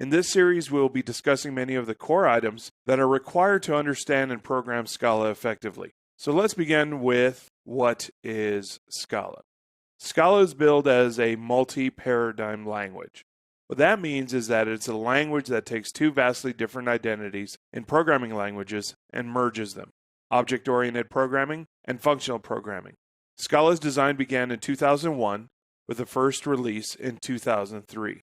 In this series, we will be discussing many of the core items that are required to understand and program Scala effectively. So let's begin with what is Scala. Scala is billed as a multi-paradigm language. What that means is that it's a language that takes two vastly different identities in programming languages and merges them: object-oriented programming and functional programming. Scala's design began in 2001 with the first release in 2003.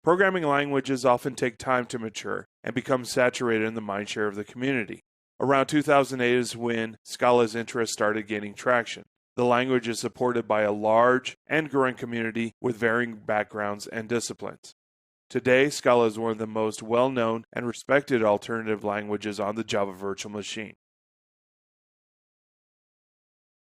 Programming languages often take time to mature and become saturated in the mindshare of the community. Around 2008 is when Scala's interest started gaining traction. The language is supported by a large and growing community with varying backgrounds and disciplines. Today, Scala is one of the most well-known and respected alternative languages on the Java virtual machine.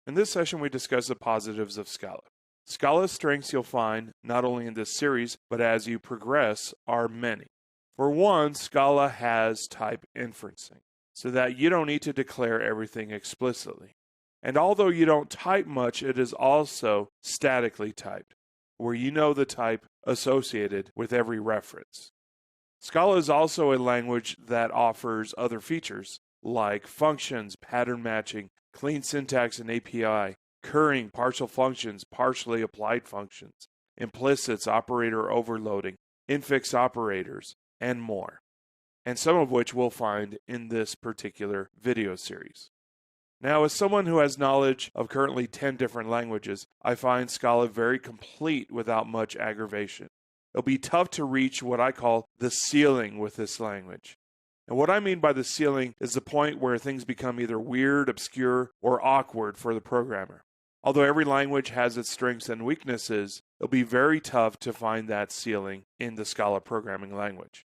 In this session, we discuss the positives of Scala. Scala's strengths you'll find, not only in this series, but as you progress, are many. For one, Scala has type inferencing, so that you don't need to declare everything explicitly. And although you don't type much, it is also statically typed, where you know the type associated with every reference. Scala is also a language that offers other features like functions, pattern matching, clean syntax and API, currying, partial functions, partially applied functions, implicits, operator overloading, infix operators, and more, and some of which we'll find in this particular video series. Now, as someone who has knowledge of currently 10 different languages, I find Scala very complete without much aggravation. It'll be tough to reach what I call the ceiling with this language. And what I mean by the ceiling is the point where things become either weird, obscure, or awkward for the programmer. Although every language has its strengths and weaknesses, it'll be very tough to find that ceiling in the Scala programming language.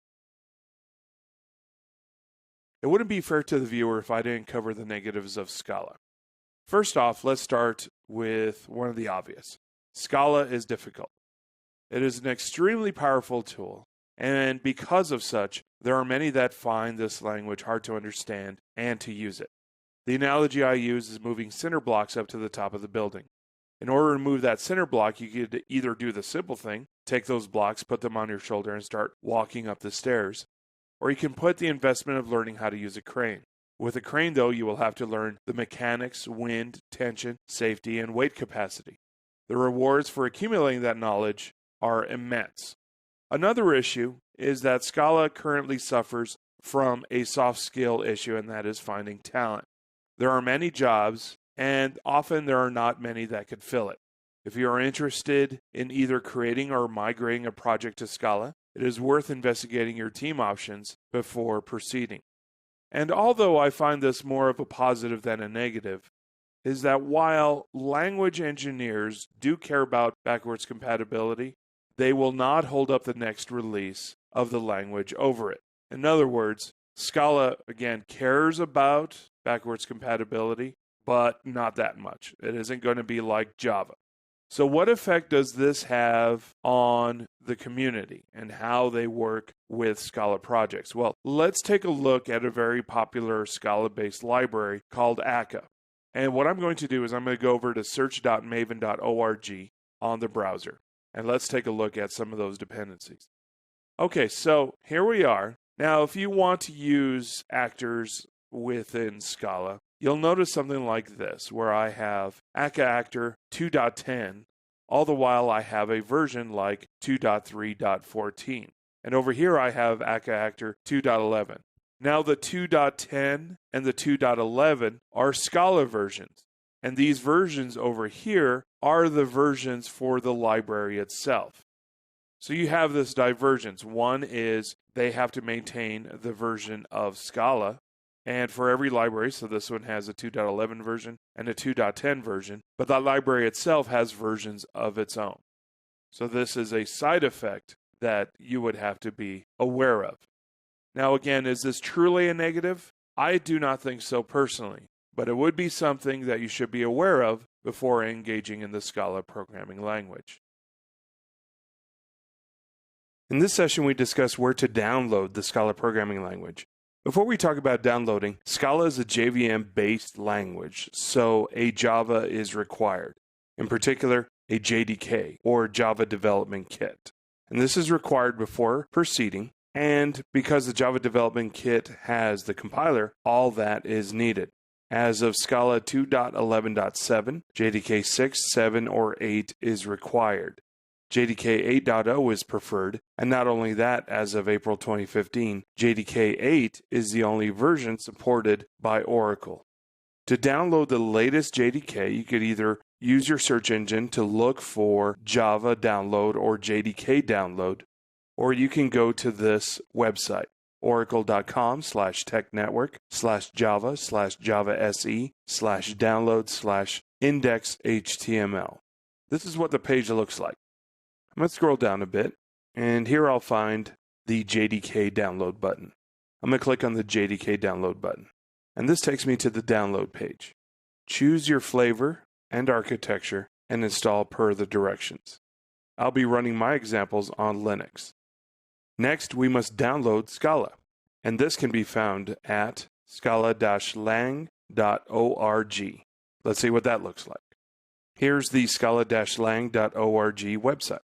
It wouldn't be fair to the viewer if I didn't cover the negatives of Scala. First off, let's start with one of the obvious. Scala is difficult. It is an extremely powerful tool, and because of such, there are many that find this language hard to understand and to use it. The analogy I use is moving cinder blocks up to the top of the building. In order to move that cinder block, you could either do the simple thing, take those blocks, put them on your shoulder, and start walking up the stairs, or you can put the investment of learning how to use a crane. With a crane, though, you will have to learn the mechanics, wind, tension, safety, and weight capacity. The rewards for accumulating that knowledge are immense. Another issue is that Scala currently suffers from a soft skill issue, and that is finding talent. There are many jobs, and often there are not many that could fill it. If you are interested in either creating or migrating a project to Scala, it is worth investigating your team options before proceeding. And although I find this more of a positive than a negative, is that while language engineers do care about backwards compatibility, they will not hold up the next release of the language over it. In other words, Scala, again, cares about backwards compatibility, but not that much. It isn't going to be like Java. So what effect does this have on the community and how they work with Scala projects? Well, let's take a look at a very popular Scala-based library called akka. And what I'm going to do is I'm going to go over to search.maven.org on the browser. And let's take a look at some of those dependencies. Okay, so here we are. Now, if you want to use actors within Scala, you'll notice something like this, where I have akka actor 2.10, all the while I have a version like 2.3.14. And over here I have akka actor 2.11. Now the 2.10 and the 2.11 are Scala versions. And these versions over here are the versions for the library itself. So you have this divergence. One is they have to maintain the version of Scala. And for every library, so this one has a 2.11 version and a 2.10 version, but that library itself has versions of its own. So this is a side effect that you would have to be aware of. Now again, is this truly a negative? I do not think so personally, but it would be something that you should be aware of before engaging in the Scala programming language. In this session, we discuss where to download the Scala programming language. Before we talk about downloading, Scala is a JVM-based language, so a Java is required. In particular, a JDK, or Java Development Kit. And this is required before proceeding, And because the Java Development Kit has the compiler, all that is needed. As of Scala 2.11.7, JDK 6, 7, or 8 is required. JDK 8.0 is preferred, and not only that, as of April 2015, JDK 8 is the only version supported by Oracle. To download the latest JDK, you could either use your search engine to look for Java download or JDK download, or you can go to this website, oracle.com/technetwork/java.se/download/index.html. This is what the page looks like. I'm going to scroll down a bit, and here I'll find the JDK download button. I'm going to click on the JDK download button, and this takes me to the download page. Choose your flavor and architecture and install per the directions. I'll be running my examples on Linux. Next, we must download Scala, and this can be found at scala-lang.org. Let's see what that looks like. Here's the scala-lang.org website.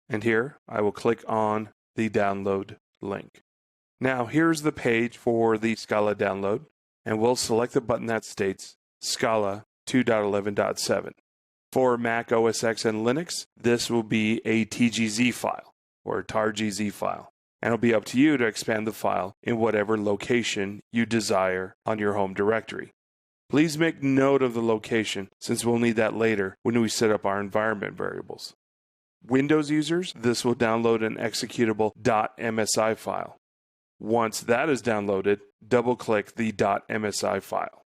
And here, I will click on the download link. Now, here's the page for the Scala download, and we'll select the button that states Scala 2.11.7. For Mac OS X and Linux, this will be a TGZ file, or a tar.gz file, and it'll be up to you to expand the file in whatever location you desire on your home directory. Please make note of the location, since we'll need that later when we set up our environment variables. Windows users, this will download an executable .msi file. Once that is downloaded, double-click the .msi file.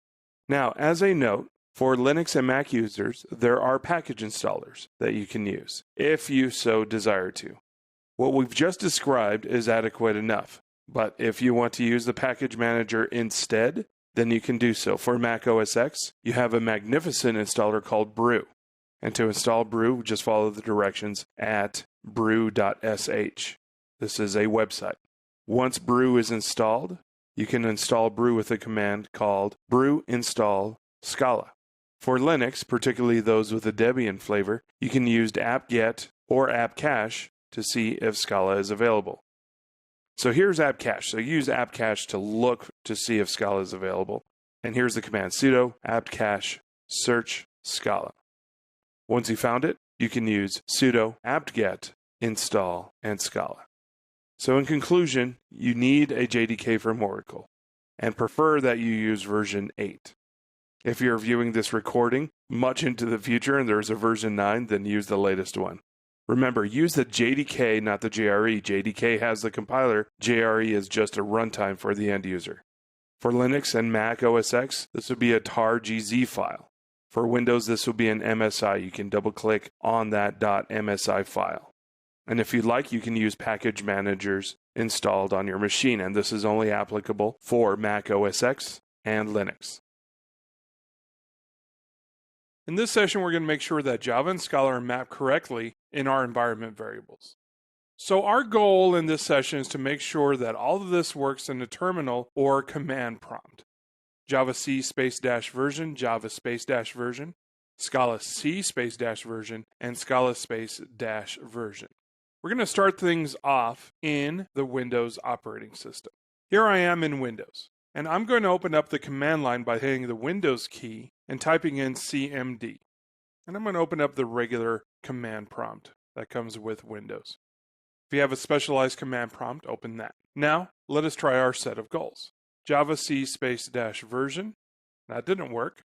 Now, as a note, for Linux and Mac users, there are package installers that you can use, if you so desire to. What we've just described is adequate enough, but if you want to use the package manager instead, then you can do so. For Mac OS X, you have a magnificent installer called Brew. And to install Brew, just follow the directions at brew.sh. This is a website. Once Brew is installed, you can install Brew with a command called brew install Scala. For Linux, particularly those with a Debian flavor, you can use apt-get or apt-cache to see if Scala is available. So here's apt-cache. So use apt-cache to look to see if Scala is available. And here's the command sudo apt-cache search Scala. Once you found it, you can use sudo apt-get install and Scala. So in conclusion, you need a JDK from Oracle and prefer that you use version 8. If you're viewing this recording much into the future and there's a version 9, then use the latest one. Remember, use the JDK, not the JRE. JDK has the compiler. JRE is just a runtime for the end user. For Linux and Mac OS X, this would be a tar.gz file. For Windows, this will be an MSI. You can double-click on that .msi file. And if you'd like, you can use package managers installed on your machine, and this is only applicable for Mac OS X and Linux. In this session, we're going to make sure that Java and Scala are mapped correctly in our environment variables. So our goal in this session is to make sure that all of this works in a terminal or command prompt. Java C space dash version, Java space dash version, Scala C space dash version, and Scala space dash version. We're going to start things off in the Windows operating system. Here I am in Windows, and I'm going to open up the command line by hitting the Windows key and typing in CMD. And I'm going to open up the regular command prompt that comes with Windows. If you have a specialized command prompt, open that. Now, let us try our set of goals. Java C space dash version, that didn't work.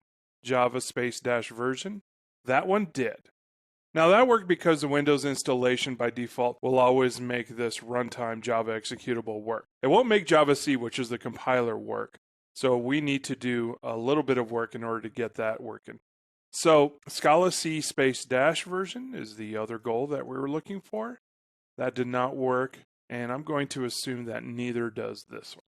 Java space dash version, that one did. Now that worked because the Windows installation by default will always make this runtime Java executable work. It won't make Java C, which is the compiler, work. So we need to do a little bit of work in order to get that working. So Scala C space dash version is the other goal that we were looking for. That did not work, and I'm going to assume that neither does this one.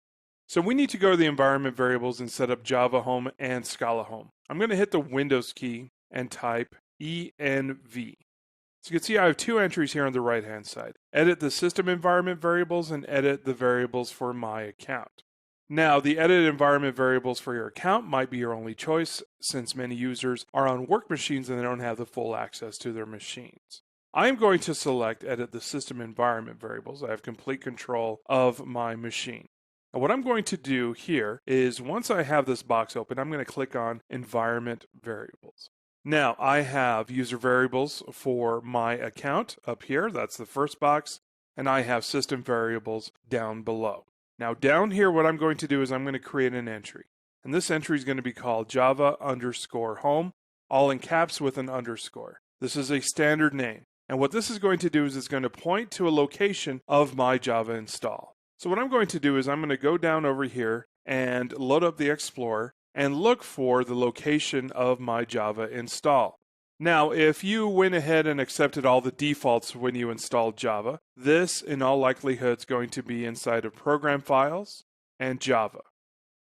So we need to go to the environment variables and set up Java home and Scala home. I'm going to hit the Windows key and type env. So you can see I have two entries here on the right-hand side. Edit the system environment variables and edit the variables for my account. Now, the edit environment variables for your account might be your only choice since many users are on work machines and they don't have the full access to their machines. I'm going to select Edit the System Environment Variables. I have complete control of my machine. And what I'm going to do here is once I have this box open, I'm going to click on Environment Variables. Now I have user variables for my account up here. That's the first box. And I have system variables down below. Now down here, what I'm going to do is I'm going to create an entry. And this entry is going to be called Java_home, all in caps with an underscore. This is a standard name. And what this is going to do is it's going to point to a location of my Java install. So what I'm going to do is I'm going to go down over here and load up the Explorer and look for the location of my Java install. Now, if you went ahead and accepted all the defaults when you installed Java, this in all likelihood is going to be inside of Program Files and Java.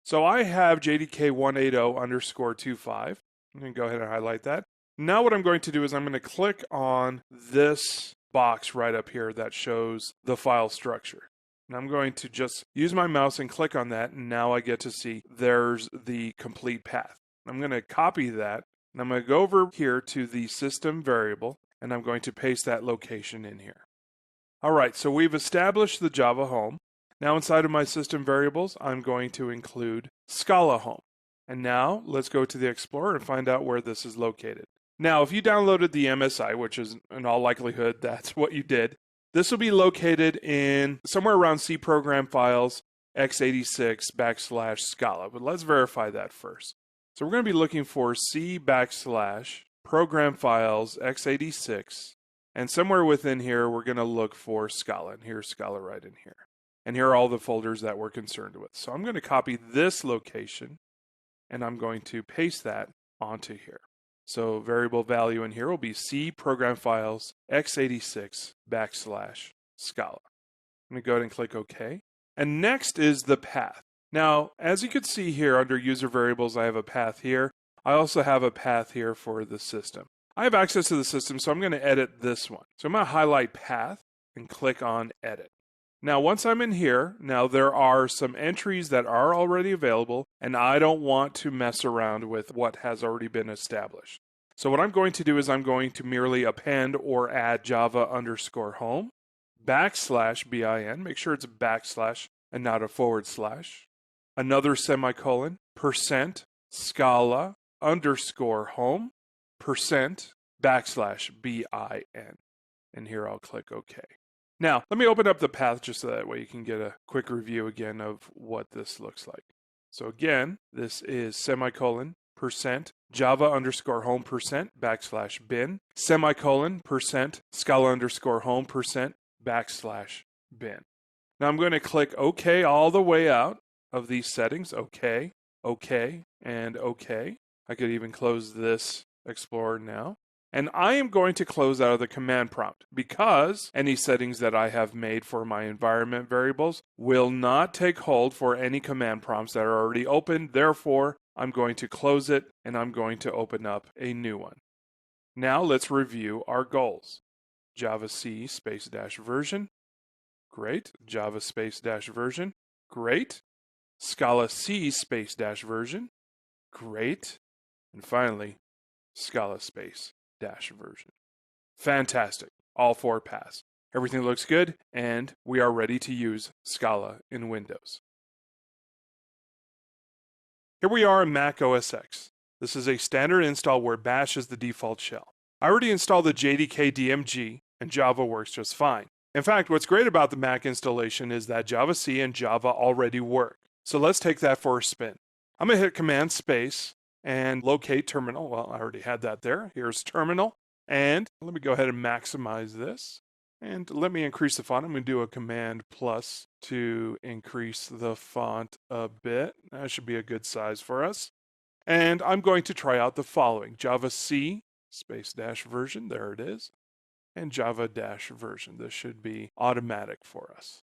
So I have JDK180_25. I'm going to go ahead and highlight that. Now what I'm going to do is I'm going to click on this box right up here that shows the file structure. And I'm going to just use my mouse and click on that, and now I get to see there's the complete path. I'm going to copy that, and I'm going to go over here to the system variable, and I'm going to paste that location in here. All right, so we've established the Java home. Now inside of my system variables, I'm going to include Scala home. And now let's go to the Explorer and find out where this is located. Now, if you downloaded the MSI, which is in all likelihood that's what you did, this will be located in somewhere around C program files x86/Scala, but let's verify that first. So we're going to be looking for C/program files x86, and somewhere within here we're going to look for Scala, and here's Scala right in here. And here are all the folders that we're concerned with. So I'm going to copy this location, and I'm going to paste that onto here. So variable value in here will be C program files x86/Scala. I'm going to go ahead and click OK. And next is the path. Now, as you can see here under user variables, I have a path here. I also have a path here for the system. I have access to the system, so I'm going to edit this one. So I'm going to highlight path and click on edit. Now, once I'm in here, now there are some entries that are already available, and I don't want to mess around with what has already been established. So what I'm going to do is I'm going to merely append or add Java_home, \bin, make sure it's a backslash and not a /, another semicolon, %Scala_home, %\bin. And here I'll click OK. Now, let me open up the path just so that way you can get a quick review again of what this looks like. So again, this is semicolon, %Java_home, %\bin, semicolon, %Scala_home, %\bin. Now I'm going to click OK all the way out of these settings. OK, OK, and OK. I could even close this Explorer now. And I am going to close out of the command prompt because any settings that I have made for my environment variables will not take hold for any command prompts that are already open. Therefore, I'm going to close it and I'm going to open up a new one. Now let's review our goals. Java C --version. Great. Java --version. Great. Scala C --version. Great. And finally, Scala --version. Fantastic. All 4 paths. Everything looks good, and we are ready to use Scala in Windows. Here we are in Mac OS X. This is a standard install where Bash is the default shell. I already installed the JDK DMG, and Java works just fine. In fact, what's great about the Mac installation is that Java C and Java already work. So let's take that for a spin. I'm going to hit Command Space and locate terminal. Well, I already had that there. Here's terminal. And let me go ahead and maximize this. And let me increase the font. I'm going to do a Command plus to increase the font a bit. That should be a good size for us. And I'm going to try out the following. Java C --version. There it is. And Java -version. This should be automatic for us.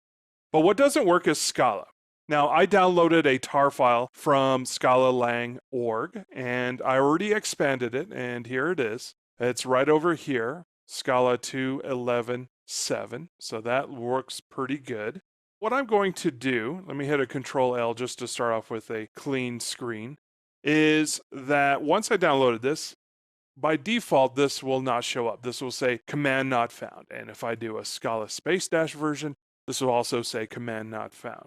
But what doesn't work is Scala. Now, I downloaded a tar file from scalalang.org, and I already expanded it, and here it is. It's right over here, Scala 2.11.7, so that works pretty good. What I'm going to do, let me hit a Control-L just to start off with a clean screen, is that once I downloaded this, by default, this will not show up. This will say command not found. And if I do a Scala space dash version, this will also say command not found.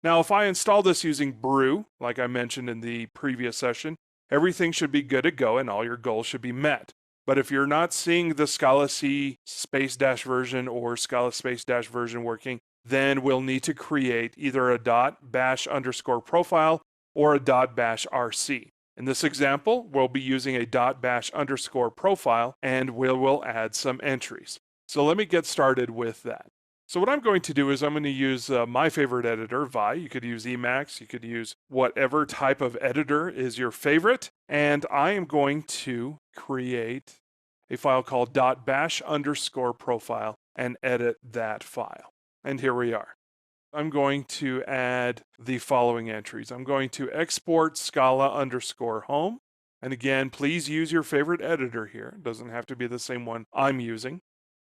Now, if I install this using brew, like I mentioned in the previous session, everything should be good to go and all your goals should be met. But if you're not seeing the Scala C space dash version or Scala space dash version working, then we'll need to create either a .bash underscore profile or a .bash RC. In this example, we'll be using a .bash underscore profile and we'll add some entries. So let me get started with that. So what I'm going to do is I'm going to use my favorite editor, Vi. You could use Emacs, you could use whatever type of editor is your favorite. And I am going to create a file called .bash underscore profile and edit that file. And here we are. I'm going to add the following entries. I'm going to export Scala underscore home. And again, please use your favorite editor here. It doesn't have to be the same one I'm using.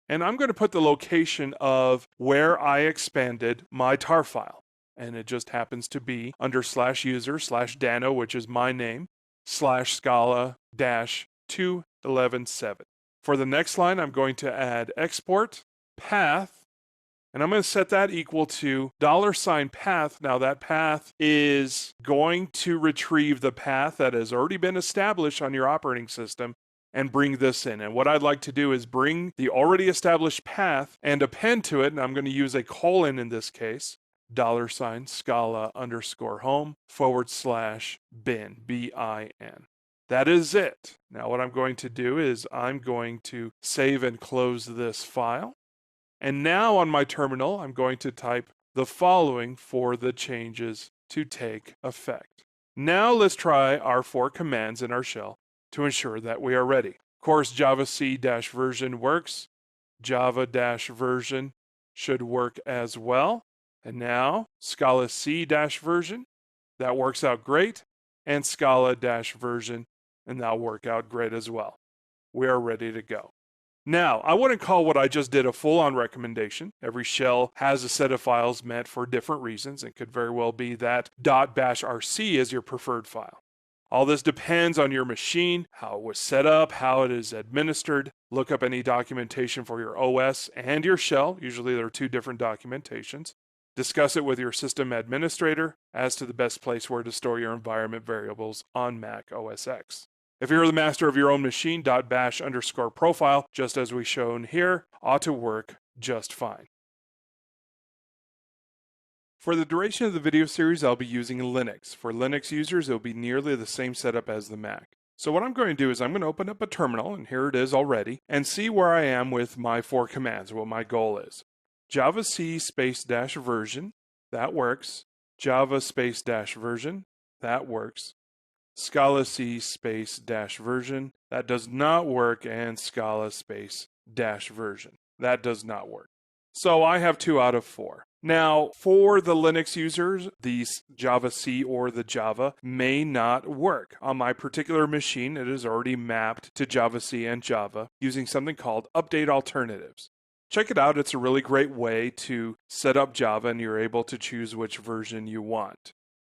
And I'm going to put the location of where I expanded my tar file. And it just happens to be under /user/Dano, which is my name, /Scala-211.7. For the next line, I'm going to add export path. And I'm going to set that equal to $path. Now that path is going to retrieve the path that has already been established on your operating system and bring this in. And what I'd like to do is bring the already established path and append to it, and I'm going to use a colon in this case, $Scala underscore home /bin, B-I-N. That is it. Now what I'm going to do is I'm going to save and close this file. And now on my terminal, I'm going to type the following for the changes to take effect. Now let's try our 4 commands in our shell to ensure that we are ready. Of course, Java C-version works. Java-version should work as well. And now Scala C-version, that works out great. And Scala-version, and that'll work out great as well. We are ready to go. Now, I wouldn't call what I just did a full-on recommendation. Every shell has a set of files meant for different reasons. It could very well be that .bash RC is your preferred file. All this depends on your machine, how it was set up, how it is administered. Look up any documentation for your OS and your shell. Usually there are 2 different documentations. Discuss it with your system administrator as to the best place where to store your environment variables on Mac OS X. If you're the master of your own machine, .bash underscore profile, just as we've shown here, ought to work just fine. For the duration of the video series, I'll be using Linux. For Linux users, it'll be nearly the same setup as the Mac. So what I'm going to do is I'm going to open up a terminal, and here it is already, and see where I am with my 4 commands, what my goal is. Java C space-version, that works. Java space-version, that works. Scala C space-version, that does not work, and Scala space-version, that does not work. So I have 2 out of 4. Now, for the Linux users, the Java C or the Java may not work. On my particular machine, it is already mapped to Java C and Java using something called Update Alternatives. Check it out, it's a really great way to set up Java and you're able to choose which version you want.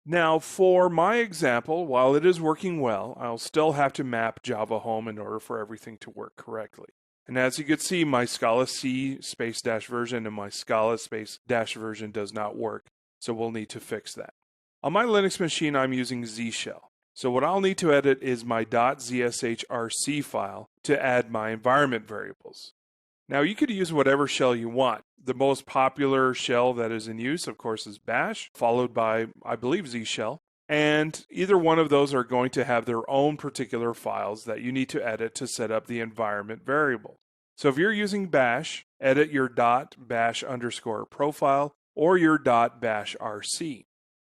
Now, for my example, while it is working well, I'll still have to map Java home in order for everything to work correctly. And as you can see, my Scala C space-version and my Scala space-version does not work, so we'll need to fix that. On my Linux machine, I'm using Z shell. So what I'll need to edit is my .zshrc file to add my environment variables. Now, you could use whatever shell you want. The most popular shell that is in use, of course, is Bash, followed by, I believe, Z shell. And either one of those are going to have their own particular files that you need to edit to set up the environment variable. So if you're using Bash, edit your .bash underscore profile or your .bash RC.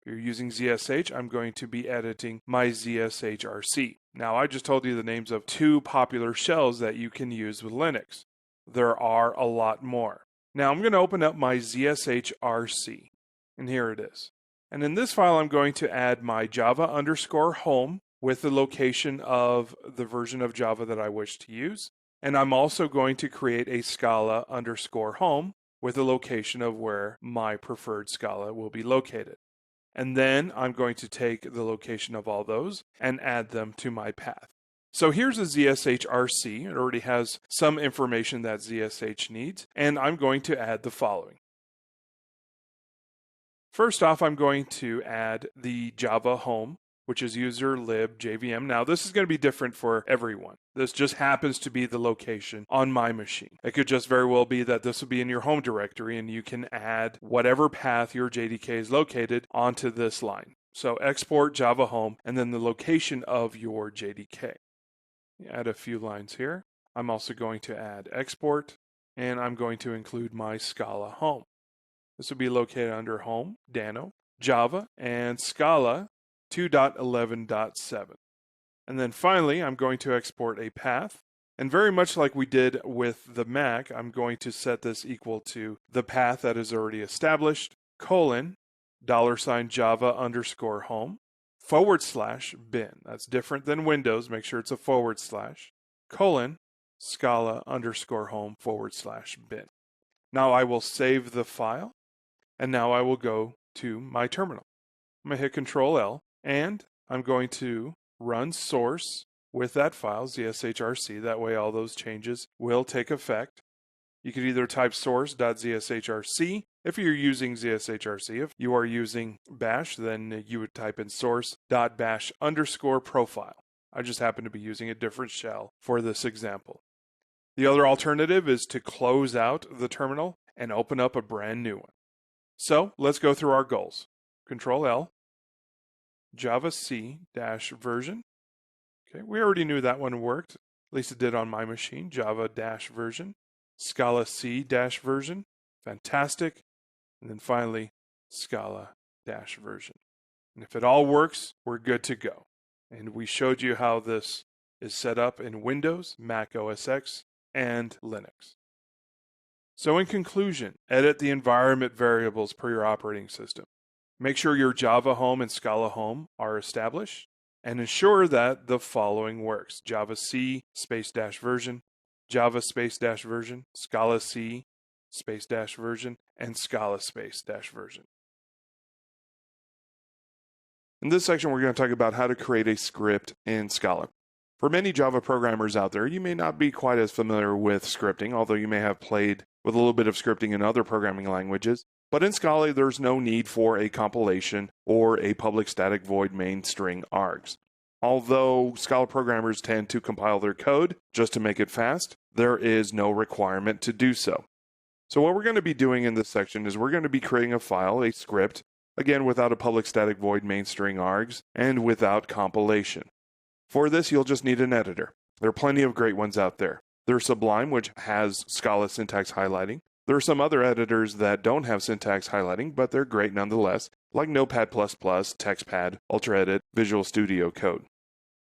If you're using ZSH, I'm going to be editing my ZSH RC. Now, I just told you the names of 2 popular shells that you can use with Linux. There are a lot more. Now I'm going to open up my ZSH RC, and here it is. And in this file, I'm going to add my Java underscore home with the location of the version of Java that I wish to use. And I'm also going to create a Scala underscore home with the location of where my preferred Scala will be located. And then I'm going to take the location of all those and add them to my path. So here's a ZSHRC. It already has some information that ZSH needs, and I'm going to add the following. First off, I'm going to add the Java home, which is user lib JVM. Now, this is going to be different for everyone. This just happens to be the location on my machine. It could just very well be that this will be in your home directory, and you can add whatever path your JDK is located onto this line. So export Java home, and then the location of your JDK. Add a few lines here. I'm also going to add export, and I'm going to include my Scala home. This will be located under home, Dano, Java, and Scala 2.11.7. And then finally, I'm going to export a path. And very much like we did with the Mac, I'm going to set this equal to the path that is already established, $, $Java_home, /bin. That's different than Windows. Make sure it's a /, $Scala_home /bin. Now I will save the file, and now I will go to my terminal. I'm going to hit Control L, and I'm going to run source with that file, ZSHRC. That way all those changes will take effect. You could either type source.zshrc if you're using ZSHRC. If you are using bash, then you would type in source.bash_profile. I just happen to be using a different shell for this example. The other alternative is to close out the terminal and open up a brand new one. So let's go through our goals. Control L, Java C-version. Okay, we already knew that one worked. At least it did on my machine. Java-version. Scala C-version. Fantastic. And then finally, Scala-version. And if it all works, we're good to go. And we showed you how this is set up in Windows, Mac OS X, and Linux. So in conclusion, edit the environment variables per your operating system. Make sure your Java home and Scala home are established, and ensure that the following works: Java C --version, Java --version, Scala C --version, and Scala --version. In this section, we're going to talk about how to create a script in Scala. For many Java programmers out there, you may not be quite as familiar with scripting, although you may have played with a little bit of scripting in other programming languages. But in Scala, there's no need for a compilation or a public static void main string args. Although Scala programmers tend to compile their code just to make it fast, there is no requirement to do so. So what we're going to be doing in this section is we're going to be creating a file, a script, again without a public static void main string args and without compilation. For this, you'll just need an editor. There are plenty of great ones out there. There's Sublime, which has Scala syntax highlighting. There are some other editors that don't have syntax highlighting, but they're great nonetheless, like Notepad++, TextPad, UltraEdit, Visual Studio Code.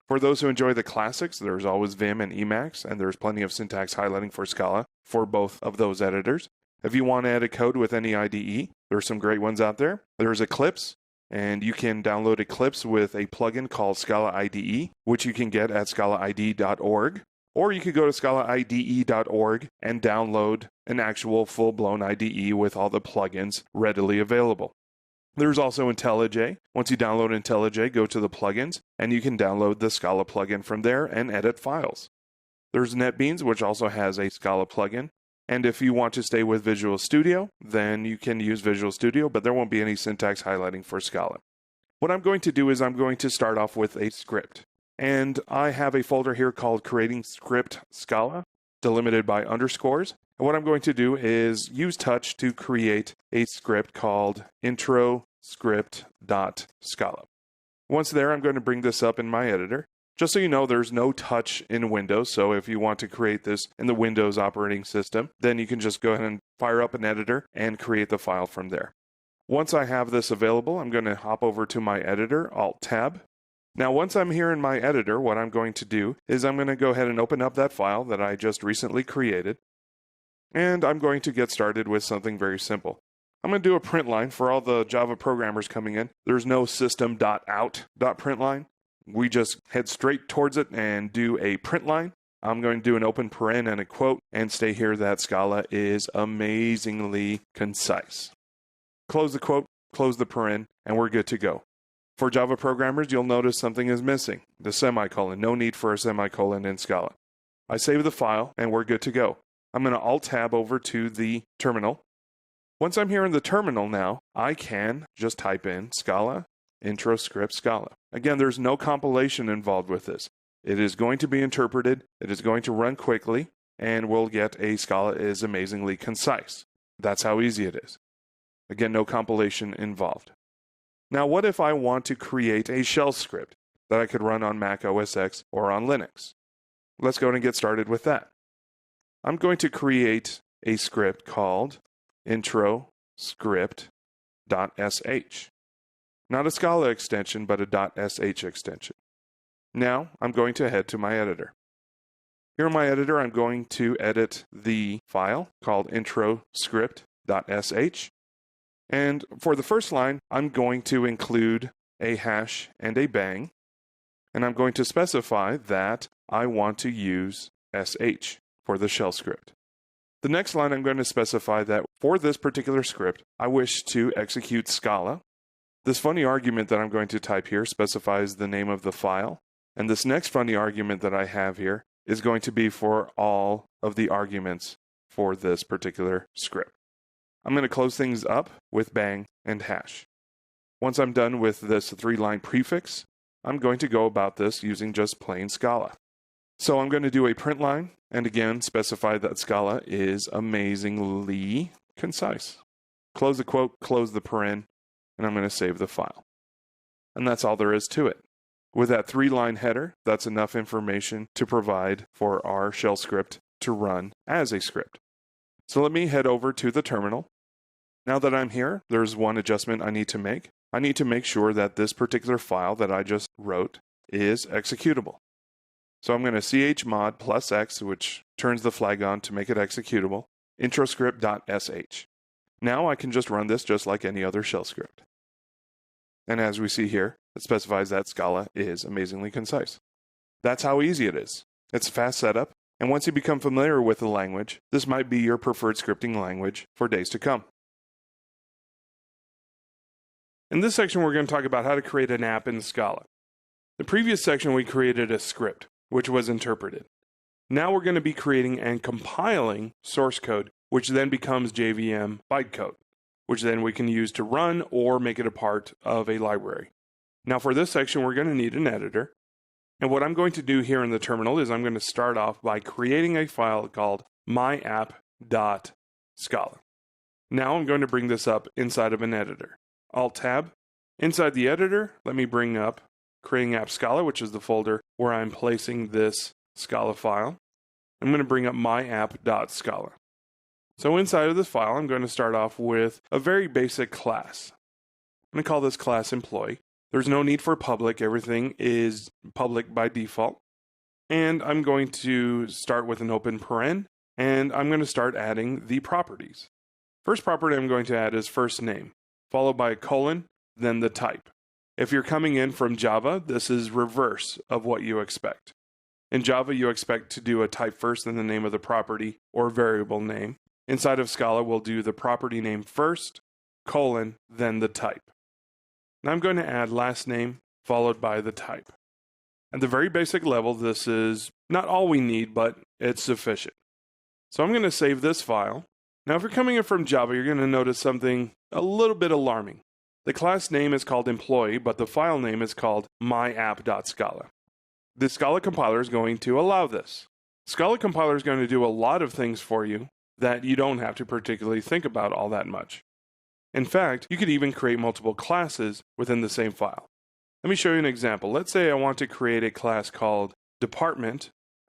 For those who enjoy the classics, there's always Vim and Emacs, and there's plenty of syntax highlighting for Scala for both of those editors. If you want to edit code with any IDE, there are some great ones out there. There's Eclipse, and you can download Eclipse with a plugin called Scala IDE, which you can get at scalaide.org. Or you could go to scalaide.org and download an actual full-blown IDE with all the plugins readily available. There's also IntelliJ. Once you download IntelliJ, go to the plugins, and you can download the Scala plugin from there and edit files. There's NetBeans, which also has a Scala plugin. And if you want to stay with Visual Studio, then you can use Visual Studio, but there won't be any syntax highlighting for Scala. What I'm going to do is I'm going to start off with a script. And I have a folder here called Creating Script Scala, delimited by underscores. And what I'm going to do is use Touch to create a script called intro script.scala. Once there, I'm going to bring this up in my editor. Just so you know, there's no Touch in Windows, so if you want to create this in the Windows operating system, then you can just go ahead and fire up an editor and create the file from there. Once I have this available, I'm going to hop over to my editor, Alt-Tab. Now, once I'm here in my editor, what I'm going to do is I'm going to go ahead and open up that file that I just recently created. And I'm going to get started with something very simple. I'm going to do a print line for all the Java programmers coming in. There's no system.out.println. We just head straight towards it and do a print line. I'm going to do an open paren and a quote and stay here that Scala is amazingly concise. Close the quote, close the paren, and we're good to go. For Java programmers, you'll notice something is missing, the semicolon. No need for a semicolon in Scala. I save the file, and we're good to go. I'm going to Alt-Tab over to the terminal. Once I'm here in the terminal now, I can just type in Scala, intro script Scala. Again, there's no compilation involved with this. It is going to be interpreted, it is going to run quickly, and we'll get a Scala is amazingly concise. That's how easy it is. Again, no compilation involved. Now, what if I want to create a shell script that I could run on Mac OS X or on Linux? Let's go and get started with that. I'm going to create a script called intro script.sh. Not a Scala extension, but a .sh extension. Now, I'm going to head to my editor. Here in my editor, I'm going to edit the file called intro script.sh. And for the first line, I'm going to include a hash and a bang. And I'm going to specify that I want to use sh for the shell script. The next line, I'm going to specify that for this particular script, I wish to execute Scala. This funny argument that I'm going to type here specifies the name of the file. And this next funny argument that I have here is going to be for all of the arguments for this particular script. I'm going to close things up with bang and hash. Once I'm done with this 3-line prefix, I'm going to go about this using just plain Scala. So I'm going to do a print line, and again, specify that Scala is amazingly concise. Close the quote, close the paren, and I'm going to save the file. And that's all there is to it. With that 3-line header, that's enough information to provide for our shell script to run as a script. So let me head over to the terminal. Now that I'm here, there's one adjustment I need to make. I need to make sure that this particular file that I just wrote is executable. So I'm going to chmod +x, which turns the flag on to make it executable, introscript.sh. Now I can just run this just like any other shell script. And as we see here, it specifies that Scala is amazingly concise. That's how easy it is. It's a fast setup, and once you become familiar with the language, this might be your preferred scripting language for days to come. In this section, we're going to talk about how to create an app in Scala. The previous section, we created a script, which was interpreted. Now we're going to be creating and compiling source code, which then becomes JVM bytecode, which then we can use to run or make it a part of a library. Now for this section, we're going to need an editor. And what I'm going to do here in the terminal is I'm going to start off by creating a file called myapp.scala. Now I'm going to bring this up inside of an editor. Alt-Tab. Inside the editor, let me bring up creating app Scala, which is the folder where I'm placing this Scala file. I'm going to bring up myapp.scala. So inside of this file, I'm going to start off with a very basic class. I'm going to call this class employee. There's no need for public. Everything is public by default. And I'm going to start with an open paren, and I'm going to start adding the properties. First property I'm going to add is first name, followed by a colon, then the type. If you're coming in from Java, this is reverse of what you expect. In Java, you expect to do a type first, then the name of the property or variable name. Inside of Scala, we'll do the property name first, colon, then the type. Now I'm going to add last name followed by the type. At the very basic level, this is not all we need, but it's sufficient. So I'm going to save this file. Now, if you're coming in from Java, you're going to notice something a little bit alarming. The class name is called employee, but the file name is called myapp.scala. The Scala compiler is going to allow this. Scala compiler is going to do a lot of things for you that you don't have to particularly think about all that much. In fact, you could even create multiple classes within the same file. Let me show you an example. Let's say I want to create a class called department,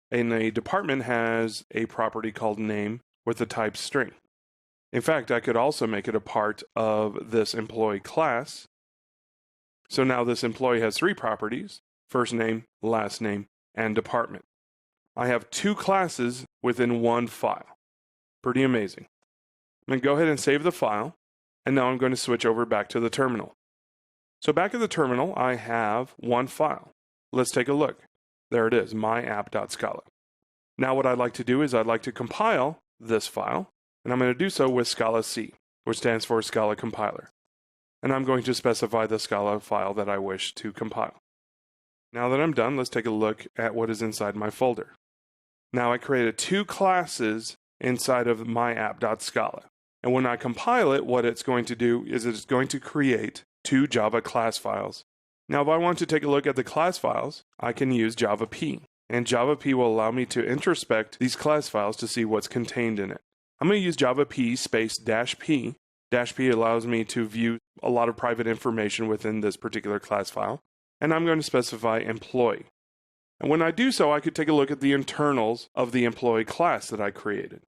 and a department has a property called name with the type string. In fact, I could also make it a part of this employee class. So now this employee has 3 properties: first name, last name, and department. I have 2 classes within one file. Pretty amazing. I'm going to go ahead and save the file, and now I'm going to switch over back to the terminal. So back at the terminal, I have one file. Let's take a look. There it is, myapp.scala. Now what I'd like to do is I'd like to compile this file, and I'm going to do so with Scala C, which stands for Scala Compiler. and I'm going to specify the Scala file that I wish to compile. Now that I'm done, let's take a look at what is inside my folder. Now I created two classes inside of my app.scala. And when I compile it, what it's going to do is it's going to create two Java class files. Now if I want to take a look at the class files, I can use Java P. And Java P will allow me to introspect these class files to see what's contained in it. I'm going to use Java P space -p. -p allows me to view a lot of private information within this particular class file. And I'm going to specify employee. And when I do so, I could take a look at the internals of the employee class that I created.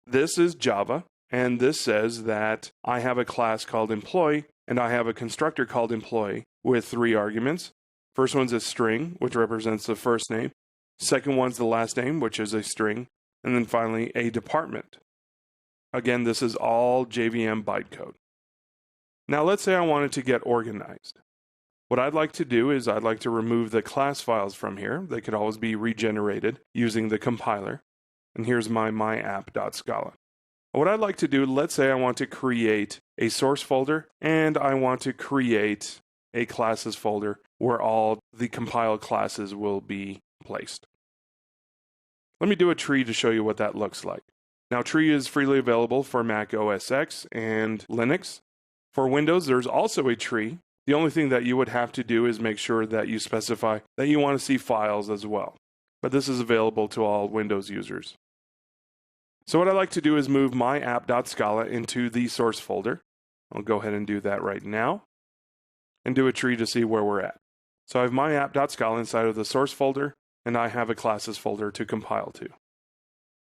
This is Java, and this says that I have a class called employee, and I have a constructor called employee with 3 arguments. First one's a string, which represents the first name. Second one's the last name, which is a string. And then finally, a department. Again, this is all JVM bytecode. Now let's say I wanted to get organized. What I'd like to do is I'd like to remove the class files from here. They could always be regenerated using the compiler. And here's my app.scala. What I'd like to do, let's say I want to create a source folder and I want to create a classes folder where all the compiled classes will be placed. Let me do a tree to show you what that looks like. Now, tree is freely available for Mac OS X and Linux. For Windows, there's also a tree. The only thing that you would have to do is make sure that you specify that you want to see files as well. But this is available to all Windows users. So what I'd like to do is move my app.scala into the source folder. I'll go ahead and do that right now and do a tree to see where we're at. So I have my app.scala inside of the source folder, and I have a classes folder to compile to.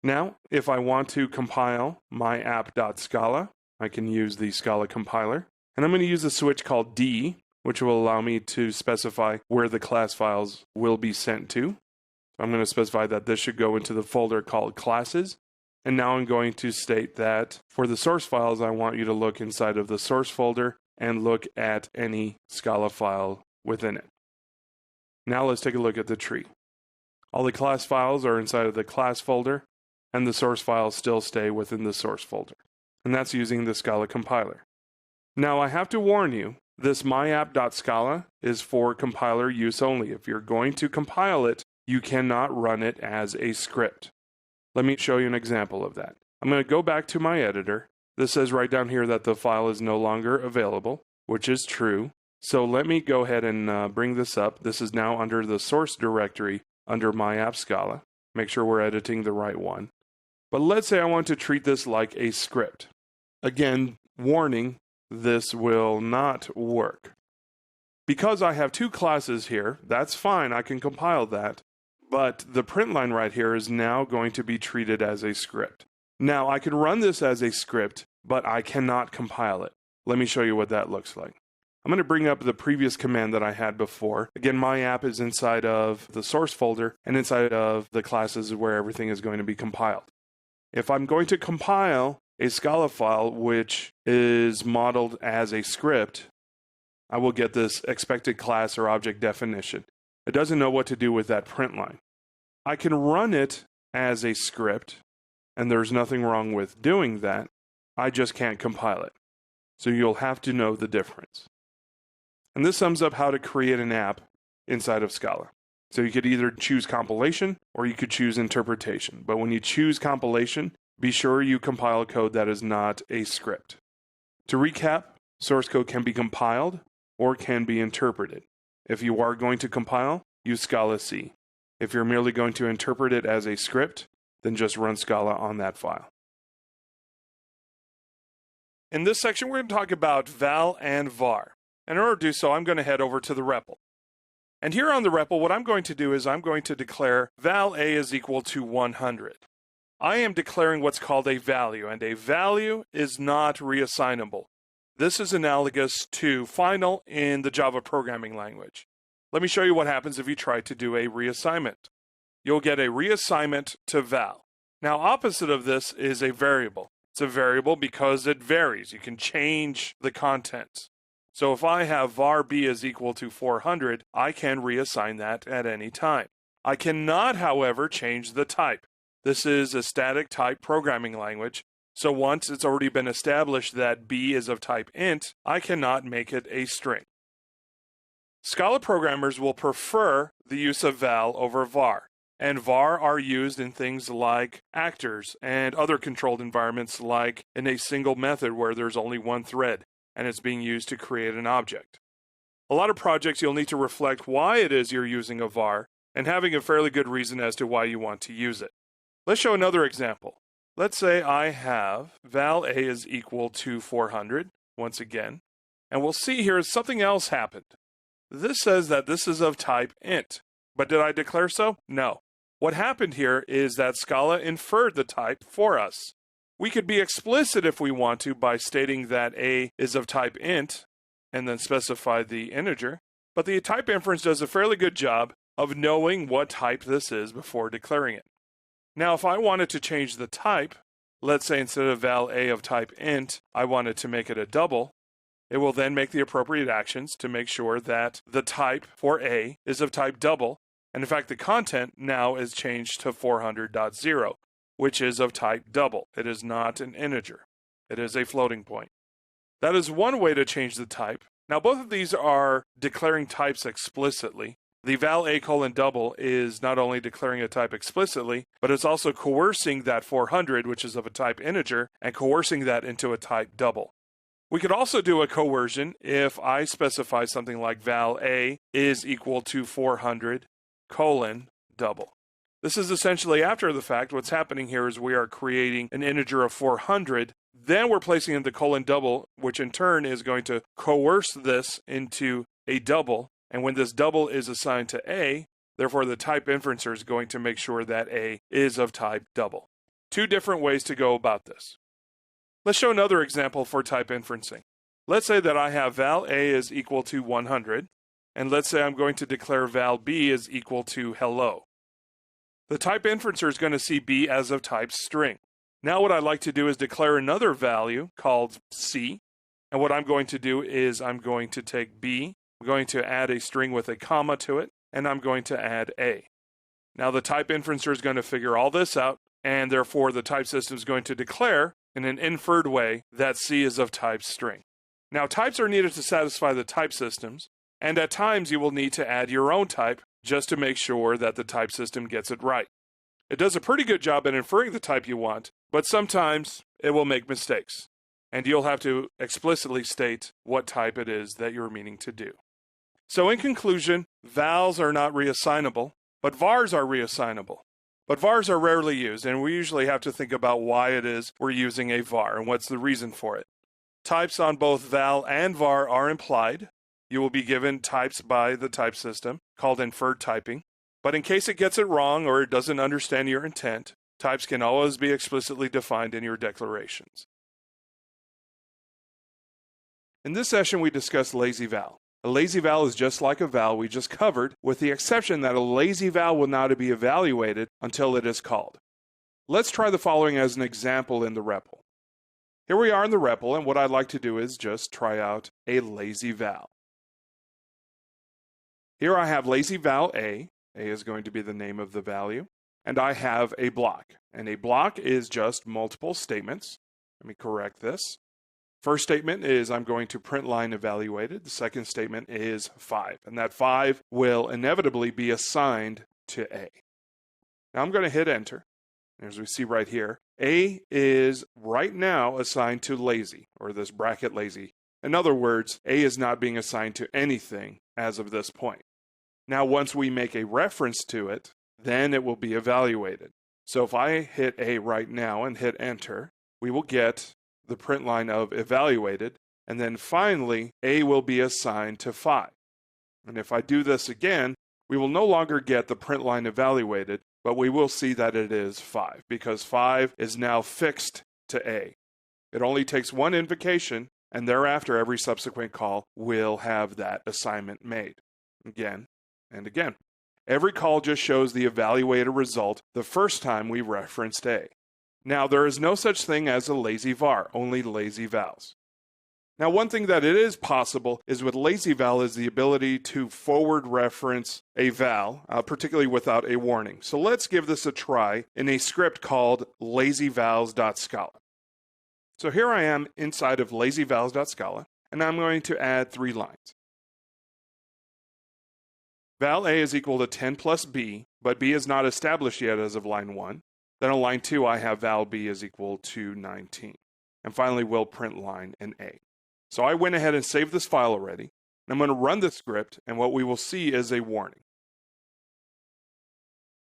Now, if I want to compile my app.scala, I can use the Scala compiler. And I'm going to use a switch called D, which will allow me to specify where the class files will be sent to. I'm going to specify that this should go into the folder called classes. And now I'm going to state that for the source files, I want you to look inside of the source folder and look at any Scala file within it. Now let's take a look at the tree. All the class files are inside of the class folder, and the source files still stay within the source folder. And that's using the Scala compiler. Now I have to warn you, this myapp.scala is for compiler use only. If you're going to compile it, you cannot run it as a script. Let me show you an example of that. I'm going to go back to my editor. This says right down here that the file is no longer available, which is true. So let me go ahead and bring this up. This is now under the source directory under myapp.scala. Make sure we're editing the right one. But let's say I want to treat this like a script. Again, warning, this will not work. Because I have 2 classes here, that's fine, I can compile that. But the print line right here is now going to be treated as a script. Now, I can run this as a script, but I cannot compile it. Let me show you what that looks like. I'm going to bring up the previous command that I had before. Again, my app is inside of the source folder, and inside of the classes is where everything is going to be compiled. If I'm going to compile a Scala file which is modeled as a script, I will get this expected class or object definition. It doesn't know what to do with that print line. I can run it as a script, and there's nothing wrong with doing that. I just can't compile it. So you'll have to know the difference. And this sums up how to create an app inside of Scala. So you could either choose compilation or you could choose interpretation. But when you choose compilation, be sure you compile code that is not a script. To recap, source code can be compiled or can be interpreted. If you are going to compile, use Scala C. If you're merely going to interpret it as a script, then just run Scala on that file. In this section, we're going to talk about val and var. And in order to do so, I'm going to head over to the REPL. And here on the REPL, what I'm going to do is I'm going to declare val a is equal to 100. I am declaring what's called a value, and a value is not reassignable. This is analogous to final in the Java programming language. Let me show you what happens if you try to do a reassignment. You'll get a reassignment to val. Now, opposite of this is a variable. It's a variable because it varies. You can change the contents. So if I have var b is equal to 400, I can reassign that at any time. I cannot, however, change the type. This is a static type programming language, So once it's already been established that B is of type int, I cannot make it a string. Scala programmers will prefer the use of val over var, and var are used in things like actors and other controlled environments, like in a single method where there's only one thread and it's being used to create an object. A lot of projects you'll need to reflect why it is you're using a var and having a fairly good reason as to why you want to use it. Let's show another example. Let's say I have val a is equal to 400 once again, and we'll see here something else happened. This says that this is of type int, but did I declare so? No. What happened here is that Scala inferred the type for us. We could be explicit if we want to by stating that a is of type int and then specify the integer, but the type inference does a fairly good job of knowing what type this is before declaring it. Now, if I wanted to change the type, let's say instead of val a of type int, I wanted to make it a double, it will then make the appropriate actions to make sure that the type for a is of type double, and in fact the content now is changed to 400.0, which is of type double. It is not an integer. It is a floating point. That is one way to change the type. Now both of these are declaring types explicitly. The val a colon double is not only declaring a type explicitly, but it's also coercing that 400, which is of a type integer, and coercing that into a type double. We could also do a coercion if I specify something like val a is equal to 400 colon double. This is essentially after the fact. What's happening here is we are creating an integer of 400, then we're placing in the colon double, which in turn is going to coerce this into a double. And when this double is assigned to a, therefore the type inferencer is going to make sure that a is of type double. Two different ways to go about this. Let's show another example for type inferencing. Let's say that I have val a is equal to 100, and let's say I'm going to declare val b is equal to hello. The type inferencer is going to see b as of type string. Now what I'd like to do is declare another value called c, and what I'm going to do is I'm going to take b, I'm going to add a string with a comma to it, and I'm going to add a. Now the type inferencer is going to figure all this out, and therefore the type system is going to declare in an inferred way that c is of type string. Now types are needed to satisfy the type systems, and at times you will need to add your own type just to make sure that the type system gets it right. It does a pretty good job at inferring the type you want, but sometimes it will make mistakes, and you'll have to explicitly state what type it is that you're meaning to do. So in conclusion, vals are not reassignable, but vars are reassignable. But vars are rarely used, and we usually have to think about why it is we're using a var and what's the reason for it. Types on both val and var are implied. You will be given types by the type system, called inferred typing. But in case it gets it wrong or it doesn't understand your intent, types can always be explicitly defined in your declarations. In this session, we discussed lazy val. A lazy val is just like a val we just covered, with the exception that a lazy val will not be evaluated until it is called. Let's try the following as an example in the REPL. Here we are in the REPL, and what I'd like to do is just try out a lazy val. Here I have lazy val a is going to be the name of the value, and I have a block. And a block is just multiple statements. Let me correct this. First statement is I'm going to print line evaluated. The second statement is 5, and that 5 will inevitably be assigned to a. Now I'm going to hit enter. As we see right here, a is right now assigned to lazy, or this bracket lazy. In other words, a is not being assigned to anything as of this point. Now once we make a reference to it, then it will be evaluated. So if I hit a right now and hit enter, we will get the print line of evaluated, and then finally a will be assigned to 5. And if I do this again, we will no longer get the print line evaluated, but we will see that it is 5 because 5 is now fixed to a. It only takes one invocation, and thereafter every subsequent call will have that assignment made again and again. Every call just shows the evaluated result the first time we referenced a. Now, there is no such thing as a lazy var, only lazy vals. Now, one thing that it is possible is with lazy val is the ability to forward reference a val, particularly without a warning. So let's give this a try in a script called lazyvals.scala. So here I am inside of lazyvals.scala, and I'm going to add 3 lines. Val A is equal to 10 plus B, but B is not established yet as of line 1. Then on line 2, I have val B is equal to 19. And finally, we'll print line in A. So I went ahead and saved this file already. And I'm going to run the script, and what we will see is a warning.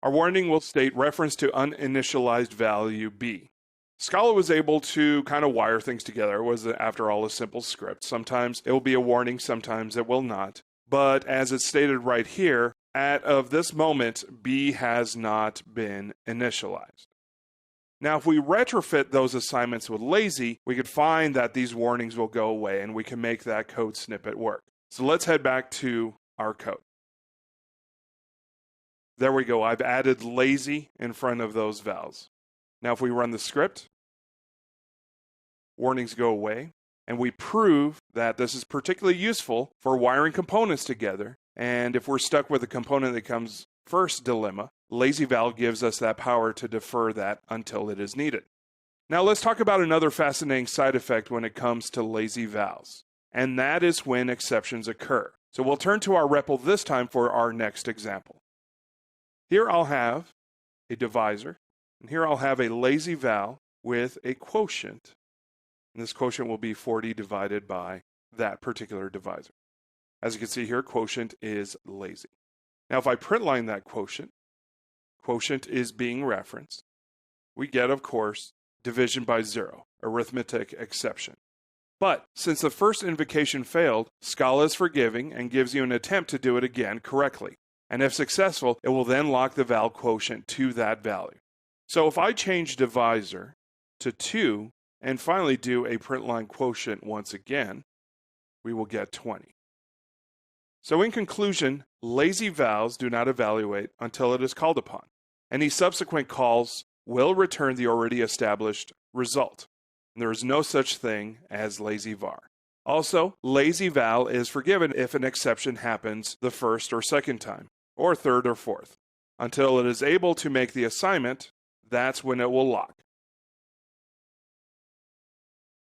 Our warning will state reference to uninitialized value B. Scala was able to kind of wire things together. It was, after all, a simple script. Sometimes it will be a warning, sometimes it will not. But as it's stated right here, of this moment, B has not been initialized. Now, if we retrofit those assignments with lazy, we could find that these warnings will go away and we can make that code snippet work. So let's head back to our code. There we go. I've added lazy in front of those vals. Now, if we run the script, warnings go away, and we prove that this is particularly useful for wiring components together. And if we're stuck with a component that comes first dilemma, lazyval gives us that power to defer that until it is needed. Now let's talk about another fascinating side effect when it comes to lazy vals, and that is when exceptions occur. So we'll turn to our REPL this time for our next example. Here I'll have a divisor, and here I'll have a lazy val with a quotient. And this quotient will be 40 divided by that particular divisor. As you can see here, quotient is lazy. Now if I print line that quotient is being referenced. We get, of course, division by 0, arithmetic exception. But since the first invocation failed, Scala is forgiving and gives you an attempt to do it again correctly. And if successful, it will then lock the val quotient to that value. So if I change divisor to 2 and finally do a print line quotient once again, we will get 20. So in conclusion, lazy vals do not evaluate until it is called upon. Any subsequent calls will return the already established result. There is no such thing as lazy var. Also, lazy val is forgiven if an exception happens the first or second time, or third or fourth. Until it is able to make the assignment, that's when it will lock.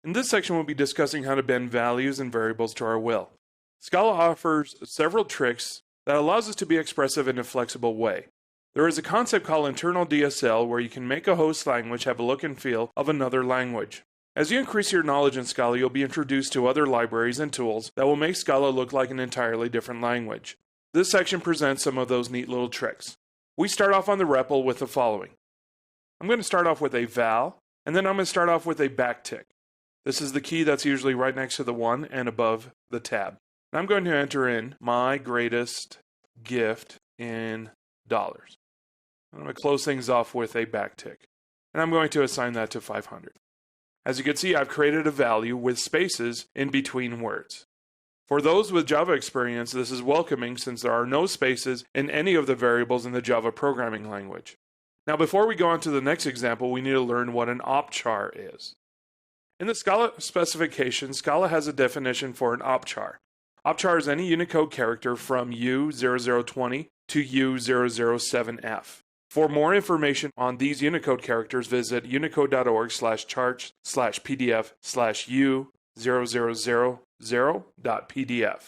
In this section, we'll be discussing how to bend values and variables to our will. Scala offers several tricks that allows us to be expressive in a flexible way. There is a concept called internal DSL where you can make a host language have a look and feel of another language. As you increase your knowledge in Scala, you'll be introduced to other libraries and tools that will make Scala look like an entirely different language. This section presents some of those neat little tricks. We start off on the REPL with the following. I'm going to start off with a val, and then I'm going to start off with a backtick. This is the key that's usually right next to the 1 and above the tab. And I'm going to enter in my greatest gift in dollars. I'm going to close things off with a backtick. And I'm going to assign that to 500. As you can see, I've created a value with spaces in between words. For those with Java experience, this is welcoming since there are no spaces in any of the variables in the Java programming language. Now, before we go on to the next example, we need to learn what an opchar is. In the Scala specification, Scala has a definition for an opchar. Opchar is any Unicode character from U0020 to U007F. For more information on these Unicode characters, visit unicode.org/chart/pdf/u0000.pdf.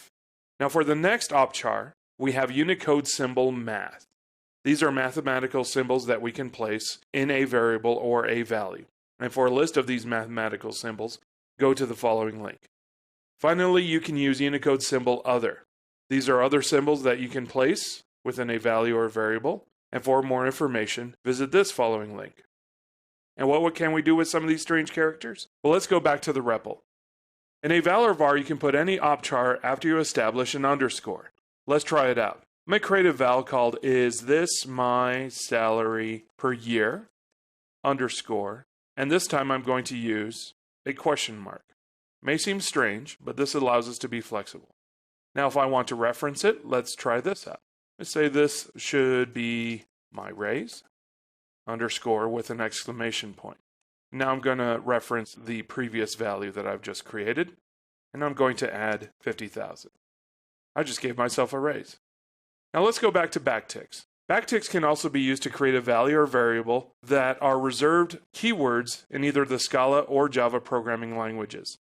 Now for the next opchar, we have Unicode symbol math. These are mathematical symbols that we can place in a variable or a value. And for a list of these mathematical symbols, go to the following link. Finally, you can use Unicode symbol other. These are other symbols that you can place within a value or variable. And for more information, visit this following link. And what can we do with some of these strange characters? Well, let's go back to the REPL. In a val or var, you can put any opchar after you establish an underscore. Let's try it out. I'm going to create a val called is this my salary per year underscore. And this time I'm going to use a question mark. May seem strange, but this allows us to be flexible. Now, if I want to reference it, let's try this out. Let's say this should be my raise, underscore with an exclamation point. Now I'm going to reference the previous value that I've just created, and I'm going to add 50,000. I just gave myself a raise. Now let's go back to backticks. Backticks can also be used to create a value or variable that are reserved keywords in either the Scala or Java programming languages.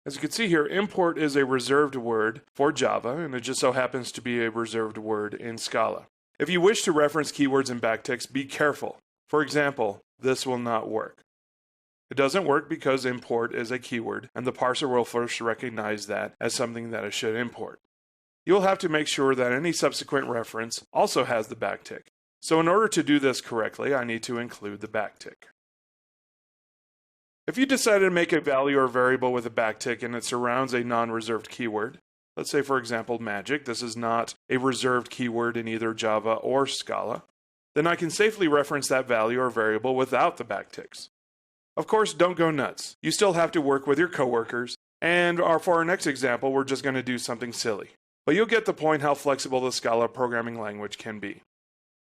As you can see here, import is a reserved word for Java, and it just so happens to be a reserved word in Scala. If you wish to reference keywords in backticks, be careful. For example, this will not work. It doesn't work because import is a keyword, and the parser will first recognize that as something that it should import. You will have to make sure that any subsequent reference also has the backtick. So in order to do this correctly, I need to include the backtick. If you decided to make a value or variable with a backtick and it surrounds a non-reserved keyword, let's say for example magic, this is not a reserved keyword in either Java or Scala, then I can safely reference that value or variable without the backticks. Of course, don't go nuts. You still have to work with your coworkers, and for our next example, we're just going to do something silly. But you'll get the point how flexible the Scala programming language can be.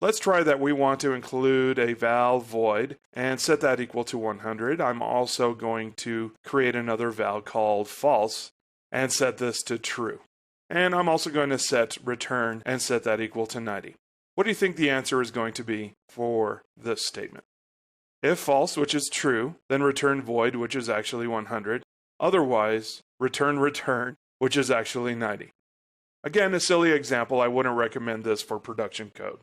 Let's try that we want to include a val void and set that equal to 100. I'm also going to create another val called false and set this to true. And I'm also going to set return and set that equal to 90. What do you think the answer is going to be for this statement? If false, which is true, then return void, which is actually 100. Otherwise, return return, which is actually 90. Again, a silly example, I wouldn't recommend this for production code.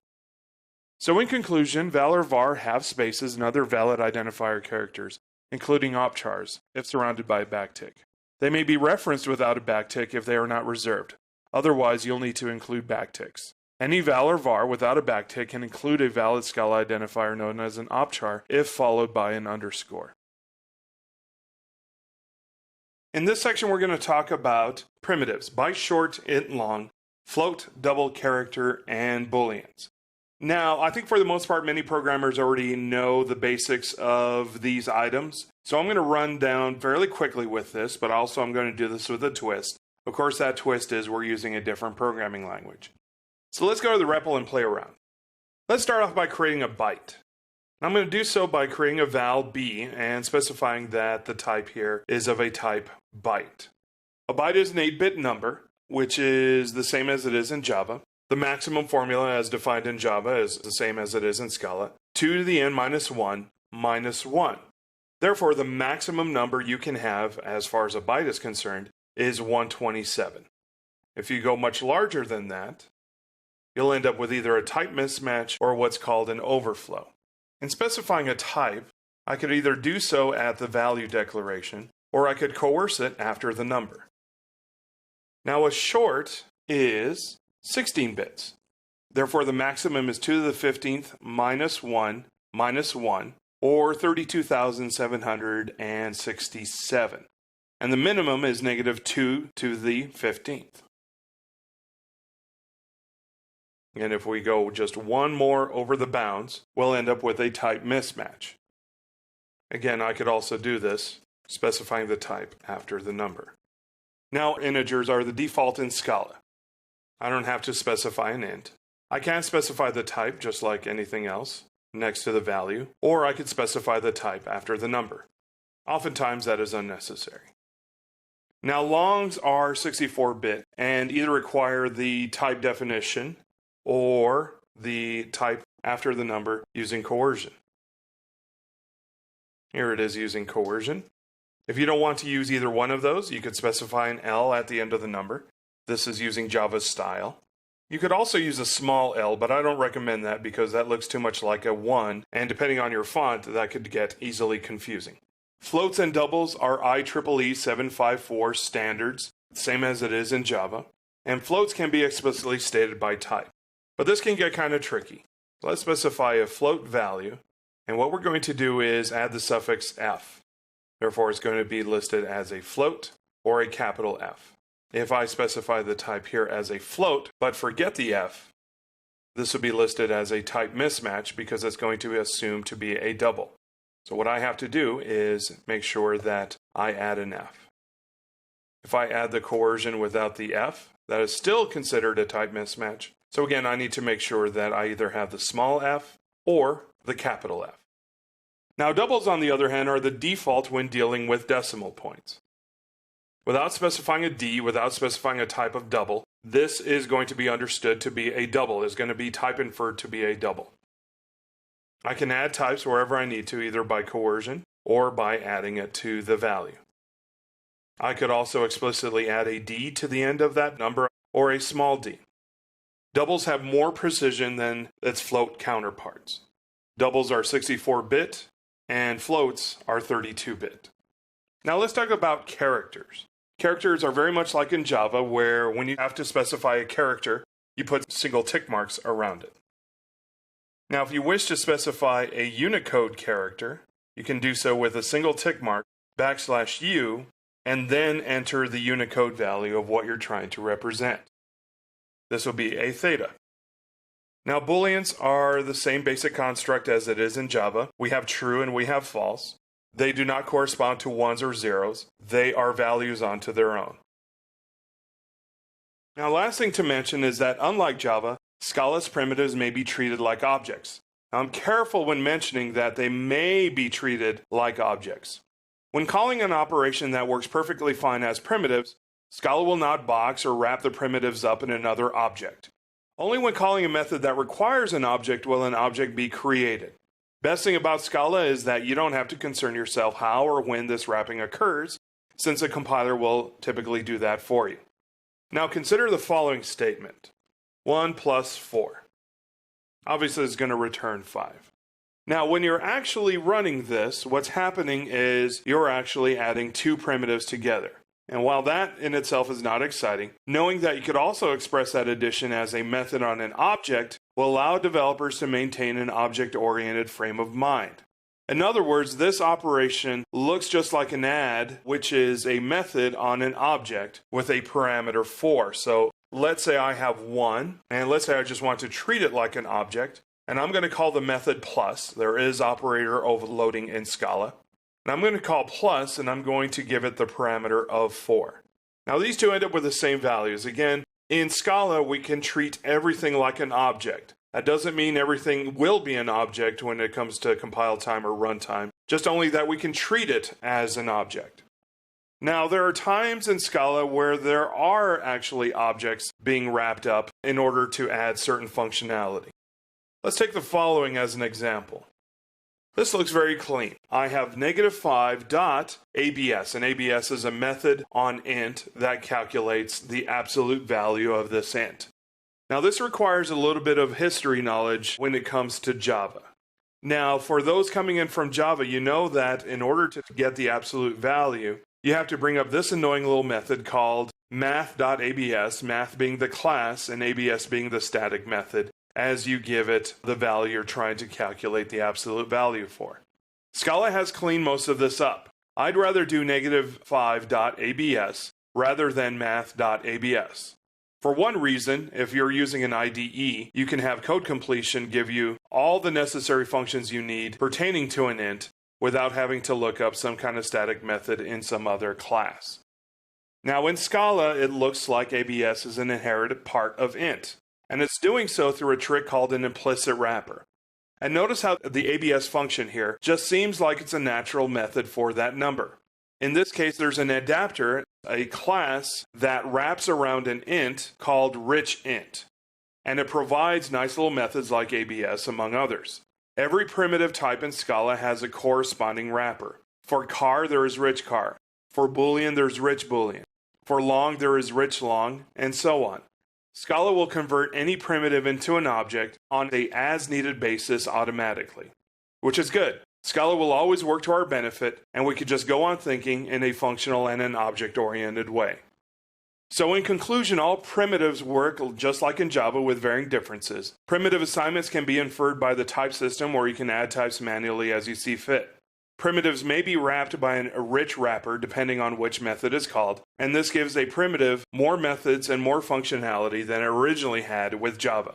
So in conclusion, val or var have spaces and other valid identifier characters, including opchars, if surrounded by a backtick. They may be referenced without a backtick if they are not reserved. Otherwise, you'll need to include backticks. Any val or var without a backtick can include a valid Scala identifier known as an opchar if followed by an underscore. In this section, we're going to talk about primitives, byte short, int long, float, double, character, and booleans. Now, I think for the most part, many programmers already know the basics of these items. So I'm going to run down fairly quickly with this, but also I'm going to do this with a twist. Of course, that twist is we're using a different programming language. So let's go to the REPL and play around. Let's start off by creating a byte. I'm going to do so by creating a val b and specifying that the type here is of a type byte. A byte is an 8-bit number, which is the same as it is in Java. The maximum formula as defined in Java is the same as it is in Scala. 2 to the n minus 1 minus 1. Therefore, the maximum number you can have as far as a byte is concerned is 127. If you go much larger than that, you'll end up with either a type mismatch or what's called an overflow. In specifying a type, I could either do so at the value declaration, or I could coerce it after the number. Now a short is 16 bits. Therefore the maximum is 2 to the 15th minus 1 minus 1, or 32,767. And the minimum is negative 2 to the 15th. And if we go just one more over the bounds, we'll end up with a type mismatch. Again, I could also do this, specifying the type after the number. Now, integers are the default in Scala. I don't have to specify an int. I can specify the type, just like anything else, next to the value, or I could specify the type after the number. Oftentimes, that is unnecessary. Now, longs are 64-bit and either require the type definition or the type after the number using coercion. Here it is using coercion. If you don't want to use either one of those, you could specify an L at the end of the number. This is using Java's style. You could also use a small l, but I don't recommend that because that looks too much like a 1, and depending on your font, that could get easily confusing. Floats and doubles are IEEE 754 standards, same as it is in Java, and floats can be explicitly stated by type. But this can get kind of tricky. Let's specify a float value, and what we're going to do is add the suffix f. Therefore, it's going to be listed as a float or a capital F. If I specify the type here as a float, but forget the f, this will be listed as a type mismatch because it's going to assume to be a double. So what I have to do is make sure that I add an f. If I add the coercion without the f, that is still considered a type mismatch. So again, I need to make sure that I either have the small f or the capital F. Now, doubles, on the other hand, are the default when dealing with decimal points. Without specifying a D, without specifying a type of double, this is going to be understood to be a double, is going to be type inferred to be a double. I can add types wherever I need to, either by coercion or by adding it to the value. I could also explicitly add a d to the end of that number or a small d. Doubles have more precision than its float counterparts. Doubles are 64-bit and floats are 32-bit. Now let's talk about characters. Characters are very much like in Java, where when you have to specify a character, you put single tick marks around it. Now if you wish to specify a Unicode character, you can do so with a single tick mark, \u, and then enter the Unicode value of what you're trying to represent. This will be a theta. Now booleans are the same basic construct as it is in Java. We have true and we have false. They do not correspond to ones or zeros. They are values onto their own. Now last thing to mention is that unlike Java, Scala's primitives may be treated like objects. Now, I'm careful when mentioning that they may be treated like objects. When calling an operation that works perfectly fine as primitives, Scala will not box or wrap the primitives up in another object. Only when calling a method that requires an object will an object be created. Best thing about Scala is that you don't have to concern yourself how or when this wrapping occurs, since a compiler will typically do that for you. Now consider the following statement. 1 plus 4. Obviously it's going to return 5. Now when you're actually running this, what's happening is you're actually adding two primitives together. And while that in itself is not exciting, knowing that you could also express that addition as a method on an object will allow developers to maintain an object-oriented frame of mind. In other words, this operation looks just like an add, which is a method on an object with a parameter 4. So let's say I have 1, and let's say I just want to treat it like an object, and I'm going to call the method plus. There is operator overloading in Scala. And I'm going to call plus, and I'm going to give it the parameter of 4. Now these two end up with the same values. Again, in Scala, we can treat everything like an object. That doesn't mean everything will be an object when it comes to compile time or runtime, just only that we can treat it as an object. Now, there are times in Scala where there are actually objects being wrapped up in order to add certain functionality. Let's take the following as an example. This looks very clean. I have -5.abs, and abs is a method on int that calculates the absolute value of this int. Now this requires a little bit of history knowledge when it comes to Java. Now for those coming in from Java, you know that in order to get the absolute value, you have to bring up this annoying little method called math.abs, math being the class and abs being the static method, as you give it the value you're trying to calculate the absolute value for. Scala has cleaned most of this up. I'd rather do -5.abs rather than math.abs. For one reason, if you're using an IDE, you can have code completion give you all the necessary functions you need pertaining to an int without having to look up some kind of static method in some other class. Now in Scala, it looks like abs is an inherited part of int. And it's doing so through a trick called an implicit wrapper. And notice how the abs function here just seems like it's a natural method for that number. In this case, there's an adapter, a class that wraps around an int called richInt. And it provides nice little methods like abs, among others. Every primitive type in Scala has a corresponding wrapper. For car, there is richCar. For Boolean, there's richBoolean. For long, there is richLong, and so on. Scala will convert any primitive into an object on an as-needed basis automatically, which is good. Scala will always work to our benefit, and we could just go on thinking in a functional and an object-oriented way. So in conclusion, all primitives work just like in Java with varying differences. Primitive assignments can be inferred by the type system, or you can add types manually as you see fit. Primitives may be wrapped by a rich wrapper depending on which method is called, and this gives a primitive more methods and more functionality than it originally had with Java.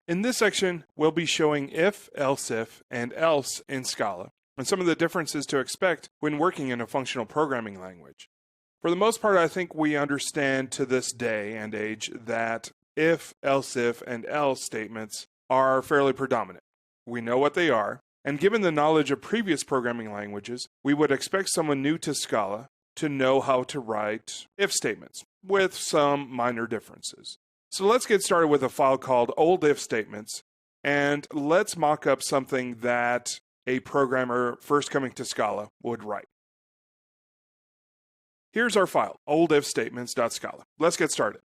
In this section, we'll be showing if, else if, and else in Scala, and some of the differences to expect when working in a functional programming language. For the most part, I think we understand to this day and age that if, else if, and else statements are fairly predominant. We know what they are, and given the knowledge of previous programming languages, we would expect someone new to Scala to know how to write if statements with some minor differences. So let's get started with a file called old if statements, and let's mock up something that a programmer first coming to Scala would write. Here's our file, oldifstatements.scala. Let's get started.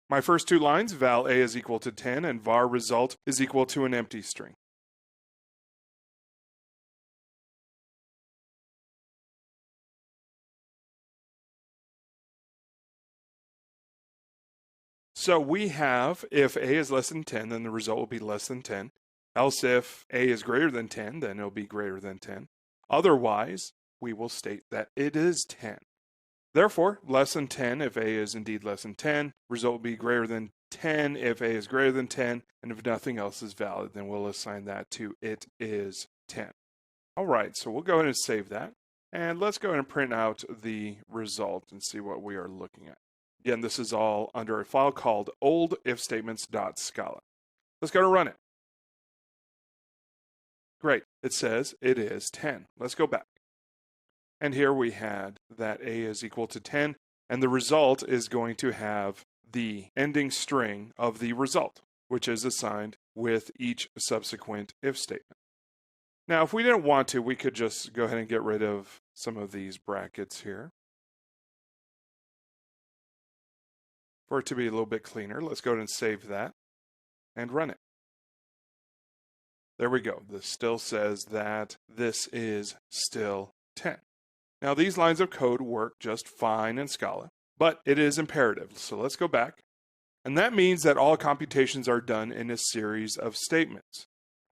My first two lines, val a is equal to 10 and var result is equal to an empty string. So we have if a is less than 10, then the result will be less than 10. Else if a is greater than 10, then it'll be greater than 10. Otherwise, we will state that it is 10. Therefore, less than 10 if a is indeed less than 10, result will be greater than 10 if a is greater than 10, and if nothing else is valid, then we'll assign that to it is 10. All right, so we'll go ahead and save that. And let's go ahead and print out the result and see what we are looking at. Again, this is all under a file called oldifstatements.scala. Let's go and run it. Great, it says it is 10. Let's go back. And here we had that a is equal to 10, and the result is going to have the ending string of the result, which is assigned with each subsequent if statement. Now, if we didn't want to, we could just go ahead and get rid of some of these brackets here. For it to be a little bit cleaner, let's go ahead and save that and run it. There we go. This still says that this is still 10. Now, these lines of code work just fine in Scala, but it is imperative. So let's go back. And that means that all computations are done in a series of statements.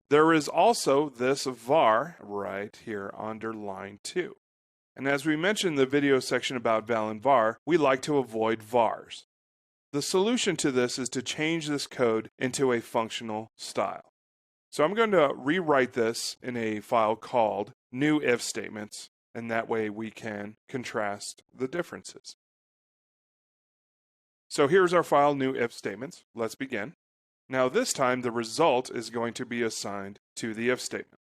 There is also this var right here under line 2. And as we mentioned in the video section about val and var, we like to avoid vars. The solution to this is to change this code into a functional style. So I'm going to rewrite this in a file called new if statements, and that way we can contrast the differences. So here's our file, new if statements. Let's begin. Now this time the result is going to be assigned to the if statement.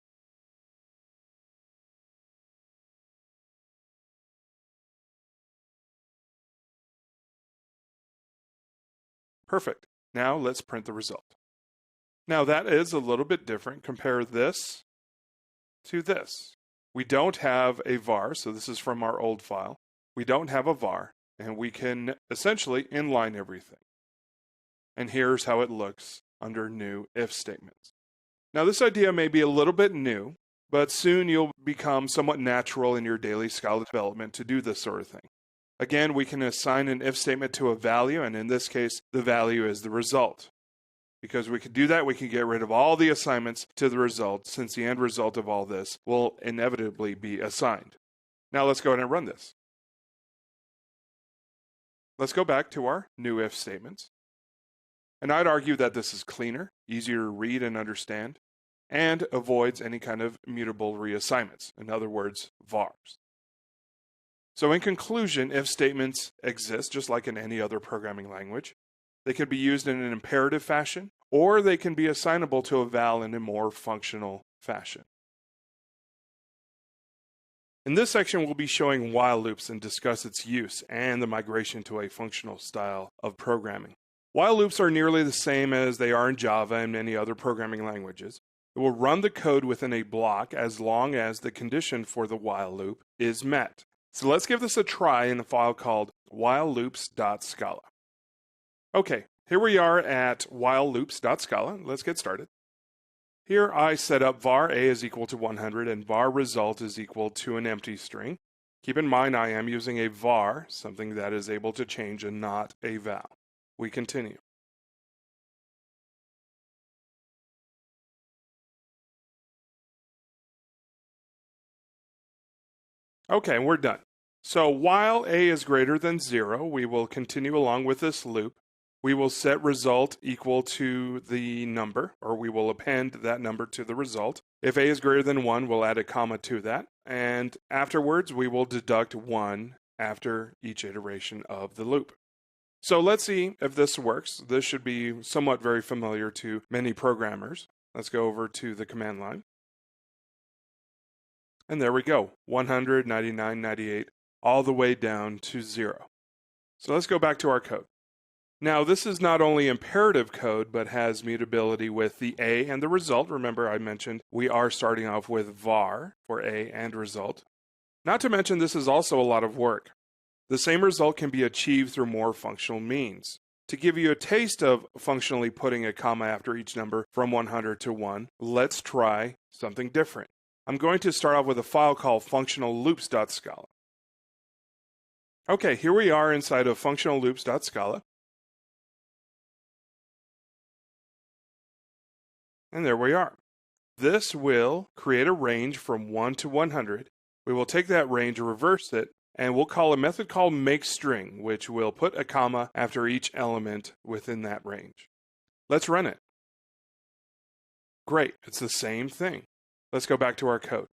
Perfect. Now let's print the result. Now that is a little bit different. Compare this to this. We don't have a var, so this is from our old file. We don't have a var, and we can essentially inline everything. And here's how it looks under new if statements. Now this idea may be a little bit new, but soon you'll become somewhat natural in your daily Scala development to do this sort of thing. Again, we can assign an if statement to a value, and in this case, the value is the result. Because we can do that, we can get rid of all the assignments to the result, since the end result of all this will inevitably be assigned. Now let's go ahead and run this. Let's go back to our new if statements. And I'd argue that this is cleaner, easier to read and understand, and avoids any kind of mutable reassignments. In other words, vars. So in conclusion, if statements exist just like in any other programming language. They can be used in an imperative fashion, or they can be assignable to a val in a more functional fashion. In this section, we'll be showing while loops and discuss its use and the migration to a functional style of programming. While loops are nearly the same as they are in Java and many other programming languages. It will run the code within a block as long as the condition for the while loop is met. So let's give this a try in a file called whileloops.scala. Okay, here we are at whileloops.scala. Let's get started. Here I set up var a is equal to 100 and var result is equal to an empty string. Keep in mind I am using a var, something that is able to change and not a val. We continue. Okay, we're done. So while a is greater than 0, we will continue along with this loop. We will set result equal to the number, or we will append that number to the result. If a is greater than 1, we'll add a comma to that. And afterwards, we will deduct 1 after each iteration of the loop. So let's see if this works. This should be somewhat very familiar to many programmers. Let's go over to the command line. And there we go, 100, 99, 98. all the way down to 0. So let's go back to our code. Now, this is not only imperative code, but has mutability with the A and the result. Remember, I mentioned we are starting off with var for A and result. Not to mention, this is also a lot of work. The same result can be achieved through more functional means. To give you a taste of functionally putting a comma after each number from 100 to 1, let's try something different. I'm going to start off with a file called functionalloops.scala. Okay, here we are inside of functionalloops.scala. And there we are. This will create a range from 1 to 100. We will take that range, reverse it, and we'll call a method called makeString, which will put a comma after each element within that range. Let's run it. Great, it's the same thing. Let's go back to our code.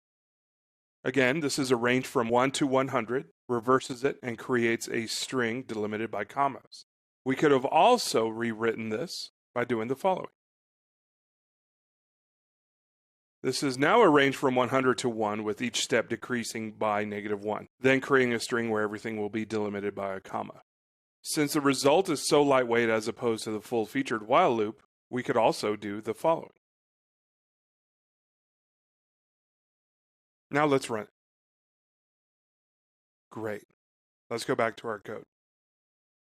Again, this is a range from 1 to 100, reverses it, and creates a string delimited by commas. We could have also rewritten this by doing the following. This is now a range from 100 to 1 with each step decreasing by -1, then creating a string where everything will be delimited by a comma. Since the result is so lightweight as opposed to the full-featured while loop, we could also do the following. Now let's run it. Great. Let's go back to our code.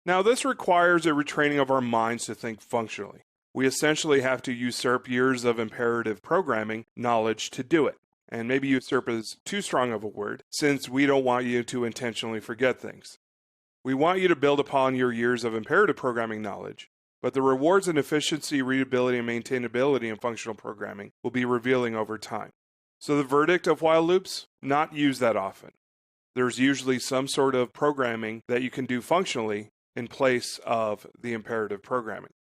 Now this requires a retraining of our minds to think functionally. We essentially have to usurp years of imperative programming knowledge to do it. And maybe usurp is too strong of a word, since we don't want you to intentionally forget things. We want you to build upon your years of imperative programming knowledge, but the rewards in efficiency, readability, and maintainability in functional programming will be revealing over time. So the verdict of while loops, not used that often. There's usually some sort of programming that you can do functionally in place of the imperative programming.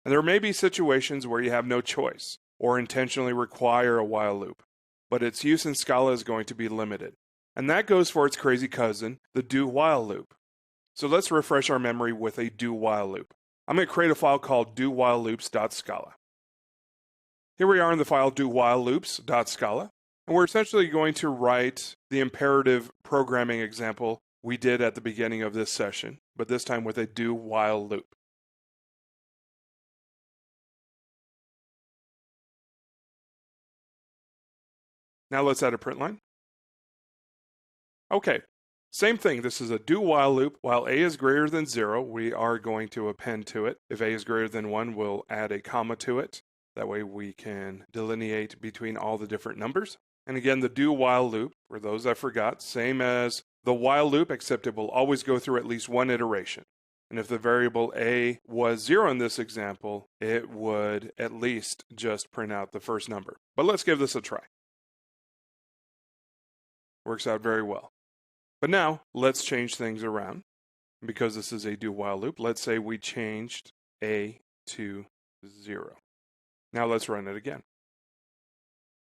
And there may be situations where you have no choice or intentionally require a while loop, but its use in Scala is going to be limited. And that goes for its crazy cousin, the do-while loop. So let's refresh our memory with a do-while loop. I'm going to create a file called do-while-loops.scala. Here we are in the file do-while-loops.scala, and we're essentially going to write the imperative programming example we did at the beginning of this session, but this time with a do-while loop. Now let's add a print line. Okay, same thing. This is a do-while loop. While a is greater than 0, we are going to append to it. If a is greater than 1, we'll add a comma to it. That way we can delineate between all the different numbers. And again, the do-while loop, for those I forgot, same as the while loop, except it will always go through at least one iteration. And if the variable a was 0 in this example, it would at least just print out the first number. But let's give this a try. Works out very well. But now, let's change things around. Because this is a do-while loop, let's say we changed a to 0. Now let's run it again.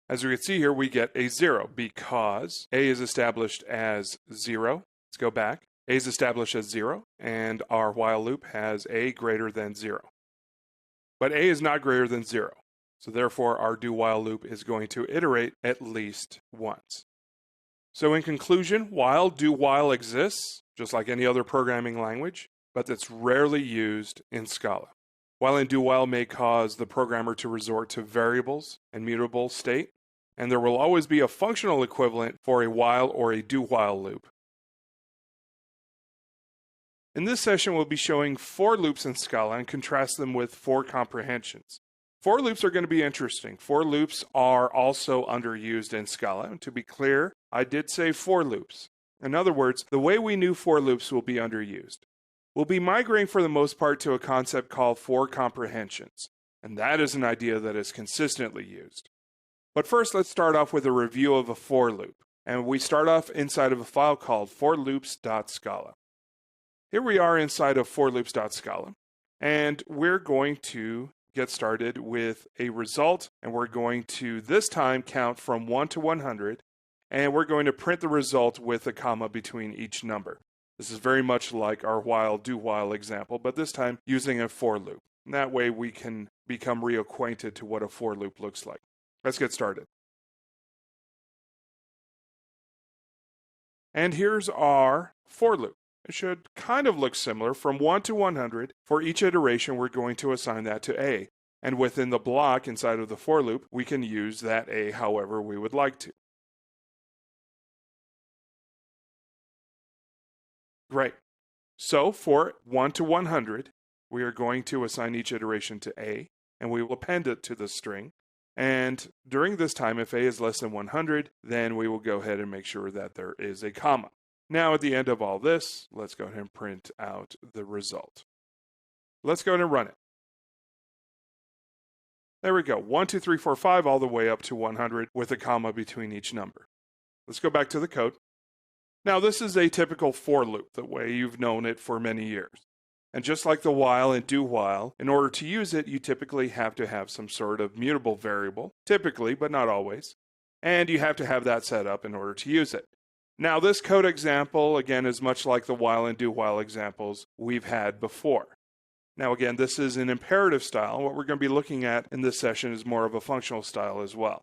As we can see here, we get a 0 because a is established as 0. Let's go back. A is established as 0, and our while loop has a greater than 0. But a is not greater than 0. So therefore, our do-while loop is going to iterate at least once. So in conclusion, while do-while exists, just like any other programming language, but it's rarely used in Scala. While in do-while may cause the programmer to resort to variables and mutable state, and there will always be a functional equivalent for a while or a do-while loop. In this session, we'll be showing for loops in Scala and contrast them with for comprehensions. For loops are going to be interesting. For loops are also underused in Scala. And to be clear, I did say for loops. In other words, the way we knew for loops will be underused. We'll be migrating for the most part to a concept called for comprehensions. And that is an idea that is consistently used. But first, let's start off with a review of a for loop. And we start off inside of a file called forloops.scala. Here we are inside of forloops.scala. And we're going to get started with a result, and we're going to this time count from 1 to 100, and we're going to print the result with a comma between each number. This is very much like our while do-while example, but this time using a for loop. And that way we can become reacquainted to what a for loop looks like. Let's get started. And here's our for loop. It should kind of look similar. From 1 to 100, for each iteration, we're going to assign that to A. And within the block inside of the for loop, we can use that A however we would like to. Great. So for 1 to 100, we are going to assign each iteration to A, and we will append it to the string. And during this time, if A is less than 100, then we will go ahead and make sure that there is a comma. Now at the end of all this, let's go ahead and print out the result. Let's go ahead and run it. There we go, 1, 2, 3, 4, 5, all the way up to 100 with a comma between each number. Let's go back to the code. Now this is a typical for loop, the way you've known it for many years. And just like the while and do while, in order to use it, you typically have to have some sort of mutable variable, typically, but not always. And you have to have that set up in order to use it. Now this code example, again, is much like the while and do while examples we've had before. Now again, this is an imperative style. What we're going to be looking at in this session is more of a functional style as well.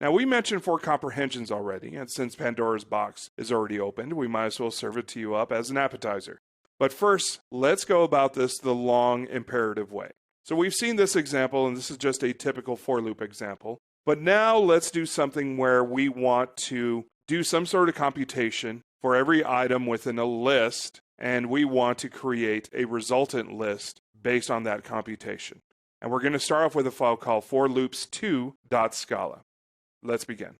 Now we mentioned for comprehensions already, and since Pandora's box is already opened, we might as well serve it to you up as an appetizer. But first, let's go about this the long imperative way. So we've seen this example, and this is just a typical for loop example. But now let's do something where we want to do some sort of computation for every item within a list, and we want to create a resultant list based on that computation. And we're going to start off with a file called forloops2.scala. Let's begin.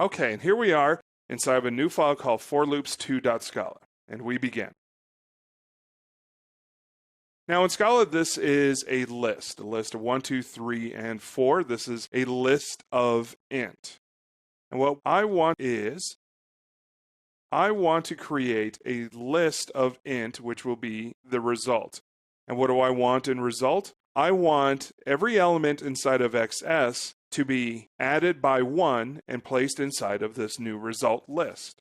Okay, and here we are inside of a new file called forloops2.scala, and we begin. Now in Scala, this is a list of 1, 2, 3, and 4. This is a list of int. And what I want is, I want to create a list of int, which will be the result. And what do I want in result? I want every element inside of XS to be added by 1 and placed inside of this new result list.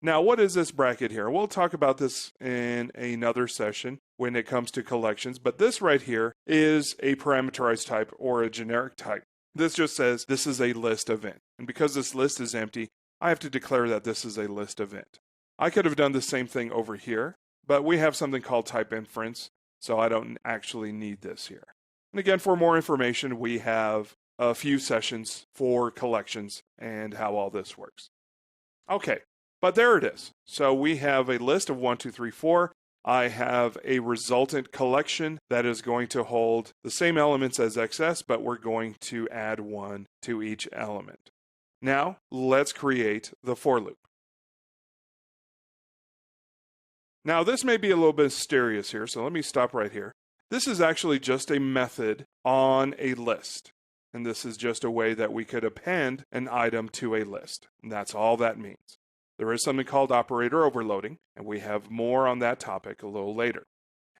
Now, what is this bracket here? We'll talk about this in another session when it comes to collections, but this right here is a parameterized type or a generic type. This just says this is a list of int. And because this list is empty, I have to declare that this is a list of int. I could have done the same thing over here, but we have something called type inference, so I don't actually need this here. And again, for more information, we have a few sessions for collections and how all this works. Okay, but there it is. So we have a list of 1, 2, 3, 4. I have a resultant collection that is going to hold the same elements as XS, but we're going to add 1 to each element. Now, let's create the for loop. Now, this may be a little bit mysterious here, so let me stop right here. This is actually just a method on a list. And this is just a way that we could append an item to a list. And that's all that means. There is something called operator overloading, and we have more on that topic a little later.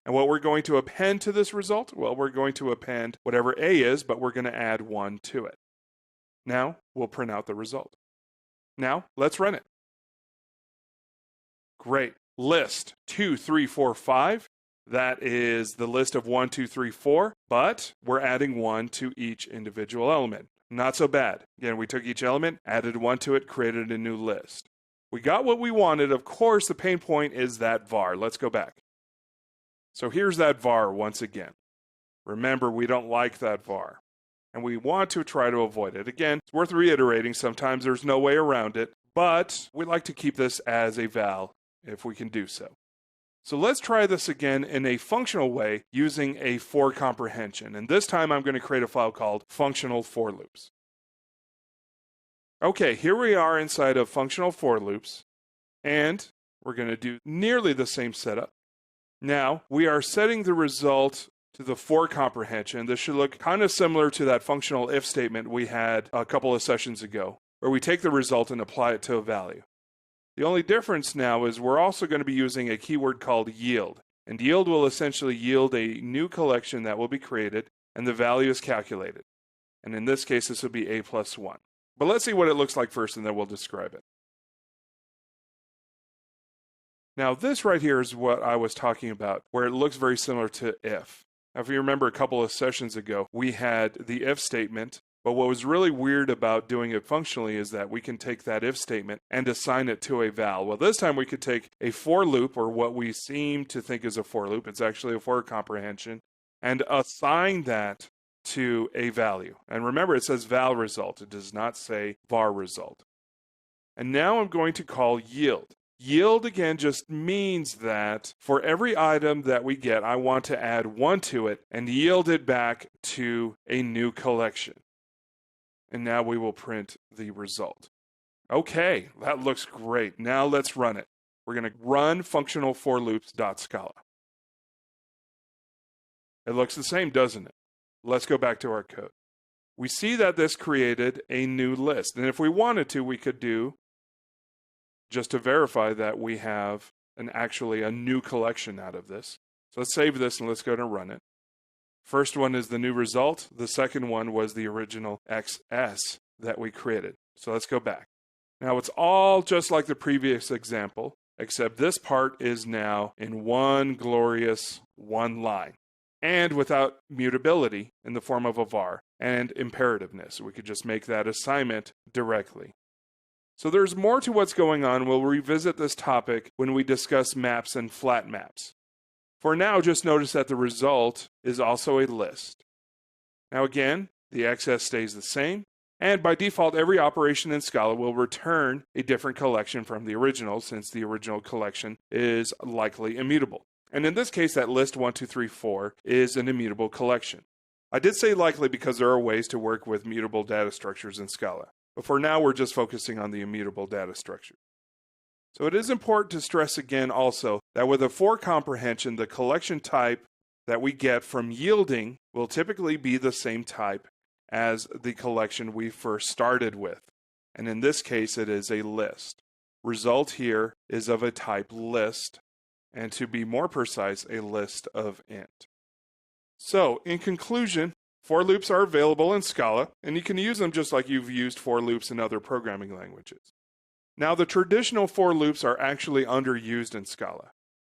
And what we're going to append to this result? Well, we're going to append whatever A is, but we're going to add 1 to it. Now, we'll print out the result. Now, let's run it. Great. List 2, 3, 4, 5. That is the list of 1, 2, 3, 4, but we're adding 1 to each individual element. Not so bad. Again, we took each element, added 1 to it, created a new list. We got what we wanted. Of course, the pain point is that var. Let's go back. So here's that var once again. Remember, we don't like that var, and we want to try to avoid it. Again, it's worth reiterating. Sometimes there's no way around it, but we like to keep this as a val if we can do so. So let's try this again in a functional way using a for comprehension. And this time I'm going to create a file called functional for loops. Okay, here we are inside of functional for loops, and we're going to do nearly the same setup. Now, we are setting the result to the for comprehension. This should look kind of similar to that functional if statement we had a couple of sessions ago, where we take the result and apply it to a value. The only difference now is we're also going to be using a keyword called yield. And yield will essentially yield a new collection that will be created, and the value is calculated. And in this case, this would be A plus 1. But let's see what it looks like first, and then we'll describe it. Now, this right here is what I was talking about, where it looks very similar to if. Now, if you remember a couple of sessions ago, we had the if statement But what was really weird about doing it functionally is that we can take that if statement and assign it to a val. Well, this time we could take a for loop, or what we seem to think is a for loop, it's actually a for comprehension, and assign that to a value. And remember, it says val result. It does not say var result. And now I'm going to call yield. Yield, again, just means that for every item that we get, I want to add 1 to it and yield it back to a new collection. And now we will print the result. Okay, that looks great. Now let's run it. We're going to run functional for loops.scala. It looks the same, doesn't it? Let's go back to our code. We see that this created a new list. And if we wanted to, we could do, just to verify that we have actually a new collection out of this. So let's save this and let's go to run it. First one is the new result. The second one was the original XS that we created. So let's go back. Now it's all just like the previous example, except this part is now in one glorious one line, and without mutability in the form of a var and imperativeness. We could just make that assignment directly. So there's more to what's going on. We'll revisit this topic when we discuss maps and flat maps. For now, just notice that the result is also a list. Now again, the XS stays the same, and by default, every operation in Scala will return a different collection from the original, since the original collection is likely immutable. And in this case, that list 1, 2, 3, 4 is an immutable collection. I did say likely because there are ways to work with mutable data structures in Scala. But for now, we're just focusing on the immutable data structure. So it is important to stress again also that with a for comprehension, the collection type that we get from yielding will typically be the same type as the collection we first started with. And in this case, it is a list. Result here is of a type list, and to be more precise, a list of int. So in conclusion, for loops are available in Scala, and you can use them just like you've used for loops in other programming languages. Now, the traditional for loops are actually underused in Scala.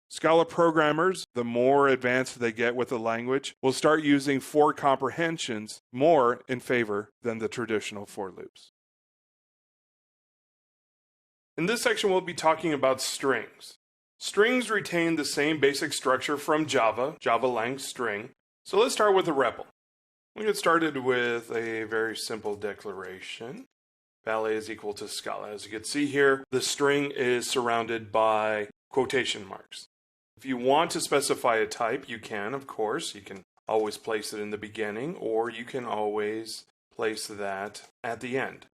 Scala programmers, the more advanced they get with the language, will start using for comprehensions more in favor than the traditional for loops. In this section, we'll be talking about strings. Strings retain the same basic structure from Java lang string. So let's start with a REPL. We get started with a very simple declaration. Val is equal to Scala. As you can see here, the string is surrounded by quotation marks. If you want to specify a type, you can, of course. You can always place it in the beginning, or you can always place that at the end.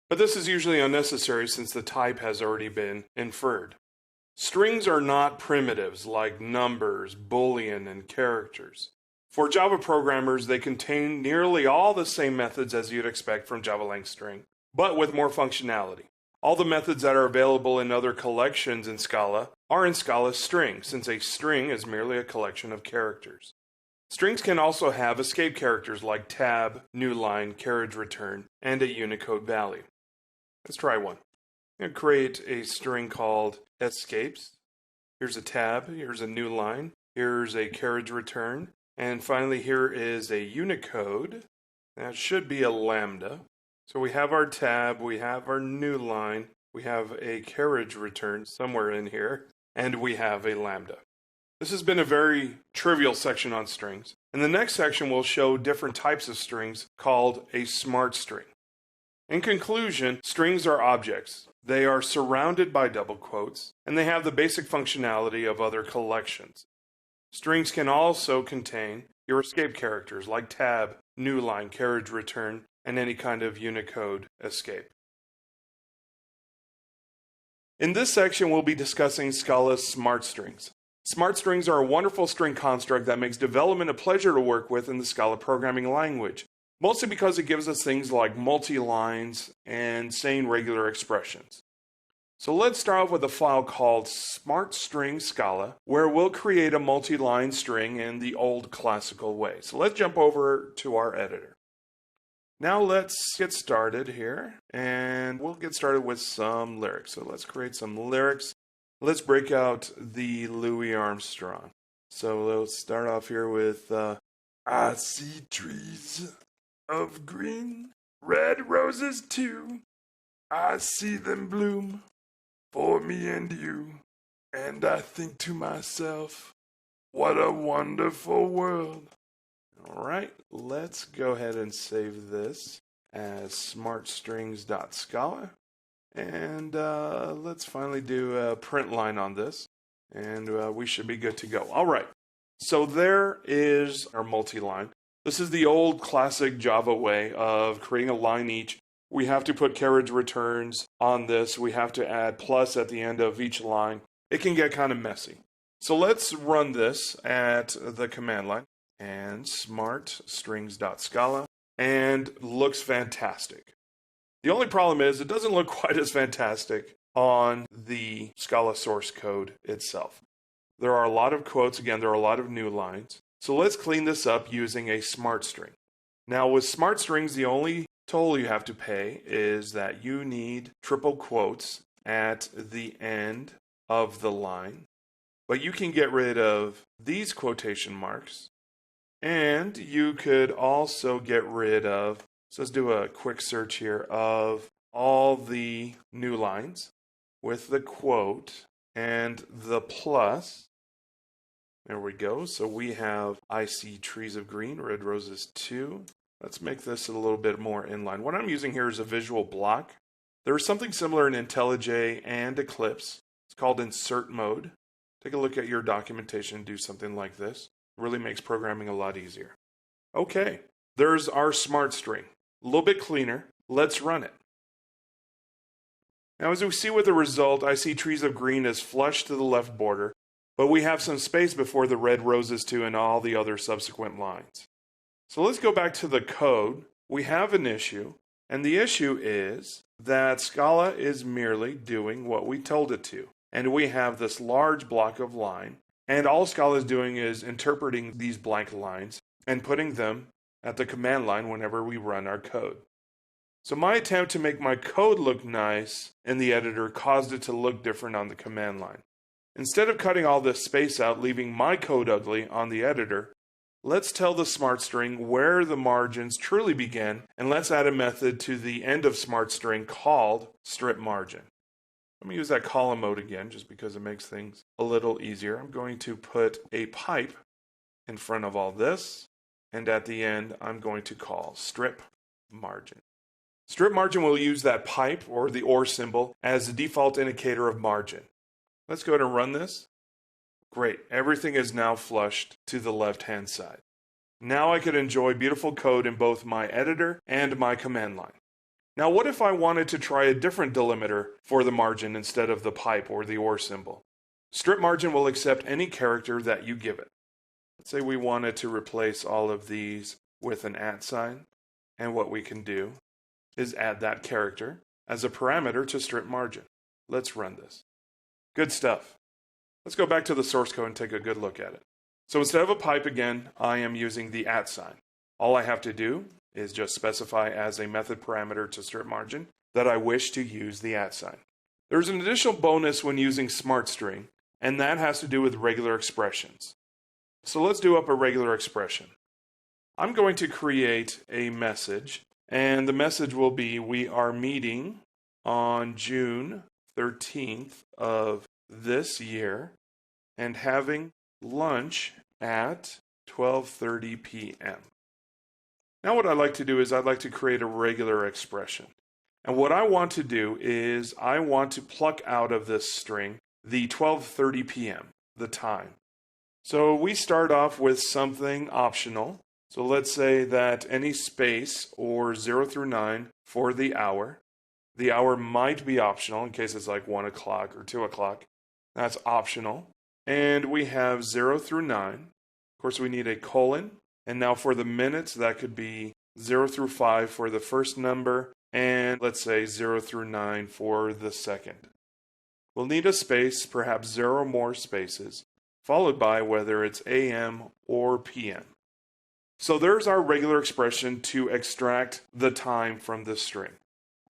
But this is usually unnecessary since the type has already been inferred. Strings are not primitives like numbers, Boolean, and characters. For Java programmers, they contain nearly all the same methods as you'd expect from Java lang string, but with more functionality. All the methods that are available in other collections in Scala are in Scala's string, since a string is merely a collection of characters. Strings can also have escape characters like tab, new line, carriage return, and a Unicode value. Let's try one. I'm going to create a string called escapes. Here's a tab, here's a new line, here's a carriage return, and finally here is a Unicode. That should be a lambda. So we have our tab, we have our new line, we have a carriage return somewhere in here, and we have a lambda. This has been a very trivial section on strings. In the next section, we'll show different types of strings called a smart string. In conclusion, strings are objects. They are surrounded by double quotes, and they have the basic functionality of other collections. Strings can also contain your escape characters like tab, new line, carriage return, and any kind of Unicode escape. In this section, we'll be discussing Scala's smart strings. Smart strings are a wonderful string construct that makes development a pleasure to work with in the Scala programming language, mostly because it gives us things like multi-lines and saying regular expressions. So let's start off with a file called Smart String Scala, where we'll create a multi-line string in the old classical way. So let's jump over to our editor. Now let's get started here, and we'll get started with some lyrics. So let's create some lyrics. Let's break out the Louis Armstrong. So let's start off here with I see trees of green, red roses too. I see them bloom for me and you. And I think to myself, what a wonderful world. All right, let's go ahead and save this as smartstrings.scala. And let's finally do a print line on this. And we should be good to go. All right, so there is our multi-line. This is the old classic Java way of creating a line each. We have to put carriage returns on this. We have to add plus at the end of each line. It can get kind of messy. So let's run this at the command line and smartstrings.scala, and looks fantastic. The only problem is it doesn't look quite as fantastic on the Scala source code itself. There are a lot of quotes. Again, there are a lot of new lines. So let's clean this up using a smart string. Now with smart strings, the only toll you have to pay is that you need triple quotes at the end of the line. But you can get rid of these quotation marks, and you could also get rid of, so let's do a quick search here, of all the new lines with the quote and the plus. There we go. So we have I see trees of green, red roses too. Let's make this a little bit more inline. What I'm using here is a visual block. There is something similar in IntelliJ and Eclipse. It's called insert mode. Take a look at your documentation and do something like this. It really makes programming a lot easier. Okay, there's our smart string. A little bit cleaner. Let's run it. Now as we see with the result, I see trees of green is flush to the left border, but we have some space before the red roses too and all the other subsequent lines. So let's go back to the code. We have an issue, and the issue is that Scala is merely doing what we told it to. And we have this large block of line, and all Scala is doing is interpreting these blank lines and putting them at the command line whenever we run our code. So my attempt to make my code look nice in the editor caused it to look different on the command line. Instead of cutting all this space out, leaving my code ugly on the editor, let's tell the smart string where the margins truly begin, and let's add a method to the end of smart string called strip margin. Let me use that column mode again, just because it makes things a little easier. I'm going to put a pipe in front of all this, and at the end, I'm going to call strip margin. Strip margin will use that pipe, or the OR symbol, as the default indicator of margin. Let's go ahead and run this. Great, everything is now flushed to the left-hand side. Now I could enjoy beautiful code in both my editor and my command line. Now what if I wanted to try a different delimiter for the margin instead of the pipe or the OR symbol? Strip margin will accept any character that you give it. Let's say we wanted to replace all of these with an @ sign, and what we can do is add that character as a parameter to strip margin. Let's run this. Good stuff. Let's go back to the source code and take a good look at it. So instead of a pipe again, I am using the @ sign. All I have to do is just specify as a method parameter to strip margin that I wish to use the @ sign. There's an additional bonus when using smart string, and that has to do with regular expressions. So let's do up a regular expression. I'm going to create a message, and the message will be, we are meeting on June 13th of this year and having lunch at 12:30 p.m. Now what I'd like to do is I'd like to create a regular expression. And what I want to do is I want to pluck out of this string the 12:30 p.m., the time. So we start off with something optional. So let's say that any space or 0 through 9 for the hour. The hour might be optional in case it's like 1 o'clock or 2 o'clock. That's optional. And we have 0 through 9. Of course, we need a colon. And now for the minutes, that could be 0 through 5 for the first number, and let's say 0 through 9 for the second. We'll need a space, perhaps 0 or more spaces, followed by whether it's AM or PM. So there's our regular expression to extract the time from this string.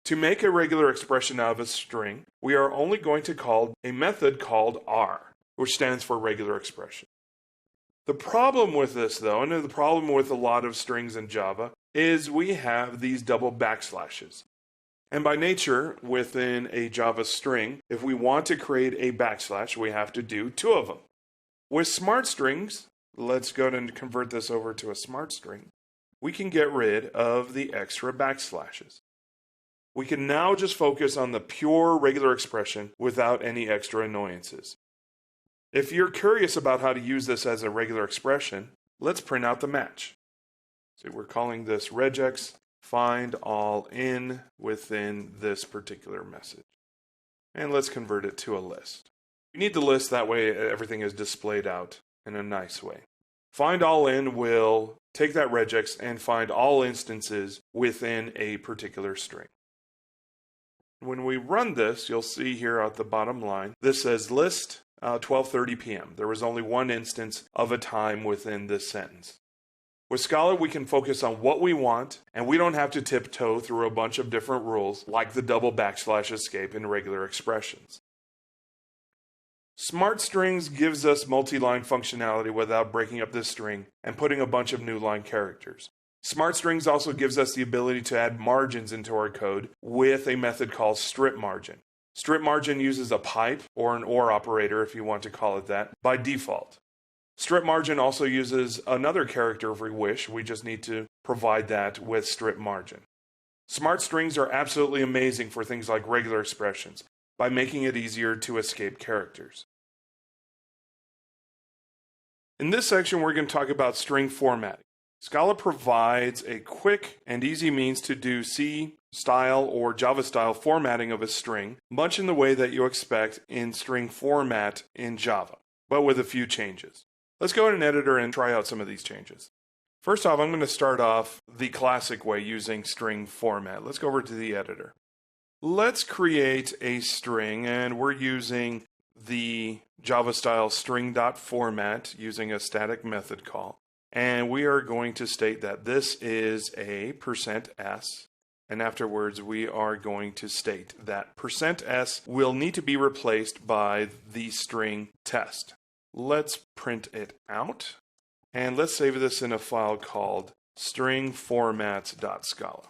To make a regular expression out of a string, we are only going to call a method called R, which stands for regular expression. The problem with this, though, and the problem with a lot of strings in Java, is we have these double backslashes. And by nature, within a Java string, if we want to create a backslash, we have to do 2 of them. With smart strings, let's go ahead and convert this over to a smart string. We can get rid of the extra backslashes. We can now just focus on the pure regular expression without any extra annoyances. If you're curious about how to use this as a regular expression, let's print out the match. So we're calling this regex find all in within this particular message. And let's convert it to a list. We need the list, that way everything is displayed out in a nice way. Find all in will take that regex and find all instances within a particular string. When we run this, you'll see here at the bottom line, this says list 12:30 p.m. There was only one instance of a time within this sentence. With Scala, we can focus on what we want, and we don't have to tiptoe through a bunch of different rules like the double backslash escape in regular expressions. Smart strings gives us multi-line functionality without breaking up this string and putting a bunch of new line characters. Smart strings also gives us the ability to add margins into our code with a method called strip margin. Strip margin uses a pipe or an OR operator, if you want to call it that, by default. Strip margin also uses another character if we wish. We just need to provide that with strip margin. Smart strings are absolutely amazing for things like regular expressions by making it easier to escape characters. In this section, we're going to talk about string formatting. Scala provides a quick and easy means to do C style or Java style formatting of a string, much in the way that you expect in string format in Java, but with a few changes. Let's go in an editor and try out some of these changes. First off, I'm going to start off the classic way using string format. Let's go over to the editor. Let's create a string, and we're using the Java style string.format using a static method call. And we are going to state that this is a %s, and afterwards we are going to state that %s will need to be replaced by the string test. Let's print it out, and let's save this in a file called stringformats.scala.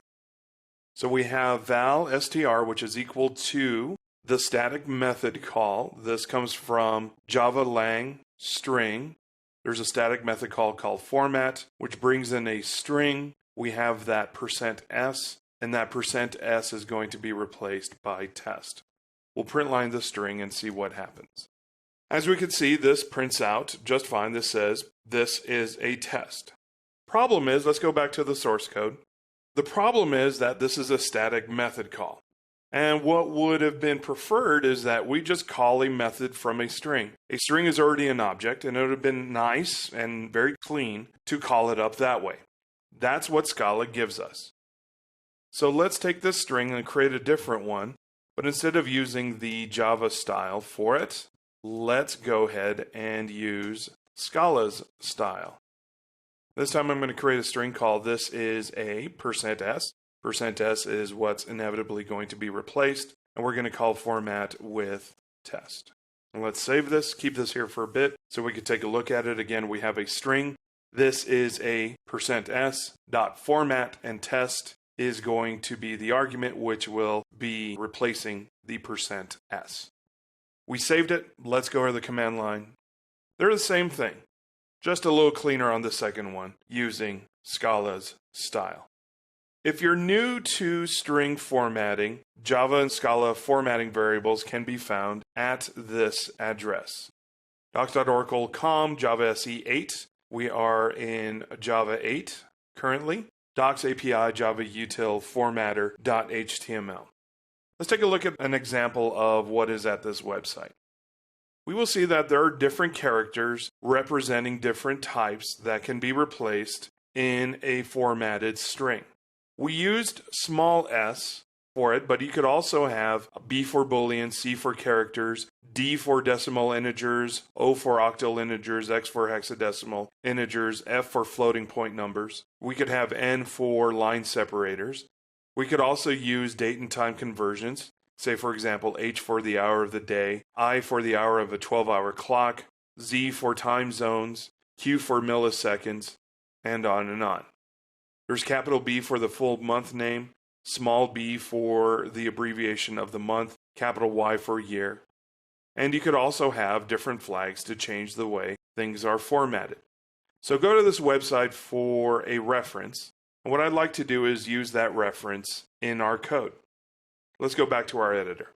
So we have val str, which is equal to the static method call. This comes from Java lang string. There's a static method call called format, which brings in a string. We have that %s, and that %s is going to be replaced by test. We'll print line the string and see what happens. As we can see, this prints out just fine. This says this is a test. Problem is, let's go back to the source code. The problem is that this is a static method call. And what would have been preferred is that we just call a method from a string. A string is already an object, and it would have been nice and very clean to call it up that way. That's what Scala gives us. So let's take this string and create a different one, but instead of using the Java style for it, let's go ahead and use Scala's style. This time I'm going to create a string called this is a %s. %s is what's inevitably going to be replaced, and we're going to call format with test. And let's save this, keep this here for a bit so we can take a look at it. Again, we have a string. This is a %s dot format, and test is going to be the argument which will be replacing the %s. We saved it. Let's go over the command line. They're the same thing, just a little cleaner on the second one using Scala's style. If you're new to string formatting, Java and Scala formatting variables can be found at this address. docs.oracle.com, Java SE 8. We are in Java 8 currently. Docs API Java util formatter.html. Let's take a look at an example of what is at this website. We will see that there are different characters representing different types that can be replaced in a formatted string. We used small s for it, but you could also have B for Boolean, C for characters, D for decimal integers, O for octal integers, X for hexadecimal integers, F for floating point numbers. We could have N for line separators. We could also use date and time conversions, say for example H for the hour of the day, I for the hour of a 12-hour clock, Z for time zones, Q for milliseconds, and on and on. There's capital B for the full month name, small b for the abbreviation of the month, capital Y for year. And you could also have different flags to change the way things are formatted. So go to this website for a reference. And what I'd like to do is use that reference in our code. Let's go back to our editor.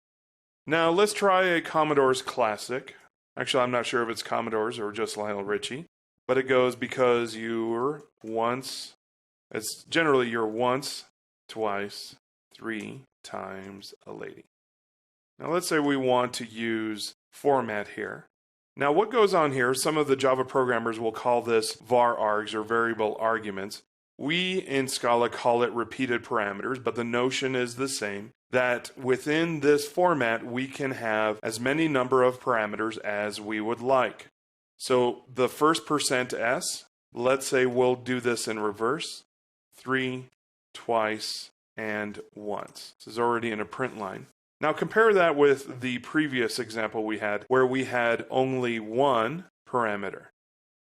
Now let's try a Commodore's Classic. Actually, I'm not sure if it's Commodore's or just Lionel Richie, but it goes because you're once, it's generally you're once, twice, 3 times a lady. Now let's say we want to use format here. Now what goes on here, some of the Java programmers will call this var args or variable arguments. We in Scala call it repeated parameters, but the notion is the same, that within this format we can have as many number of parameters as we would like. So the first %s, let's say we'll do this in reverse, 3, twice, and once. This is already in a print line. Now compare that with the previous example we had, where we had only one parameter.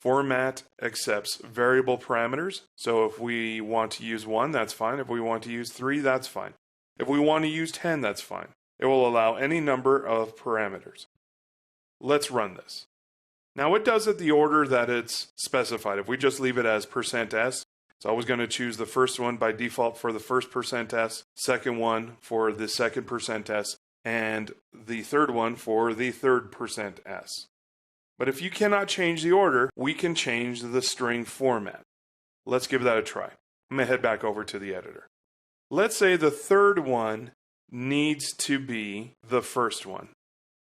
Format accepts variable parameters, so if we want to use 1, that's fine. If we want to use 3, that's fine. If we want to use 10, that's fine. It will allow any number of parameters. Let's run this. Now it does it the order that it's specified. If we just leave it as %s, it's always going to choose the first one by default for the first %s, second one for the second %s, and the third one for the third %s. But if you cannot change the order, we can change the string format. Let's give that a try. I'm going to head back over to the editor. Let's say the third one needs to be the first one.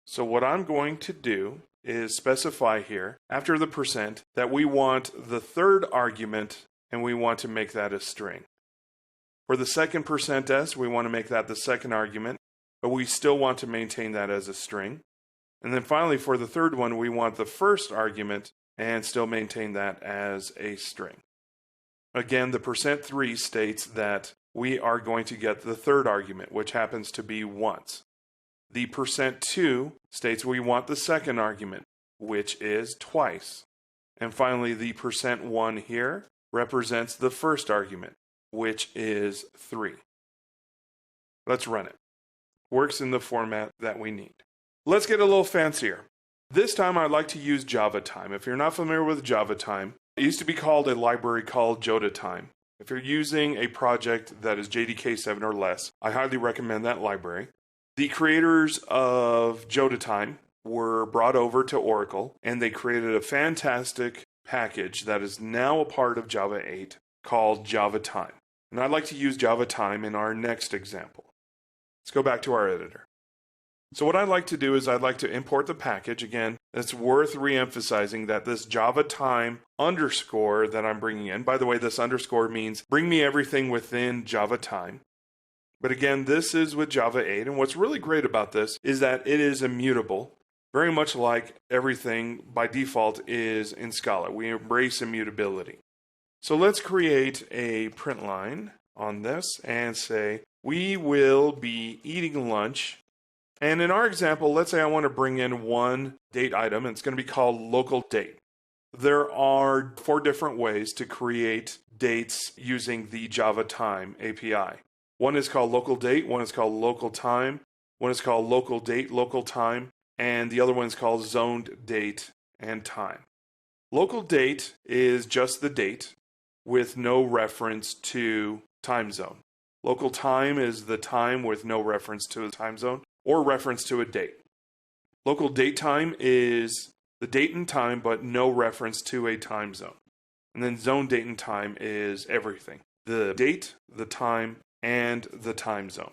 So what I'm going to do is specify here, after the % that we want the third argument and we want to make that a string. For the second %s, we want to make that the second argument, but we still want to maintain that as a string. And then finally, for the third one, we want the first argument and still maintain that as a string. Again, the %3 states that we are going to get the third argument, which happens to be once. The %2 states we want the second argument, which is twice. And finally, the %1 here represents the first argument, which is 3. Let's run it. Works in the format that we need. Let's get a little fancier. This time I'd like to use Java Time. If you're not familiar with Java Time, it used to be called a library called Jota Time. If you're using a project that is JDK 7 or less, I highly recommend that library. The creators of Jota Time were brought over to Oracle, and they created a fantastic package that is now a part of Java 8 called Java Time. And I'd like to use Java Time in our next example. Let's go back to our editor. So what I'd like to do is I'd like to import the package. Again, it's worth re-emphasizing that this Java Time underscore that I'm bringing in, by the way, this underscore means bring me everything within Java Time. But again, this is with Java 8, and what's really great about this is that it is immutable, very much like everything by default is in Scala. We embrace immutability. So let's create a print line on this and say, we will be eating lunch. And in our example, let's say I want to bring in one date item, and it's going to be called local date. There are 4 different ways to create dates using the Java Time API. One is called local date, one is called local time, one is called local date, local time, and the other one is called zoned date and time. Local date is just the date with no reference to time zone. Local time is the time with no reference to a time zone or reference to a date. Local date time is the date and time but no reference to a time zone. And then zone date and time is everything. The date, the time, and the time zone.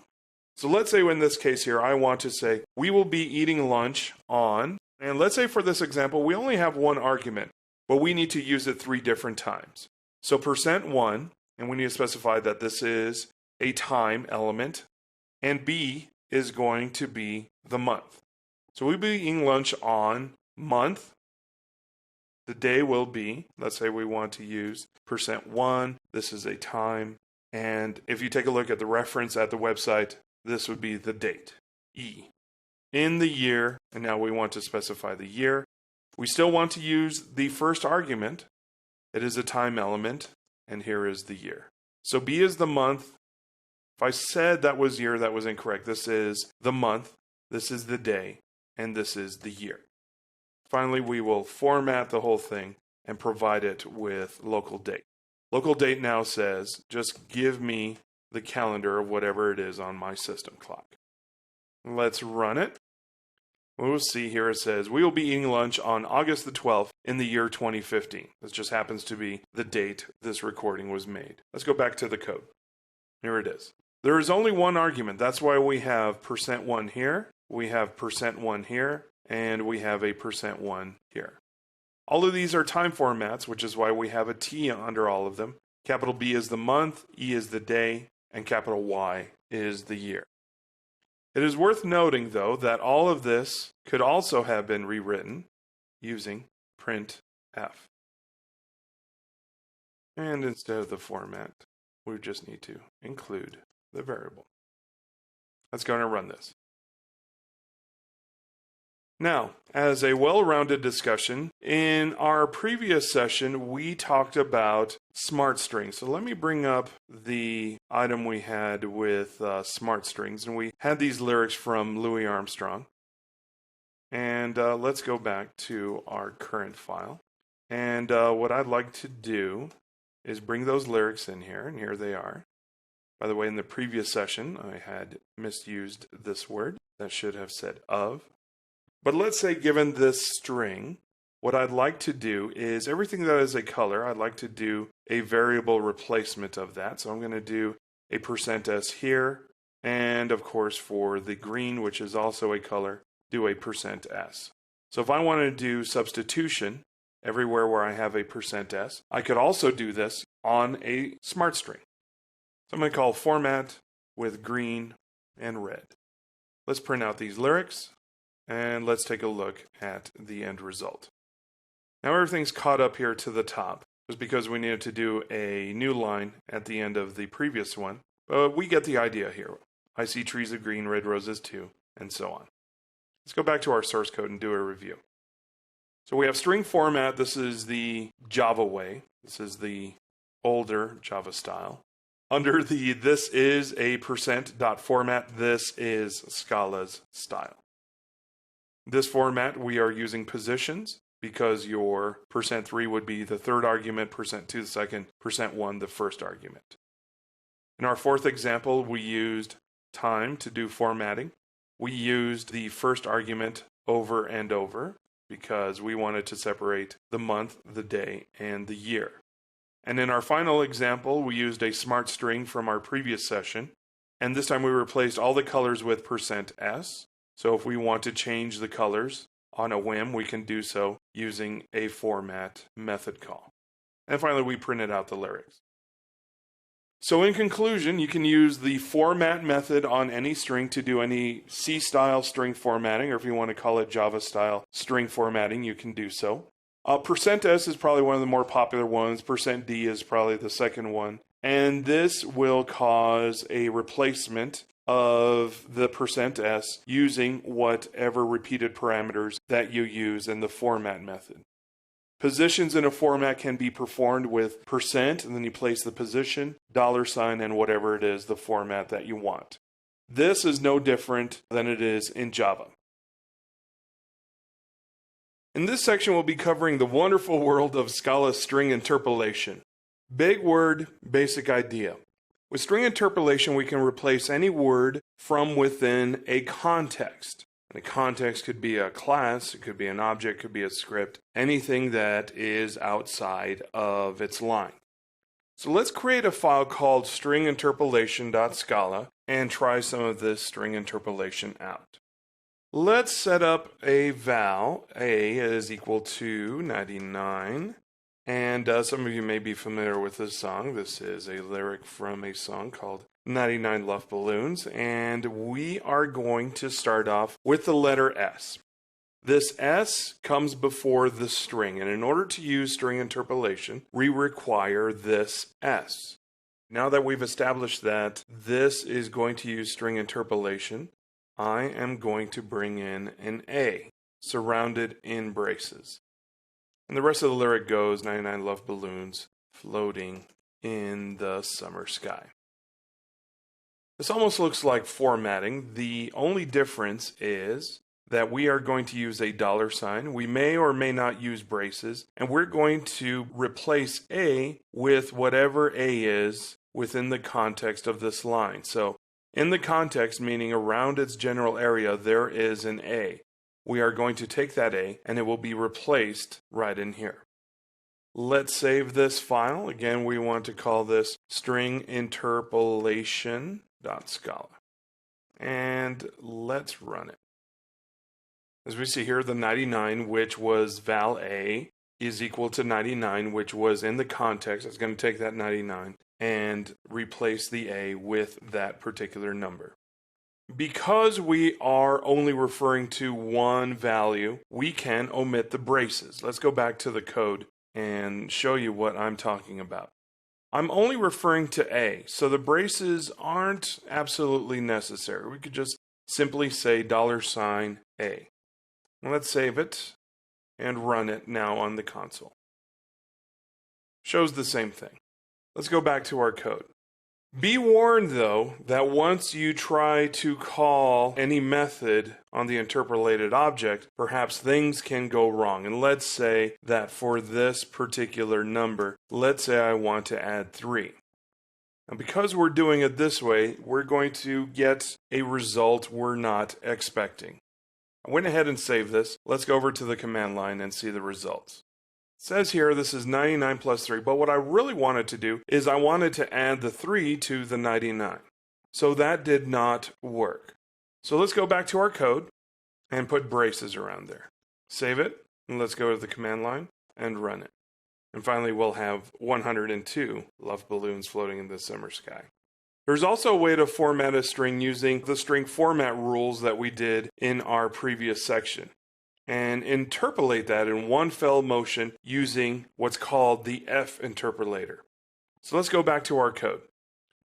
So let's say in this case here, I want to say, we will be eating lunch on, and let's say for this example, we only have one argument, but we need to use it 3 different times. So %1, and we need to specify that this is a time element, and B is going to be the month. So we'll be eating lunch on month. The day will be, let's say we want to use %1, this is a time, and if you take a look at the reference at the website, this would be the date, E. In the year, and now we want to specify the year. We still want to use the first argument. It is a time element, and here is the year. So B is the month. If I said that was year, that was incorrect. This is the month, this is the day, and this is the year. Finally, we will format the whole thing and provide it with local date. Local date now says, just give me the calendar of whatever it is on my system clock. Let's run it. We'll see here it says, we will be eating lunch on August the 12th in the year 2015. This just happens to be the date this recording was made. Let's go back to the code. Here it is. There is only one argument. That's why we have %1 here, we have %1 here, and we have a %1 here. All of these are time formats, which is why we have a T under all of them. Capital B is the month, E is the day, and capital Y is the year. It is worth noting, though, that all of this could also have been rewritten using printf. And instead of the format, we just need to include the variable. Let's go and run this. Now, as a well-rounded discussion, in our previous session, we talked about smart strings. So let me bring up the item we had with smart strings. And we had these lyrics from Louis Armstrong. And let's go back to our current file. And what I'd like to do is bring those lyrics in here, and here they are. By the way, in the previous session, I had misused this word. That should have said of. But let's say given this string, what I'd like to do is everything that is a color, I'd like to do a variable replacement of that. So I'm going to do a %s here. And of course, for the green, which is also a color, do a %s. So if I want to do substitution everywhere where I have a %s, I could also do this on a smart string. So I'm going to call format with green and red. Let's print out these lyrics. And let's take a look at the end result. Now everything's caught up here to the top, just because we needed to do a new line at the end of the previous one. But we get the idea here. I see trees of green, red roses too, and so on. Let's go back to our source code and do a review. So we have string format. This is the Java way. This is the older Java style. Under the this is a %.format, this is Scala's style. This format, we are using positions because your %3 would be the third argument, %2 the second, %1 the first argument. In our fourth example, we used time to do formatting. We used the first argument over and over because we wanted to separate the month, the day, and the year. And in our final example, we used a smart string from our previous session. And this time we replaced all the colors with %s. So if we want to change the colors on a whim, we can do so using a format method call. And finally, we printed out the lyrics. So in conclusion, you can use the format method on any string to do any C-style string formatting, or if you want to call it Java-style string formatting, you can do so. %s is probably one of the more popular ones. %d is probably the second one. And this will cause a replacement of the %s using whatever repeated parameters that you use in the format method. Positions in a format can be performed with %, and then you place the position, $, and whatever it is, the format that you want. This is no different than it is in Java. In this section, we'll be covering the wonderful world of Scala string interpolation. Big word, basic idea. With string interpolation, we can replace any word from within a context. And a context could be a class, it could be an object, it could be a script, anything that is outside of its line. So let's create a file called stringinterpolation.scala and try some of this string interpolation out. Let's set up a val. A is equal to 99. And some of you may be familiar with this song. This is a lyric from a song called 99 Love Balloons. And we are going to start off with the letter S. This S comes before the string. And in order to use string interpolation, we require this S. Now that we've established that this is going to use string interpolation, I am going to bring in an A, surrounded in braces. And the rest of the lyric goes, 99 love balloons floating in the summer sky. This almost looks like formatting. The only difference is that we are going to use a $sign. We may or may not use braces, and we're going to replace A with whatever A is within the context of this line. So in the context, meaning around its general area, there is an A. We are going to take that A and it will be replaced right in here. Let's save this file. Again, we want to call this string interpolation.scala. And let's run it. As we see here, the 99, which was val A, is equal to 99, which was in the context. It's going to take that 99 and replace the A with that particular number. Because we are only referring to one value, we can omit the braces. Let's go back to the code and show you what I'm talking about. I'm only referring to A, so the braces aren't absolutely necessary. We could just simply say $A. Let's save it and run it now on the console. Shows the same thing. Let's go back to our code. Be warned, though, that once you try to call any method on the interpolated object, perhaps things can go wrong. And let's say that for this particular number, let's say I want to add 3. And because we're doing it this way, we're going to get a result we're not expecting. I went ahead and saved this. Let's go over to the command line and see the results. It says here this is 99 plus 3, but what I really wanted to do is I wanted to add the 3 to the 99. So that did not work. So let's go back to our code and put braces around there. Save it, and let's go to the command line and run it. And finally, we'll have 102 love balloons floating in the summer sky. There's also a way to format a string using the string format rules that we did in our previous section, and interpolate that in one fell motion using what's called the F interpolator. So let's go back to our code.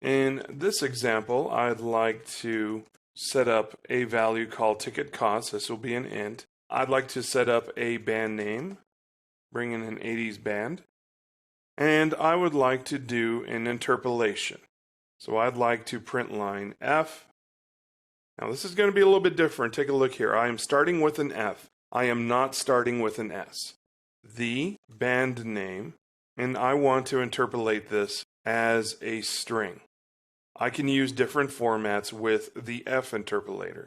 In this example, I'd like to set up a value called ticket cost. This will be an int. I'd like to set up a band name, bring in an 80s band, and I would like to do an interpolation. So I'd like to print line F. Now this is going to be a little bit different. Take a look here. I am starting with an F. I am not starting with an S. The band name, and I want to interpolate this as a string. I can use different formats with the F interpolator.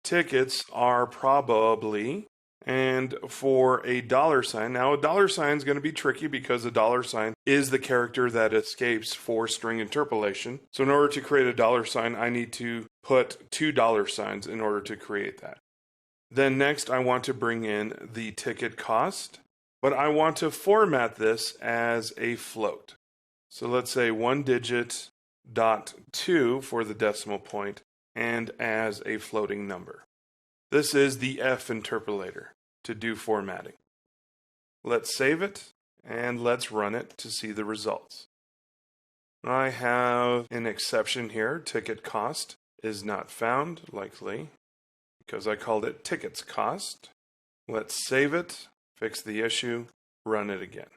Tickets are probably, and for a $sign, now a $sign is going to be tricky because a $sign is the character that escapes for string interpolation. So in order to create a $sign, I need to put two $signs in order to create that. Then next, I want to bring in the ticket cost, but I want to format this as a float. So let's say 1 digit dot 2 for the decimal point and as a floating number. This is the F interpolator to do formatting. Let's save it and let's run it to see the results. I have an exception here. Ticket cost is not found, likely because I called it tickets cost. Let's save it, fix the issue, run it again.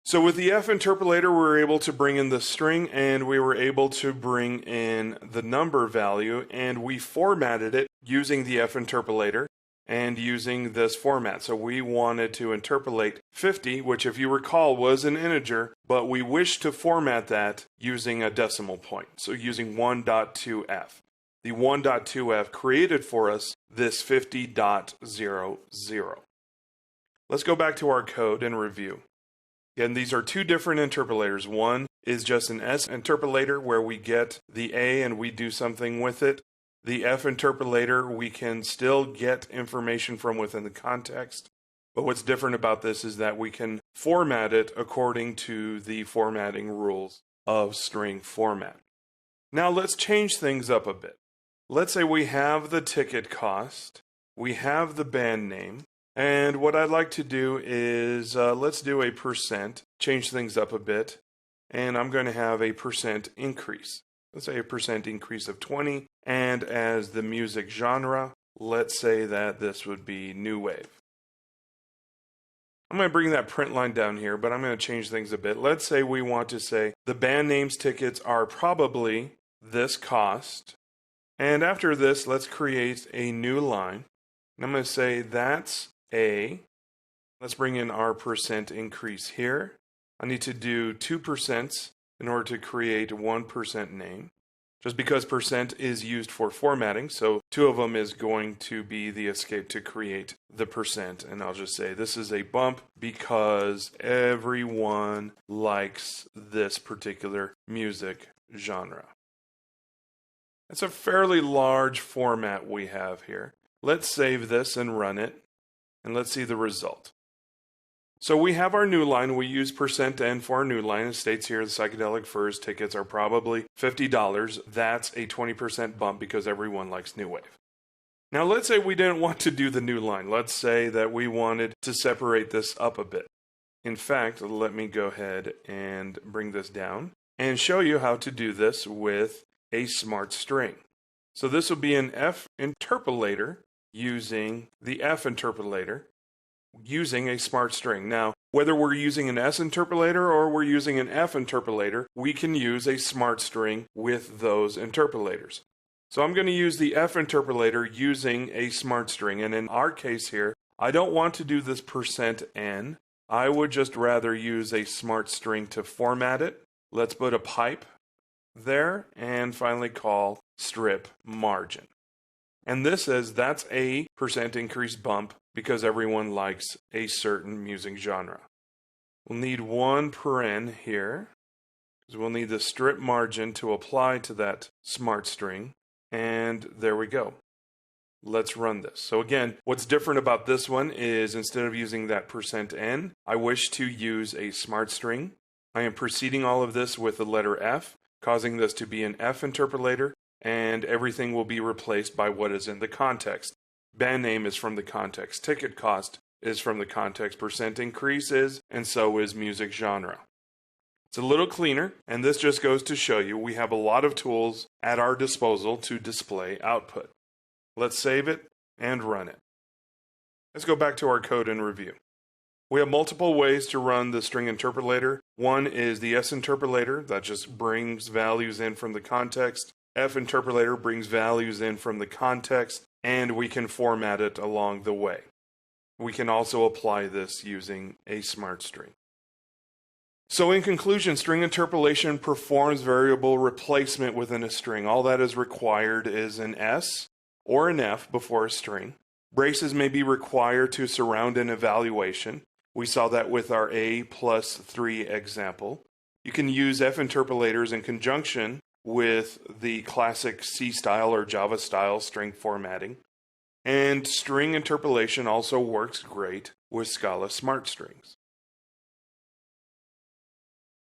So with the F interpolator, we were able to bring in the string and we were able to bring in the number value, and we formatted it using the F interpolator and using this format. So we wanted to interpolate 50, which if you recall was an integer, but we wished to format that using a decimal point. So using 1.2f. The 1.2f created for us this 50.00. Let's go back to our code and review. Again, these are two different interpolators. One is just an S interpolator where we get the A and we do something with it. The F interpolator, we can still get information from within the context. But what's different about this is that we can format it according to the formatting rules of string format. Now let's change things up a bit. Let's say we have the ticket cost, we have the band name, and what I'd like to do is let's do a %, change things up a bit, and I'm going to have a % increase. Let's say a % increase of 20, and as the music genre, let's say that this would be new wave. I'm going to bring that print line down here, but I'm going to change things a bit. Let's say we want to say the band names tickets are probably this cost. And after this, let's create a new line. And I'm going to say that's A. Let's bring in our percent increase here. I need to do 2% in order to create 1% name. Just because percent is used for formatting, so two of them is going to be the escape to create the percent. And I'll just say this is a bump because everyone likes this particular music genre. It's a fairly large format we have here. Let's save this and run it, and let's see the result. So we have our new line. We use %n for our new line. It states here the Psychedelic Furs tickets are probably $50. That's a 20% bump because everyone likes New Wave. Now let's say we didn't want to do the new line. Let's say that we wanted to separate this up a bit. In fact, let me go ahead and bring this down and show you how to do this with a smart string. So this will be an F interpolator using the F interpolator, using a smart string. Now, whether we're using an S interpolator or we're using an F interpolator, we can use a smart string with those interpolators. So I'm going to use the F interpolator using a smart string. And in our case here, I don't want to do this %n. I would just rather use a smart string to format it. Let's put a pipe there and finally call strip margin. And this says that's a % increase bump because everyone likes a certain music genre. We'll need one paren here because we'll need the strip margin to apply to that smart string. And there we go. Let's run this. So again, what's different about this one is instead of using that %n, I wish to use a smart string. I am preceding all of this with the letter F, causing this to be an F interpolator, and everything will be replaced by what is in the context. Band name is from the context, ticket cost is from the context, % increase is, and so is music genre. It's a little cleaner, and this just goes to show you we have a lot of tools at our disposal to display output. Let's save it and run it. Let's go back to our code and review. We have multiple ways to run the string interpolator. One is the S interpolator that just brings values in from the context. F interpolator brings values in from the context, and we can format it along the way. We can also apply this using a smart string. So in conclusion, string interpolation performs variable replacement within a string. All that is required is an S or an F before a string. Braces may be required to surround an evaluation. We saw that with our A+3 example. You can use F interpolators in conjunction with the classic C style or Java style string formatting. And string interpolation also works great with Scala smart strings.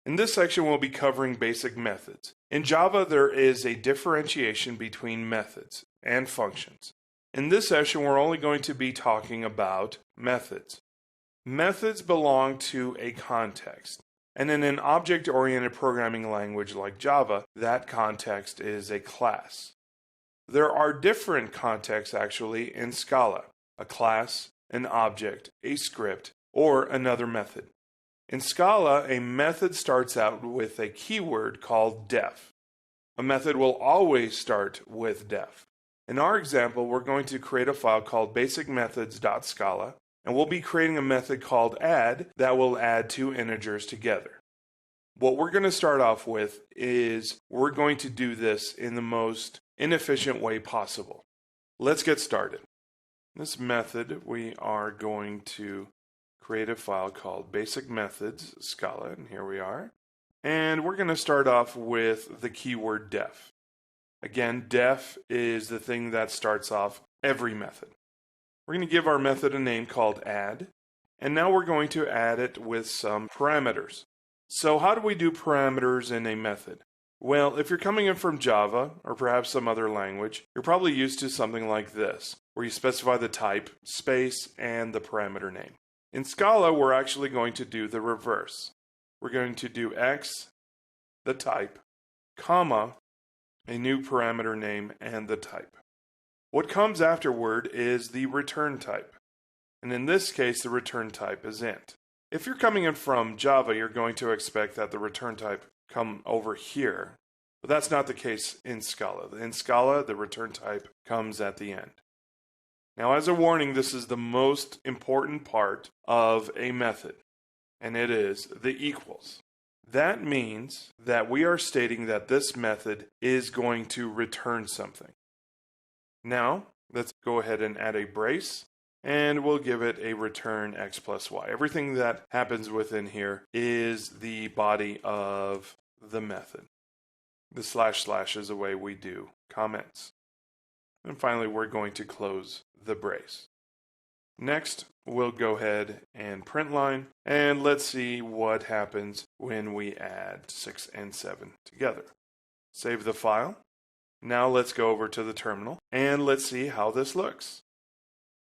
In this section, we'll be covering basic methods. In Java, there is a differentiation between methods and functions. In this session, we're only going to be talking about methods. Methods belong to a context. And in an object-oriented programming language like Java, that context is a class. There are different contexts actually in Scala: a class, an object, a script, or another method. In Scala, a method starts out with a keyword called def. A method will always start with def. In our example, we're going to create a file called basicmethods.scala, and we'll be creating a method called add that will add two integers together. What we're going to start off with is we're going to do this in the most inefficient way possible. Let's get started. This method, we are going to create a file called basicmethods.scala, and here we are. And we're going to start off with the keyword def. Again, def is the thing that starts off every method. We're going to give our method a name called add, and now we're going to add it with some parameters. So how do we do parameters in a method? Well, if you're coming in from Java, or perhaps some other language, you're probably used to something like this, where you specify the type, space, and the parameter name. In Scala, we're actually going to do the reverse. We're going to do x, the type, comma, a new parameter name, and the type. What comes afterward is the return type. And in this case, the return type is int. If you're coming in from Java, you're going to expect that the return type come over here. But that's not the case in Scala. In Scala, the return type comes at the end. Now, as a warning, this is the most important part of a method, and it is the equals. That means that we are stating that this method is going to return something. Now, let's go ahead and add a brace, and we'll give it a return x plus y. Everything that happens within here is the body of the method. The / is the way we do comments. And finally, we're going to close the brace. Next, we'll go ahead and print line, and let's see what happens when we add 6 and 7 together. Save the file. Now let's go over to the terminal, and let's see how this looks.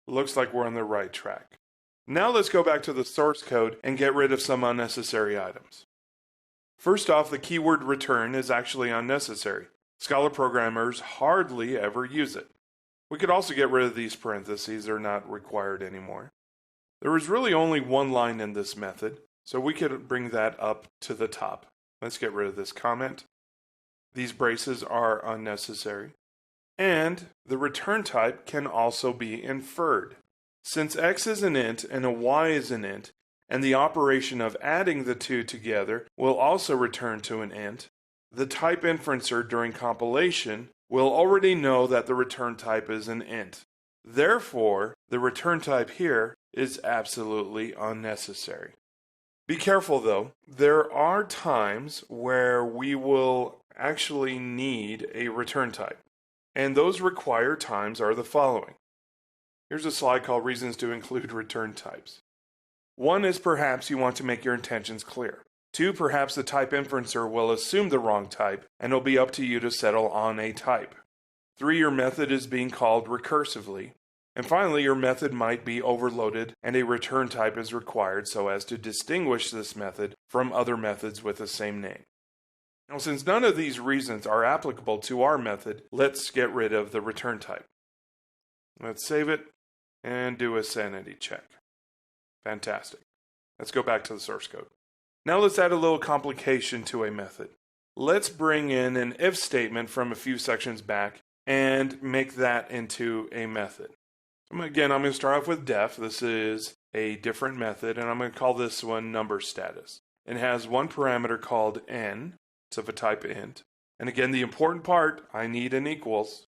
Looks like we're on the right track. Now let's go back to the source code and get rid of some unnecessary items. First off, the keyword return is actually unnecessary. Scala programmers hardly ever use it. We could also get rid of these parentheses, they're not required anymore. There is really only one line in this method, so we could bring that up to the top. Let's get rid of this comment. These braces are unnecessary. And the return type can also be inferred. Since x is an int and a y is an int, and the operation of adding the two together will also return to an int, the type inferencer during compilation will already know that the return type is an int. Therefore, the return type here is absolutely unnecessary. Be careful though, there are times where we will actually need a return type, and those required times are the following. Here's a slide called Reasons to Include Return Types. One is perhaps you want to make your intentions clear. Two, perhaps the type inferencer will assume the wrong type, and it'll be up to you to settle on a type. Three, your method is being called recursively. And finally, your method might be overloaded and a return type is required so as to distinguish this method from other methods with the same name. Now, since none of these reasons are applicable to our method, let's get rid of the return type. Let's save it and do a sanity check. Fantastic. Let's go back to the source code. Now let's add a little complication to a method. Let's bring in an if statement from a few sections back and make that into a method. Again, I'm going to start off with def. This is a different method, and I'm going to call this one number status. It has one parameter called n, it's of a type int. And again, the important part, I need an equals.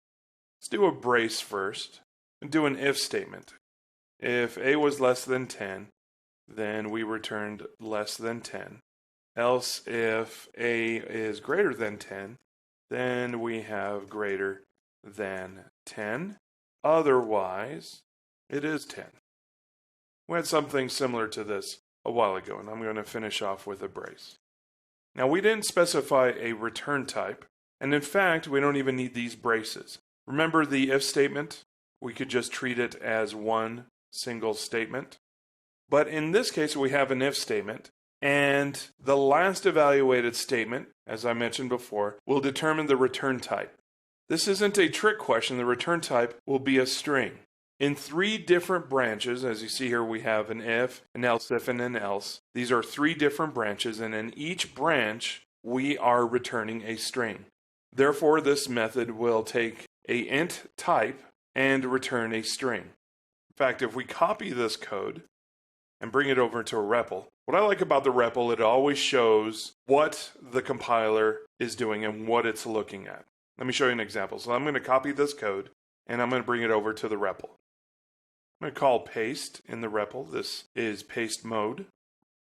Let's do a brace first and do an if statement. If a was less than 10, then we returned less than 10. Else, if a is greater than 10, then we have greater than 10. Otherwise, it is 10. We had something similar to this a while ago, and I'm going to finish off with a brace. Now, we didn't specify a return type, and in fact, we don't even need these braces. Remember the if statement? We could just treat it as one single statement. But in this case, we have an if statement, and the last evaluated statement, as I mentioned before, will determine the return type. This isn't a trick question. The return type will be a string. In 3 different branches, as you see here, we have an if, an else if, and an else. These are 3 different branches, and in each branch, we are returning a string. Therefore, this method will take a int type and return a string. In fact, if we copy this code and bring it over to a REPL, what I like about the REPL, it always shows what the compiler is doing and what it's looking at. Let me show you an example. So I'm going to copy this code, and I'm going to bring it over to the REPL. I'm going to call paste in the REPL. This is paste mode,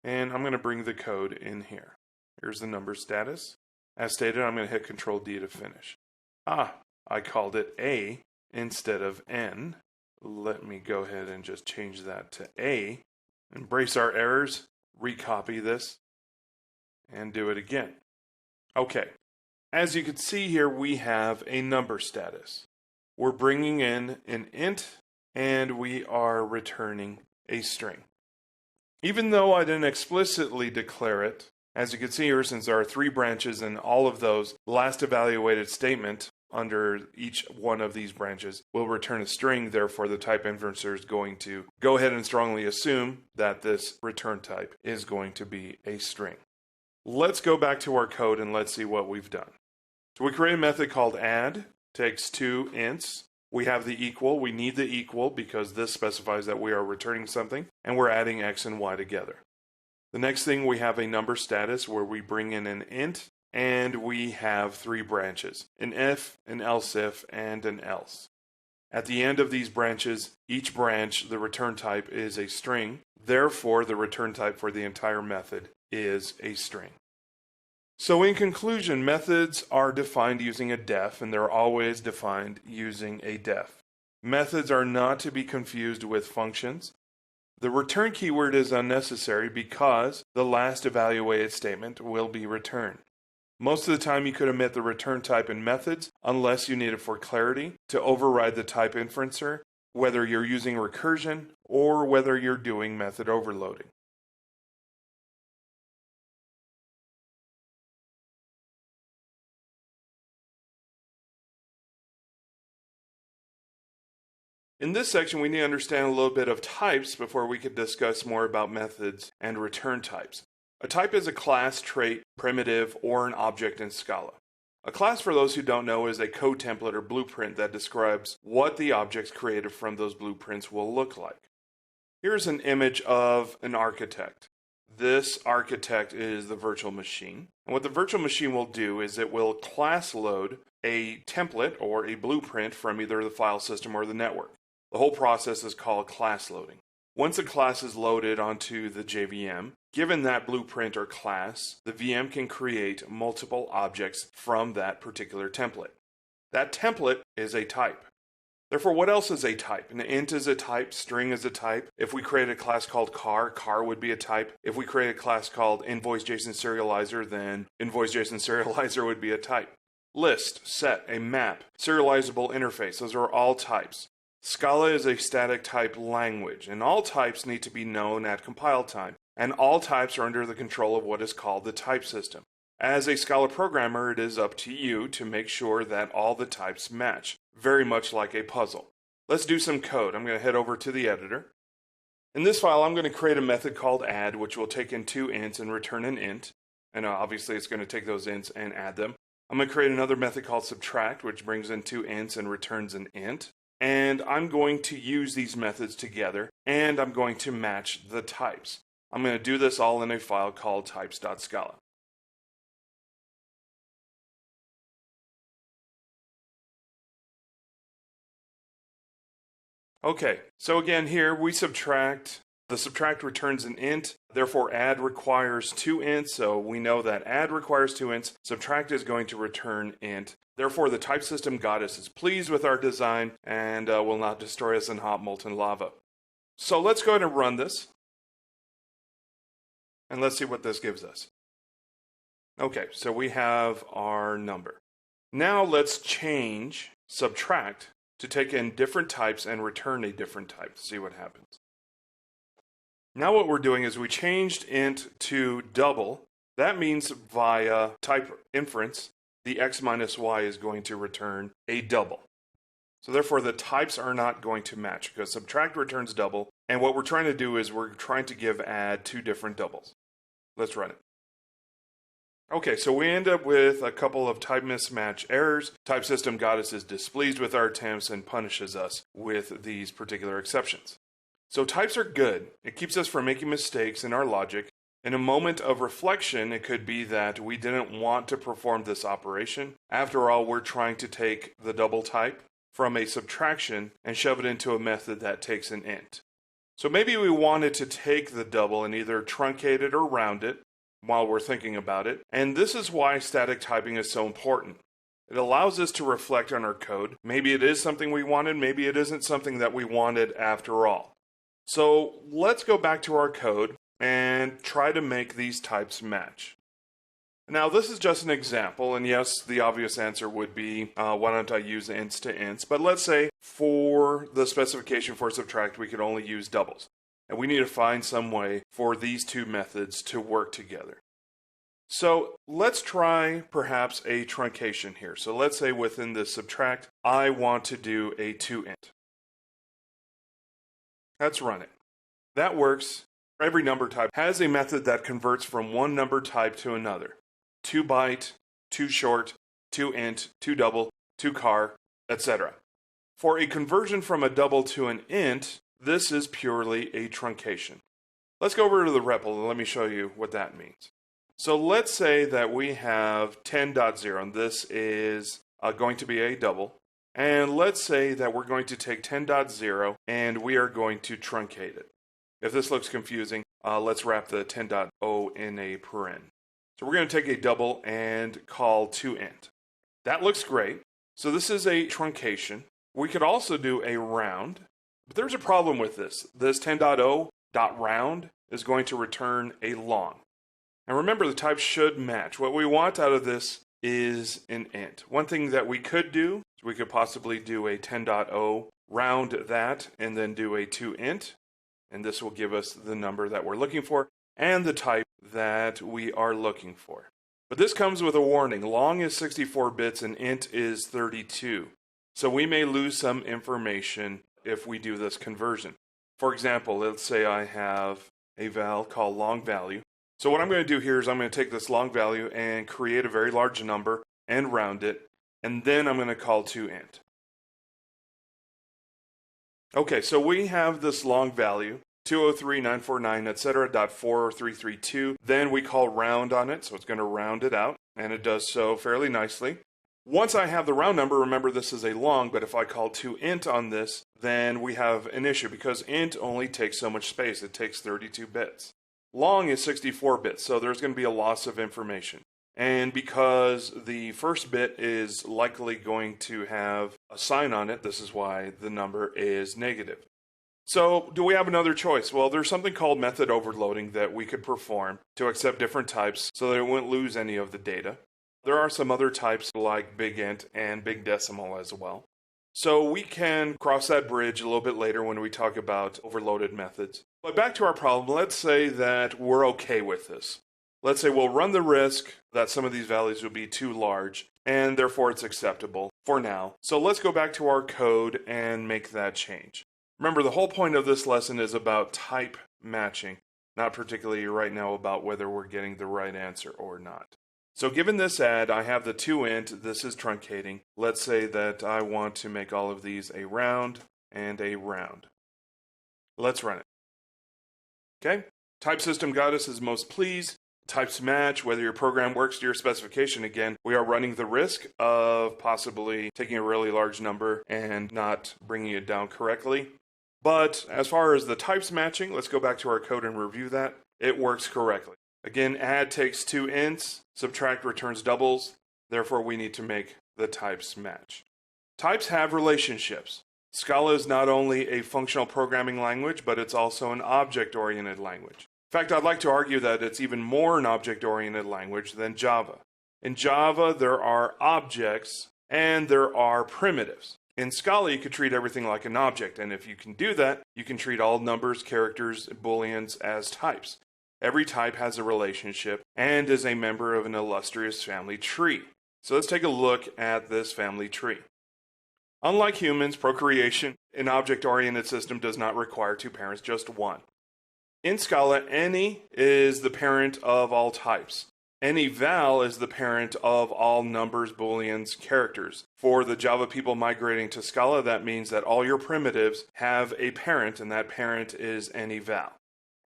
and I'm going to bring the code in here. Here's the number status. As stated, I'm going to hit Control D to finish. I called it A instead of N. Let me go ahead and just change that to A. Embrace our errors, recopy this, and do it again. Okay. As you can see here, we have a number status. We're bringing in an int, and we are returning a string. Even though I didn't explicitly declare it, as you can see here, since there are 3 branches and all of those, last evaluated statement under each one of these branches will return a string. Therefore, the type inferencer is going to go ahead and strongly assume that this return type is going to be a string. Let's go back to our code and let's see what we've done. So we create a method called add, takes two ints. We have the equal. We need the equal because this specifies that we are returning something, and we're adding x and y together. The next thing, we have a number status where we bring in an int, and we have three branches, an if, an else if, and an else. At the end of these branches, each branch, the return type is a string. Therefore, the return type for the entire method is a string. So in conclusion, methods are defined using a def, and they're always defined using a def. Methods are not to be confused with functions. The return keyword is unnecessary because the last evaluated statement will be returned. Most of the time you could omit the return type in methods unless you need it for clarity to override the type inferencer, whether you're using recursion or whether you're doing method overloading. In this section, we need to understand a little bit of types before we could discuss more about methods and return types. A type is a class, trait, primitive, or an object in Scala. A class, for those who don't know, is a code template or blueprint that describes what the objects created from those blueprints will look like. Here's an image of an architect. This architect is the virtual machine. And what the virtual machine will do is it will class load a template or a blueprint from either the file system or the network. The whole process is called class loading. Once a class is loaded onto the JVM, given that blueprint or class, the VM can create multiple objects from that particular template. That template is a type. Therefore, what else is a type? An int is a type, string is a type. If we create a class called car would be a type. If we create a class called invoice.json serializer, then invoice.json serializer would be a type. List, set, a map, serializable interface, those are all types. Scala is a static type language, and all types need to be known at compile time, and all types are under the control of what is called the type system. As a Scala programmer, it is up to you to make sure that all the types match, very much like a puzzle. Let's do some code. I'm going to head over to the editor. In this file, I'm going to create a method called add, which will take in two ints and return an int, and obviously it's going to take those ints and add them. I'm going to create another method called subtract, which brings in two ints and returns an int. And I'm going to use these methods together, and I'm going to match the types. I'm going to do this all in a file called types.scala. Okay, so again here we subtract. The subtract returns an int, therefore add requires two ints, so we know that add requires two ints, subtract is going to return int. Therefore, the type system goddess is pleased with our design and will not destroy us in hot molten lava. So let's go ahead and run this. And let's see what this gives us. Okay, so we have our number. Now let's change subtract to take in different types and return a different type to see what happens. Now what we're doing is we changed int to double. That means via type inference, the x minus y is going to return a double. So therefore the types are not going to match because subtract returns double, and what we're trying to do is we're trying to give add two different doubles. Let's run it. Okay, so we end up with a couple of type mismatch errors. Type system goddess is displeased with our attempts and punishes us with these particular exceptions. So types are good. It keeps us from making mistakes in our logic. In a moment of reflection, it could be that we didn't want to perform this operation. After all, we're trying to take the double type from a subtraction and shove it into a method that takes an int. So maybe we wanted to take the double and either truncate it or round it while we're thinking about it. And this is why static typing is so important. It allows us to reflect on our code. Maybe it is something we wanted, maybe it isn't something that we wanted after all. So let's go back to our code and try to make these types match. Now this is just an example, and yes, the obvious answer would be, why don't I use ints to ints? But let's say for the specification for subtract, we could only use doubles. And we need to find some way for these two methods to work together. So let's try perhaps a truncation here. So let's say within this subtract, I want to do a toInt. Let's run it. That works. Every number type has a method that converts from one number type to another. 2byte, 2short, 2int, 2double, 2char, etc. For a conversion from a double to an int, this is purely a truncation. Let's go over to the REPL and let me show you what that means. So let's say that we have 10.0, and this is going to be a double. And let's say that we're going to take 10.0 and we are going to truncate it. If this looks confusing, let's wrap the 10.0 in a paren. So we're going to take a double and call toInt. That looks great. So this is a truncation. We could also do a round, but there's a problem with this. This 10.0.round is going to return a long. And remember, the types should match. What we want out of this is an int. One thing that we could do is we could possibly do a 10.0, round that, and then do a toInt. And this will give us the number that we're looking for and the type that we are looking for. But this comes with a warning. Long is 64 bits and int is 32. So we may lose some information if we do this conversion. For example, let's say I have a val called long value. So what I'm going to do here is I'm going to take this long value and create a very large number and round it, and then I'm going to call toInt. Okay, so we have this long value, 203.949, etc. .4332. Then we call round on it, so it's going to round it out, and it does so fairly nicely. Once I have the round number, remember this is a long, but if I call toInt on this, then we have an issue because int only takes so much space. It takes 32 bits. Long is 64 bits, so there's going to be a loss of information. And because the first bit is likely going to have a sign on it, this is why the number is negative. So do we have another choice? Well, there's something called method overloading that we could perform to accept different types so that it wouldn't lose any of the data. There are some other types like big int and big decimal as well. So we can cross that bridge a little bit later when we talk about overloaded methods. But back to our problem, let's say that we're okay with this. Let's say we'll run the risk that some of these values will be too large, and therefore it's acceptable for now. So let's go back to our code and make that change. Remember, the whole point of this lesson is about type matching, not particularly right now about whether we're getting the right answer or not. So given this add, I have the toInt, this is truncating. Let's say that I want to make all of these a round and a round. Let's run it. Okay, type system got us as most pleased. Types match, whether your program works to your specification. Again, we are running the risk of possibly taking a really large number and not bringing it down correctly. But as far as the types matching, let's go back to our code and review that. It works correctly. Again, add takes two ints, subtract returns doubles, therefore we need to make the types match. Types have relationships. Scala is not only a functional programming language, but it's also an object-oriented language. In fact, I'd like to argue that it's even more an object-oriented language than Java. In Java, there are objects and there are primitives. In Scala, you could treat everything like an object, and if you can do that, you can treat all numbers, characters, booleans as types. Every type has a relationship and is a member of an illustrious family tree. So let's take a look at this family tree. Unlike humans, procreation, an object-oriented system does not require two parents, just one. In Scala, any is the parent of all types. Any val is the parent of all numbers, booleans, characters. For the Java people migrating to Scala, that means that all your primitives have a parent, and that parent is any val.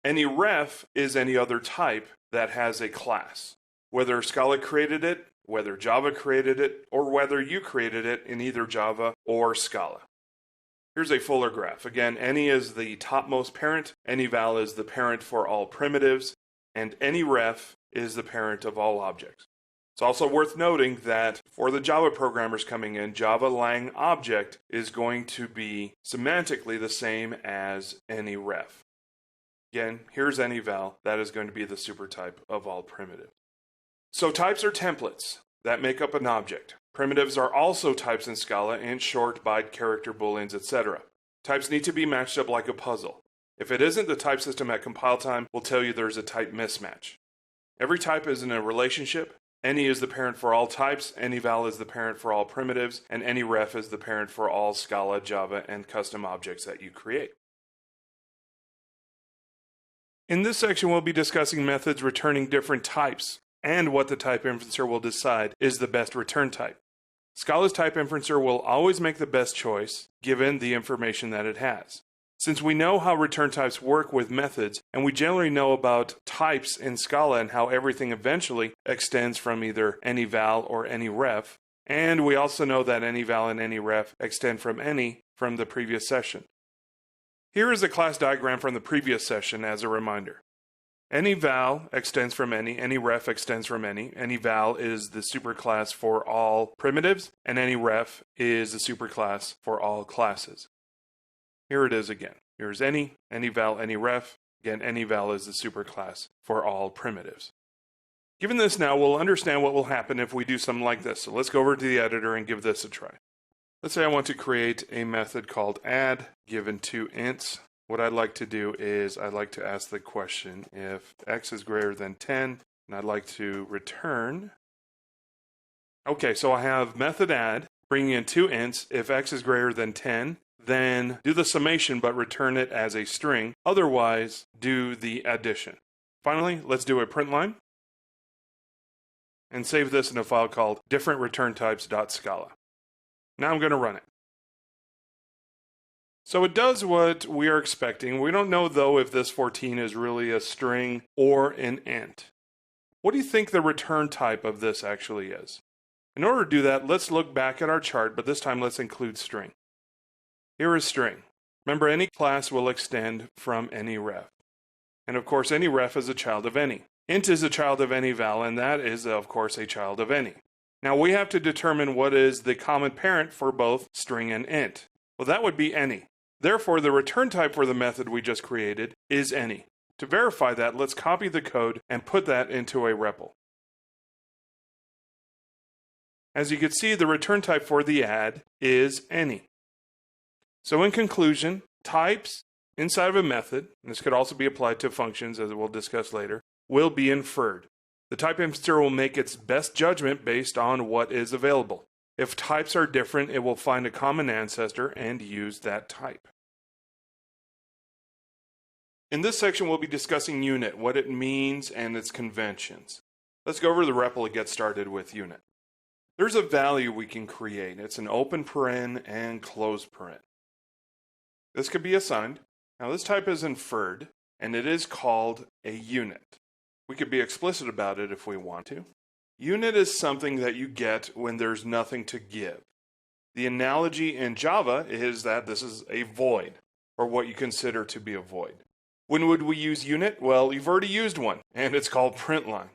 Any ref is any other type that has a class. Whether Scala created it, whether Java created it, or whether you created it in either Java or Scala. Here's a fuller graph. Again, any is the topmost parent, any val is the parent for all primitives, and any ref is the parent of all objects. It's also worth noting that for the Java programmers coming in, Java lang object is going to be semantically the same as any ref. Again, here's any val, that is going to be the supertype of all primitives. So types are templates that make up an object. Primitives are also types in Scala, int, short, byte, character, booleans, etc. Types need to be matched up like a puzzle. If it isn't, the type system at compile time will tell you there's a type mismatch. Every type is in a relationship. Any is the parent for all types, any val is the parent for all primitives, and any ref is the parent for all Scala, Java, and custom objects that you create. In this section, we'll be discussing methods returning different types and what the type inferencer will decide is the best return type. Scala's type inferencer will always make the best choice given the information that it has. Since we know how return types work with methods, and we generally know about types in Scala and how everything eventually extends from either any val or any ref, and we also know that any val and any ref extend from any from the previous session. Here is a class diagram from the previous session as a reminder. Any val extends from any ref extends from any val is the superclass for all primitives, and any ref is the superclass for all classes. Here it is again. Here's any val, any ref. Again, any val is the superclass for all primitives. Given this now, we'll understand what will happen if we do something like this. So let's go over to the editor and give this a try. Let's say I want to create a method called add given two ints. What I'd like to do is I'd like to ask the question if x is greater than 10, and I'd like to return. Okay, so I have method add bringing in two ints. If x is greater than 10, then do the summation but return it as a string. Otherwise, do the addition. Finally, let's do a print line and save this in a file called differentreturntypes.scala. Now I'm going to run it. So it does what we are expecting. We don't know though if this 14 is really a string or an int. What do you think the return type of this actually is? In order to do that, let's look back at our chart, but this time let's include string. Here is string. Remember, any class will extend from any ref. And of course, any ref is a child of any. Int is a child of any val, and that is, of course, a child of any. Now we have to determine what is the common parent for both string and int. Well, that would be any. Therefore, the return type for the method we just created is any. To verify that, let's copy the code and put that into a REPL. As you can see, the return type for the add is any. So in conclusion, types inside of a method, and this could also be applied to functions as we'll discuss later, will be inferred. The type inferencer will make its best judgment based on what is available. If types are different, it will find a common ancestor and use that type. In this section, we'll be discussing unit, what it means, and its conventions. Let's go over the REPL and get started with unit. There's a value we can create. It's an open paren and closed paren. This could be assigned. Now this type is inferred, and it is called a unit. We could be explicit about it if we want to. Unit is something that you get when there's nothing to give. The analogy in Java is that this is a void, or what you consider to be a void. When would we use unit? Well, you've already used one, and it's called printline.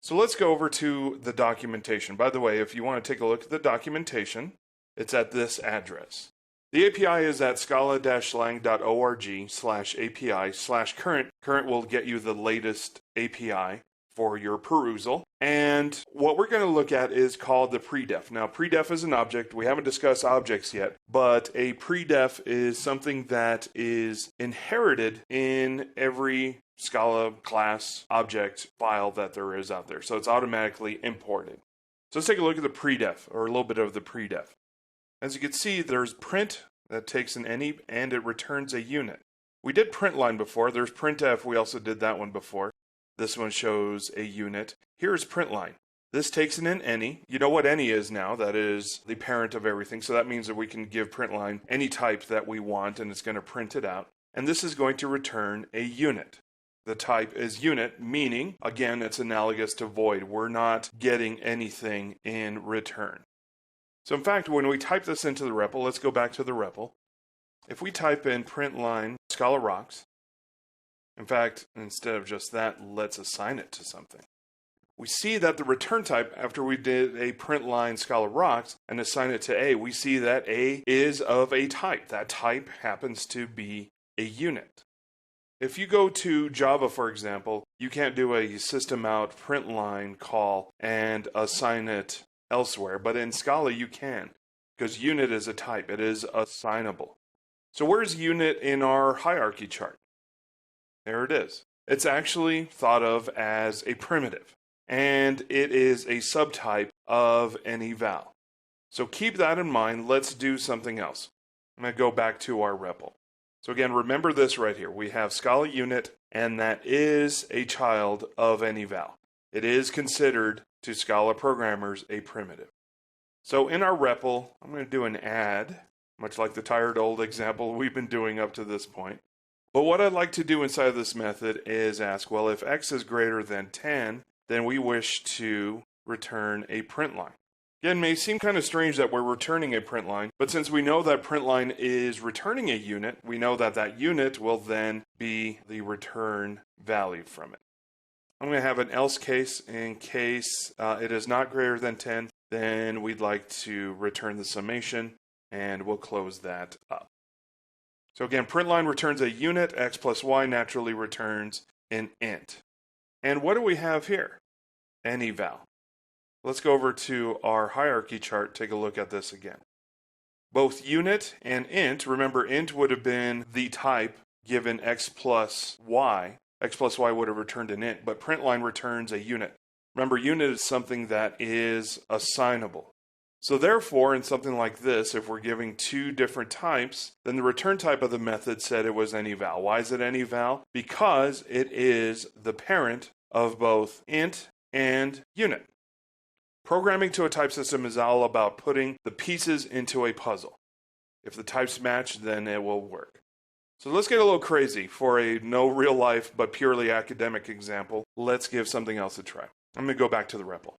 So let's go over to the documentation. By the way, if you want to take a look at the documentation, it's at this address. The API is at scala-lang.org/API/current. Current will get you the latest API for your perusal. And what we're going to look at is called the predef. Now, predef is an object. We haven't discussed objects yet, but a predef is something that is inherited in every Scala class object file that there is out there. So it's automatically imported. So let's take a look at the predef, or a little bit of the predef. As you can see, there's print that takes an any and it returns a unit. We did print line before. There's printf. We also did that one before. This one shows a unit. Here's print line. This takes in an any. You know what any is now. That is the parent of everything. So that means that we can give print line any type that we want, and it's going to print it out. And this is going to return a unit. The type is unit, meaning, again, it's analogous to void. We're not getting anything in return. So in fact, when we type this into the REPL, let's go back to the REPL. If we type in print line Scala rocks, in fact, instead of just that, let's assign it to something. We see that the return type, after we did a print line Scala rocks and assign it to A, we see that A is of a type. That type happens to be a unit. If you go to Java, for example, you can't do a system out print line call and assign it elsewhere, but in Scala you can, because unit is a type. It is assignable. So where's unit in our hierarchy chart? There it is. It's actually thought of as a primitive, and it is a subtype of an eval. So keep that in mind. Let's do something else. I'm going to go back to our REPL. So again, remember this right here. We have Scala unit, and that is a child of an eval. It is considered to Scala programmers a primitive. So in our REPL, I'm going to do an add, much like the tired old example we've been doing up to this point. But what I'd like to do inside of this method is ask, well, if x is greater than 10, then we wish to return a print line. Again, it may seem kind of strange that we're returning a print line, but since we know that print line is returning a unit, we know that that unit will then be the return value from it. I'm going to have an else case. In case it is not greater than 10, then we'd like to return the summation, and we'll close that up. So again, print line returns a unit, x plus y naturally returns an int. And what do we have here? An eval. Let's go over to our hierarchy chart, take a look at this again. Both unit and int, remember int would have been the type given x plus y. X plus y would have returned an int, but print line returns a unit. Remember, unit is something that is assignable. So therefore, in something like this, if we're giving two different types, then the return type of the method said it was an eval. Why is it an eval? Because it is the parent of both int and unit. Programming to a type system is all about putting the pieces into a puzzle. If the types match, then it will work. So let's get a little crazy. For a no real life but purely academic example, let's give something else a try. I'm going to go back to the REPL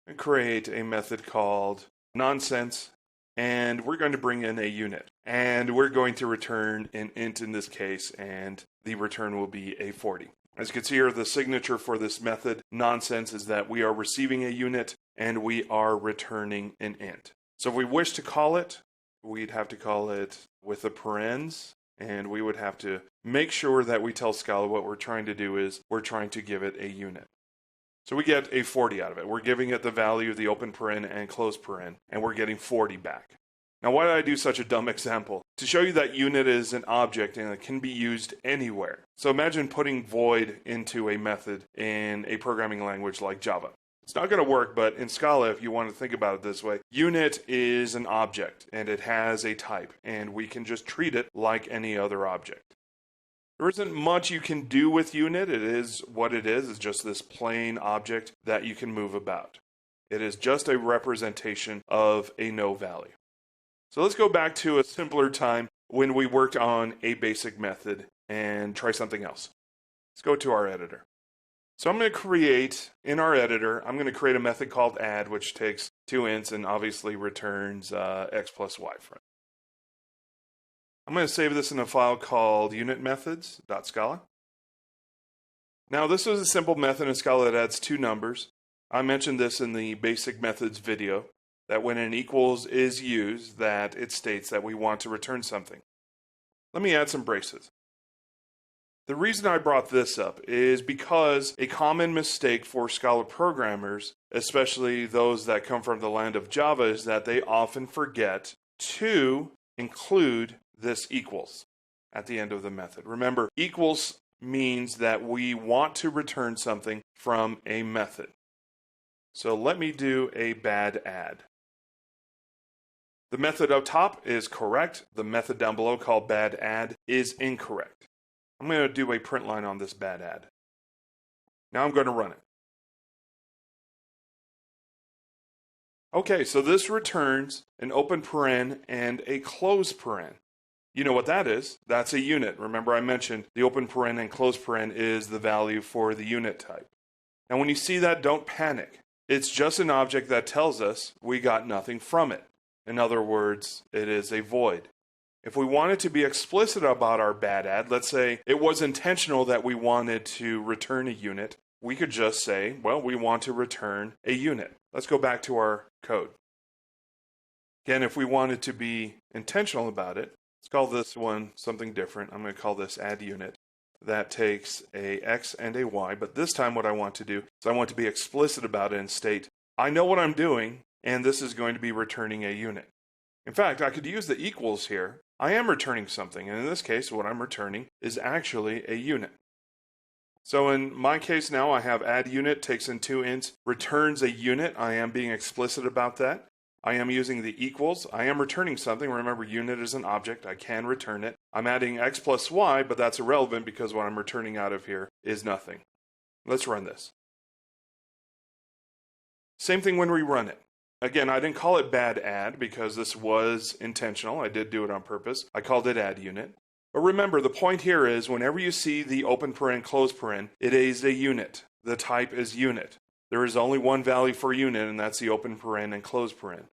and create a method called nonsense, and we're going to bring in a unit. And we're going to return an int in this case, and the return will be a 40. As you can see here, the signature for this method, nonsense, is that we are receiving a unit and we are returning an int. So if we wish to call it, we'd have to call it with a parens, and we would have to make sure that we tell Scala what we're trying to do is we're trying to give it a unit. So we get a 40 out of it. We're giving it the value of the open paren and close paren, and we're getting 40 back. Now, why did I do such a dumb example? To show you that unit is an object and it can be used anywhere. So imagine putting void into a method in a programming language like Java. It's not going to work, but in Scala, if you want to think about it this way, unit is an object and it has a type, and we can just treat it like any other object. There isn't much you can do with unit. It is what it is. It's just this plain object that you can move about. It is just a representation of a no value. So let's go back to a simpler time when we worked on a basic method and try something else. Let's go to our editor. So I'm going to create, in our editor, I'm going to create a method called add, which takes two ints and obviously returns x plus y for it. I'm going to save this in a file called unitmethods.scala. Now this is a simple method in Scala that adds two numbers. I mentioned this in the basic methods video, that when an equals is used, that it states that we want to return something. Let me add some braces. The reason I brought this up is because a common mistake for Scala programmers, especially those that come from the land of Java, is that they often forget to include this equals at the end of the method. Remember, equals means that we want to return something from a method. So let me do a bad add. The method up top is correct. The method down below called bad add is incorrect. I'm going to do a print line on this bad add. Now I'm going to run it. Okay, so this returns an open paren and a close paren. You know what that is? That's a unit. Remember I mentioned the open paren and close paren is the value for the unit type. Now when you see that, don't panic. It's just an object that tells us we got nothing from it. In other words, it is a void. If we wanted to be explicit about our bad add, let's say it was intentional that we wanted to return a unit, we could just say, well, we want to return a unit. Let's go back to our code. Again, if we wanted to be intentional about it, let's call this one something different. I'm going to call this add unit. That takes a x and a y, but this time what I want to do is I want to be explicit about it and state, I know what I'm doing, and this is going to be returning a unit. In fact, I could use the equals here. I am returning something, and in this case, what I'm returning is actually a unit. So in my case now, I have add unit, takes in 2 ints, returns a unit. I am being explicit about that. I am using the equals. I am returning something. Remember, unit is an object. I can return it. I'm adding x plus y, but that's irrelevant because what I'm returning out of here is nothing. Let's run this. Same thing when we run it. Again, I didn't call it bad add because this was intentional. I did do it on purpose. I called it add unit. But remember, the point here is whenever you see the open paren, close paren, it is a unit. The type is unit. There is only one value for unit, and that's the open paren and close paren.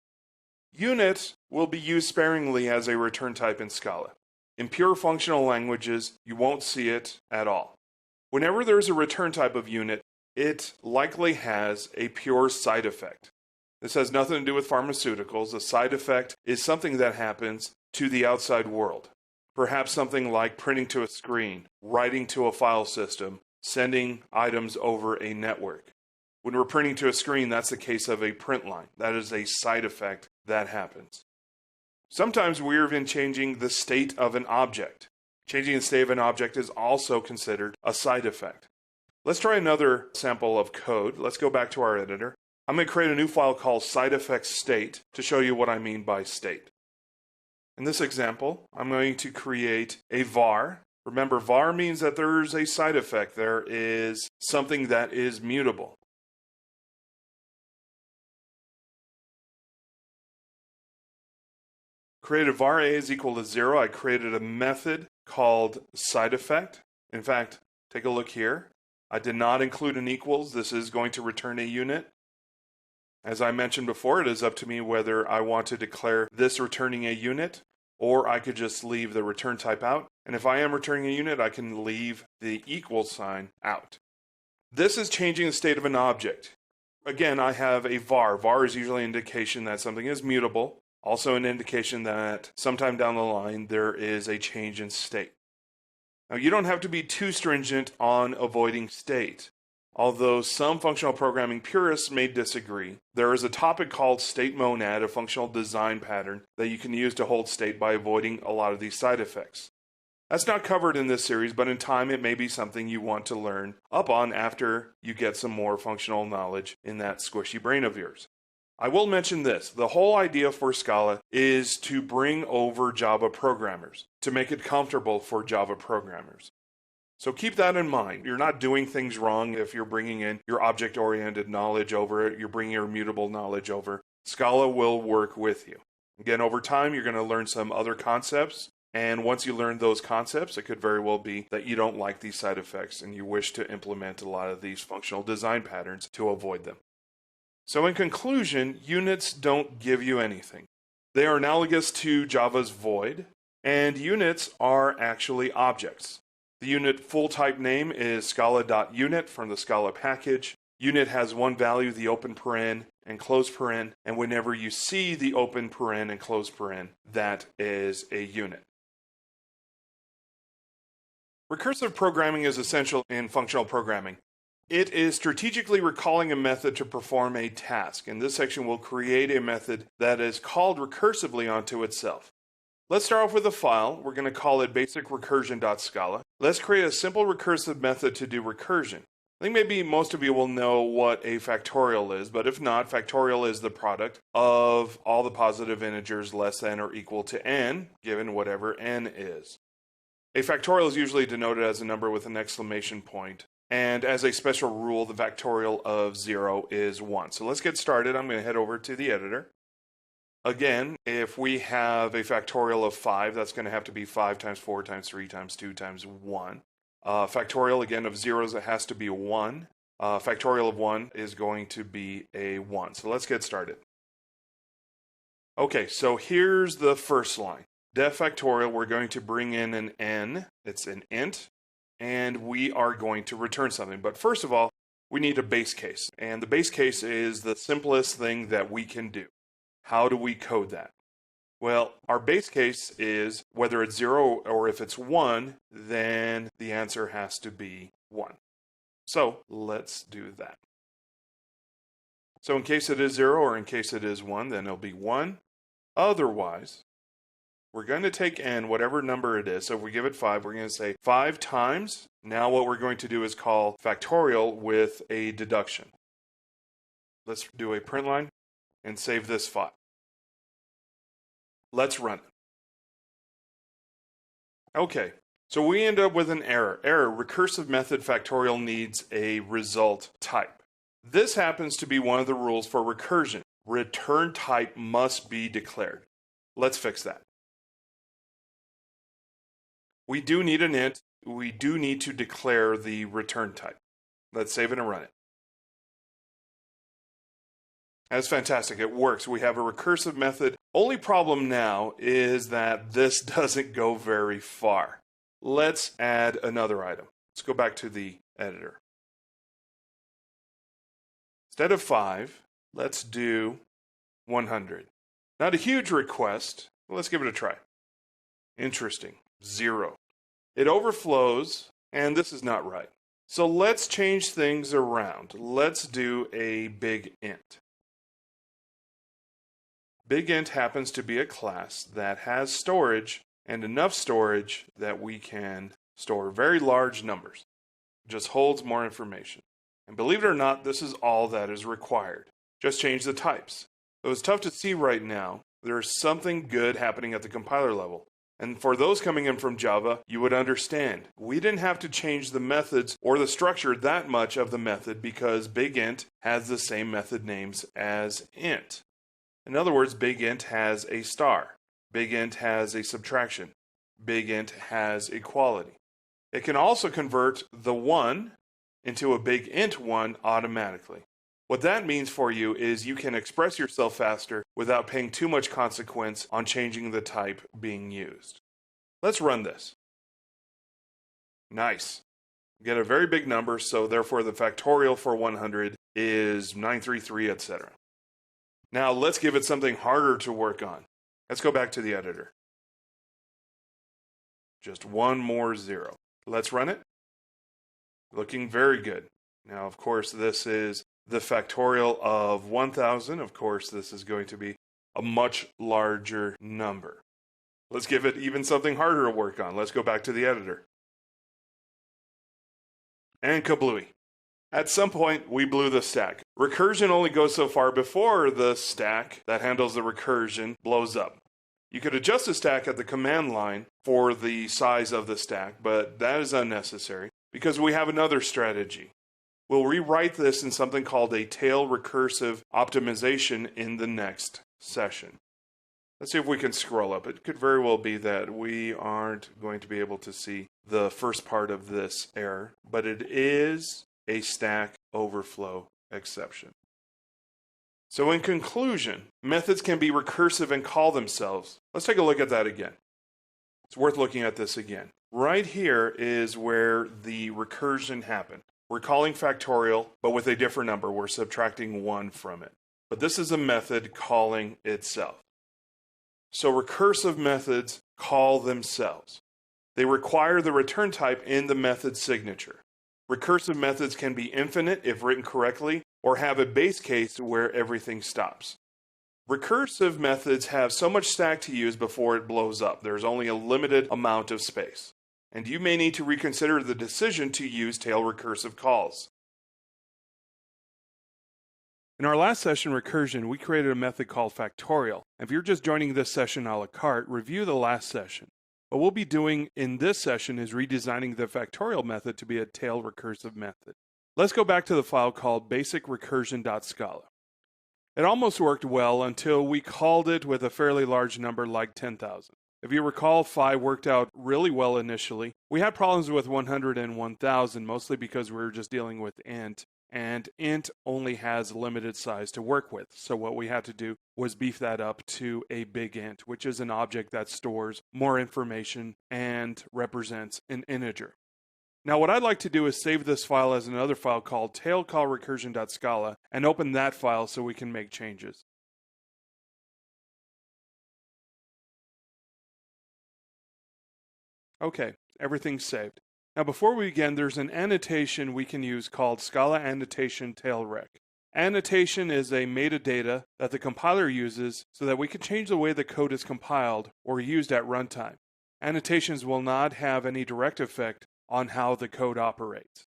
Unit will be used sparingly as a return type in Scala. In pure functional languages, you won't see it at all. Whenever there's a return type of unit, it likely has a pure side effect. This has nothing to do with pharmaceuticals. A side effect is something that happens to the outside world. Perhaps something like printing to a screen, writing to a file system, sending items over a network. When we're printing to a screen, that's the case of a print line. That is a side effect that happens. Sometimes we're even changing the state of an object. Changing the state of an object is also considered a side effect. Let's try another sample of code. Let's go back to our editor. I'm going to create a new file called sideEffectsState to show you what I mean by state. In this example, I'm going to create a var. Remember, var means that there's a side effect. There is something that is mutable. Created var a is equal to 0. I created a method called sideEffect. In fact, take a look here. I did not include an equals. This is going to return a unit. As I mentioned before, it is up to me whether I want to declare this returning a unit, or I could just leave the return type out. And if I am returning a unit, I can leave the equal sign out. This is changing the state of an object. Again, I have a var. var is usually an indication that something is mutable, also an indication that sometime down the line there is a change in state. Now, you don't have to be too stringent on avoiding state. Although some functional programming purists may disagree, there is a topic called state monad, a functional design pattern that you can use to hold state by avoiding a lot of these side effects. That's not covered in this series, but in time it may be something you want to learn up on after you get some more functional knowledge in that squishy brain of yours. I will mention this. The whole idea for Scala is to bring over Java programmers, to make it comfortable for Java programmers. So keep that in mind. You're not doing things wrong if you're bringing in your object-oriented knowledge over it, you're bringing your mutable knowledge over. Scala will work with you. Again, over time, you're going to learn some other concepts, and once you learn those concepts, it could very well be that you don't like these side effects and you wish to implement a lot of these functional design patterns to avoid them. So in conclusion, units don't give you anything. They are analogous to Java's void, and units are actually objects. The unit full type name is scala.unit from the Scala package. Unit has one value, the open paren and close paren, and whenever you see the open paren and close paren, that is a unit. Recursive programming is essential in functional programming. It is strategically recalling a method to perform a task. In this section, we'll create a method that is called recursively onto itself. Let's start off with a file. We're going to call it basicrecursion.scala. Let's create a simple recursive method to do recursion. I think maybe most of you will know what a factorial is, but if not, factorial is the product of all the positive integers less than or equal to n, given whatever n is. A factorial is usually denoted as a number with an exclamation point, and as a special rule, the factorial of 0 is 1. So let's get started. I'm going to head over to the editor. Again, if we have a factorial of 5, that's going to have to be 5 times 4 times 3 times 2 times 1. Factorial, again, of zeros, it has to be 1. Factorial of 1 is going to be a 1. So let's get started. Okay, so here's the first line. Def factorial, we're going to bring in an n. It's an int. And we are going to return something. But first of all, we need a base case. And the base case is the simplest thing that we can do. How do we code that? Well, our base case is whether it's 0 or if it's 1, then the answer has to be 1. So let's do that. So in case it is 0 or in case it is 1, then it'll be 1. Otherwise, we're going to take n, whatever number it is. So if we give it 5, we're going to say 5 times. Now what we're going to do is call factorial with a deduction. Let's do a print line and save this file. Let's run it. Okay, so we end up with an error. Error, recursive method factorial needs a result type. This happens to be one of the rules for recursion. Return type must be declared. Let's fix that. We do need an int. We do need to declare the return type. Let's save it and run it. That's fantastic. It works. We have a recursive method. Only problem now is that this doesn't go very far. Let's add another item. Let's go back to the editor. Instead of 5, let's do 100. Not a huge request. Let's give it a try. Interesting. 0. It overflows, and this is not right. So let's change things around. Let's do a big int. Big int happens to be a class that has storage and enough storage that we can store very large numbers. It just holds more information. And believe it or not, this is all that is required. Just change the types. Though it's tough to see right now, there's something good happening at the compiler level. And for those coming in from Java, you would understand. We didn't have to change the methods or the structure that much of the method because big int has the same method names as int. In other words, big int has a star. Big int has a subtraction. Big int has equality. It can also convert the 1 into a big int 1 automatically. What that means for you is you can express yourself faster without paying too much consequence on changing the type being used. Let's run this. Nice. Get a very big number, so therefore the factorial for 100 is 933, etc. Now let's give it something harder to work on. Let's go back to the editor. Just one more 0. Let's run it. Looking very good. Now, of course, this is the factorial of 1000. Of course, this is going to be a much larger number. Let's give it even something harder to work on. Let's go back to the editor. And kablooey. At some point, we blew the stack. Recursion only goes so far before the stack that handles the recursion blows up. You could adjust the stack at the command line for the size of the stack, but that is unnecessary because we have another strategy. We'll rewrite this in something called a tail recursive optimization in the next session. Let's see if we can scroll up. It could very well be that we aren't going to be able to see the first part of this error, but it is a stack overflow exception. So in conclusion, methods can be recursive and call themselves. Let's take a look at that again. It's worth looking at this again. Right here is where the recursion happened. We're calling factorial, but with a different number. We're subtracting 1 from it. But this is a method calling itself. So recursive methods call themselves. They require the return type in the method signature. Recursive methods can be infinite if written correctly, or have a base case where everything stops. Recursive methods have so much stack to use before it blows up. There's only a limited amount of space. And you may need to reconsider the decision to use tail recursive calls. In our last session, Recursion, we created a method called factorial. If you're just joining this session a la carte, review the last session. What we'll be doing in this session is redesigning the factorial method to be a tail recursive method. Let's go back to the file called basicrecursion.scala. It almost worked well until we called it with a fairly large number like 10,000. If you recall, 5 worked out really well initially. We had problems with 100 and 1000, mostly because we were just dealing with int, and int only has limited size to work with. So what we had to do was beef that up to a big int, which is an object that stores more information and represents an integer. Now what I'd like to do is save this file as another file called tailcallrecursion.scala and open that file so we can make changes. Okay, everything's saved. Now before we begin, there's an annotation we can use called Scala annotation tailrec. Annotation is a metadata that the compiler uses so that we can change the way the code is compiled or used at runtime. Annotations will not have any direct effect on how the code operates.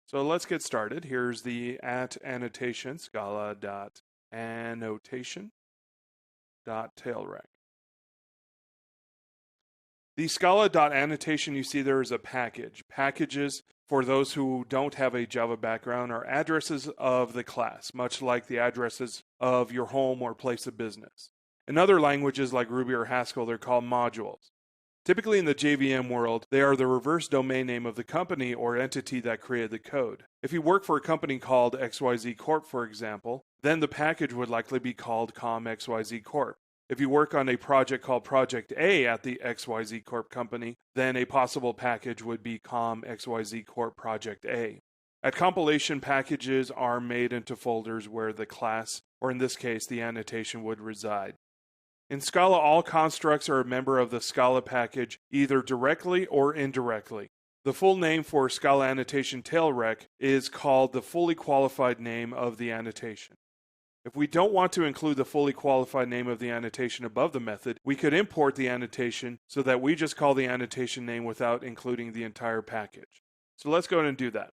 So let's get started. Here's the @annotation, scala.annotation.tailrec. The scala.annotation you see there is a package. Packages, for those who don't have a Java background, are addresses of the class, much like the addresses of your home or place of business. In other languages like Ruby or Haskell, they're called modules. Typically in the JVM world, they are the reverse domain name of the company or entity that created the code. If you work for a company called XYZ Corp, for example, then the package would likely be called com.xyz Corp. If you work on a project called Project A at the XYZ Corp company, then a possible package would be com.xyz Corp Project A. At compilation, packages are made into folders where the class, or in this case, the annotation, would reside. In Scala, all constructs are a member of the Scala package, either directly or indirectly. The full name for Scala annotation tailrec is called the fully qualified name of the annotation. If we don't want to include the fully qualified name of the annotation above the method, we could import the annotation so that we just call the annotation name without including the entire package. So let's go ahead and do that.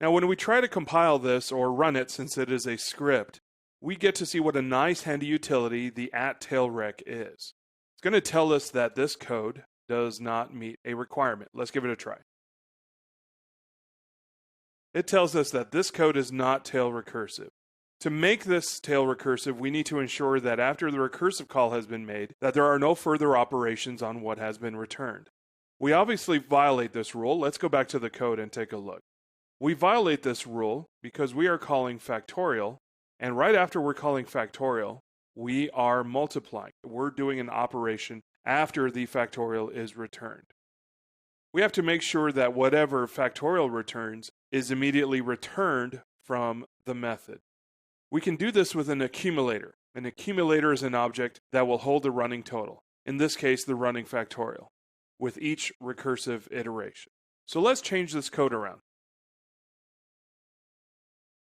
Now, when we try to compile this or run it, since it is a script, we get to see what a nice handy utility the @tailrec is. It's going to tell us that this code does not meet a requirement. Let's give it a try. It tells us that this code is not tail recursive. To make this tail recursive, we need to ensure that after the recursive call has been made, that there are no further operations on what has been returned. We obviously violate this rule. Let's go back to the code and take a look. We violate this rule because we are calling factorial, and right after we're calling factorial, we are multiplying. We're doing an operation after the factorial is returned. We have to make sure that whatever factorial returns is immediately returned from the method. We can do this with an accumulator. An accumulator is an object that will hold the running total, in this case the running factorial, with each recursive iteration. So let's change this code around.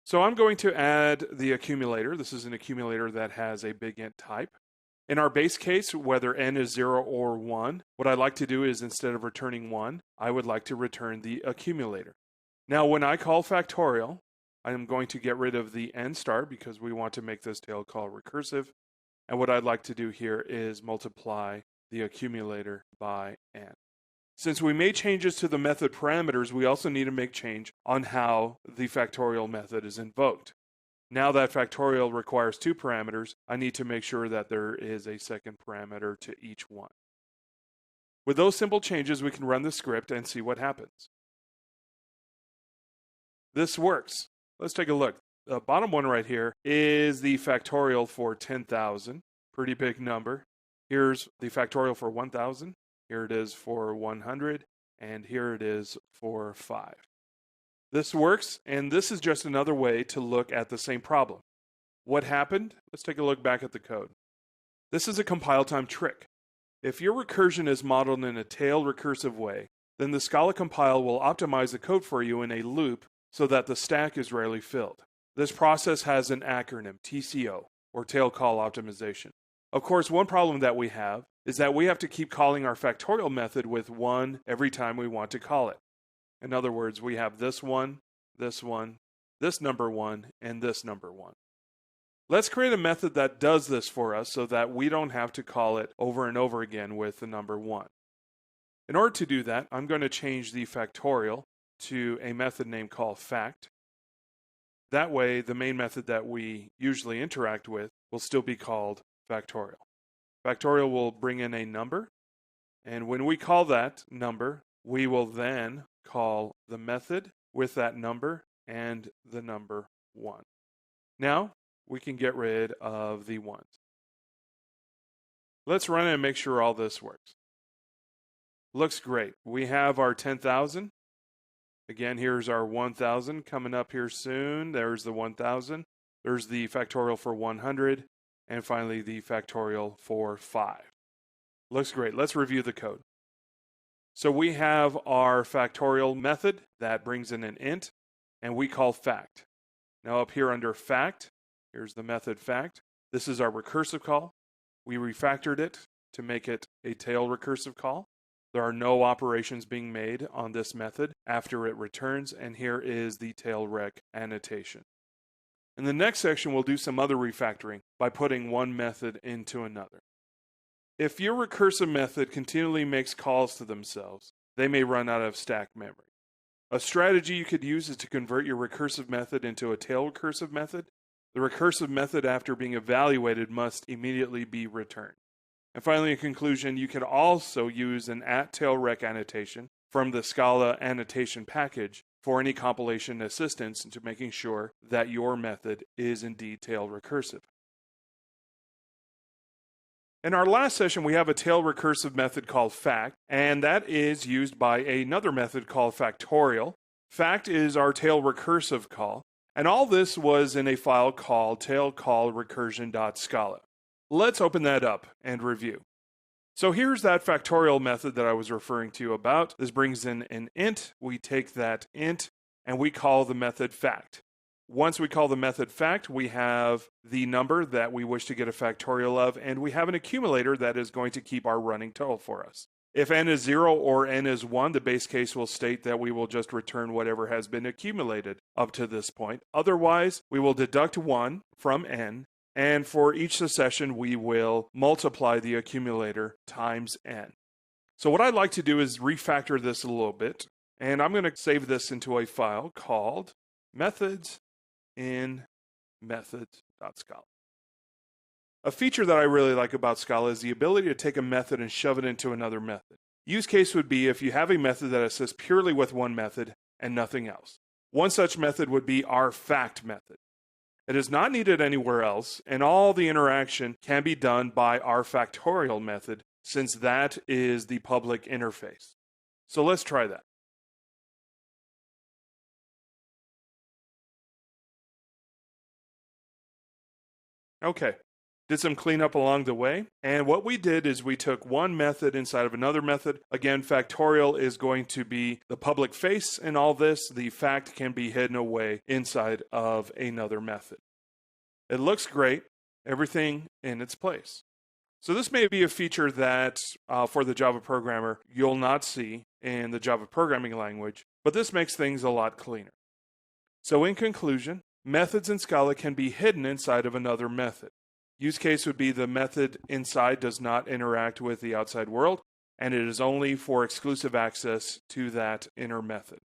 So I'm going to add the accumulator. This is an accumulator that has a big int type. In our base case, whether n is 0 or 1, what I'd like to do is instead of returning 1, I would like to return the accumulator. Now when I call factorial, I'm going to get rid of the n star because we want to make this tail call recursive. And what I'd like to do here is multiply the accumulator by n. Since we made changes to the method parameters, we also need to make change on how the factorial method is invoked. Now that factorial requires 2 parameters, I need to make sure that there is a second parameter to each one. With those simple changes, we can run the script and see what happens. This works. Let's take a look. The bottom one right here is the factorial for 10,000. Pretty big number. Here's the factorial for 1,000. Here it is for 100, and here it is for 5. This works, and this is just another way to look at the same problem. What happened? Let's take a look back at the code. This is a compile time trick. If your recursion is modeled in a tail recursive way, then the Scala compile will optimize the code for you in a loop so that the stack is rarely filled. This process has an acronym, TCO, or tail call optimization. Of course, one problem that we have is that we have to keep calling our factorial method with 1 every time we want to call it. In other words, we have this one, this number 1, and this number 1. Let's create a method that does this for us so that we don't have to call it over and over again with the number 1. In order to do that, I'm going to change the factorial to a method name called fact. That way, the main method that we usually interact with will still be called factorial. Factorial will bring in a number, and when we call that number, we will then call the method with that number and the number 1. Now, we can get rid of the 1s. Let's run it and make sure all this works. Looks great. We have our 10,000. Again, here's our 1,000 coming up here soon. There's the 1,000. There's the factorial for 100. And finally, the factorial for 5. Looks great. Let's review the code. So we have our factorial method that brings in an int, and we call fact. Now up here under fact, here's the method fact. This is our recursive call. We refactored it to make it a tail recursive call. There are no operations being made on this method after it returns, and here is the tail rec annotation. In the next section, we'll do some other refactoring by putting one method into another. If your recursive method continually makes calls to themselves, they may run out of stack memory. A strategy you could use is to convert your recursive method into a tail recursive method. The recursive method, after being evaluated, must immediately be returned. And finally, in conclusion, you can also use an @tailRec annotation from the Scala annotation package for any compilation assistance into making sure that your method is indeed tail recursive. In our last session, we have a tail recursive method called fact, and that is used by another method called factorial. Fact is our tail recursive call, and all this was in a file called tailcallrecursion.scala. Let's open that up and review. So here's that factorial method that I was referring to you about. This brings in an int. We take that int and we call the method fact. Once we call the method fact, we have the number that we wish to get a factorial of, and we have an accumulator that is going to keep our running total for us. If n is 0 or n is 1, the base case will state that we will just return whatever has been accumulated up to this point. Otherwise, we will deduct 1 from n, and for each succession, we will multiply the accumulator times n. So what I'd like to do is refactor this a little bit, and I'm going to save this into a file called methods in methods.scala. A feature that I really like about Scala is the ability to take a method and shove it into another method. Use case would be if you have a method that assists purely with one method and nothing else. One such method would be our fact method. It is not needed anywhere else, and all the interaction can be done by our factorial method, since that is the public interface. So let's try that. Okay, did some cleanup along the way, and what we did is we took one method inside of another method. Again, factorial is going to be the public face in all this. The fact can be hidden away inside of another method. It looks great, everything in its place. So this may be a feature that for the Java programmer you'll not see in the Java programming language, but this makes things a lot cleaner. So in conclusion, methods in Scala can be hidden inside of another method. Use case would be the method inside does not interact with the outside world, and it is only for exclusive access to that inner method.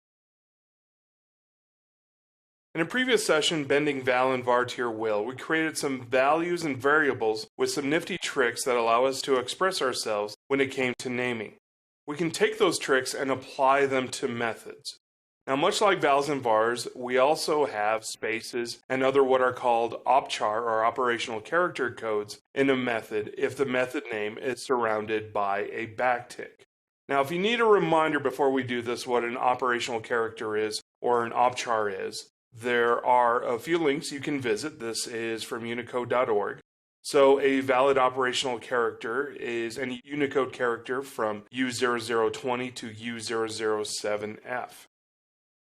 In a previous session, bending val and var to your will, we created some values and variables with some nifty tricks that allow us to express ourselves when it came to naming. We can take those tricks and apply them to methods. Now, much like vals and vars, we also have spaces and other what are called opchar or operational character codes in a method if the method name is surrounded by a backtick. Now, if you need a reminder before we do this what an operational character is or an opchar is, there are a few links you can visit. This is from unicode.org. So a valid operational character is any Unicode character from U0020 to U007F.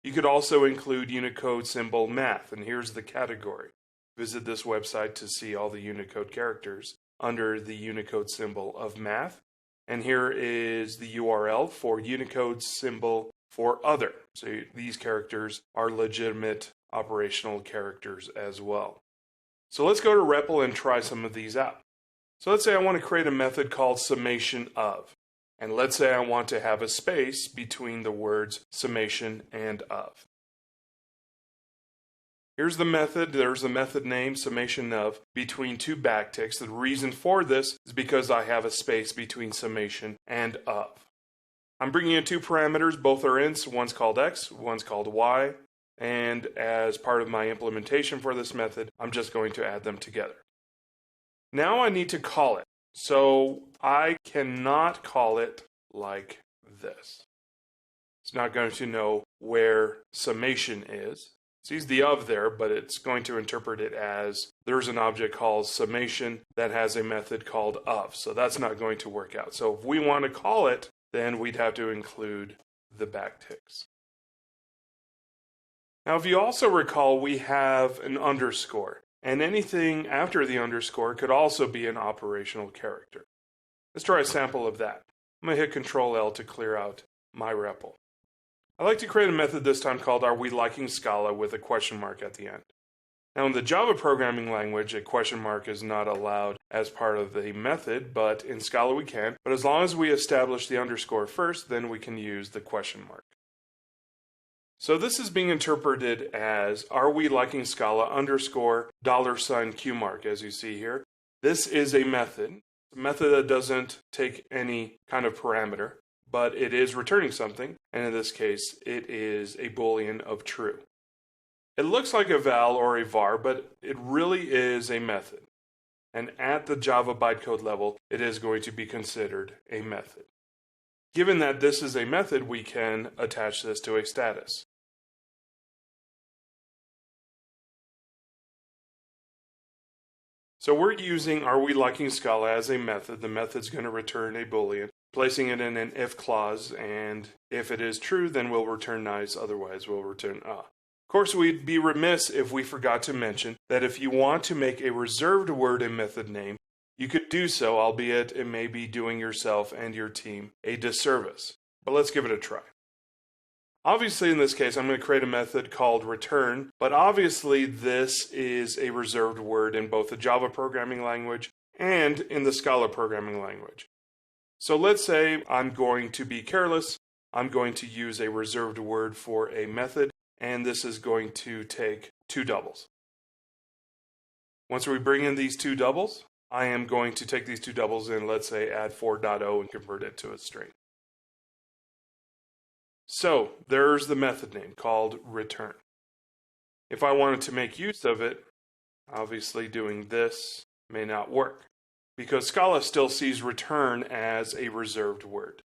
You could also include Unicode symbol math, and here's the category. Visit this website to see all the Unicode characters under the Unicode symbol of math. And here is the URL for Unicode symbol for other. So these characters are legitimate operational characters as well. So let's go to REPL and try some of these out. So let's say I want to create a method called summation of. And let's say I want to have a space between the words summation and of. Here's the method. There's the method name, summation of, between two backticks. The reason for this is because I have a space between summation and of. I'm bringing in two parameters. Both are ints. One's called x, one's called y. And as part of my implementation for this method, I'm just going to add them together. Now I need to call it. So I cannot call it like this. It's not going to know where summation is. It sees the of there, but it's going to interpret it as there's an object called summation that has a method called of. So that's not going to work out. So if we want to call it then we'd have to include the backticks. Now, if you also recall, we have an underscore, and anything after the underscore could also be an operational character. Let's try a sample of that. I'm going to hit Control-L to clear out my REPL. I'd like to create a method this time called Are We Liking Scala with a question mark at the end. Now, in the Java programming language, a question mark is not allowed as part of the method, but in Scala we can. But as long as we establish the underscore first, then we can use the question mark. So this is being interpreted as Are We Liking Scala underscore $Q mark, as you see here. This is a method that doesn't take any kind of parameter, but it is returning something, and in this case, it is a boolean of true. It looks like a val or a var, but it really is a method. And at the Java bytecode level, it is going to be considered a method. Given that this is a method, we can attach this to a status. So we're using Are We Liking Scala as a method. The method's going to return a boolean, placing it in an if clause, and if it is true, then we'll return nice, otherwise we'll return ah. Of course, we'd be remiss if we forgot to mention that if you want to make a reserved word a method name, you could do so, albeit it may be doing yourself and your team a disservice. But let's give it a try. Obviously, in this case, I'm going to create a method called return, but obviously this is a reserved word in both the Java programming language and in the Scala programming language. So let's say I'm going to be careless. I'm going to use a reserved word for a method, and this is going to take two doubles. Once we bring in these two doubles, I am going to take these two doubles and let's say add 4.0 and convert it to a string. So there's the method name called return. If I wanted to make use of it, obviously doing this may not work because Scala still sees return as a reserved word.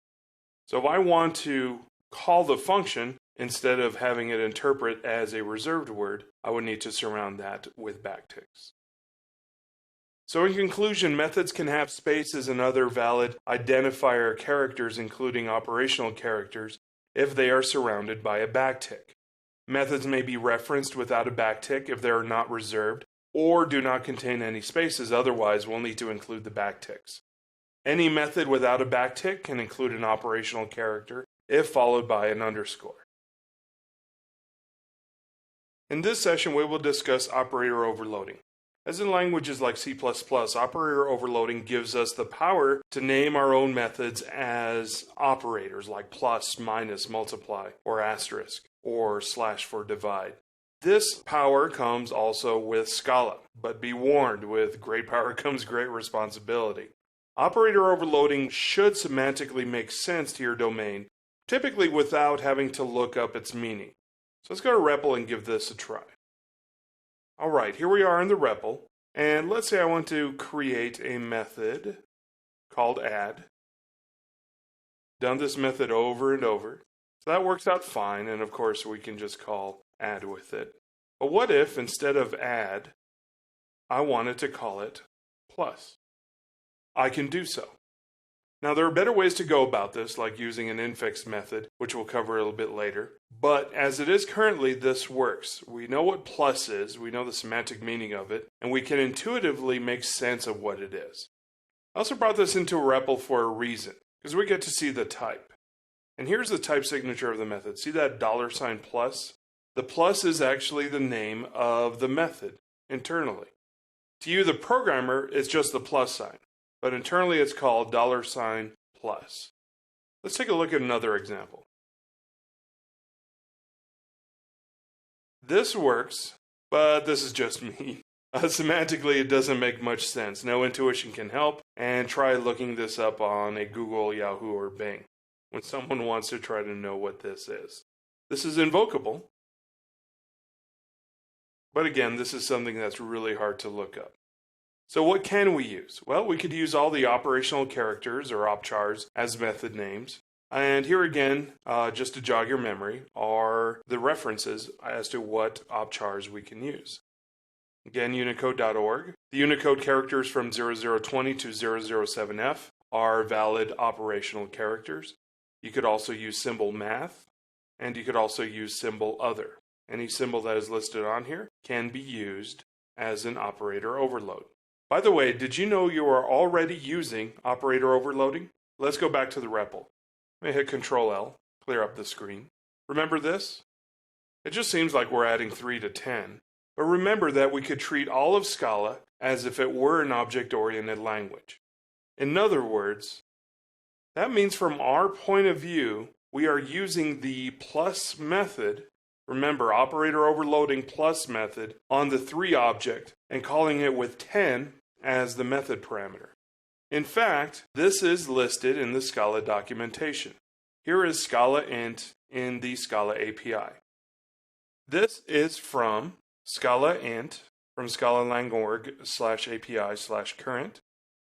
So if I want to call the function instead of having it interpret as a reserved word, I would need to surround that with backticks. So in conclusion, methods can have spaces and other valid identifier characters, including operational characters, if they are surrounded by a backtick. Methods may be referenced without a backtick if they are not reserved or do not contain any spaces, otherwise we'll need to include the backticks. Any method without a backtick can include an operational character if followed by an underscore. In this session, we will discuss operator overloading. As in languages like C++, operator overloading gives us the power to name our own methods as operators like plus, minus, multiply, or asterisk, or slash for divide. This power comes also with Scala, but be warned, with great power comes great responsibility. Operator overloading should semantically make sense to your domain, typically without having to look up its meaning. So let's go to REPL and give this a try. Alright, here we are in the REPL, and let's say I want to create a method called add. Done this method over and over. So that works out fine, and of course we can just call add with it. But what if, instead of add, I wanted to call it plus? I can do so. Now, there are better ways to go about this, like using an infix method, which we'll cover a little bit later. But as it is currently, this works. We know what plus is, we know the semantic meaning of it, and we can intuitively make sense of what it is. I also brought this into a REPL for a reason, because we get to see the type. And here's the type signature of the method. See that $plus? The plus is actually the name of the method internally. To you, the programmer, it's just the plus sign. But internally it's called $plus. Let's take a look at another example. This works, but this is just me. Semantically, it doesn't make much sense. No intuition can help, and try looking this up on a Google, Yahoo, or Bing when someone wants to try to know what this is. This is invocable, but again, this is something that's really hard to look up. So what can we use? Well, we could use all the operational characters, or opchars, as method names. And here again, just to jog your memory, are the references as to what opchars we can use. Again, unicode.org. The Unicode characters from 0020 to 007F are valid operational characters. You could also use symbol math, and you could also use symbol other. Any symbol that is listed on here can be used as an operator overload. By the way, did you know you are already using operator overloading? Let's go back to the REPL. Let me hit Control-L, clear up the screen. Remember this? It just seems like we're adding 3 to 10. But remember that we could treat all of Scala as if it were an object-oriented language. In other words, that means from our point of view, we are using the plus method, remember operator overloading plus method, on the 3 object and calling it with 10 as the method parameter. In fact, this is listed in the Scala documentation. Here is Scala int in the Scala API. This is from Scala int from scalalang.org/API/current,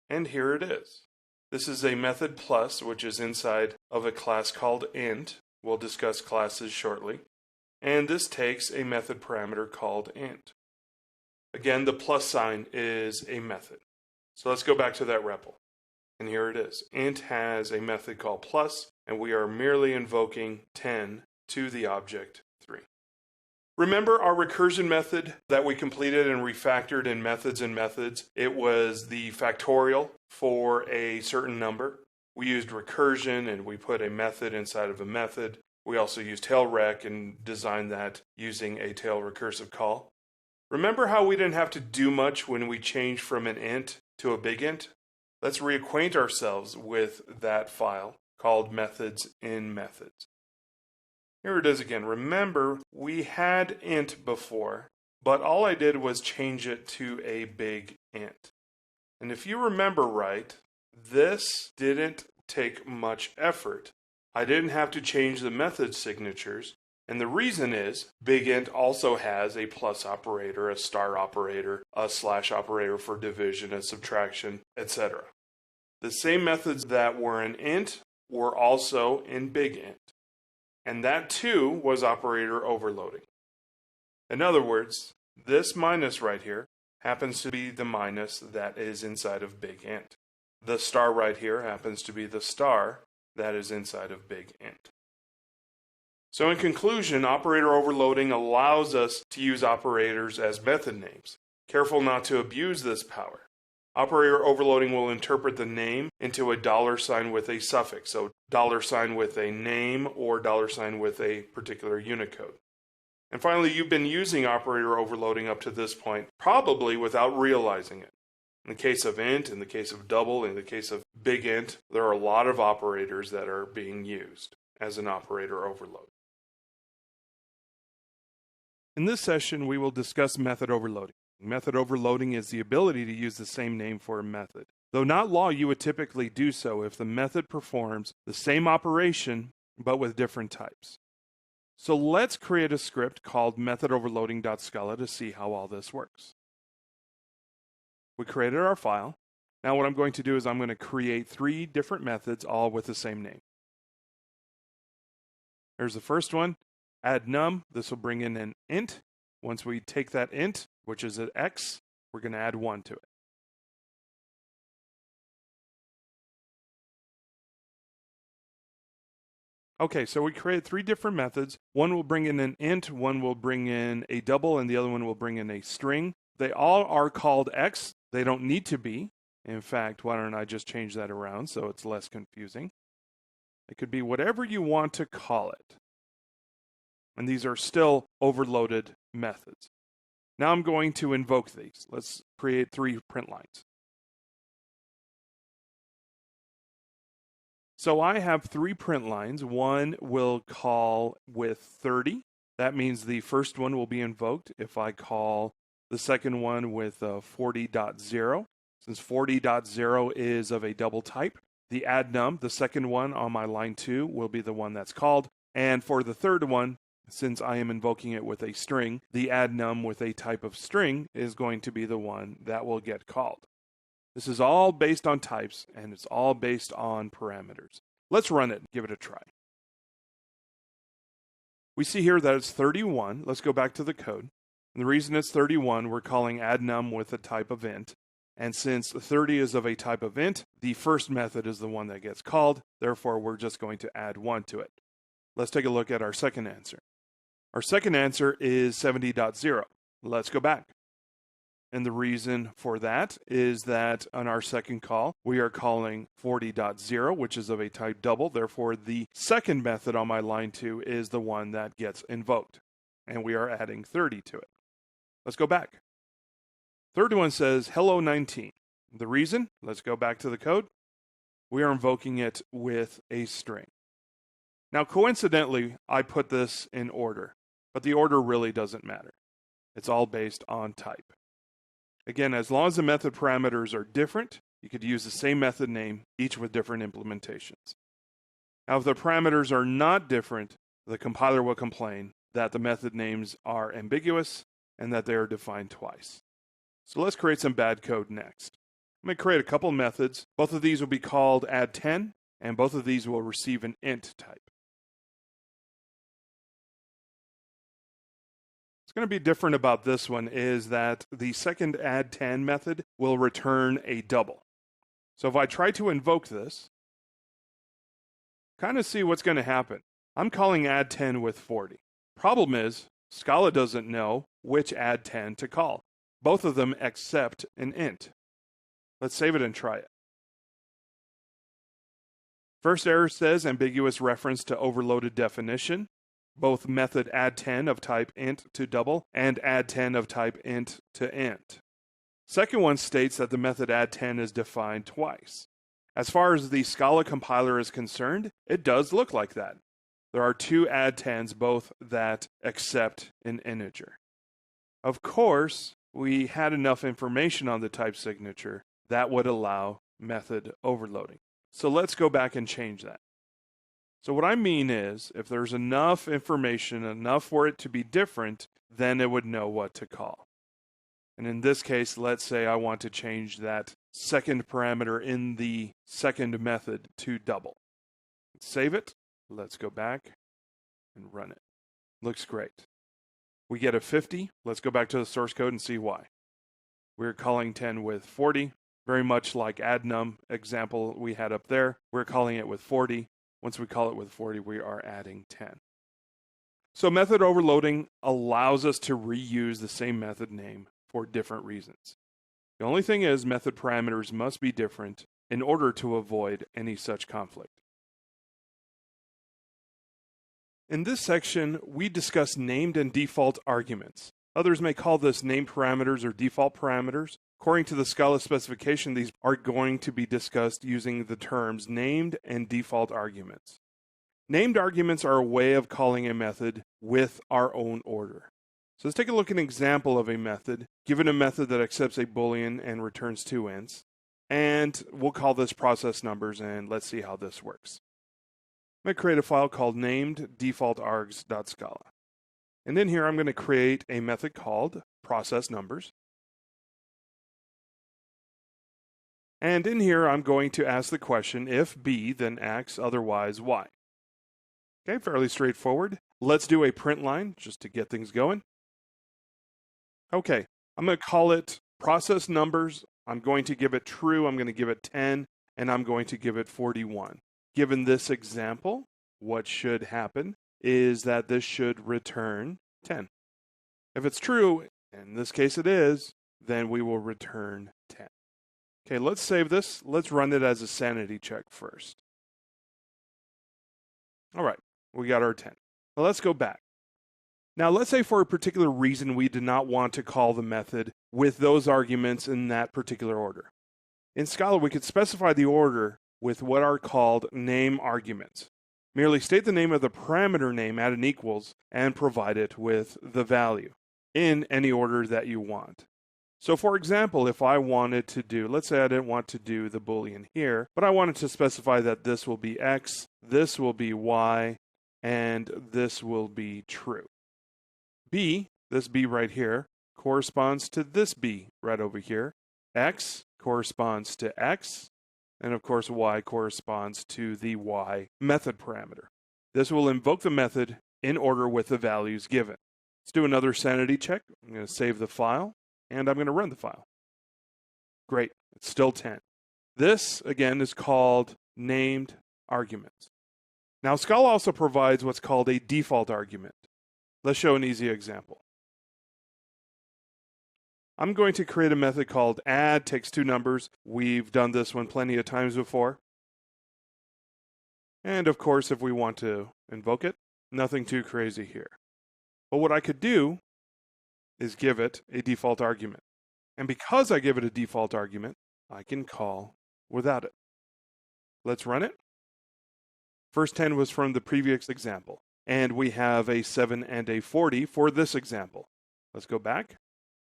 and here it is. This is a method plus, which is inside of a class called int. We'll discuss classes shortly. And this takes a method parameter called int. Again, the plus sign is a method. So let's go back to that REPL. And here it is. Int has a method called plus, and we are merely invoking 10 to the object 3. Remember our recursion method that we completed and refactored in methods and methods? It was the factorial for a certain number. We used recursion and we put a method inside of a method. We also used tailrec and designed that using a tail recursive call. Remember how we didn't have to do much when we changed from an int to a big int? Let's reacquaint ourselves with that file called methods in methods. Here it is again. Remember, we had int before, but all I did was change it to a big int. And if you remember right, this didn't take much effort. I didn't have to change the method signatures, and the reason is big int also has a plus operator, a star operator, a slash operator for division and subtraction, etc. The same methods that were in int were also in big int. And that too was operator overloading. In other words, this minus right here happens to be the minus that is inside of big int. The star right here happens to be the star that is inside of big int. So in conclusion, operator overloading allows us to use operators as method names. Careful not to abuse this power. Operator overloading will interpret the name into a $sign with a suffix, so $sign with a name or $sign with a particular Unicode. And finally, you've been using operator overloading up to this point, probably without realizing it. In the case of int, in the case of double, in the case of big int, there are a lot of operators that are being used as an operator overload. In this session, we will discuss method overloading. Method overloading is the ability to use the same name for a method. Though not law, you would typically do so if the method performs the same operation but with different types. So let's create a script called methodoverloading.scala to see how all this works. We created our file. Now what I'm going to do is I'm going to create 3 different methods all with the same name. Here's the first one, add num. This will bring in an int. Once we take that int, which is an x, we're going to add 1 to it. Okay, so we created 3 different methods. One will bring in an int, one will bring in a double, and the other one will bring in a string. They all are called x. They don't need to be. In fact, why don't I just change that around so it's less confusing? It could be whatever you want to call it. And these are still overloaded methods. Now I'm going to invoke these. Let's create 3 print lines. So I have 3 print lines. One will call with 30. That means the first one will be invoked if I call the second one with 40.0. Since 40.0 is of a double type, the add num, the second one on my line 2, will be the one that's called. And for the third one, since I am invoking it with a string, the add num with a type of string is going to be the one that will get called. This is all based on types, and it's all based on parameters. Let's run it and give it a try. We see here that it's 31. Let's go back to the code. And the reason it's 31, we're calling add num with a type of int. And since 30 is of a type of int, the first method is the one that gets called. Therefore, we're just going to add 1 to it. Let's take a look at our second answer. Our second answer is 70.0. Let's go back. And the reason for that is that on our second call, we are calling 40.0, which is of a type double. Therefore, the second method on my line 2 is the one that gets invoked. And we are adding 30 to it. Let's go back. Third one says hello 19. The reason, let's go back to the code. We are invoking it with a string. Now, coincidentally, I put this in order, but the order really doesn't matter. It's all based on type. Again, as long as the method parameters are different, you could use the same method name, each with different implementations. Now, if the parameters are not different, the compiler will complain that the method names are ambiguous and that they are defined twice. So let's create some bad code next. I'm going to create a couple methods. Both of these will be called add10, and both of these will receive an int type. What's going to be different about this one is that the second add10 method will return a double. So if I try to invoke this, kind of see what's going to happen. I'm calling add10 with 40. Problem is, Scala doesn't know which add10 to call. Both of them accept an int. Let's save it and try it. First error says ambiguous reference to overloaded definition. Both method add10 of type int to double and add10 of type int to int. Second one states that the method add10 is defined twice. As far as the Scala compiler is concerned, it does look like that. There are two add10s, both that accept an integer. Of course, we had enough information on the type signature that would allow method overloading. So let's go back and change that. So what I mean is, if there's enough information, enough for it to be different, then it would know what to call. And in this case, let's say I want to change that second parameter in the second method to double. Save it. Let's go back and run it. Looks great. We get a 50. Let's go back to the source code and see why. We're calling 10 with 40, very much like addNum example we had up there. We're calling it with 40. Once we call it with 40, we are adding 10. So method overloading allows us to reuse the same method name for different reasons. The only thing is method parameters must be different in order to avoid any such conflict. In this section, we discuss named and default arguments. Others may call this named parameters or default parameters. According to the Scala specification, these are going to be discussed using the terms named and default arguments. Named arguments are a way of calling a method with our own order. So let's take a look at an example of a method, given a method that accepts a Boolean and returns 2 ints. And we'll call this process numbers, and let's see how this works. I'm going to create a file called named defaultargs.scala. And in here, I'm going to create a method called process numbers. And in here, I'm going to ask the question, if B, then X, otherwise Y. Okay, fairly straightforward. Let's do a print line just to get things going. Okay, I'm going to call it process numbers. I'm going to give it true. I'm going to give it 10, and I'm going to give it 41. Given this example, what should happen is that this should return 10. If it's true, in this case it is, then we will return 10. Okay, let's save this. Let's run it as a sanity check first. All right, we got our 10. Well, let's go back. Now, let's say for a particular reason we did not want to call the method with those arguments in that particular order. In Scala, we could specify the order with what are called name arguments. Merely state the name of the parameter name at an equals and provide it with the value in any order that you want. So for example, if I wanted to do, let's say I didn't want to do the Boolean here, but I wanted to specify that this will be X, this will be Y, and this will be true. B, this B right here, corresponds to this B right over here. X corresponds to X, and of course Y corresponds to the Y method parameter. This will invoke the method in order with the values given. Let's do another sanity check. I'm going to save the file, and I'm going to run the file. Great, it's still 10. This, again, is called named arguments. Now, Scala also provides what's called a default argument. Let's show an easy example. I'm going to create a method called add, takes two numbers. We've done this one plenty of times before. And of course, if we want to invoke it, nothing too crazy here. But what I could do is give it a default argument. And because I give it a default argument, I can call without it. Let's run it. First 10 was from the previous example. And we have a 7 and a 40 for this example. Let's go back.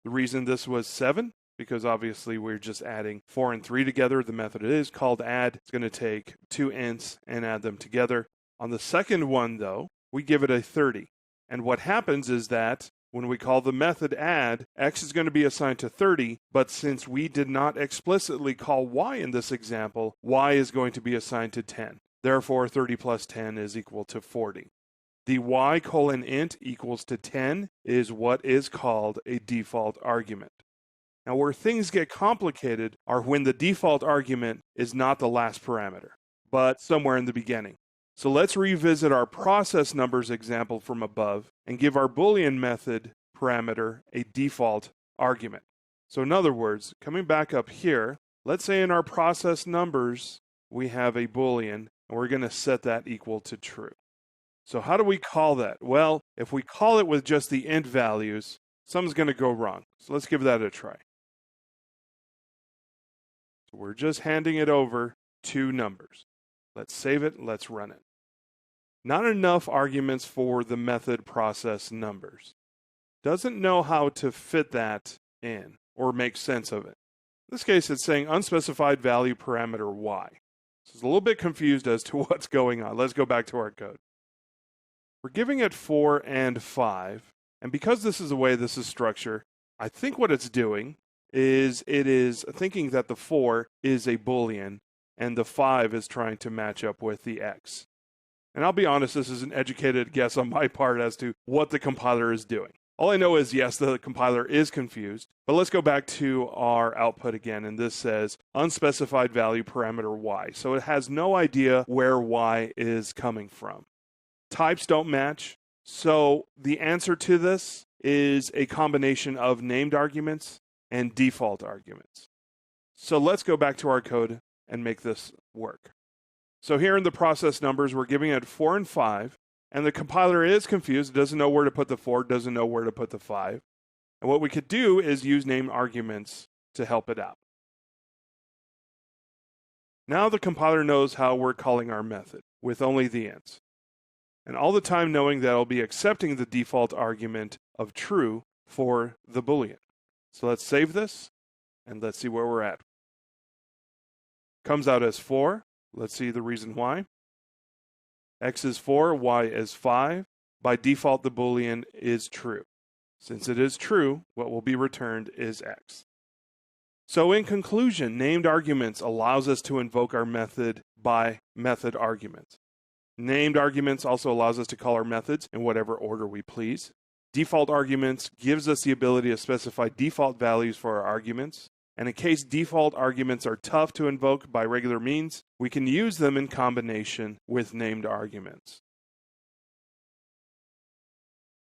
The reason this was 7, because obviously we're just adding 4 and 3 together. The method is called add. It's going to take two ints and add them together. On the second one, though, we give it a 30. And what happens is that when we call the method add, x is going to be assigned to 30, but since we did not explicitly call y in this example, y is going to be assigned to 10. Therefore, 30 plus 10 is equal to 40. The y:int equals to 10 is what is called a default argument. Now, where things get complicated are when the default argument is not the last parameter, but somewhere in the beginning. So let's revisit our process numbers example from above and give our Boolean method parameter a default argument. So in other words, coming back up here, let's say in our process numbers, we have a Boolean, and we're going to set that equal to true. So how do we call that? Well, if we call it with just the int values, something's going to go wrong. So let's give that a try. So we're just handing it over two numbers. Let's save it. Let's run it. Not enough arguments for the method process numbers. Doesn't know how to fit that in or make sense of it. In this case, it's saying unspecified value parameter y. So it's a little bit confused as to what's going on. Let's go back to our code. We're giving it 4 and 5, and because this is the way this is structured, I think what it's doing is it is thinking that the 4 is a Boolean, and the 5 is trying to match up with the x. And I'll be honest, this is an educated guess on my part as to what the compiler is doing. All I know is, yes, the compiler is confused, but let's go back to our output again, and this says unspecified value parameter y. So it has no idea where y is coming from. Types don't match, so the answer to this is a combination of named arguments and default arguments. So let's go back to our code and make this work. So here in the process numbers, we're giving it 4 and 5, and the compiler is confused. It doesn't know where to put the 4, doesn't know where to put the 5. And what we could do is use named arguments to help it out. Now the compiler knows how we're calling our method with only the ints. And all the time knowing that I'll be accepting the default argument of true for the Boolean. So let's save this, and let's see where we're at. Comes out as 4. Let's see the reason why. X is 4, Y is 5. By default, the Boolean is true. Since it is true, what will be returned is X. So in conclusion, named arguments allows us to invoke our method by method arguments. Named arguments also allows us to call our methods in whatever order we please. Default arguments gives us the ability to specify default values for our arguments. And in case default arguments are tough to invoke by regular means, we can use them in combination with named arguments.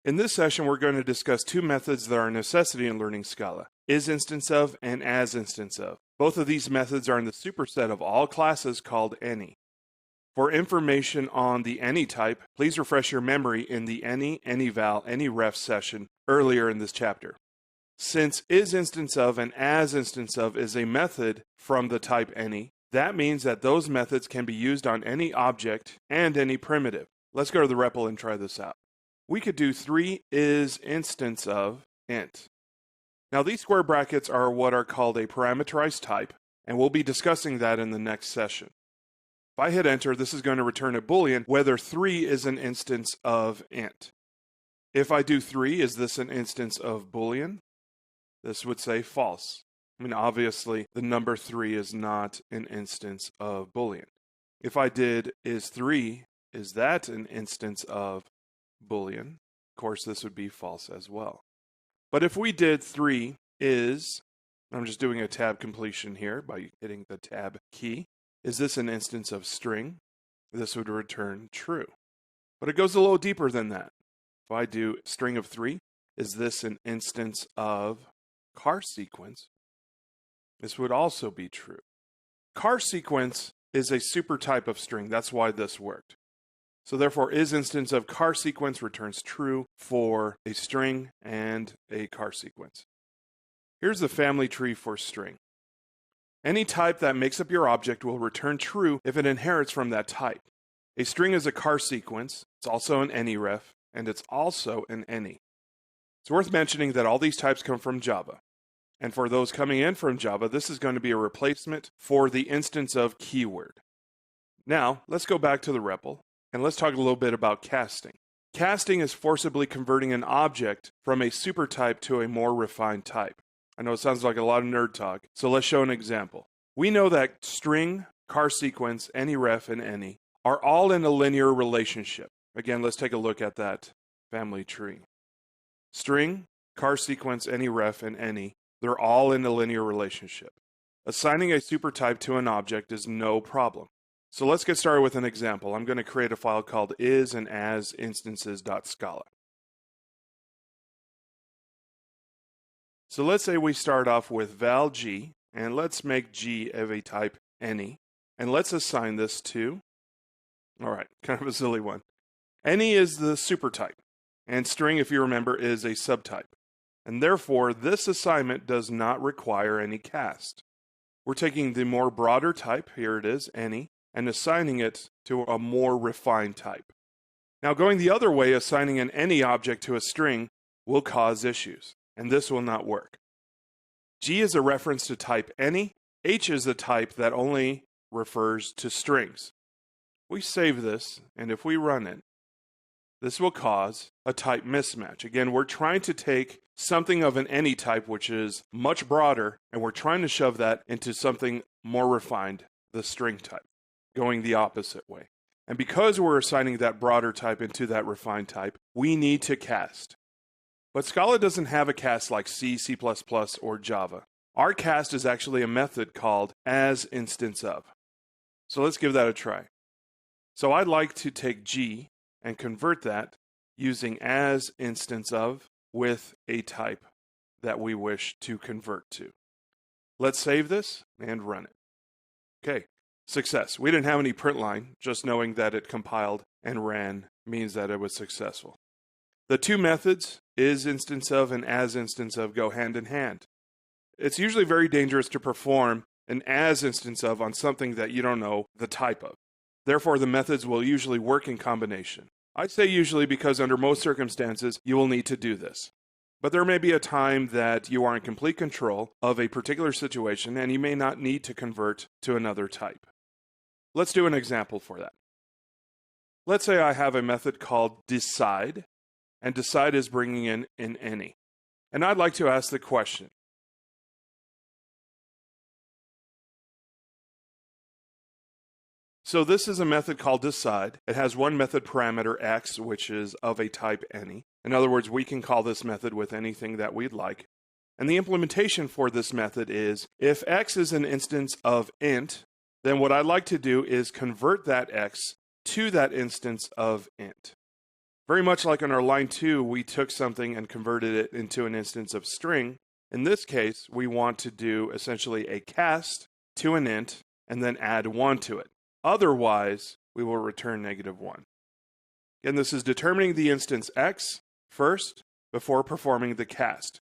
In this session, we're going to discuss two methods that are a necessity in learning Scala: isInstanceOf and asInstanceOf. Both of these methods are in the superset of all classes called any. For information on the any type, please refresh your memory in the any, anyval, anyref session earlier in this chapter. Since isInstanceOf and asInstanceOf is a method from the type any, that means that those methods can be used on any object and any primitive. Let's go to the REPL and try this out. We could do 3 isInstanceOf int. Now these square brackets are what are called a parameterized type, and we'll be discussing that in the next session. If I hit enter, this is going to return a Boolean whether 3 is an instance of int. If I do 3, is this an instance of Boolean? This would say false. I mean, obviously, the number 3 is not an instance of Boolean. If I did is 3, is that an instance of Boolean? Of course, this would be false as well. But if we did 3 is I'm just doing a tab completion here by hitting the tab key. Is this an instance of string? This would return true. But it goes a little deeper than that. If I do string of 3, is this an instance of car sequence? This would also be true. Car sequence is a supertype of string. That's why this worked. So therefore, is instance of car sequence returns true for a string and a car sequence. Here's the family tree for string. Any type that makes up your object will return true if it inherits from that type. A string is a car sequence. It's also an anyref, and it's also an any. It's worth mentioning that all these types come from Java. And for those coming in from Java, this is going to be a replacement for the instance of keyword. Now, let's go back to the REPL, and let's talk a little bit about casting. Casting is forcibly converting an object from a supertype to a more refined type. I know it sounds like a lot of nerd talk, so let's show an example. We know that string, car sequence, anyref, and any are all in a linear relationship. Again, let's take a look at that family tree. String, car sequence, anyref, and any, they're all in a linear relationship. Assigning a supertype to an object is no problem. So let's get started with an example. I'm going to create a file called is and as instances.scala. So let's say we start off with val g, and let's make g of a type any, and let's assign this to, all right, kind of a silly one. Any is the supertype, and string, if you remember, is a subtype. And therefore, this assignment does not require any cast. We're taking the more broader type, here it is, any, and assigning it to a more refined type. Now, going the other way, assigning an any object to a string will cause issues, and this will not work. G is a reference to type any. H is a type that only refers to strings. We save this, and if we run it, this will cause a type mismatch. Again, we're trying to take something of an any type, which is much broader, and we're trying to shove that into something more refined, the string type, going the opposite way. And because we're assigning that broader type into that refined type, we need to cast. But Scala doesn't have a cast like C, C++, or Java. Our cast is actually a method called asInstanceOf. So let's give that a try. So I'd like to take G and convert that using asInstanceOf with a type that we wish to convert to. Let's save this and run it. Okay, success. We didn't have any print line, just knowing that it compiled and ran means that it was successful. The two methods, isInstanceOf and asInstanceOf, go hand in hand. It's usually very dangerous to perform an asInstanceOf on something that you don't know the type of. Therefore, the methods will usually work in combination. I say usually because under most circumstances, you will need to do this. But there may be a time that you are in complete control of a particular situation and you may not need to convert to another type. Let's do an example for that. Let's say I have a method called decide, and decide is bringing in an any. And I'd like to ask the question, so this is a method called decide. It has one method parameter x, which is of a type any. In other words, we can call this method with anything that we'd like. And the implementation for this method is, if x is an instance of int, then what I'd like to do is convert that x to that instance of int. Very much like in our line 2, we took something and converted it into an instance of string. In this case, we want to do essentially a cast to an int and then add 1 to it. Otherwise, we will return -1. Again, this is determining the instance x first before performing the cast.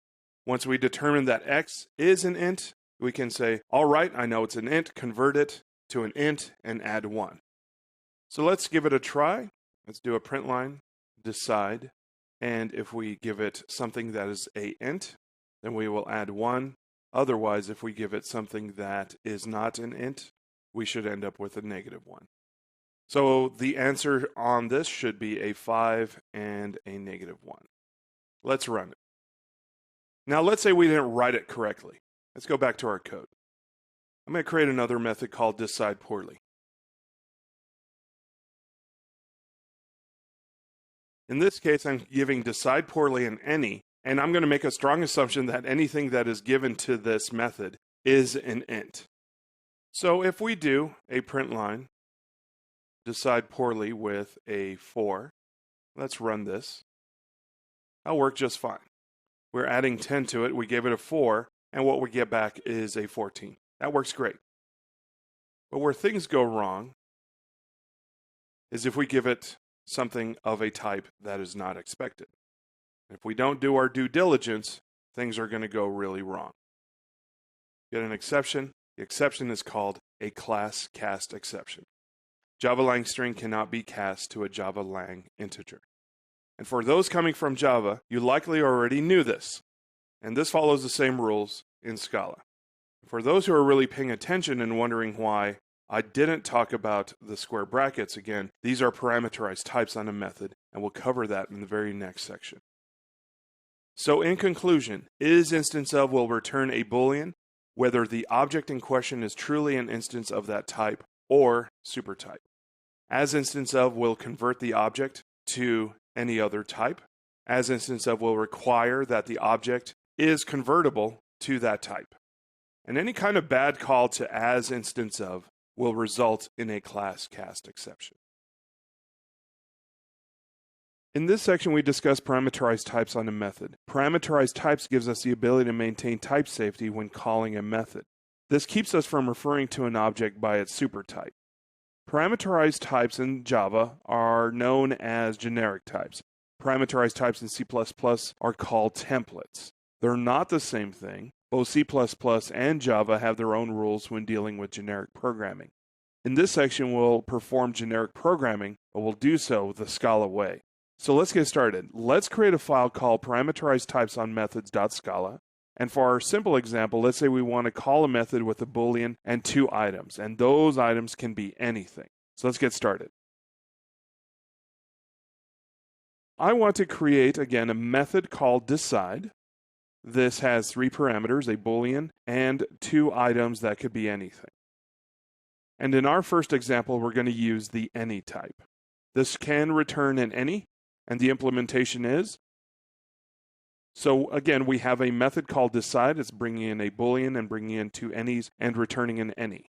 Once we determine that x is an int, we can say, all right, I know it's an int, convert it to an int and add 1. So let's give it a try. Let's do a print line, decide, and if we give it something that is a int, then we will add 1. Otherwise, if we give it something that is not an int, we should end up with a -1. So the answer on this should be a 5 and a -1. Let's run it. Now let's say we didn't write it correctly. Let's go back to our code. I'm going to create another method called decide poorly. In this case, I'm giving decide poorly an any, And I'm going to make a strong assumption that anything that is given to this method is an int. So if we do a print line, decide poorly with a 4, let's run this. That'll work just fine. We're adding 10 to it, we gave it a 4, and what we get back is a 14. That works great. But where things go wrong is if we give it something of a type that is not expected. If we don't do our due diligence, things are going to go really wrong. Get an exception. The exception is called a class cast exception. Java lang string cannot be cast to a Java lang integer. And for those coming from Java, you likely already knew this. And this follows the same rules in Scala. For those who are really paying attention and wondering why I didn't talk about the square brackets again, these are parameterized types on a method, and we'll cover that in the very next section. So in conclusion, isInstanceOf will return a Boolean whether the object in question is truly an instance of that type or supertype. AsInstanceOf will convert the object to any other type. AsInstanceOf will require that the object is convertible to that type. And any kind of bad call to AsInstanceOf will result in a class cast exception. In this section, we discuss parameterized types on a method. Parameterized types gives us the ability to maintain type safety when calling a method. This keeps us from referring to an object by its supertype. Parameterized types in Java are known as generic types. Parameterized types in C++ are called templates. They're not the same thing. Both C++ and Java have their own rules when dealing with generic programming. In this section, we'll perform generic programming, but we'll do so the Scala way. So let's get started. Let's create a file called parameterized types on methods.scala. And for our simple example, let's say we want to call a method with a Boolean and 2 items, and those items can be anything. So let's get started. I want to create, again, a method called decide. This has 3 parameters, a Boolean, and 2 items that could be anything. And in our first example, we're going to use the any type. This can return an any, and the implementation is. So again, we have a method called decide. It's bringing in a Boolean and bringing in 2 any's and returning an any.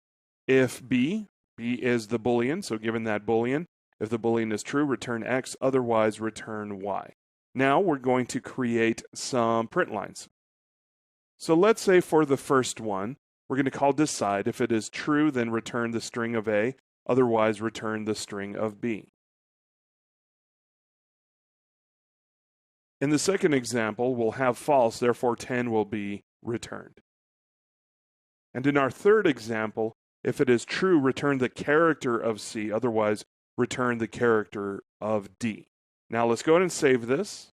If B is the Boolean, so given that Boolean, if the Boolean is true, return X, otherwise return Y. Now we're going to create some print lines. So let's say for the first one, we're going to call decide. If it is true, then return the string of A, otherwise return the string of B. In the second example, we'll have false, therefore 10 will be returned. And in our third example, if it is true, return the character of C, otherwise return the character of D. Now let's go ahead and save this,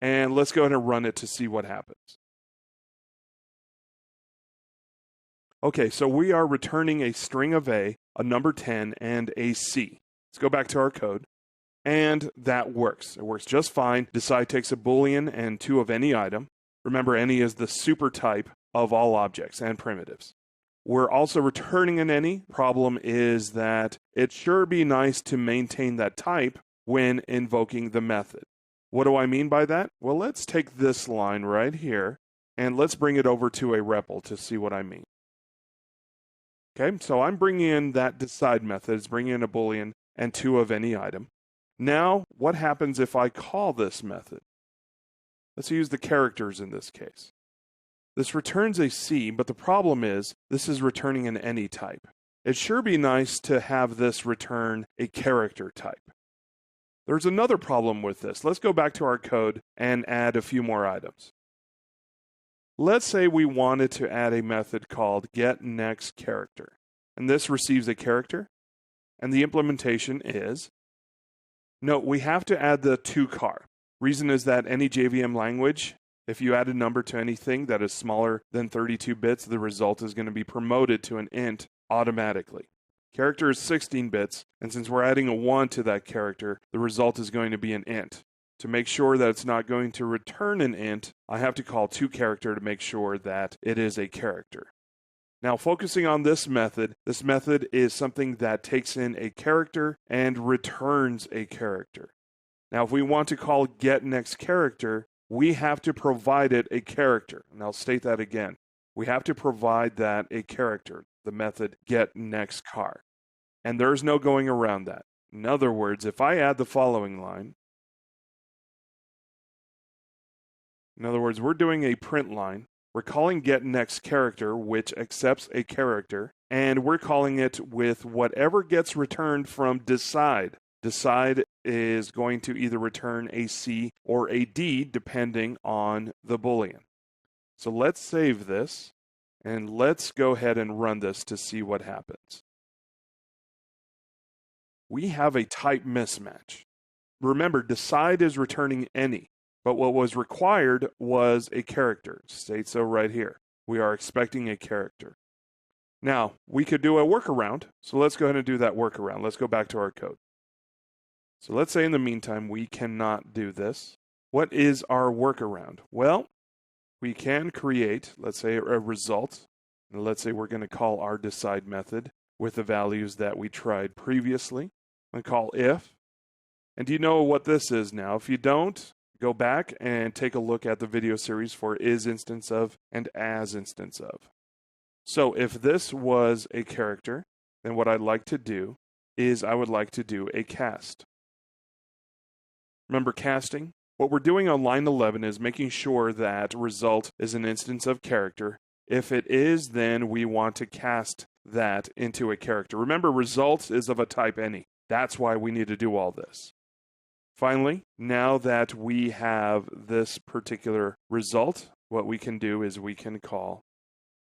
and let's go ahead and run it to see what happens. Okay, so we are returning a string of A, a number 10, and a C. Let's go back to our code. And that works. It works just fine. Decide takes a Boolean and 2 of any item. Remember, any is the supertype of all objects and primitives. We're also returning an any. Problem is that it sure be nice to maintain that type when invoking the method. What do I mean by that? Well, let's take this line right here and let's bring it over to a REPL to see what I mean. Okay, so I'm bringing in that decide method. It's bringing in a Boolean and 2 of any item. Now, what happens if I call this method? Let's use the characters in this case. This returns a C, but the problem is this is returning an any type. It'd sure be nice to have this return a character type. There's another problem with this. Let's go back to our code and add a few more items. Let's say we wanted to add a method called getNextCharacter, and this receives a character, and the implementation is. Note, we have to add the toChar. Reason is that any JVM language, if you add a number to anything that is smaller than 32 bits, the result is going to be promoted to an int automatically. Character is 16 bits, and since we're adding a 1 to that character, the result is going to be an int. To make sure that it's not going to return an int, I have to call toCharacter to make sure that it is a character. Now, focusing on this method is something that takes in a character and returns a character. Now, if we want to call getNextCharacter, we have to provide it a character. And I'll state that again. We have to provide that a character, the method getNextChar. And there's no going around that. In other words, if I add the following line, in other words, we're doing a print line. We're calling getNextCharacter, which accepts a character, and we're calling it with whatever gets returned from decide. Decide is going to either return a C or a D depending on the Boolean. So let's save this, and let's go ahead and run this to see what happens. We have a type mismatch. Remember, decide is returning any, but what was required was a character. It states so right here. We are expecting a character. Now, we could do a workaround, so let's go ahead and do that workaround. Let's go back to our code. So let's say in the meantime, we cannot do this. What is our workaround? Well, we can create, let's say, a result. And let's say we're going to call our decide method with the values that we tried previously. And call if. And do you know what this is now? If you don't, go back and take a look at the video series for is instance of and as instance of. So if this was a character, then what I'd like to do is I would like to do a cast. Remember casting? What we're doing on line 11 is making sure that result is an instance of character. If it is, then we want to cast that into a character. Remember, result is of a type any. That's why we need to do all this. Finally, now that we have this particular result, what we can do is we can call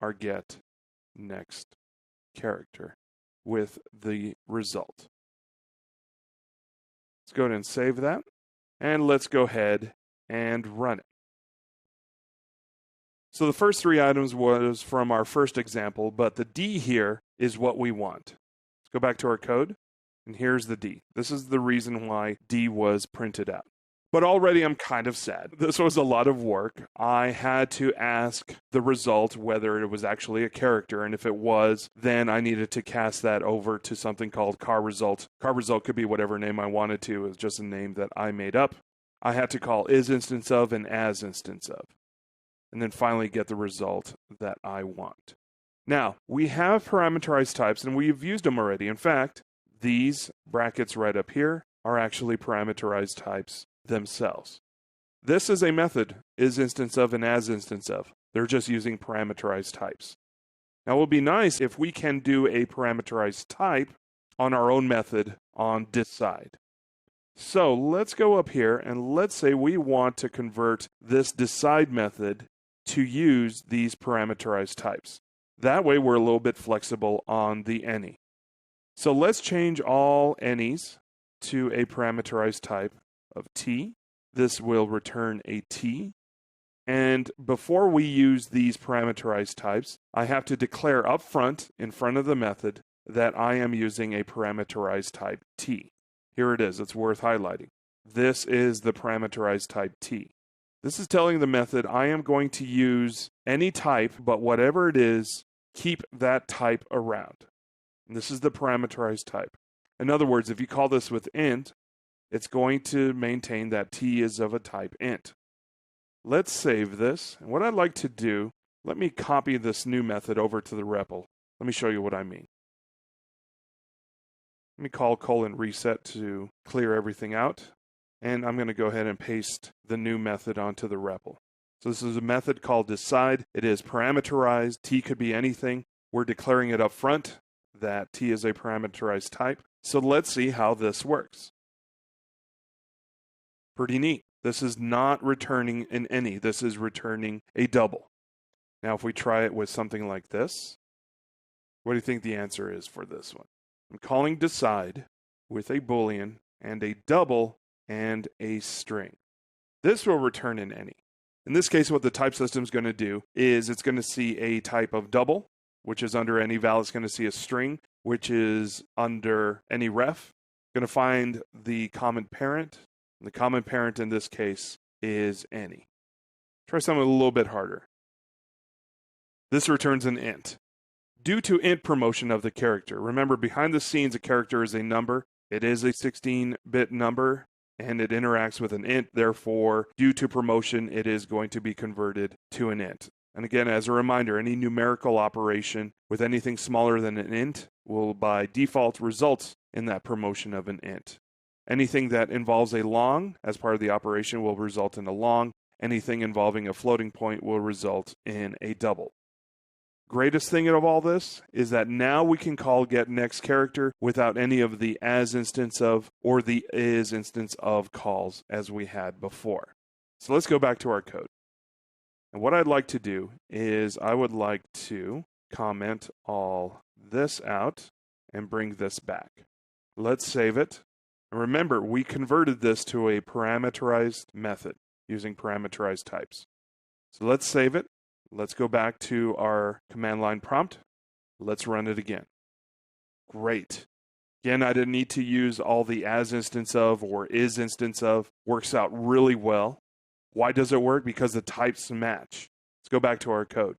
our getNextCharacter with the result. Let's go ahead and save that. And let's go ahead and run it. So the first three items was from our first example, but the D here is what we want. Let's go back to our code, and here's the D. This is the reason why D was printed out. But already I'm kind of sad. This was a lot of work. I had to ask the result whether it was actually a character, and if it was, then I needed to cast that over to something called carResult. carResult could be whatever name I wanted to. It was just a name that I made up. I had to call is instance of and as instance of, and then finally get the result that I want. Now, we have parameterized types, and we've used them already. In fact, these brackets right up here are actually parameterized types themselves. This is a method, is instance of and as instance of. They're just using parameterized types. Now, it would be nice if we can do a parameterized type on our own method on decide. So let's go up here and let's say we want to convert this decide method to use these parameterized types. That way we're a little bit flexible on the any. So let's change all any's to a parameterized type of t. This will return a t. And before we use these parameterized types, I have to declare up front, in front of the method, that I am using a parameterized type t. Here it is. It's worth highlighting. This is the parameterized type t. This is telling the method I am going to use any type, but whatever it is, keep that type around. And this is the parameterized type. In other words, if you call this with int, it's going to maintain that t is of a type int. Let's save this. And what I'd like to do, let me copy this new method over to the REPL. Let me show you what I mean. Let me call :reset to clear everything out. And I'm going to go ahead and paste the new method onto the REPL. So this is a method called decide. It is parameterized. T could be anything. We're declaring it up front that t is a parameterized type. So let's see how this works. Pretty neat. This is not returning an any. This is returning a double. Now if we try it with something like this, what do you think the answer is for this one? I'm calling decide with a Boolean and a double and a string. This will return an any. In this case, what the type system is going to do is it's going to see a type of double, which is under any val. It's going to see a string, which is under any ref. Going to find the common parent. And the common parent in this case is any. Try something a little bit harder. This returns an int. Due to int promotion of the character. Remember, behind the scenes, a character is a number. It is a 16-bit number. and it interacts with an int. Therefore, due to promotion, it is going to be converted to an int. And again, as a reminder, any numerical operation with anything smaller than an int will by default result in that promotion of an int. Anything that involves a long as part of the operation will result in a long. Anything involving a floating point will result in a double. Greatest thing of all this is that now we can call getNextCharacter without any of the as instance of or the is instance of calls as we had before. So let's go back to our code. And what I'd like to do is I would like to comment all this out and bring this back. Let's save it. And remember, we converted this to a parameterized method using parameterized types. So let's save it. Let's go back to our command line prompt. Let's run it again. Great. Again, I didn't need to use all the as instance of or is instance of. Works out really well. Why does it work? Because the types match. Let's go back to our code.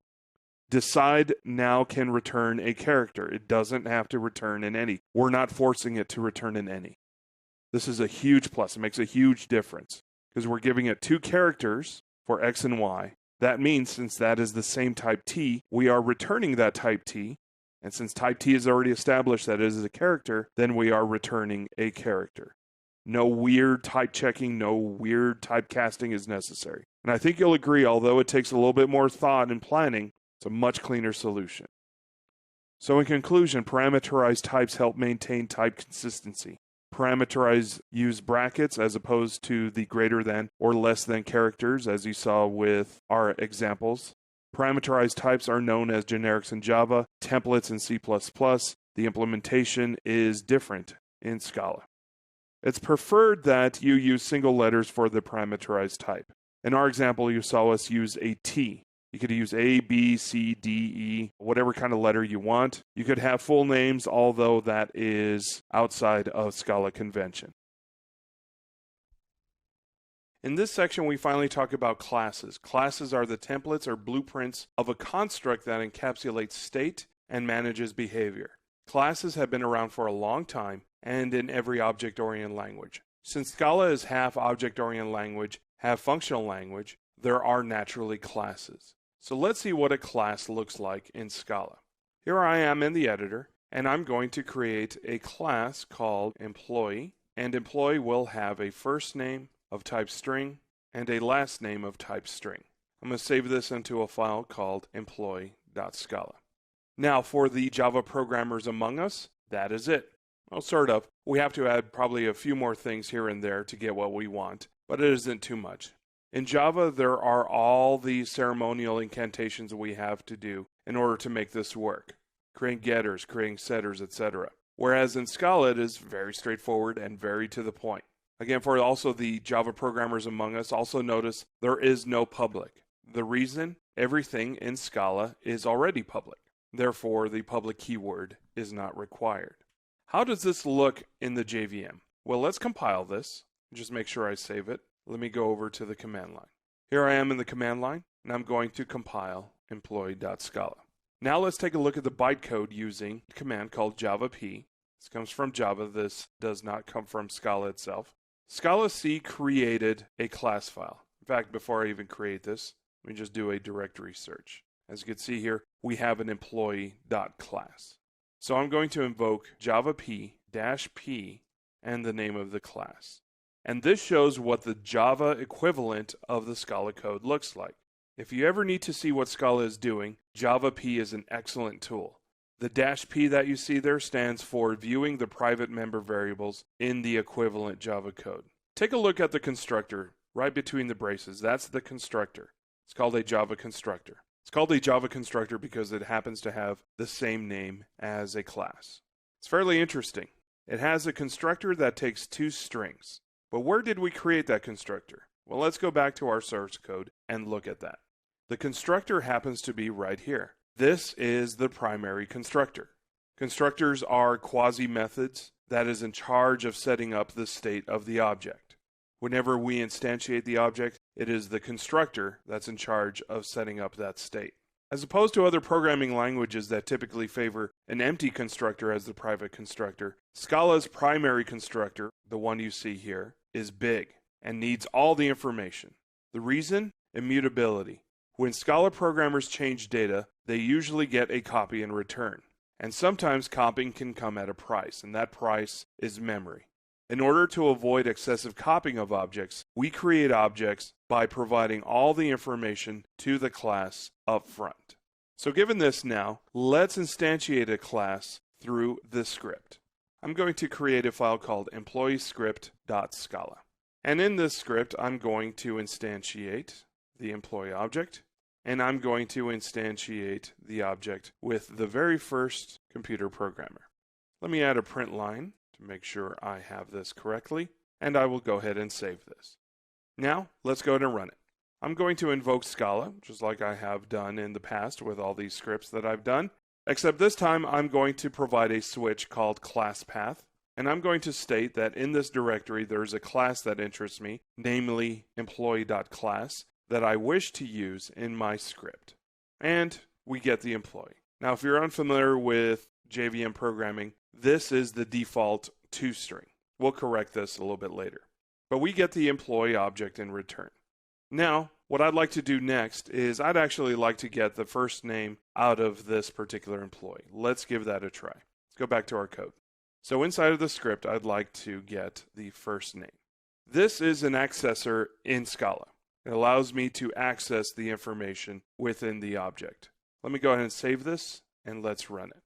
Decide now can return a character. It doesn't have to return an any. We're not forcing it to return an any. This is a huge plus. It makes a huge difference because we're giving it two characters for X and Y. That means since that is the same type T, we are returning that type T. And since type T is already established that it is a character, then we are returning a character. No weird type checking, no weird typecasting is necessary. And I think you'll agree, although it takes a little bit more thought and planning, it's a much cleaner solution. So in conclusion, parameterized types help maintain type consistency. Parameterize use brackets as opposed to the greater than or less than characters, as you saw with our examples. Parameterized types are known as generics in Java, templates in C++. The implementation is different in Scala. It's preferred that you use single letters for the parameterized type. In our example, you saw us use a T. You could use A, B, C, D, E, whatever kind of letter you want. You could have full names, although that is outside of Scala convention. In this section, we finally talk about classes. Classes are the templates or blueprints of a construct that encapsulates state and manages behavior. Classes have been around for a long time and in every object-oriented language. Since Scala is half object-oriented language, half functional language, there are naturally classes. So let's see what a class looks like in Scala. Here I am in the editor, and I'm going to create a class called employee, and employee will have a first name of type string and a last name of type string. I'm going to save this into a file called employee.scala. Now for the Java programmers among us, that is it. Well, sort of. We have to add probably a few more things here and there to get what we want, but it isn't too much. In Java, there are all these ceremonial incantations we have to do in order to make this work. Creating getters, creating setters, etc. Whereas in Scala, it is very straightforward and very to the point. Again, for also the Java programmers among us, also notice there is no public. The reason? Everything in Scala is already public. Therefore, the public keyword is not required. How does this look in the JVM? Well, let's compile this. Just make sure I save it. Let me go over to the command line. Here I am in the command line, and I'm going to compile employee.scala. Now let's take a look at the bytecode using a command called javap. This comes from Java. This does not come from Scala itself. Scala C created a class file. In fact, before I even create this, let me just do a directory search. As you can see here, we have an employee.class. So I'm going to invoke javap-p and the name of the class. And this shows what the Java equivalent of the Scala code looks like. If you ever need to see what Scala is doing, javap is an excellent tool. The -p that you see there stands for viewing the private member variables in the equivalent Java code. Take a look at the constructor right between the braces. That's the constructor. It's called a Java constructor. It's called a Java constructor because it happens to have the same name as a class. It's fairly interesting. It has a constructor that takes two strings. But where did we create that constructor? Well, let's go back to our source code and look at that. The constructor happens to be right here. This is the primary constructor. Constructors are quasi-methods that is in charge of setting up the state of the object. Whenever we instantiate the object, it is the constructor that's in charge of setting up that state. As opposed to other programming languages that typically favor an empty constructor as the private constructor, Scala's primary constructor, the one you see here, is big and needs all the information. The reason? Immutability. When Scala programmers change data, they usually get a copy in return. And sometimes copying can come at a price, and that price is memory. In order to avoid excessive copying of objects, we create objects by providing all the information to the class up front. So given this now, let's instantiate a class through this script. I'm going to create a file called employeescript.scala. And in this script, I'm going to instantiate the employee object, and I'm going to instantiate the object with the very first computer programmer. Let me add a print line to make sure I have this correctly, and I will go ahead and save this. Now, let's go ahead and run it. I'm going to invoke Scala, just like I have done in the past with all these scripts that I've done, except this time I'm going to provide a switch called classPath, and I'm going to state that in this directory there's a class that interests me, namely employee.class, that I wish to use in my script. And we get the employee. Now, if you're unfamiliar with JVM programming, this is the default toString. We'll correct this a little bit later. But we get the employee object in return. Now, what I'd like to do next is I'd actually like to get the first name out of this particular employee. Let's give that a try. Let's go back to our code. So inside of the script, I'd like to get the first name. This is an accessor in Scala. It allows me to access the information within the object. Let me go ahead and save this, and let's run it.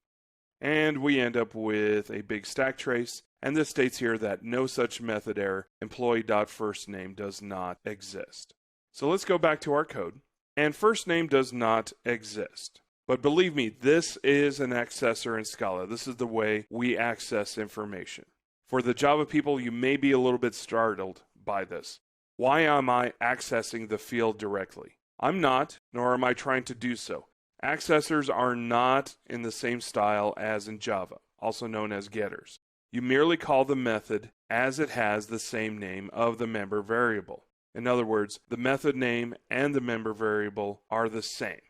And we end up with a big stack trace, and this states here that no such method error, employee.firstName does not exist. So let's go back to our code, and first name does not exist. But believe me, this is an accessor in Scala. This is the way we access information. For the Java people, you may be a little bit startled by this. Why am I accessing the field directly? I'm not, nor am I trying to do so. Accessors are not in the same style as in Java, also known as getters. You merely call the method as it has the same name of the member variable. In other words, the method name and the member variable are the same.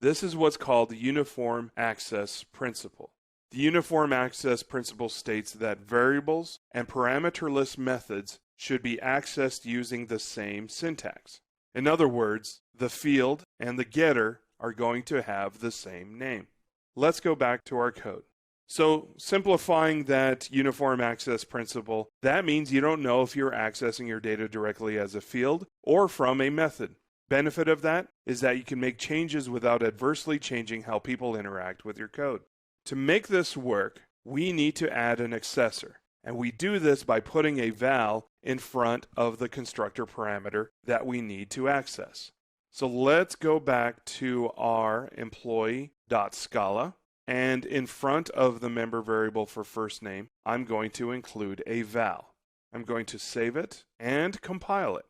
This is what's called the uniform access principle. The uniform access principle states that variables and parameterless methods should be accessed using the same syntax. In other words, the field and the getter are going to have the same name. Let's go back to our code. So simplifying that uniform access principle, that means you don't know if you're accessing your data directly as a field or from a method. Benefit of that is that you can make changes without adversely changing how people interact with your code. To make this work, we need to add an accessor. And we do this by putting a val in front of the constructor parameter that we need to access. So let's go back to our employee.scala, and in front of the member variable for first name, I'm going to include a val. I'm going to save it and compile it.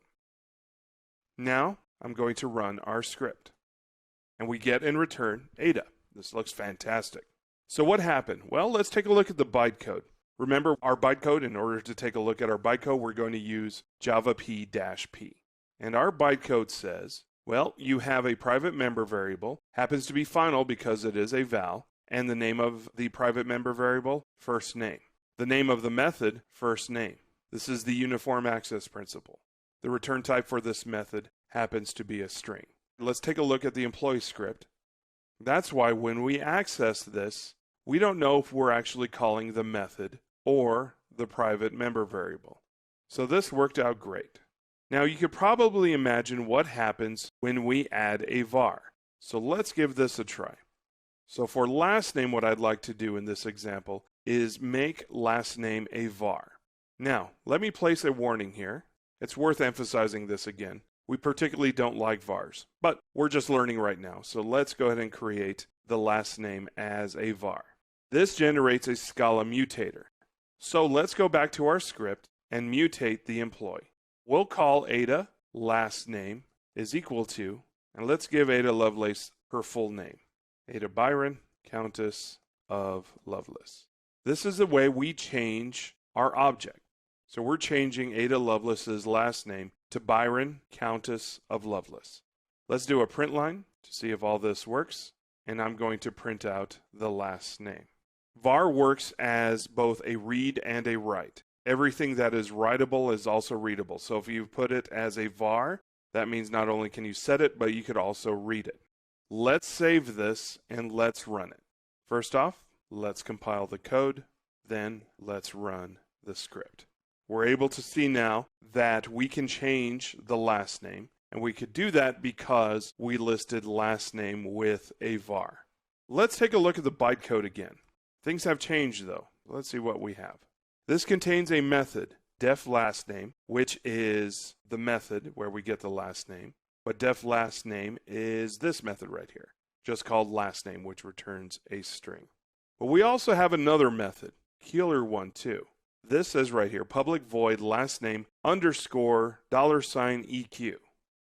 Now I'm going to run our script. And we get in return Ada. This looks fantastic. So what happened? Well, let's take a look at the bytecode. Remember our bytecode, in order to take a look at our bytecode, we're going to use Java P-P. And our bytecode says, well, you have a private member variable, happens to be final because it is a val, and the name of the private member variable, first name. The name of the method, first name. This is the uniform access principle. The return type for this method happens to be a string. Let's take a look at the employee script. That's why when we access this, we don't know if we're actually calling the method or the private member variable. So this worked out great. Now you could probably imagine what happens when we add a var. So let's give this a try. So for last name, what I'd like to do in this example is make last name a var. Now, let me place a warning here. It's worth emphasizing this again. We particularly don't like vars, but we're just learning right now. So let's go ahead and create the last name as a var. This generates a Scala mutator. So let's go back to our script and mutate the employee. We'll call Ada last name is equal to, and let's give Ada Lovelace her full name. Ada Byron, Countess of Lovelace. This is the way we change our object. So we're changing Ada Lovelace's last name to Byron, Countess of Lovelace. Let's do a print line to see if all this works, and I'm going to print out the last name. var works as both a read and a write. Everything that is writable is also readable. So if you put it as a var, that means not only can you set it, but you could also read it. Let's save this and let's run it. First off, let's compile the code, then let's run the script. We're able to see now that we can change the last name, and we could do that because we listed last name with a var. Let's take a look at the bytecode again. Things have changed though. Let's see what we have. This contains a method, defLastName, which is the method where we get the last name. But defLastName is this method right here, just called lastName, which returns a string. But we also have another method, killer one too. This says right here, public void lastName underscore $EQ.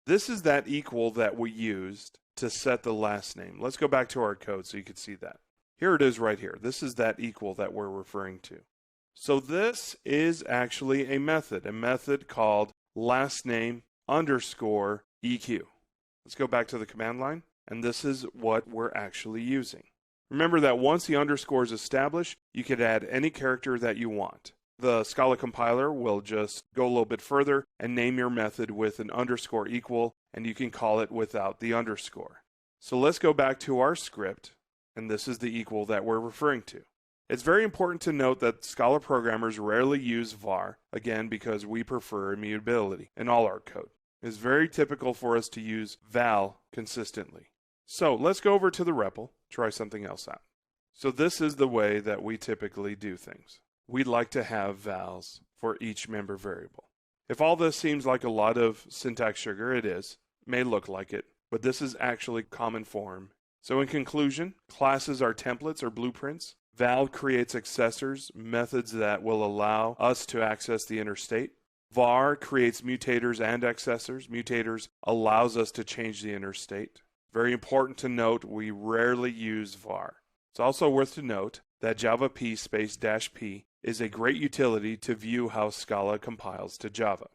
This is that equal that we used to set the last name. Let's go back to our code so you can see that. Here it is right here. This is that equal that we're referring to. So this is actually a method called lastName underscore EQ. Let's go back to the command line, and this is what we're actually using. Remember that once the underscore is established, you can add any character that you want. The Scala compiler will just go a little bit further and name your method with an underscore equal, and you can call it without the underscore. So let's go back to our script, and this is the equal that we're referring to. It's very important to note that Scala programmers rarely use var, again because we prefer immutability in all our code. It's very typical for us to use val consistently. So let's go over to the REPL, try something else out. So this is the way that we typically do things. We'd like to have vals for each member variable. If all this seems like a lot of syntax sugar, it is. It may look like it, but this is actually common form. So in conclusion, classes are templates or blueprints. Val creates accessors, methods that will allow us to access the inner state. var creates mutators and accessors. Mutators allows us to change the inner state. Very important to note, we rarely use var. It's also worth to note that Java P space -P is a great utility to view how Scala compiles to Java.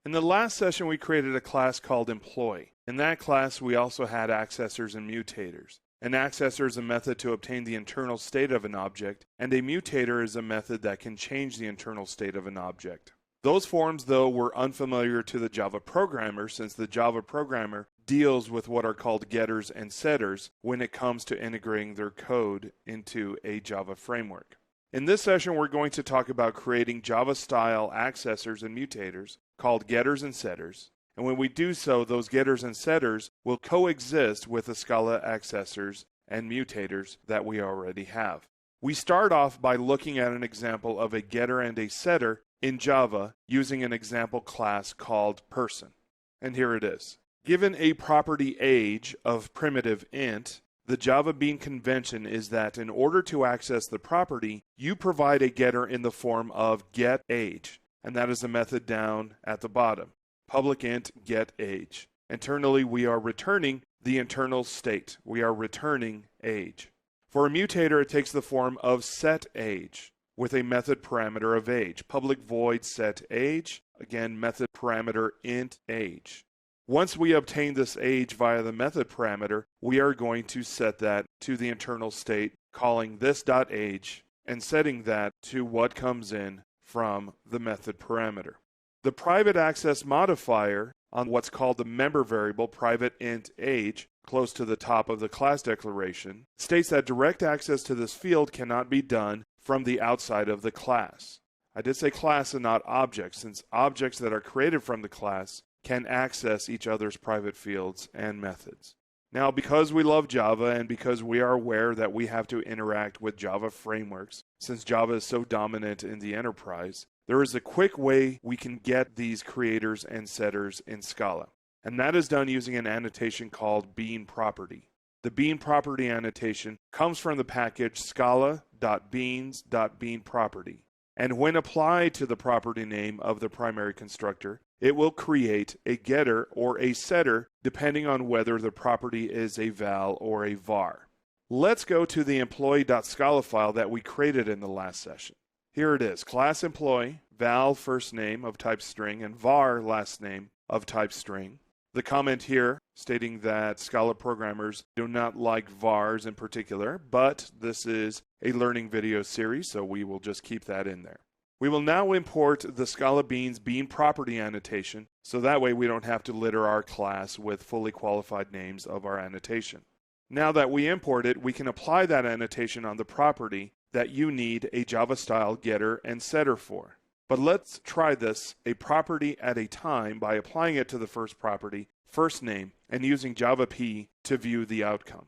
In the last session, we created a class called employee. In that class, we also had accessors and mutators. An accessor is a method to obtain the internal state of an object, and a mutator is a method that can change the internal state of an object. Those forms, though, were unfamiliar to the Java programmer, since the Java programmer deals with what are called getters and setters when it comes to integrating their code into a Java framework. In this session, we're going to talk about creating Java-style accessors and mutators called getters and setters. And when we do so, those getters and setters will coexist with the Scala accessors and mutators that we already have. We start off by looking at an example of a getter and a setter in Java using an example class called person. And here it is. Given a property age of primitive int, the Java Bean convention is that in order to access the property, you provide a getter in the form of getAge, and that is a method down at the bottom. Public int getAge. Internally, we are returning the internal state. We are returning age. For a mutator, it takes the form of setAge with a method parameter of age. Public void setAge, again, method parameter int age. Once we obtain this age via the method parameter, we are going to set that to the internal state, calling this.age and setting that to what comes in from the method parameter. The private access modifier on what's called the member variable, private int age, close to the top of the class declaration, states that direct access to this field cannot be done from the outside of the class. I did say class and not objects, since objects that are created from the class can access each other's private fields and methods. Now, because we love Java and because we are aware that we have to interact with Java frameworks, since Java is so dominant in the enterprise, there is a quick way we can get these creators and setters in Scala, and that is done using an annotation called bean property. The bean property annotation comes from the package scala.beans.beanProperty, and when applied to the property name of the primary constructor, it will create a getter or a setter depending on whether the property is a val or a var. Let's go to the employee.scala file that we created in the last session. Here it is, class employee, val first name of type string, and var last name of type string. The comment here stating that Scala programmers do not like vars in particular, but this is a learning video series, so we will just keep that in there. We will now import the Scala bean property annotation, so that way we don't have to litter our class with fully qualified names of our annotation. Now that we import it, we can apply that annotation on the property that you need a Java style getter and setter for. But let's try this a property at a time by applying it to the first property, first name, and using Java P to view the outcome.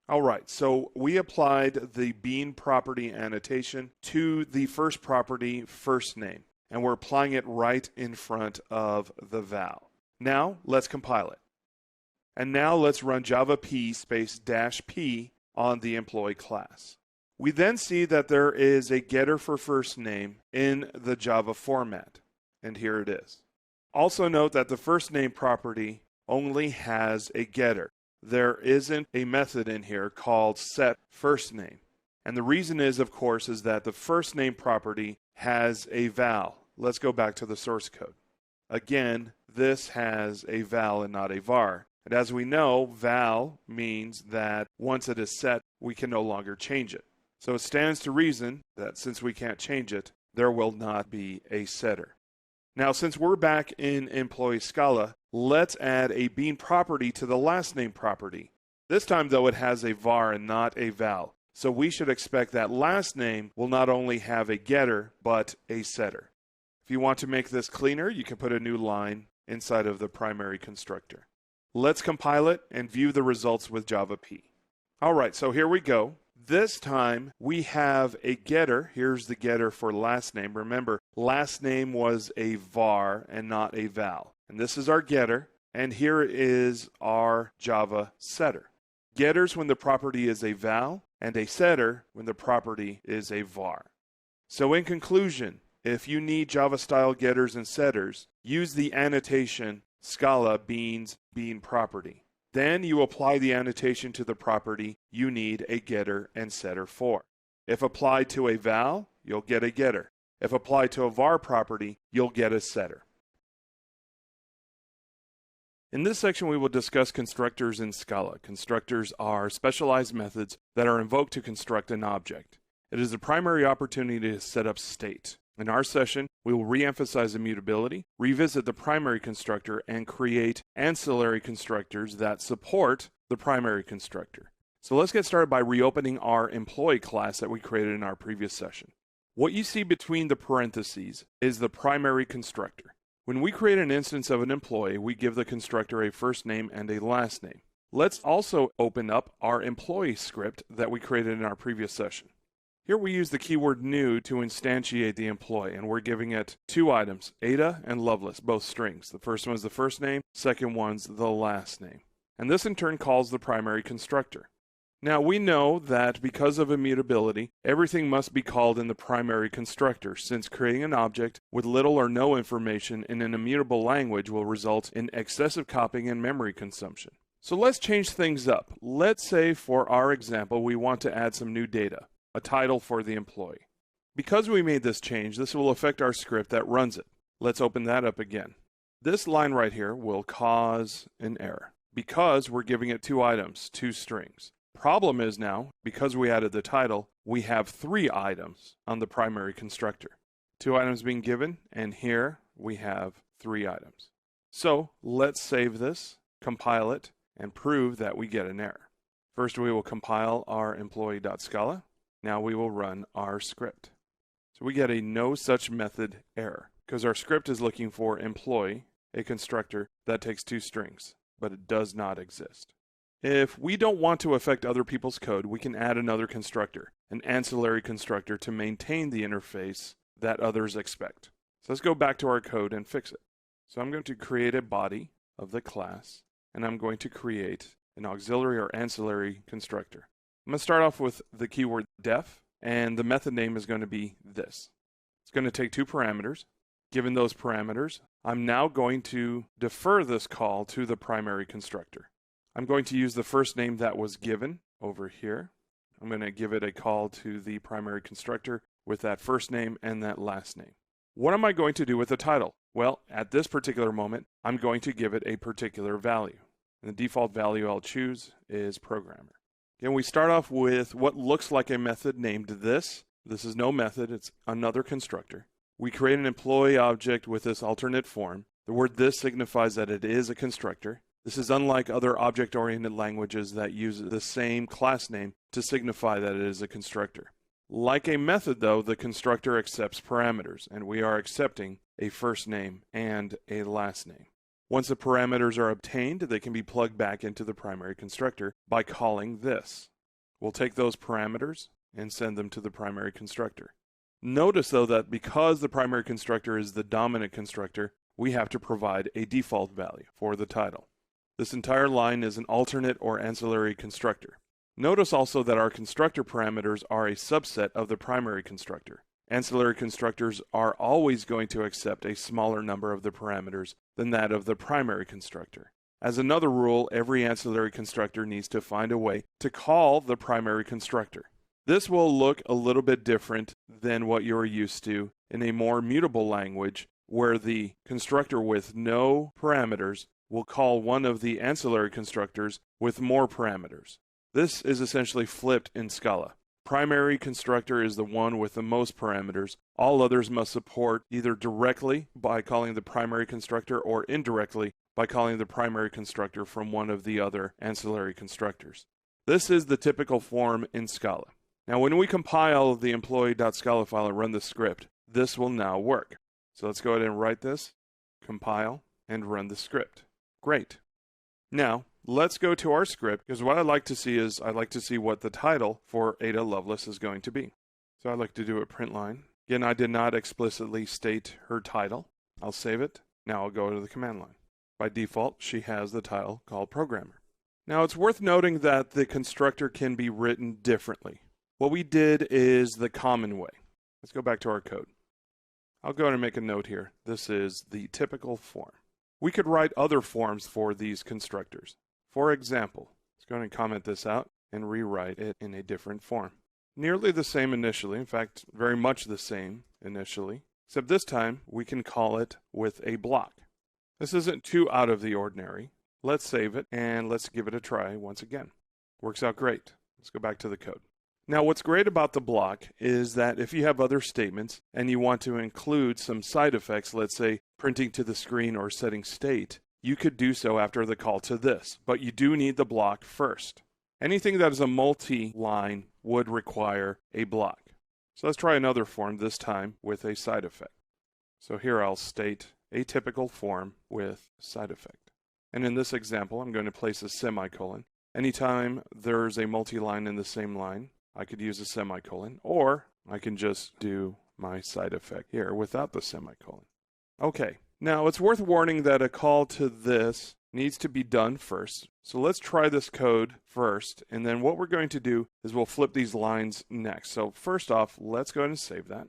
All right, so we applied the bean property annotation to the first property, first name, and we're applying it right in front of the val. Now let's compile it. And now let's run Java P space -p on the employee class. We then see that there is a getter for first name in the Java format, and here it is. Also note that the first name property only has a getter. There isn't a method in here called set first name. And the reason is, of course, is that the first name property has a val. Let's go back to the source code. Again, this has a val and not a var. And as we know, val means that once it is set, we can no longer change it. So it stands to reason that since we can't change it, there will not be a setter. Now, since we're back in employee Scala, let's add a bean property to the last name property. This time, though, it has a var and not a val. So we should expect that last name will not only have a getter, but a setter. If you want to make this cleaner, you can put a new line inside of the primary constructor. Let's compile it and view the results with Java P. All right, so here we go. This time we have a getter. Here's the getter for last name. Remember, last name was a var and not a val. And this is our getter, and here is our Java setter. Getters when the property is a val, and a setter when the property is a var. So in conclusion, if you need Java style getters and setters, use the annotation Scala bean property. Then you apply the annotation to the property you need a getter and setter for. If applied to a val, you'll get a getter. If applied to a var property, you'll get a setter. In this section, we will discuss constructors in Scala. Constructors are specialized methods that are invoked to construct an object. It is a primary opportunity to set up state. In our session, we will re-emphasize immutability, revisit the primary constructor, and create ancillary constructors that support the primary constructor. So let's get started by reopening our employee class that we created in our previous session. What you see between the parentheses is the primary constructor. When we create an instance of an employee, we give the constructor a first name and a last name. Let's also open up our employee script that we created in our previous session. Here we use the keyword new to instantiate the employee, and we're giving it two items, Ada and Loveless, both strings. The first one is the first name, second one's the last name. And this in turn calls the primary constructor. Now we know that because of immutability, everything must be called in the primary constructor, since creating an object with little or no information in an immutable language will result in excessive copying and memory consumption. So let's change things up. Let's say for our example, we want to add some new data. A title for the employee. Because we made this change, this will affect our script that runs it. Let's open that up again. This line right here will cause an error because we're giving it two items, two strings. Problem is now, because we added the title, we have three items on the primary constructor. Two items being given, and here we have three items. So let's save this, compile it, and prove that we get an error. First, we will compile our employee.scala. Now we will run our script. So we get a no such method error because our script is looking for employee, a constructor that takes two strings, but it does not exist. If we don't want to affect other people's code, we can add another constructor, an ancillary constructor, to maintain the interface that others expect. So let's go back to our code and fix it. So I'm going to create a body of the class, and I'm going to create an auxiliary or ancillary constructor. I'm going to start off with the keyword def, and the method name is going to be this. It's going to take two parameters. Given those parameters, I'm now going to defer this call to the primary constructor. I'm going to use the first name that was given over here. I'm going to give it a call to the primary constructor with that first name and that last name. What am I going to do with the title? Well, at this particular moment, I'm going to give it a particular value. And the default value I'll choose is programmer. Again, we start off with what looks like a method named this. This is no method, it's another constructor. We create an employee object with this alternate form. The word this signifies that it is a constructor. This is unlike other object-oriented languages that use the same class name to signify that it is a constructor. Like a method, though, the constructor accepts parameters, and we are accepting a first name and a last name. Once the parameters are obtained, they can be plugged back into the primary constructor by calling this. We'll take those parameters and send them to the primary constructor. Notice, though, that because the primary constructor is the dominant constructor, we have to provide a default value for the title. This entire line is an alternate or ancillary constructor. Notice also that our constructor parameters are a subset of the primary constructor. Ancillary constructors are always going to accept a smaller number of the parameters than that of the primary constructor. As another rule, every ancillary constructor needs to find a way to call the primary constructor. This will look a little bit different than what you're used to in a more mutable language, where the constructor with no parameters will call one of the ancillary constructors with more parameters. This is essentially flipped in Scala. Primary constructor is the one with the most parameters. All others must support either directly by calling the primary constructor or indirectly by calling the primary constructor from one of the other ancillary constructors. This is the typical form in Scala. Now, when we compile the employee.scala file and run the script, this will now work. So let's go ahead and write this, compile, and run the script. Great. Now, let's go to our script, because what I'd like to see is I'd like to see what the title for Ada Lovelace is going to be. So I'd like to do a print line. Again, I did not explicitly state her title. I'll save it. Now I'll go to the command line. By default, she has the title called programmer. Now it's worth noting that the constructor can be written differently. What we did is the common way. Let's go back to our code. I'll go ahead and make a note here. This is the typical form. We could write other forms for these constructors. For example, let's go ahead and comment this out and rewrite it in a different form. Nearly the same initially, in fact, very much the same initially, except this time we can call it with a block. This isn't too out of the ordinary. Let's save it and let's give it a try once again. Works out great. Let's go back to the code. Now, what's great about the block is that if you have other statements and you want to include some side effects, let's say printing to the screen or setting state, you could do so after the call to this, but you do need the block first. Anything that is a multi-line would require a block. So let's try another form, this time with a side effect. So here I'll state a typical form with side effect. And in this example, I'm going to place a semicolon. Anytime there's a multi-line in the same line, I could use a semicolon, or I can just do my side effect here without the semicolon. Okay, now it's worth warning that a call to this needs to be done first. So let's try this code first, and then what we're going to do is we'll flip these lines next. So first off, let's go ahead and save that.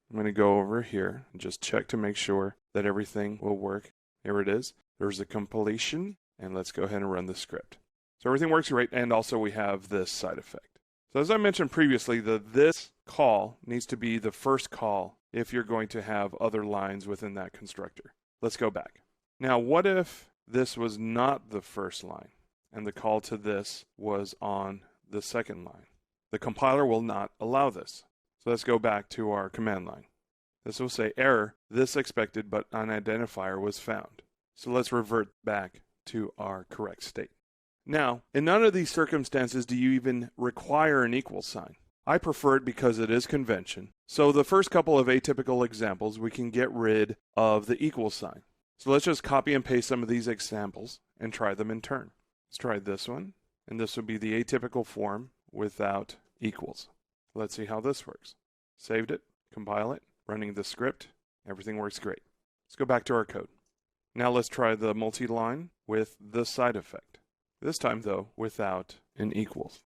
I'm going to go over here and just check to make sure that everything will work. Here it is. There's the compilation, and let's go ahead and run the script. So everything works great, and also we have this side effect. So as I mentioned previously, this call needs to be the first call if you're going to have other lines within that constructor. Let's go back. Now, what if this was not the first line and the call to this was on the second line? The compiler will not allow this. So let's go back to our command line. This will say error, this expected but an identifier was found. So let's revert back to our correct state. Now, in none of these circumstances do you even require an equal sign. I prefer it because it is convention. So the first couple of atypical examples, we can get rid of the equal sign. So let's just copy and paste some of these examples and try them in turn. Let's try this one, and this will be the atypical form without equals. Let's see how this works. Saved it, compile it, running the script, everything works great. Let's go back to our code. Now let's try the multi-line with the side effect. This time, though, without an equals.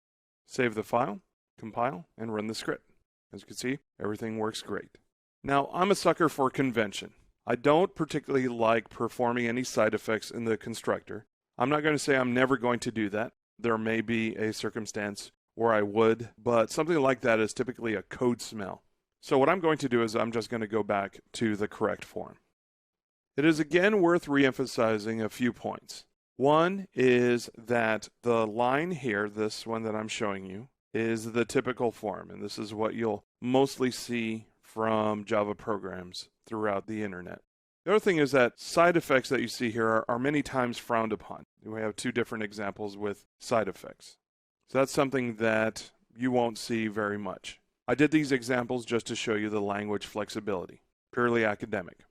Save the file, compile, and run the script. As you can see, everything works great. Now, I'm a sucker for convention. I don't particularly like performing any side effects in the constructor. I'm not going to say I'm never going to do that. There may be a circumstance where I would, but something like that is typically a code smell. So what I'm going to do is I'm just going to go back to the correct form. It is again worth reemphasizing a few points. One is that the line here, this one that I'm showing you, is the typical form, and this is what you'll mostly see from Java programs throughout the internet. The other thing is that side effects that you see here are many times frowned upon. We have two different examples with side effects. So that's something that you won't see very much. I did these examples just to show you the language flexibility, purely academic.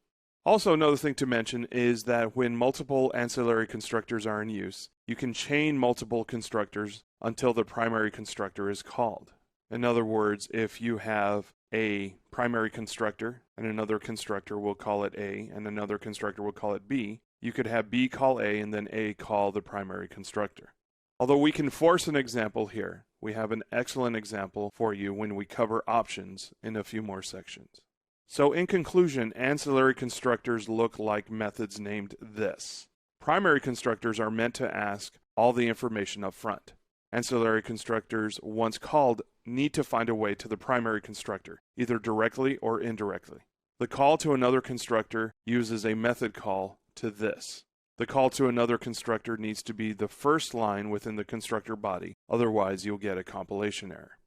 Also, another thing to mention is that when multiple ancillary constructors are in use, you can chain multiple constructors until the primary constructor is called. In other words, if you have a primary constructor and another constructor will call it A and another constructor will call it B, you could have B call A and then A call the primary constructor. Although we can force an example here, we have an excellent example for you when we cover options in a few more sections. So in conclusion, ancillary constructors look like methods named this. Primary constructors are meant to ask all the information up front. Ancillary constructors, once called, need to find a way to the primary constructor, either directly or indirectly. The call to another constructor uses a method call to this. The call to another constructor needs to be the first line within the constructor body, otherwise you'll get a compilation error.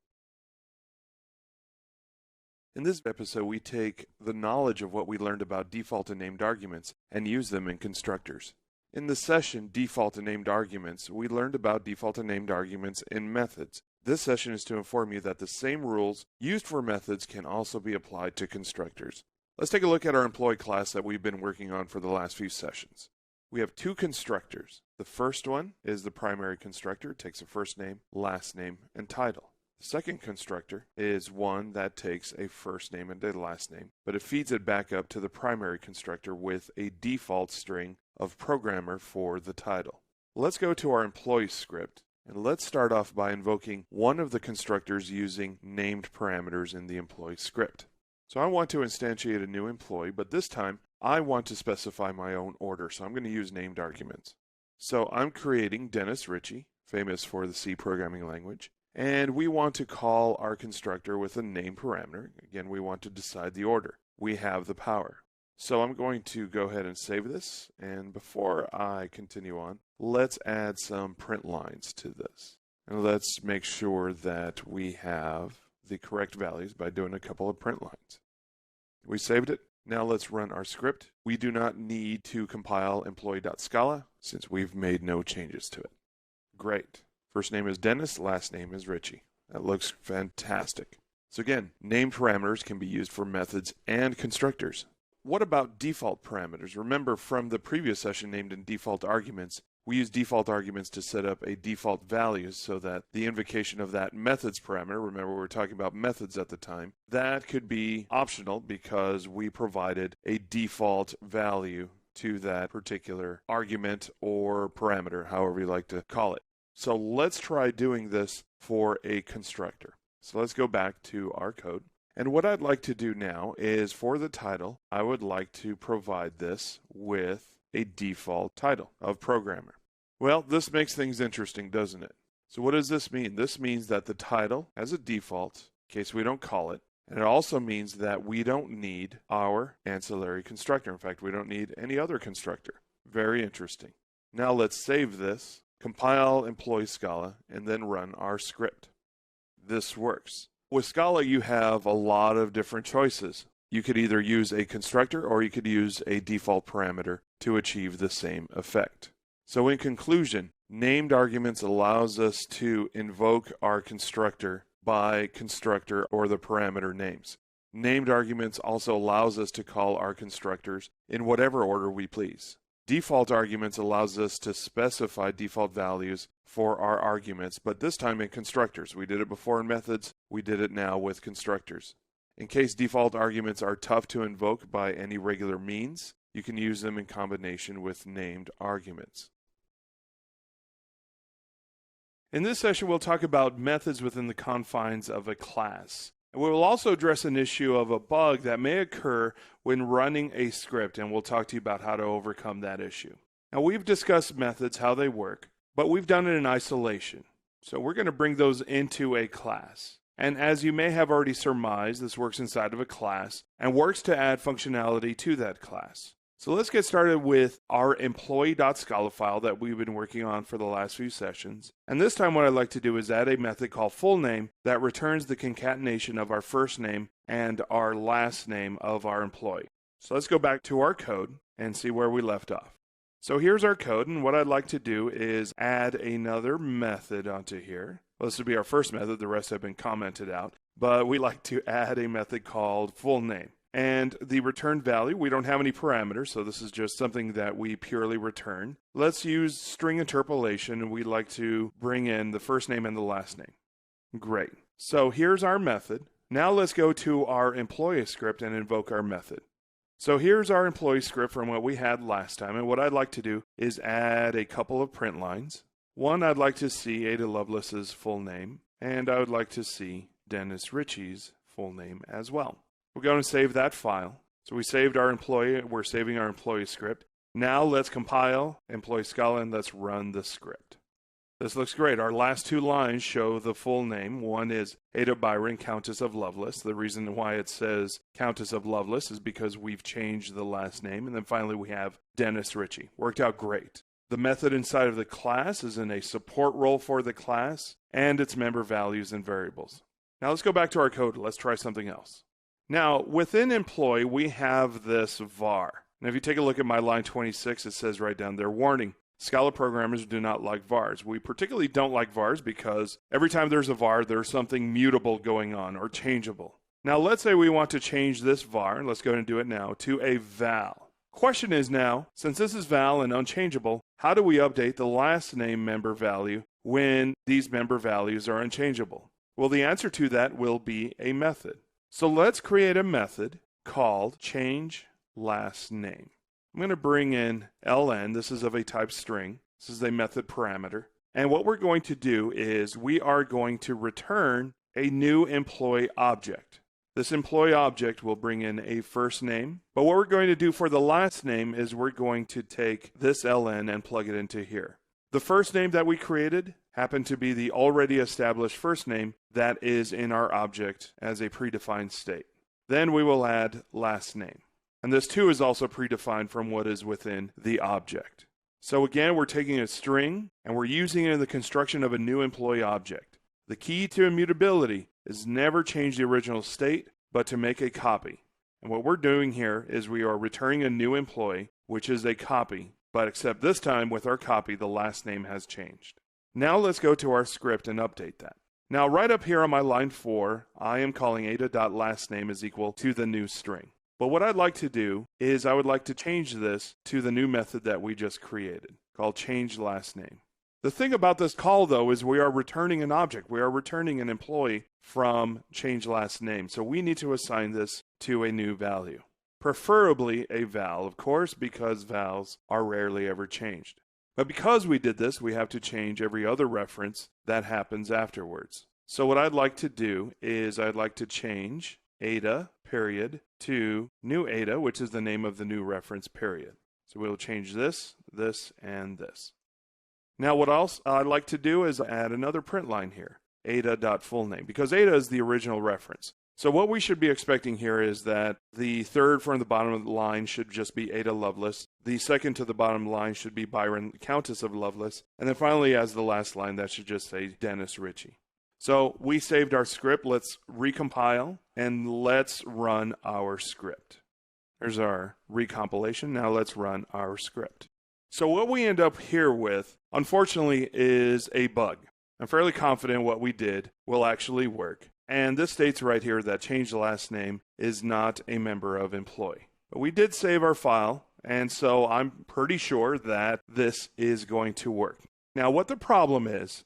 In this episode, we take the knowledge of what we learned about default and named arguments and use them in constructors. In the session, Default and Named Arguments, we learned about default and named arguments in methods. This session is to inform you that the same rules used for methods can also be applied to constructors. Let's take a look at our employee class that we've been working on for the last few sessions. We have two constructors. The first one is the primary constructor. It takes a first name, last name, and title. The second constructor is one that takes a first name and a last name, but it feeds it back up to the primary constructor with a default string of programmer for the title. Let's go to our employee script, and let's start off by invoking one of the constructors using named parameters in the employee script. So I want to instantiate a new employee, but this time I want to specify my own order, so I'm going to use named arguments. So I'm creating Dennis Ritchie, famous for the C programming language. And we want to call our constructor with a name parameter. Again, we want to decide the order. We have the power. So I'm going to go ahead and save this. And before I continue on, let's add some print lines to this. And let's make sure that we have the correct values by doing a couple of print lines. We saved it. Now let's run our script. We do not need to compile employee.scala since we've made no changes to it. Great. First name is Dennis, last name is Ritchie. That looks fantastic. So again, named parameters can be used for methods and constructors. What about default parameters? Remember from the previous session named in default arguments, we use default arguments to set up a default value so that the invocation of that methods parameter, remember we were talking about methods at the time, that could be optional because we provided a default value to that particular argument or parameter, however you like to call it. So let's try doing this for a constructor. So let's go back to our code. And what I'd like to do now is for the title, I would like to provide this with a default title of programmer. Well, this makes things interesting, doesn't it? So what does this mean? This means that the title has a default in case we don't call it. And it also means that we don't need our ancillary constructor. In fact, we don't need any other constructor. Very interesting. Now let's save this. Compile employee Scala, and then run our script. This works. With Scala, you have a lot of different choices. You could either use a constructor or you could use a default parameter to achieve the same effect. So in conclusion, named arguments allows us to invoke our constructor by constructor or the parameter names. Named arguments also allows us to call our constructors in whatever order we please. Default arguments allows us to specify default values for our arguments, but this time in constructors. We did it before in methods, we did it now with constructors. In case default arguments are tough to invoke by any regular means, you can use them in combination with named arguments. In this session, we'll talk about methods within the confines of a class. We will also address an issue of a bug that may occur when running a script, and we'll talk to you about how to overcome that issue. Now, we've discussed methods, how they work, but we've done it in isolation. So we're going to bring those into a class. And as you may have already surmised, this works inside of a class and works to add functionality to that class. So let's get started with our employee.scala file that we've been working on for the last few sessions. And this time what I'd like to do is add a method called fullName that returns the concatenation of our first name and our last name of our employee. So let's go back to our code and see where we left off. So here's our code, and what I'd like to do is add another method onto here. Well, this would be our first method, the rest have been commented out, but we like to add a method called fullName. And the return value, we don't have any parameters, so this is just something that we purely return. Let's use string interpolation, and we'd like to bring in the first name and the last name. Great. So here's our method. Now let's go to our employee script and invoke our method. So here's our employee script from what we had last time, and what I'd like to do is add a couple of print lines. One, I'd like to see Ada Lovelace's full name, and I would like to see Dennis Ritchie's full name as well. We're going to save that file. So we saved our employee, we're saving our employee script. Now let's compile employee Scala and let's run the script. This looks great. Our last two lines show the full name. One is Ada Byron, Countess of Lovelace. The reason why it says Countess of Lovelace is because we've changed the last name. And then finally we have Dennis Ritchie. Worked out great. The method inside of the class is in a support role for the class and its member values and variables. Now let's go back to our code. Let's try something else. Now, within employee, we have this var. Now, if you take a look at my line 26, it says right down there, warning, Scala programmers do not like vars. We particularly don't like vars because every time there's a var, there's something mutable going on or changeable. Now, let's say we want to change this var, and let's go ahead and do it now, to a val. Question is now, since this is val and unchangeable, how do we update the last name member value when these member values are unchangeable? Well, the answer to that will be a method. So let's create a method called changeLastName. I'm going to bring in ln. This is of a type string. This is a method parameter. And what we're going to do is we are going to return a new employee object. This employee object will bring in a first name. But what we're going to do for the last name is we're going to take this ln and plug it into here. The first name that we created happened to be the already established first name that is in our object as a predefined state. Then we will add last name. And this too is also predefined from what is within the object. So again, we're taking a string and we're using it in the construction of a new employee object. The key to immutability is never change the original state, but to make a copy. And what we're doing here is we are returning a new employee, which is a copy, but except this time with our copy, the last name has changed. Now let's go to our script and update that. Now right up here on my line 4, I am calling ada.lastName is equal to the new string. But what I'd like to do is I would like to change this to the new method that we just created called changeLastName. The thing about this call though is we are returning an object. We are returning an employee from changeLastName. So we need to assign this to a new value. Preferably a val, of course, because vals are rarely ever changed. But because we did this, we have to change every other reference that happens afterwards. So what I'd like to do is I'd like to change Ada, period, to new Ada, which is the name of the new reference, period. So we'll change this, this, and this. Now what else I'd like to do is add another print line here, Ada.fullName, because Ada is the original reference. So what we should be expecting here is that the third from the bottom of the line should just be Ada Lovelace. The second to the bottom line should be Byron, Countess of Lovelace. And then finally, as the last line, that should just say Dennis Ritchie. So we saved our script. Let's recompile and let's run our script. There's our recompilation. Now let's run our script. So what we end up here with, unfortunately, is a bug. I'm fairly confident what we did will actually work. And this states right here that changeLastName is not a member of employee. But we did save our file, and so I'm pretty sure that this is going to work. Now what the problem is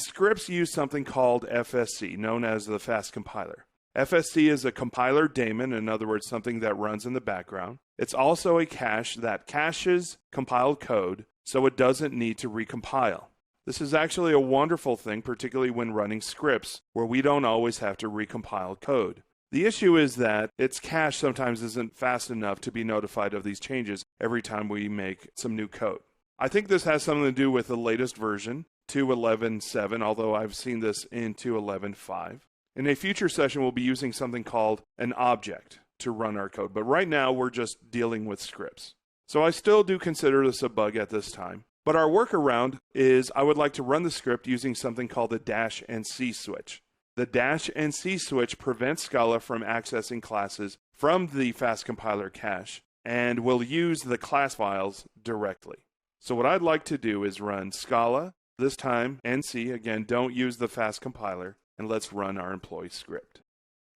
scripts use something called FSC, known as the fast compiler. FSC is a compiler daemon, in other words, something that runs in the background. It's also a cache that caches compiled code, so it doesn't need to recompile. This is actually a wonderful thing, particularly when running scripts where we don't always have to recompile code. The issue is that its cache sometimes isn't fast enough to be notified of these changes every time we make some new code. I think this has something to do with the latest version, 2.11.7, although I've seen this in 2.11.5. In a future session, we'll be using something called an object to run our code. But right now, we're just dealing with scripts. So I still do consider this a bug at this time. But our workaround is I would like to run the script using something called the dash and C switch. The dash and C switch prevents Scala from accessing classes from the fast compiler cache and will use the class files directly. So what I'd like to do is run Scala, this time NC, again, don't use the fast compiler, and let's run our employee script.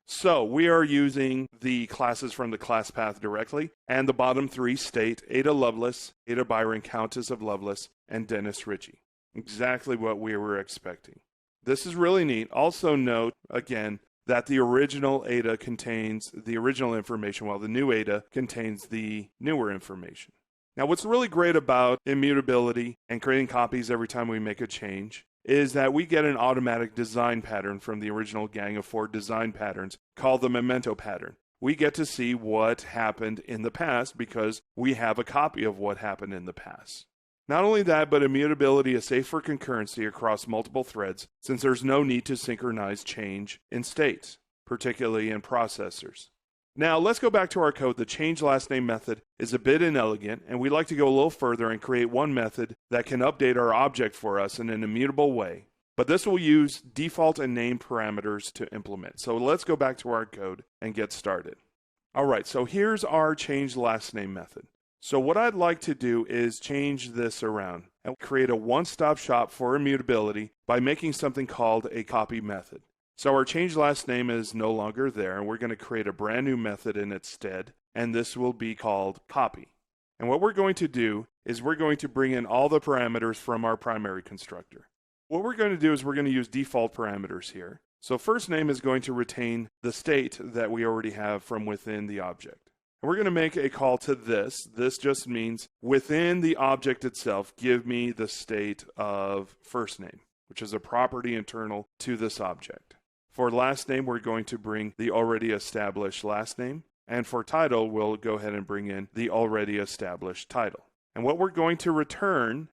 So we are using the classes from the class path directly, and the bottom three state Ada Lovelace, Ada Byron, Countess of Lovelace, and Dennis Ritchie. Exactly what we were expecting. This is really neat. Also note, again, that the original Ada contains the original information, while the new Ada contains the newer information. Now, what's really great about immutability and creating copies every time we make a change is that we get an automatic design pattern from the original gang of 4 design patterns called the memento pattern. We get to see what happened in the past because we have a copy of what happened in the past. Not only that, but immutability is safe for concurrency across multiple threads since there's no need to synchronize change in states, particularly in processors. Now, let's go back to our code. The change last name method is a bit inelegant, and we'd like to go a little further and create one method that can update our object for us in an immutable way. But this will use default and name parameters to implement. So let's go back to our code and get started. All right, so here's our change last name method. So what I'd like to do is change this around and create a one-stop shop for immutability by making something called a copy method. So our change last name is no longer there, and we're going to create a brand new method in its stead, and this will be called copy. And what we're going to do is we're going to bring in all the parameters from our primary constructor. What we're going to do is we're going to use default parameters here. So first name is going to retain the state that we already have from within the object. And we're going to make a call to this. This just means within the object itself, give me the state of first name, which is a property internal to this object. For last name, we're going to bring the already established last name. And for title, we'll go ahead and bring in the already established title. And what we're going to return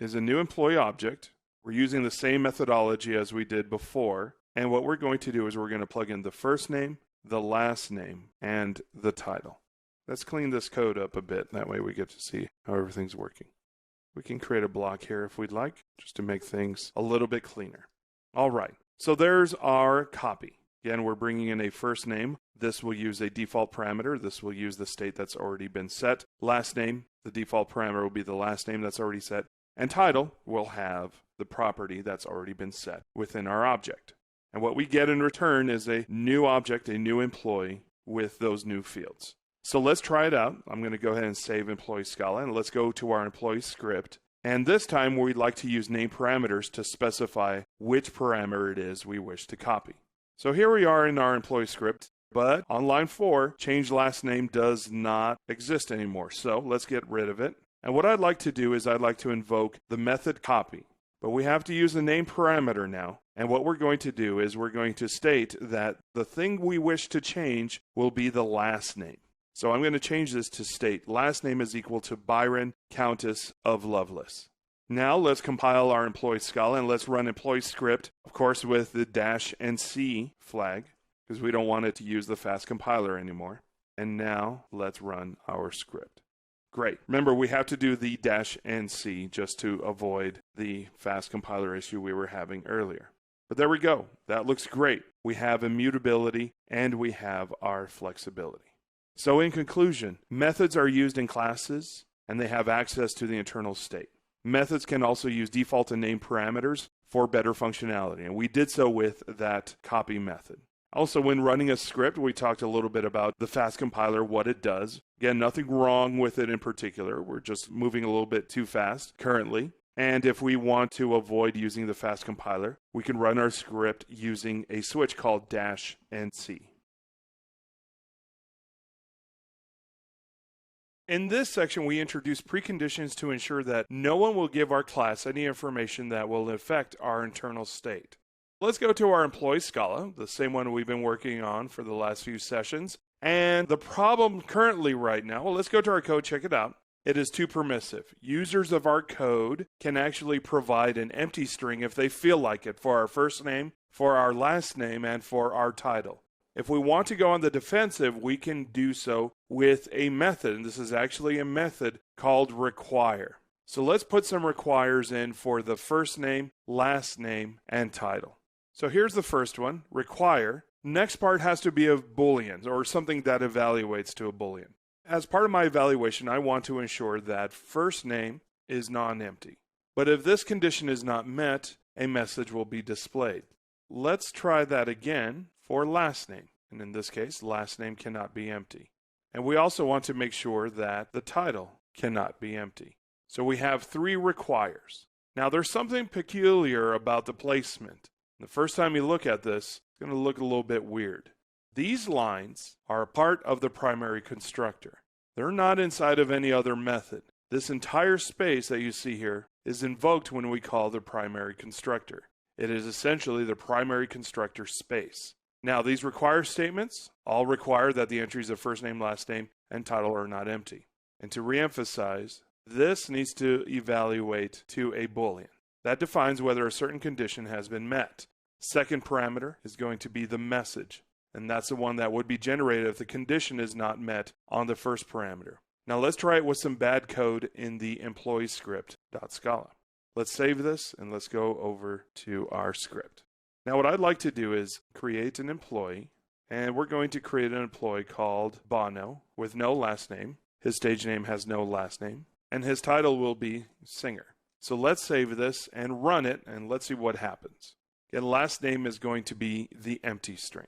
is a new employee object. We're using the same methodology as we did before. And what we're going to do is we're going to plug in the first name, the last name, and the title. Let's clean this code up a bit. That way we get to see how everything's working. We can create a block here if we'd like, just to make things a little bit cleaner. All right. So there's our copy. Again, we're bringing in a first name. This will use a default parameter. This will use the state that's already been set. Last name, the default parameter will be the last name that's already set. And title will have the property that's already been set within our object. And what we get in return is a new object, a new employee with those new fields. So let's try it out. I'm going to go ahead and save employee Scala, and let's go to our employee script. And this time we'd like to use name parameters to specify which parameter it is we wish to copy. So here we are in our employee script, but on line 4, change last name does not exist anymore. So let's get rid of it. And what I'd like to do is I'd like to invoke the method copy. But we have to use the name parameter now. And what we're going to do is we're going to state that the thing we wish to change will be the last name. So I'm going to change this to state last name is equal to Byron, Countess of Lovelace. Now let's compile our employee Scala and let's run employee script, of course with the dash and C flag, because we don't want it to use the fast compiler anymore. And now let's run our script. Great. Remember, we have to do the dash and C just to avoid the fast compiler issue we were having earlier. But there we go. That looks great. We have immutability and we have our flexibility. So in conclusion, methods are used in classes and they have access to the internal state. Methods can also use default and name parameters for better functionality, and we did so with that copy method. Also, when running a script, we talked a little bit about the fast compiler, what it does. Again, nothing wrong with it in particular. We're just moving a little bit too fast currently. And if we want to avoid using the fast compiler, we can run our script using a switch called dash and C. In this section, we introduce preconditions to ensure that no one will give our class any information that will affect our internal state. Let's go to our employee Scala, the same one we've been working on for the last few sessions. And the problem currently right now, well, let's go to our code, check it out. it is too permissive. Users of our code can actually provide an empty string if they feel like it for our first name, for our last name, and for our title. If we want to go on the defensive, we can do so with a method, and this is actually a method called require. So let's put some requires in for the first name, last name, and title. So here's the first one, require. Next part has to be a Boolean, or something that evaluates to a Boolean. As part of my evaluation, I want to ensure that first name is non-empty. But if this condition is not met, a message will be displayed. Let's try that again for last name. And in this case, last name cannot be empty. And we also want to make sure that the title cannot be empty. So we have 3 requires. Now there's something peculiar about the placement. The first time you look at this, it's going to look a little bit weird. These lines are a part of the primary constructor. They're not inside of any other method. This entire space that you see here is invoked when we call the primary constructor. It is essentially the primary constructor space. Now these require statements all require that the entries of first name, last name, and title are not empty. And to reemphasize, this needs to evaluate to a Boolean. That defines whether a certain condition has been met. Second parameter is going to be the message, and that's the one that would be generated if the condition is not met on the first parameter. Now let's try it with some bad code in the employee script.scala. Let's save this and let's go over to our script. Now what I'd like to do is create an employee, and we're going to create an employee called Bono with no last name. His stage name has no last name, and his title will be singer. So let's save this and run it, and let's see what happens. Again, last name is going to be the empty string.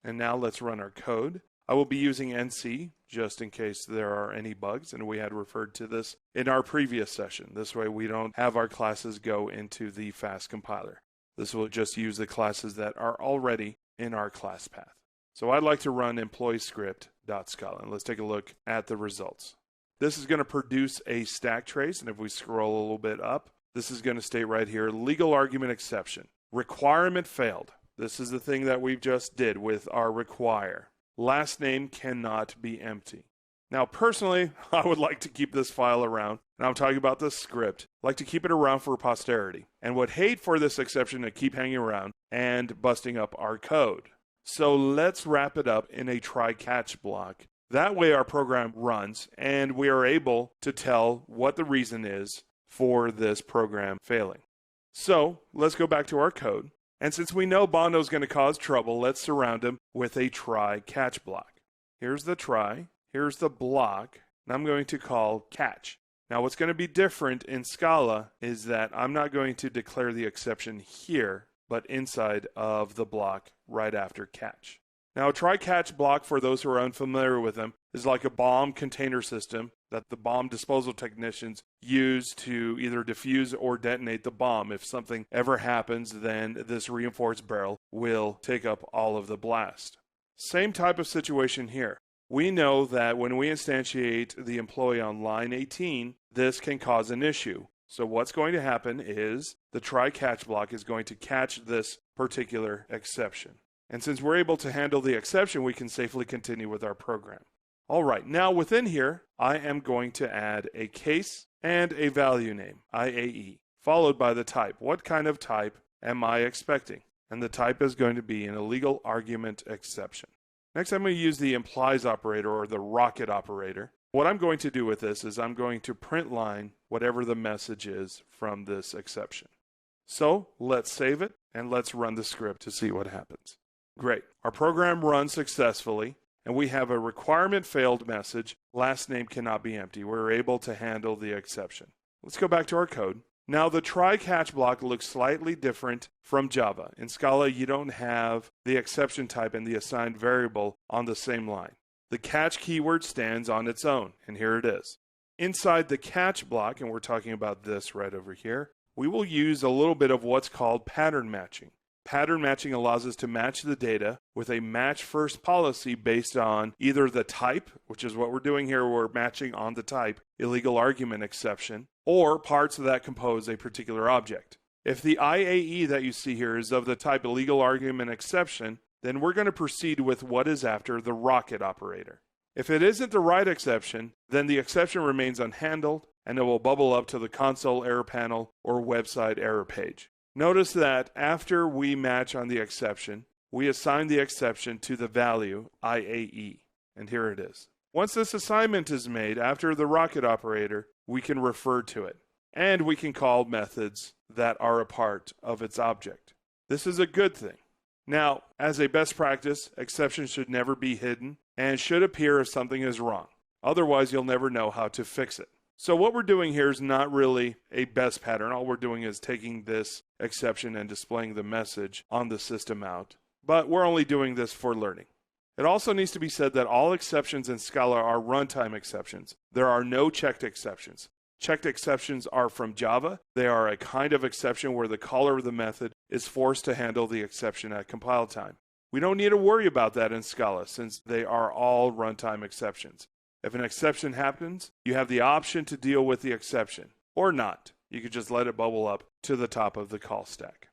And now let's run our code. I will be using NC just in case there are any bugs, and we had referred to this in our previous session. This way we don't have our classes go into the fast compiler. This will just use the classes that are already in our class path. So I'd like to run employee script.scala, and let's take a look at the results. This is going to produce a stack trace, and if we scroll a little bit up, this is going to state right here, legal argument exception. Requirement failed. This is the thing that we just did with our require. Last name cannot be empty. Now, personally, I would like to keep this file around, and I'm talking about the script. I'd like to keep it around for posterity, and would hate for this exception to keep hanging around and busting up our code. So let's wrap it up in a try-catch block. That way our program runs, and we are able to tell what the reason is for this program failing. So let's go back to our code. And since we know Bono is going to cause trouble, let's surround him with a try-catch block. Here's the try, here's the block, and I'm going to call catch. Now what's going to be different in Scala is that I'm not going to declare the exception here, but inside of the block right after catch. Now a try-catch block, for those who are unfamiliar with them, is like a bomb container system that the bomb disposal technicians use to either defuse or detonate the bomb. If something ever happens, then this reinforced barrel will take up all of the blast. Same type of situation here. We know that when we instantiate the employee on line 18, this can cause an issue. So what's going to happen is the try-catch block is going to catch this particular exception. And since we're able to handle the exception, we can safely continue with our program. All right, now within here, I am going to add a case and a value name, IAE, followed by the type. What kind of type am I expecting? And the type is going to be an illegal argument exception. Next, I'm going to use the implies operator, or the rocket operator. What I'm going to do with this is I'm going to print line whatever the message is from this exception. So let's save it and let's run the script to see what happens. Great. Our program runs successfully, and we have a requirement failed message. Last name cannot be empty. We're able to handle the exception. Let's go back to our code. Now the try-catch block looks slightly different from Java. In Scala, you don't have the exception type and the assigned variable on the same line. The catch keyword stands on its own, and here it is. Inside the catch block, and we're talking about this right over here, we will use a little bit of what's called pattern matching. Pattern matching allows us to match the data with a match first policy based on either the type, which is what we're doing here, we're matching on the type, illegal argument exception, or parts that compose a particular object. If the IAE that you see here is of the type illegal argument exception, then we're going to proceed with what is after the rocket operator. If it isn't the right exception, then the exception remains unhandled and it will bubble up to the console error panel or website error page. Notice that after we match on the exception, we assign the exception to the value IAE, and here it is. Once this assignment is made after the rocket operator, we can refer to it, and we can call methods that are a part of its object. This is a good thing. Now, as a best practice, exceptions should never be hidden and should appear if something is wrong. Otherwise, you'll never know how to fix it. So what we're doing here is not really a best pattern. All we're doing is taking this exception and displaying the message on the system out. But we're only doing this for learning. It also needs to be said that all exceptions in Scala are runtime exceptions. There are no checked exceptions. Checked exceptions are from Java. They are a kind of exception where the caller of the method is forced to handle the exception at compile time. We don't need to worry about that in Scala since they are all runtime exceptions. If an exception happens, you have the option to deal with the exception, or not. You could just let it bubble up to the top of the call stack.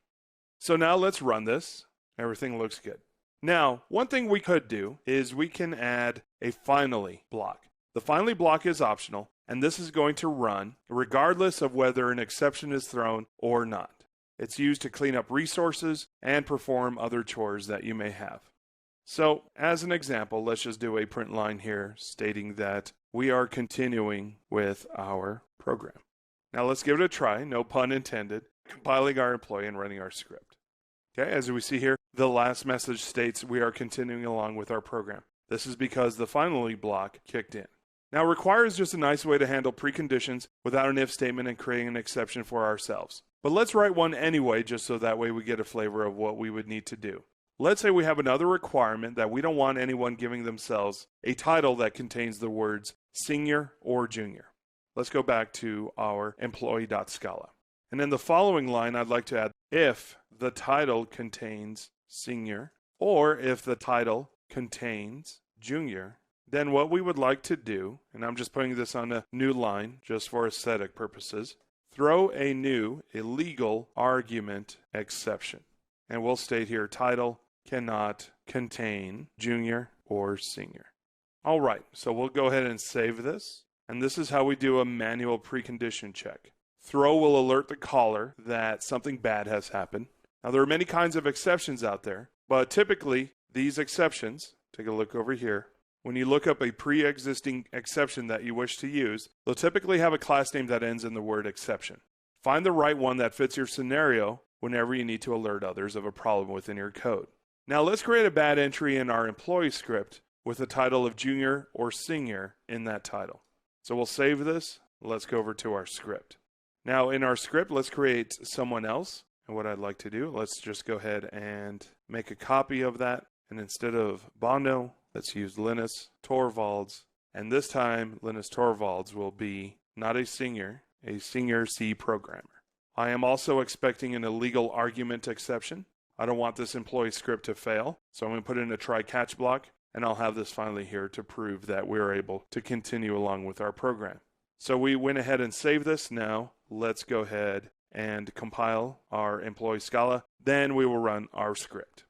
So now let's run this. Everything looks good. Now, one thing we could do is we can add a finally block. The finally block is optional, and this is going to run regardless of whether an exception is thrown or not. It's used to clean up resources and perform other chores that you may have. So, as an example, let's just do a print line here stating that we are continuing with our program. Now let's give it a try, no pun intended, compiling our employee and running our script. Okay, as we see here, the last message states we are continuing along with our program. This is because the finally block kicked in. Now require is just a nice way to handle preconditions without an if statement and creating an exception for ourselves. But let's write one anyway, just so that way we get a flavor of what we would need to do. Let's say we have another requirement that we don't want anyone giving themselves a title that contains the words senior or junior. Let's go back to our employee.scala. And in the following line, I'd like to add if the title contains senior or if the title contains junior, then what we would like to do, and I'm just putting this on a new line just for aesthetic purposes, throw a new illegal argument exception. And we'll state here title cannot contain junior or senior. All right, so we'll go ahead and save this. And this is how we do a manual precondition check. Throw will alert the caller that something bad has happened. Now, there are many kinds of exceptions out there, but typically these exceptions, take a look over here, when you look up a pre-existing exception that you wish to use, they'll typically have a class name that ends in the word exception. Find the right one that fits your scenario whenever you need to alert others of a problem within your code. Now let's create a bad entry in our employee script with the title of junior or senior in that title. So we'll save this. Let's go over to our script. Now in our script, let's create someone else. And what I'd like to do, let's just go ahead and make a copy of that. And instead of Bono, let's use Linus Torvalds. And this time, Linus Torvalds will be not a senior C programmer. I am also expecting an illegal argument exception. I don't want this employee script to fail, so I'm going to put in a try catch block, and I'll have this finally here to prove that we're able to continue along with our program. So we went ahead and saved this. Now let's go ahead and compile our employee Scala. Then we will run our script.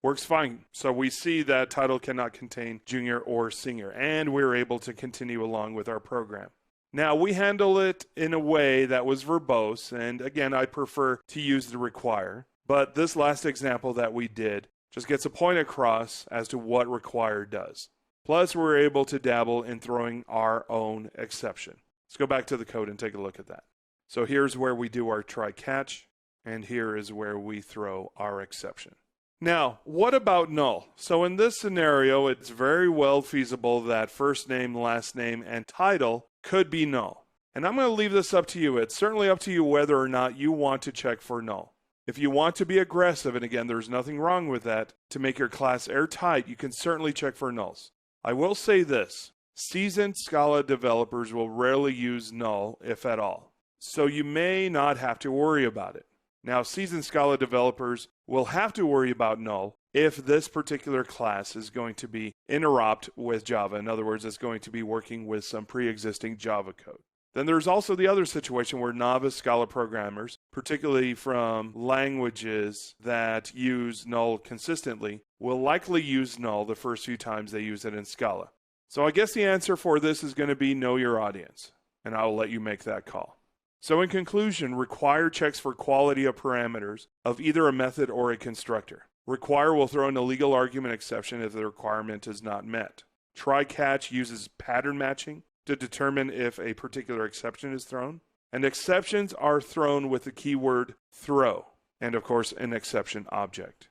Works fine. So we see that title cannot contain junior or senior, and we're able to continue along with our program. Now we handle it in a way that was verbose, and again, I prefer to use the require. But this last example that we did just gets a point across as to what require does. Plus, we're able to dabble in throwing our own exception. Let's go back to the code and take a look at that. So here's where we do our try catch, and here is where we throw our exception. Now, what about null? So in this scenario, it's very well feasible that first name, last name, and title could be null. And I'm going to leave this up to you. It's certainly up to you whether or not you want to check for null. If you want to be aggressive, and again, there's nothing wrong with that, to make your class airtight, you can certainly check for nulls. I will say this, seasoned Scala developers will rarely use null, if at all. So you may not have to worry about it. Now, seasoned Scala developers will have to worry about null if this particular class is going to be interrupt with Java. In other words, it's going to be working with some pre-existing Java code. Then there's also the other situation where novice Scala programmers, particularly from languages that use null consistently, will likely use null the first few times they use it in Scala. So I guess the answer for this is going to be know your audience, and I'll let you make that call. So in conclusion, require checks for quality of parameters of either a method or a constructor. Require will throw in a legal argument exception if the requirement is not met. Try catch uses pattern matching to determine if a particular exception is thrown. And exceptions are thrown with the keyword throw, and of course an exception object.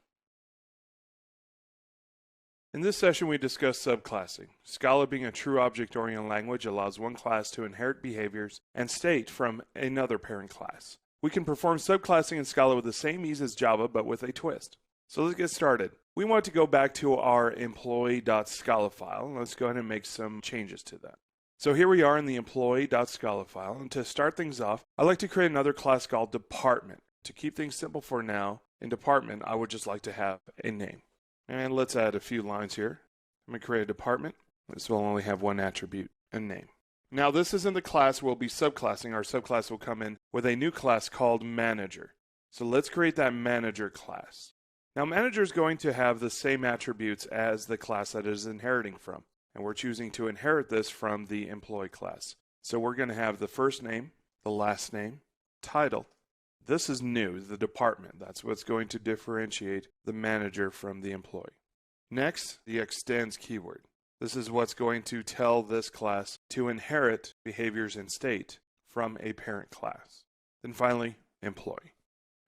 In this session, we discussed subclassing. Scala, being a true object-oriented language, allows one class to inherit behaviors and state from another parent class. We can perform subclassing in Scala with the same ease as Java, but with a twist. So let's get started. We want to go back to our employee.scala file. Let's go ahead and make some changes to that. So here we are in the employee.scala file. And to start things off, I'd like to create another class called department. To keep things simple for now, in department, I would just like to have a name. And let's add a few lines here. I'm going to create a department. This will only have one attribute, a name. Now this isn't the class we'll be subclassing. Our subclass will come in with a new class called manager. So let's create that manager class. Now manager is going to have the same attributes as the class that it is inheriting from. And we're choosing to inherit this from the employee class. So we're going to have the first name, the last name, title. This is new, the department. That's what's going to differentiate the manager from the employee. Next, the extends keyword. This is what's going to tell this class to inherit behaviors and state from a parent class. Then finally, employee.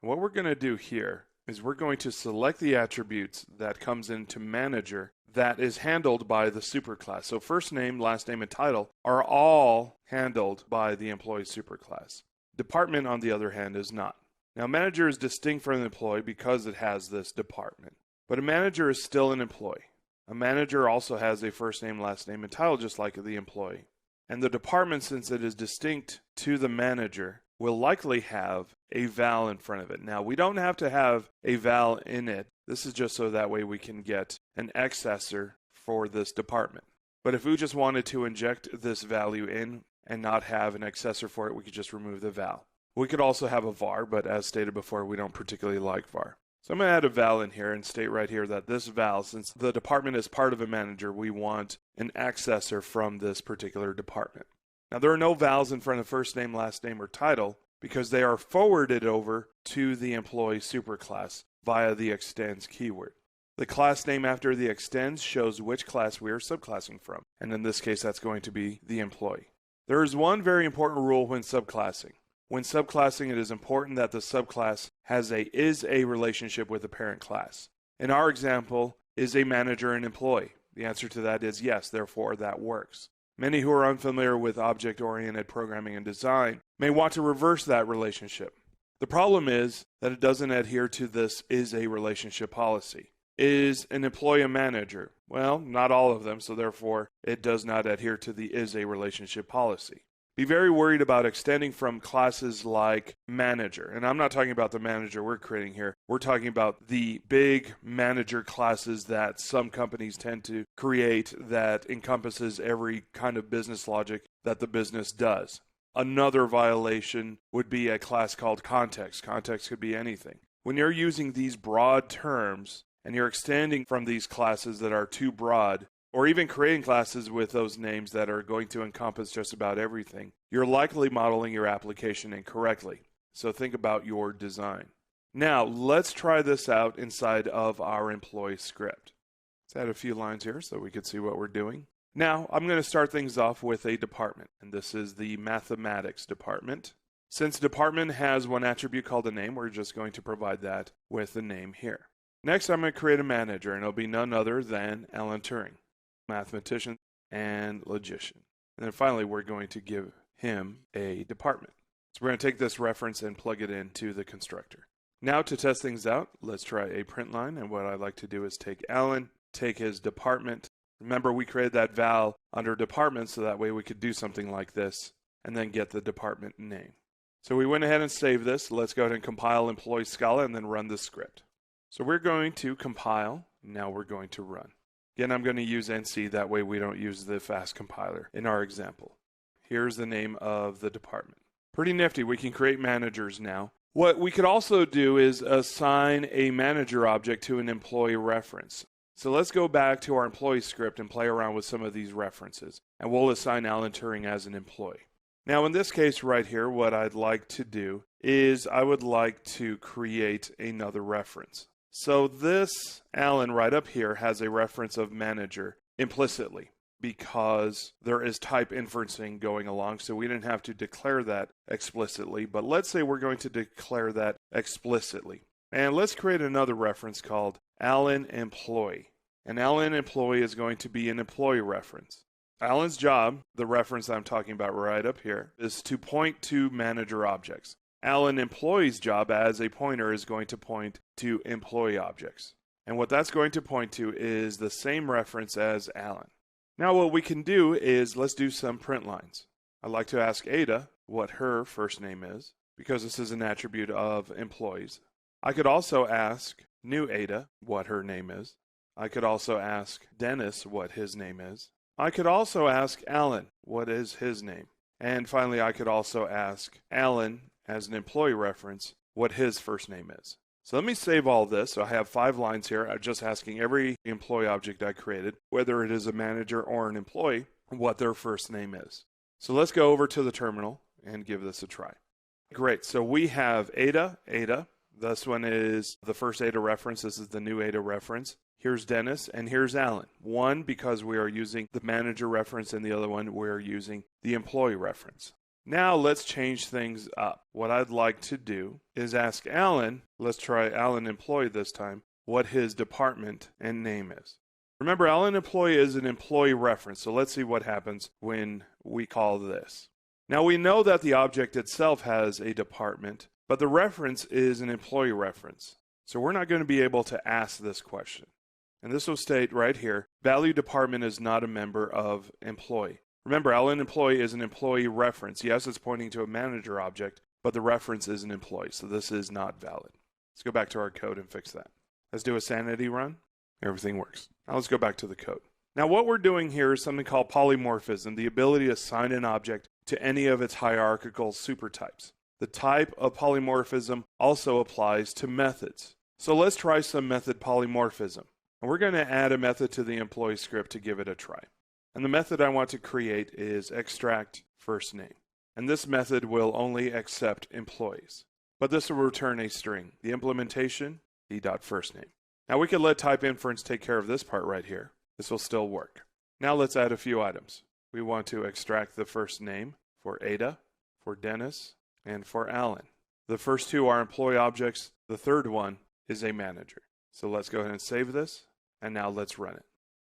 And what we're going to do here is we're going to select the attributes that comes into manager that is handled by the superclass. So first name, last name, and title are all handled by the employee superclass. Department, on the other hand, is not. Now, manager is distinct from an employee because it has this department. But a manager is still an employee. A manager also has a first name, last name, and title just like the employee. And the department, since it is distinct to the manager, will likely have a val in front of it. Now, we don't have to have a val in it. This is just so that way we can get an accessor for this department. But if we just wanted to inject this value in and not have an accessor for it, we could just remove the val. We could also have a var, but as stated before, we don't particularly like var. So I'm going to add a val in here and state right here that this val, since the department is part of a manager, we want an accessor from this particular department. Now there are no vals in front of first name, last name, or title because they are forwarded over to the employee superclass via the extends keyword. The class name after the extends shows which class we are subclassing from, and in this case that's going to be the employee. There is one very important rule when subclassing. When subclassing, it is important that the subclass has is a relationship with the parent class. In our example, is a manager an employee? The answer to that is yes, therefore that works. Many who are unfamiliar with object-oriented programming and design may want to reverse that relationship. The problem is that it doesn't adhere to this is a relationship policy. Is an employee a manager? Well, not all of them, so therefore it does not adhere to the is a relationship policy. Be very worried about extending from classes like manager. And I'm not talking about the manager we're creating here. We're talking about the big manager classes that some companies tend to create that encompasses every kind of business logic that the business does. Another violation would be a class called context. Context could be anything. When you're using these broad terms and you're extending from these classes that are too broad, or even creating classes with those names that are going to encompass just about everything, you're likely modeling your application incorrectly. So think about your design. Now, let's try this out inside of our employee script. Let's add a few lines here so we can see what we're doing. Now, I'm going to start things off with a department, and this is the mathematics department. Since department has one attribute called a name, we're just going to provide that with the name here. Next, I'm going to create a manager, and it'll be none other than Alan Turing, mathematician and logician. And then finally, we're going to give him a department. So we're going to take this reference and plug it into the constructor. Now to test things out, let's try a print line. And what I'd like to do is take Alan, take his department. Remember, we created that val under department so that way we could do something like this and then get the department name. So we went ahead and saved this. Let's go ahead and compile employee Scala and then run the script. So we're going to compile. Now we're going to run. Again, I'm going to use NC. That way we don't use the fast compiler in our example. Here's the name of the department. Pretty nifty. We can create managers now. What we could also do is assign a manager object to an employee reference. So let's go back to our employee script and play around with some of these references. And we'll assign Alan Turing as an employee. Now in this case right here, what I'd like to do is I would like to create another reference. So this Alan right up here has a reference of manager implicitly because there is type inferencing going along, so we didn't have to declare that explicitly. But let's say we're going to declare that explicitly. And let's create another reference called Alan Employee. And Alan Employee is going to be an employee reference. Alan's job, the reference I'm talking about right up here, is to point to manager objects. Alan Employee's job as a pointer is going to point to employee objects. And what that's going to point to is the same reference as Alan. Now what we can do is let's do some print lines. I'd like to ask Ada what her first name is, because this is an attribute of employees. I could also ask new Ada what her name is. I could also ask Dennis what his name is. I could also ask Alan what is his name. And finally, I could also ask Alan, as an employee reference, what his first name is. So let me save all this. So I have 5 lines here. I'm just asking every employee object I created, whether it is a manager or an employee, what their first name is. So let's go over to the terminal and give this a try. Great. So we have Ada. This one is the first Ada reference. This is the new Ada reference. Here's Dennis, and here's Alan. One, because we are using the manager reference, and the other one, we're using the employee reference. Now let's change things up. What I'd like to do is ask Alan, let's try Alan Employee this time, what his department and name is. Remember, Alan Employee is an employee reference, so let's see what happens when we call this. Now we know that the object itself has a department, but the reference is an employee reference. So we're not going to be able to ask this question. And this will state right here, value department is not a member of employee. Remember, Alan Employee is an employee reference. Yes, it's pointing to a manager object, but the reference is an employee, so this is not valid. Let's go back to our code and fix that. Let's do a sanity run. Everything works. Now let's go back to the code. Now what we're doing here is something called polymorphism, the ability to assign an object to any of its hierarchical supertypes. The type of polymorphism also applies to methods. So let's try some method polymorphism. And we're going to add a method to the employee script to give it a try. And the method I want to create is extract first name. And this method will only accept employees. But this will return a string. The implementation, d.firstname. Now we could let type inference take care of this part right here. This will still work. Now let's add a few items. We want to extract the first name for Ada, for Dennis, and for Alan. The first 2 are employee objects. The third one is a manager. So let's go ahead and save this. And now let's run it.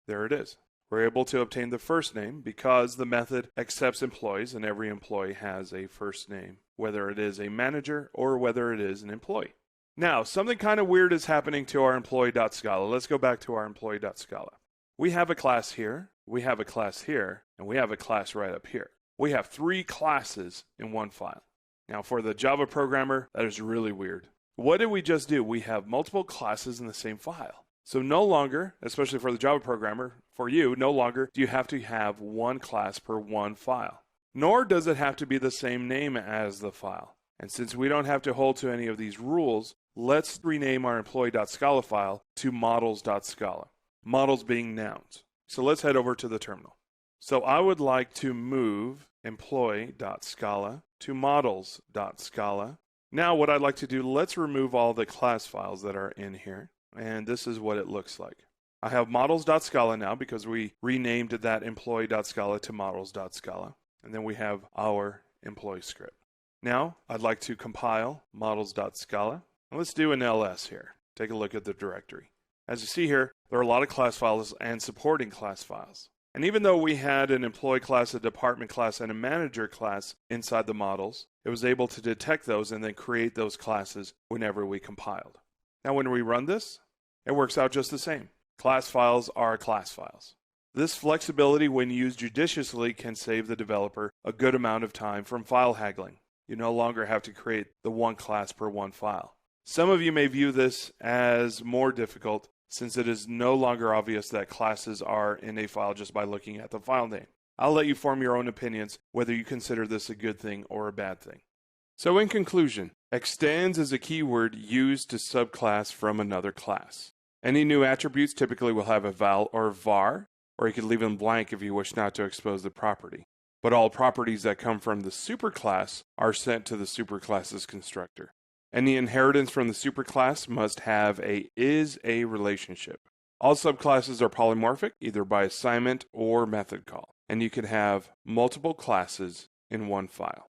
There it is. We're able to obtain the first name because the method accepts employees, and every employee has a first name, whether it is a manager or whether it is an employee. Now, something kind of weird is happening to our employee.scala. Let's go back to our employee.scala. We have a class here, we have a class here, and we have a class right up here. We have 3 classes in one file. Now, for the Java programmer, that is really weird. What did we just do? We have multiple classes in the same file. So no longer, especially for the Java programmer, for you, no longer do you have to have one class per one file. Nor does it have to be the same name as the file. And since we don't have to hold to any of these rules, let's rename our employee.scala file to models.scala. Models being nouns. So let's head over to the terminal. So I would like to move employee.scala to models.scala. Now what I'd like to do, let's remove all the class files that are in here. And this is what it looks like. I have models.scala now because we renamed that employee.scala to models.scala. And then we have our employee script. Now I'd like to compile models.scala. And let's do an ls here. Take a look at the directory. As you see here, there are a lot of class files and supporting class files. And even though we had an employee class, a department class, and a manager class inside the models, it was able to detect those and then create those classes whenever we compiled. Now when we run this, it works out just the same. Class files are class files. This flexibility, when used judiciously, can save the developer a good amount of time from file haggling. You no longer have to create the one class per one file. Some of you may view this as more difficult since it is no longer obvious that classes are in a file just by looking at the file name. I'll let you form your own opinions whether you consider this a good thing or a bad thing. So in conclusion, extends is a keyword used to subclass from another class. Any new attributes typically will have a val or var, or you could leave them blank if you wish not to expose the property. But all properties that come from the superclass are sent to the superclass's constructor. Any inheritance from the superclass must have a is-a relationship. All subclasses are polymorphic, either by assignment or method call, and you can have multiple classes in one file.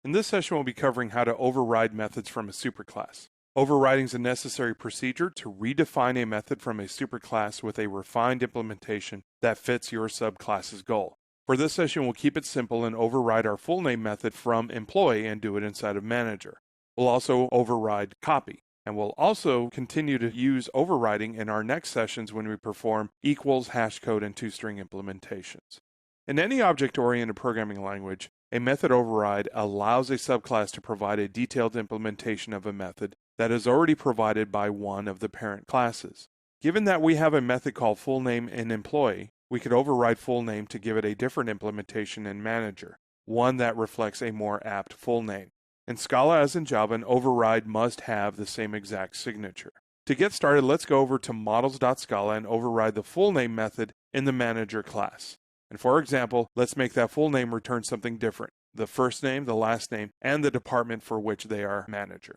In this session, we'll be covering how to override methods from a superclass. Overriding is a necessary procedure to redefine a method from a superclass with a refined implementation that fits your subclass's goal. For this session, we'll keep it simple and override our full name method from employee and do it inside of manager. We'll also override copy, and we'll also continue to use overriding in our next sessions when we perform equals, hashcode, and toString implementations. In any object-oriented programming language, a method override allows a subclass to provide a detailed implementation of a method that is already provided by one of the parent classes. Given that we have a method called fullName in employee, we could override fullName to give it a different implementation in manager, one that reflects a more apt fullName. In Scala, as in Java, an override must have the same exact signature. To get started, let's go over to models.scala and override the fullName method in the manager class. And for example, let's make that fullName return something different: the first name, the last name, and the department for which they are manager.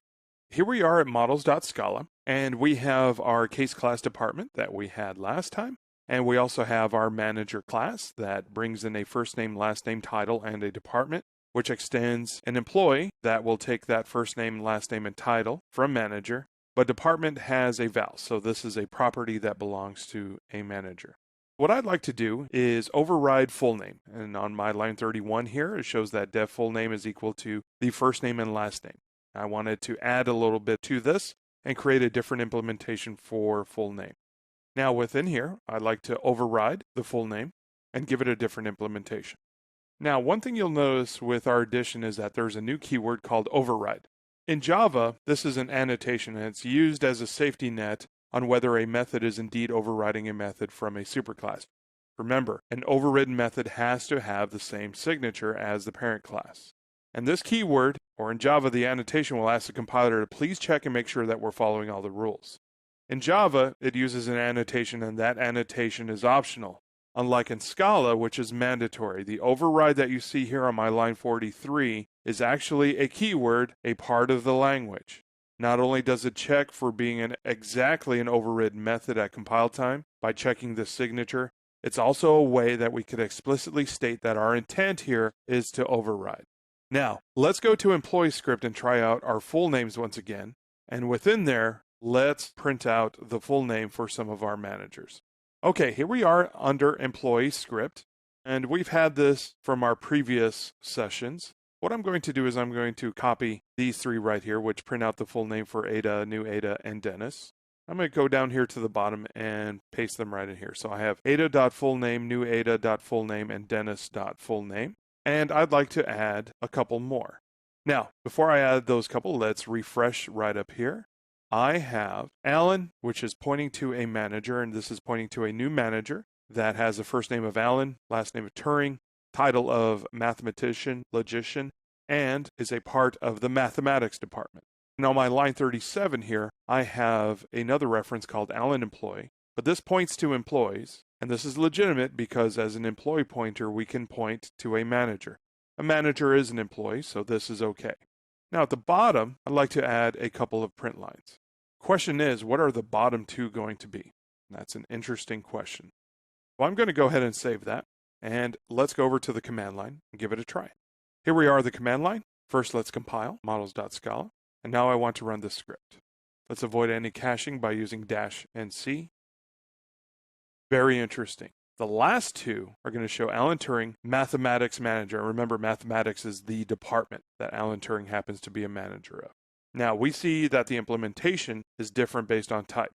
Here we are at models.scala, and we have our case class department that we had last time, and we also have our manager class that brings in a first name, last name, title, and a department, which extends an employee that will take that first name, last name, and title from manager, but department has a val, so this is a property that belongs to a manager. What I'd like to do is override fullName, and on my line 31 here, it shows that def fullName is equal to the first name and last name. I wanted to add a little bit to this and create a different implementation for fullName. Now within here, I'd like to override the fullName and give it a different implementation. Now, one thing you'll notice with our addition is that there's a new keyword called override. In Java, this is an annotation, and it's used as a safety net on whether a method is indeed overriding a method from a superclass. Remember, an overridden method has to have the same signature as the parent class. And this keyword, or in Java, the annotation will ask the compiler to please check and make sure that we're following all the rules. In Java, it uses an annotation, and that annotation is optional. Unlike in Scala, which is mandatory, the override that you see here on my line 43 is actually a keyword, a part of the language. Not only does it check for being exactly an overridden method at compile time by checking the signature, it's also a way that we could explicitly state that our intent here is to override. Now, let's go to employee script and try out our full names once again. And within there, let's print out the full name for some of our managers. Okay, here we are under employee script, and we've had this from our previous sessions. What I'm going to do is I'm going to copy these three right here, which print out the full name for Ada, new Ada, and Dennis. I'm going to go down here to the bottom and paste them right in here. So I have Ada.fullName, new Ada.fullName, and Dennis.fullName. And I'd like to add a couple more. Now, before I add those couple, let's refresh right up here. I have Alan, which is pointing to a manager, and this is pointing to a new manager that has the first name of Alan, last name of Turing, title of mathematician, logician, and is a part of the mathematics department. And on my line 37 here, I have another reference called Alan employee, but this points to employees, and this is legitimate because as an employee pointer, we can point to a manager. A manager is an employee, so this is okay. Now at the bottom, I'd like to add a couple of print lines. Question is, what are the bottom two going to be? That's an interesting question. Well, I'm going to go ahead and save that. And let's go over to the command line and give it a try. Here we are, the command line. First, let's compile models.scala. And now I want to run this script. Let's avoid any caching by using -NC. Very interesting. The last two are going to show Alan Turing, mathematics manager. Remember, mathematics is the department that Alan Turing happens to be a manager of. Now, we see that the implementation is different based on type.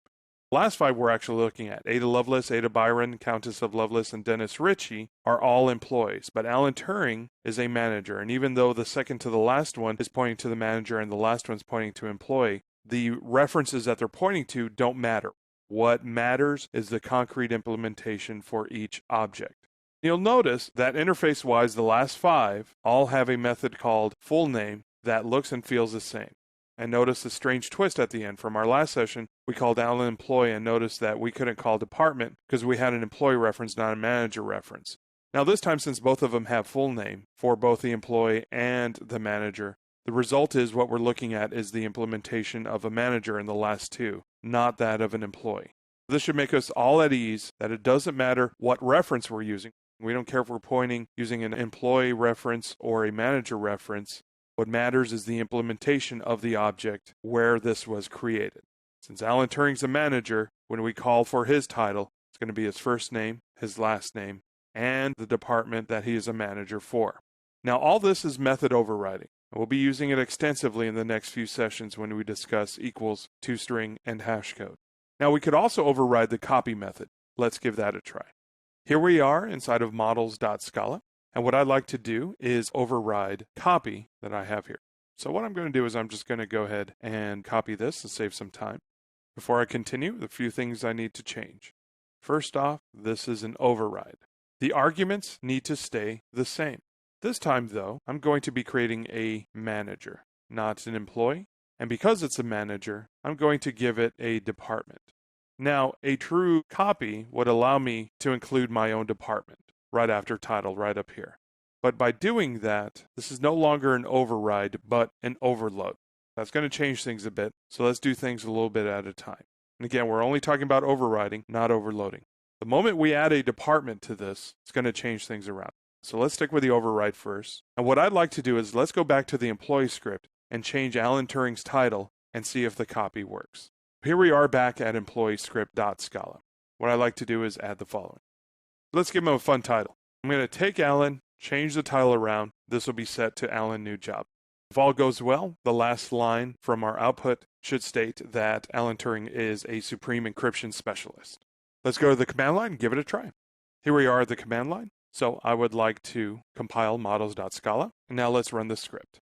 Last five we're actually looking at, Ada Lovelace, Ada Byron, Countess of Lovelace, and Dennis Ritchie are all employees, but Alan Turing is a manager, and even though the second to the last one is pointing to the manager and the last one's pointing to employee, the references that they're pointing to don't matter. What matters is the concrete implementation for each object. You'll notice that interface-wise, the last five all have a method called fullName that looks and feels the same. And notice the strange twist at the end. From our last session, we called Alan employee and noticed that we couldn't call department because we had an employee reference, not a manager reference. Now this time, since both of them have full name for both the employee and the manager, the result is what we're looking at is the implementation of a manager in the last two, not that of an employee. This should make us all at ease that it doesn't matter what reference we're using. We don't care if we're pointing using an employee reference or a manager reference. What matters is the implementation of the object where this was created. Since Alan Turing's a manager, when we call for his title, it's going to be his first name, his last name, and the department that he is a manager for. Now all this is method overriding. We'll be using it extensively in the next few sessions when we discuss equals, toString, and hashcode. Now we could also override the copy method. Let's give that a try. Here we are inside of models.scala, and what I'd like to do is override copy that I have here. So what I'm going to do is I'm just going to go ahead and copy this and save some time. Before I continue, a few things I need to change. First off, this is an override. The arguments need to stay the same. This time, though, I'm going to be creating a manager, not an employee. And because it's a manager, I'm going to give it a department. Now, a true copy would allow me to include my own department right after title, right up here. But by doing that, this is no longer an override, but an overload. That's going to change things a bit, so let's do things a little bit at a time. And again, we're only talking about overriding, not overloading. The moment we add a department to this, it's going to change things around. So let's stick with the override first. And what I'd like to do is let's go back to the employee script and change Alan Turing's title and see if the copy works. Here we are back at employee script.scala. What I'd like to do is add the following. Let's give him a fun title. I'm going to take Alan, change the title around. This will be set to Alan New Job. If all goes well, the last line from our output should state that Alan Turing is a supreme encryption specialist. Let's go to the command line and give it a try. Here we are at the command line. So I would like to compile models.scala. And now let's run the script.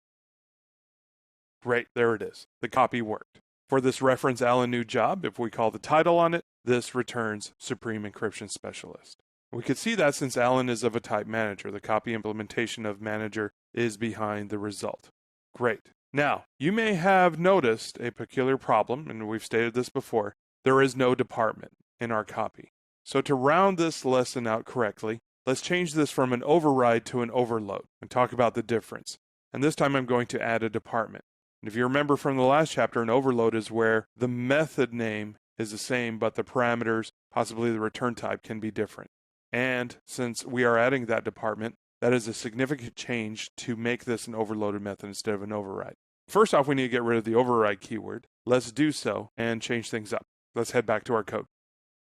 Great, there it is. The copy worked. For this reference Alan New Job, if we call the title on it, this returns Supreme Encryption Specialist. We could see that since Alan is of a type manager, the copy implementation of manager is behind the result. Great. Now, you may have noticed a peculiar problem, and we've stated this before. There is no department in our copy. So to round this lesson out correctly, let's change this from an override to an overload and talk about the difference. And this time I'm going to add a department. And if you remember from the last chapter, an overload is where the method name is the same, but the parameters, possibly the return type, can be different. And since we are adding that department, that is a significant change to make this an overloaded method instead of an override. First off, we need to get rid of the override keyword. Let's do so and change things up. Let's head back to our code.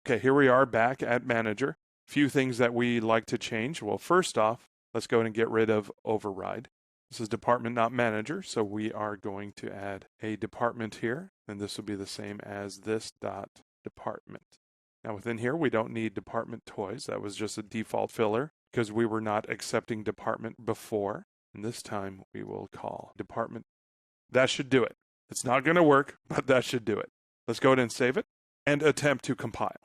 Okay, here we are back at manager. Few things that we like to change. Well, first off, let's go ahead and get rid of override. This is department, not manager, so we are going to add a department here, and this will be the same as this dot department. Now within here, we don't need department toys. That was just a default filler because we were not accepting department before. And this time we will call department. That should do it. It's not going to work, but that should do it. Let's go ahead and save it and attempt to compile.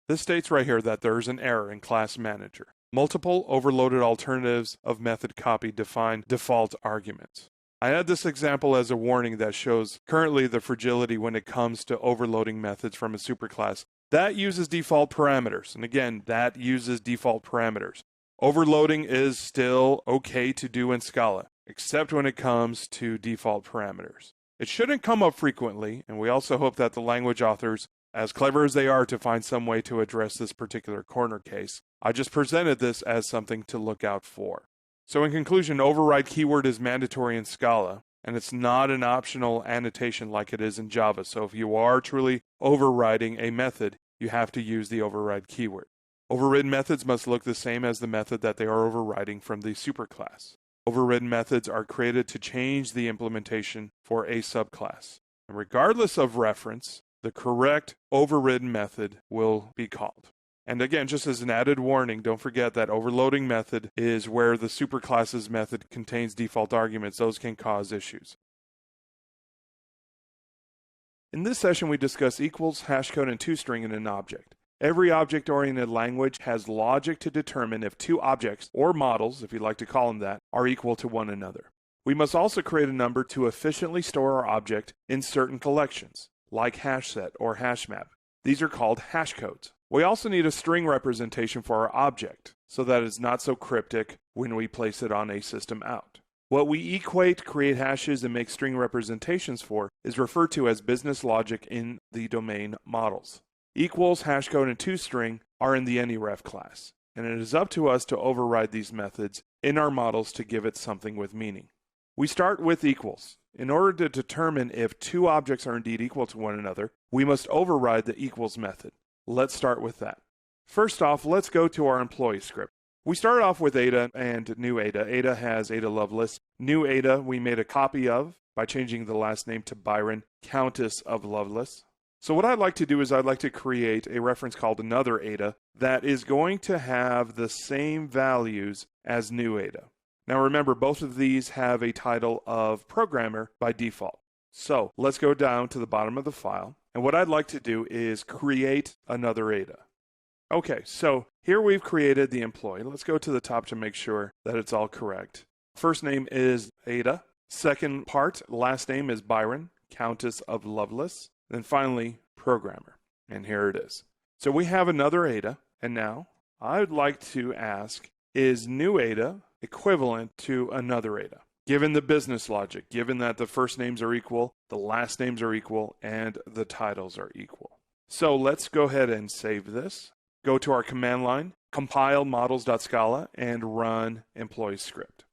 This states right here that there's an error in class manager. Multiple overloaded alternatives of method copy define default arguments. I add this example as a warning that shows currently the fragility when it comes to overloading methods from a superclass. That uses default parameters. And again, that uses default parameters. Overloading is still okay to do in Scala, except when it comes to default parameters. It shouldn't come up frequently, and we also hope that the language authors, as clever as they are to find some way to address this particular corner case, I just presented this as something to look out for. So in conclusion, override keyword is mandatory in Scala, and it's not an optional annotation like it is in Java. So if you are truly overriding a method, you have to use the override keyword. Overridden methods must look the same as the method that they are overriding from the superclass. Overridden methods are created to change the implementation for a subclass. And regardless of reference, the correct overridden method will be called. And again, just as an added warning, don't forget that overloading method is where the superclass's method contains default arguments. Those can cause issues. In this session, we discuss equals, hashcode, and toString in an object. Every object-oriented language has logic to determine if two objects, or models, if you'd like to call them that, are equal to one another. We must also create a number to efficiently store our object in certain collections, like hashset or hashmap. These are called hash codes. We also need a string representation for our object, so that it's not so cryptic when we place it on a system out. What we equate, create hashes, and make string representations for is referred to as business logic in the domain models. Equals, hashcode, and toString are in the AnyRef class, and it is up to us to override these methods in our models to give it something with meaning. We start with equals. In order to determine if two objects are indeed equal to one another, we must override the equals method. Let's start with that. First off, let's go to our employee script. We start off with Ada and new Ada. Ada has Ada Lovelace. New Ada we made a copy of by changing the last name to Byron, Countess of Lovelace. So what I'd like to do is I'd like to create a reference called another Ada that is going to have the same values as new Ada. Now remember, both of these have a title of programmer by default. So let's go down to the bottom of the file. And what I'd like to do is create another Ada. Okay, so here we've created the employee. Let's go to the top to make sure that it's all correct. First name is Ada. Second part, last name is Byron, Countess of Lovelace. Then finally, programmer. And here it is. So we have another Ada. And now I would like to ask, is new Ada equivalent to another Ada? Given the business logic, given that the first names are equal, the last names are equal, and the titles are equal. So let's go ahead and save this. Go to our command line, compile models.scala, and run employee script.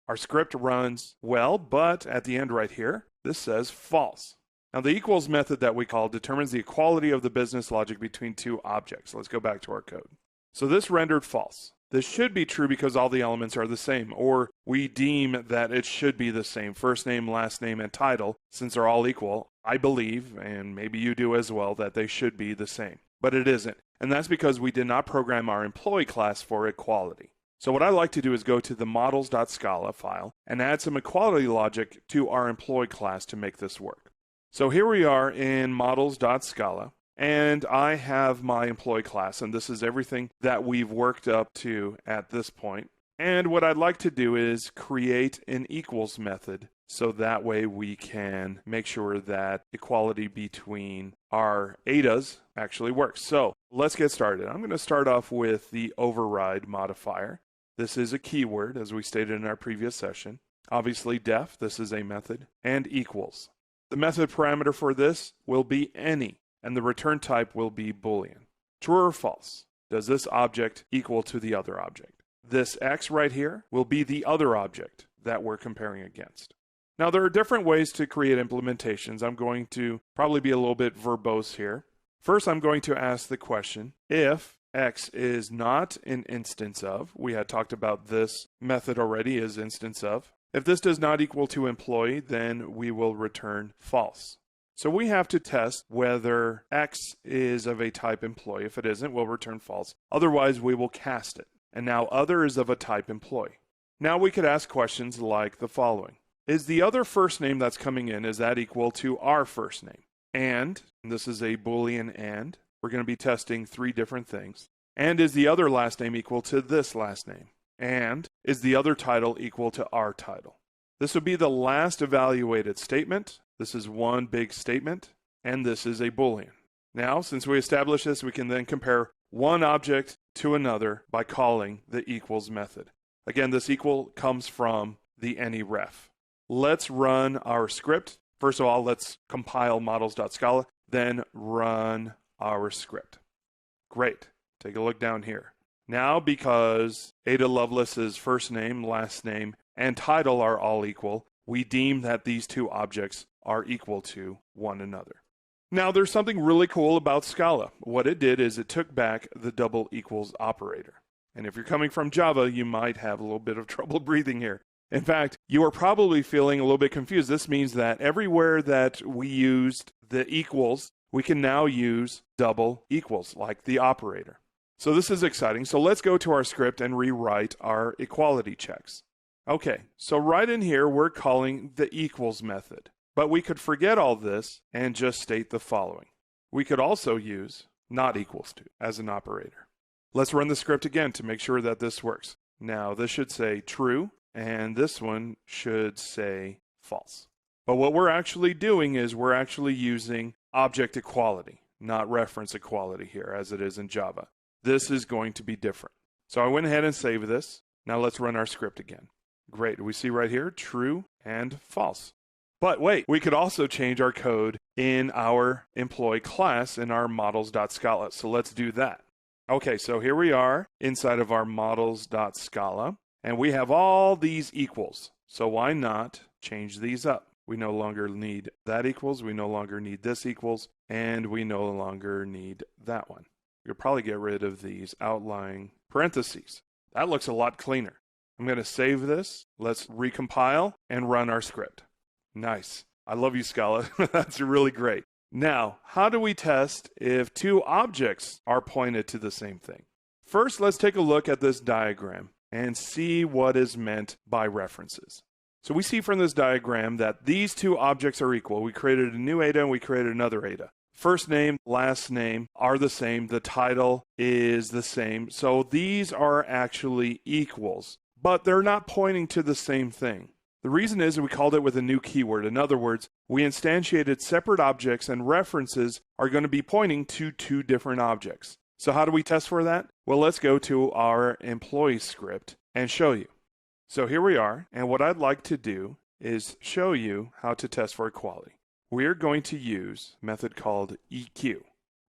Our script runs well, but at the end right here, this says false. Now the equals method that we call determines the equality of the business logic between two objects. Let's go back to our code. So this rendered false. This should be true because all the elements are the same, or we deem that it should be the same. First name, last name, and title, since they're all equal, I believe, and maybe you do as well, that they should be the same. But it isn't. And that's because we did not program our employee class for equality. So what I like to do is go to the models.scala file and add some equality logic to our employee class to make this work. So here we are in models.scala. And I have my employee class, and this is everything that we've worked up to at this point. And what I'd like to do is create an equals method, so that way we can make sure that equality between our Adas actually works. So let's get started. I'm going to start off with the override modifier. This is a keyword, as we stated in our previous session. Obviously def, this is a method, and equals. The method parameter for this will be any. And the return type will be Boolean. True or false? Does this object equal to the other object? This X right here will be the other object that we're comparing against. Now there are different ways to create implementations. I'm going to probably be a little bit verbose here. First, I'm going to ask the question, if X is not an instance of, we had talked about this method already as instance of. If this does not equal to employee, then we will return false. So we have to test whether X is of a type employee. If it isn't, we'll return false. Otherwise, we will cast it. And now other is of a type employee. Now we could ask questions like the following. Is the other first name that's coming in, is that equal to our first name? And this is a Boolean and. We're going to be testing three different things. And is the other last name equal to this last name? And is the other title equal to our title? This would be the last evaluated statement. This is one big statement, and this is a Boolean. Now, since we established this, we can then compare one object to another by calling the equals method. Again, this equal comes from the AnyRef. Let's run our script. First of all, let's compile models.scala, then run our script. Great. Take a look down here. Now, because Ada Lovelace's first name, last name, and title are all equal, we deem that these two objects are equal to one another. Now, there's something really cool about Scala. What it did is it took back the double equals operator. And if you're coming from Java, you might have a little bit of trouble breathing here. In fact, you are probably feeling a little bit confused. This means that everywhere that we used the equals, we can now use double equals, like the operator. So this is exciting. So let's go to our script and rewrite our equality checks. Okay, so right in here, we're calling the equals method. But we could forget all this and just state the following. We could also use not equals to as an operator. Let's run the script again to make sure that this works. Now, this should say true, and this one should say false. But what we're actually doing is we're actually using object equality, not reference equality here as it is in Java. This is going to be different. So I went ahead and saved this. Now let's run our script again. Great, we see right here true and false. But wait, we could also change our code in our employee class in our models.scala. So let's do that. Okay, so here we are inside of our models.scala, and we have all these equals. So why not change these up? We no longer need that equals, we no longer need this equals, and we no longer need that one. We could probably get rid of these outlying parentheses. That looks a lot cleaner. I'm going to save this. Let's recompile and run our script. Nice. I love you, Scala. That's really great. Now, how do we test if two objects are pointed to the same thing? First, let's take a look at this diagram and see what is meant by references. So we see from this diagram that these two objects are equal. We created a new eta and we created another eta. First name, last name are the same. The title is the same. So these are actually equals, but they're not pointing to the same thing. The reason is we called it with a new keyword. In other words, we instantiated separate objects and references are going to be pointing to two different objects. So how do we test for that? Well, let's go to our employee script and show you. So here we are, and what I'd like to do is show you how to test for equality. We're going to use a method called EQ.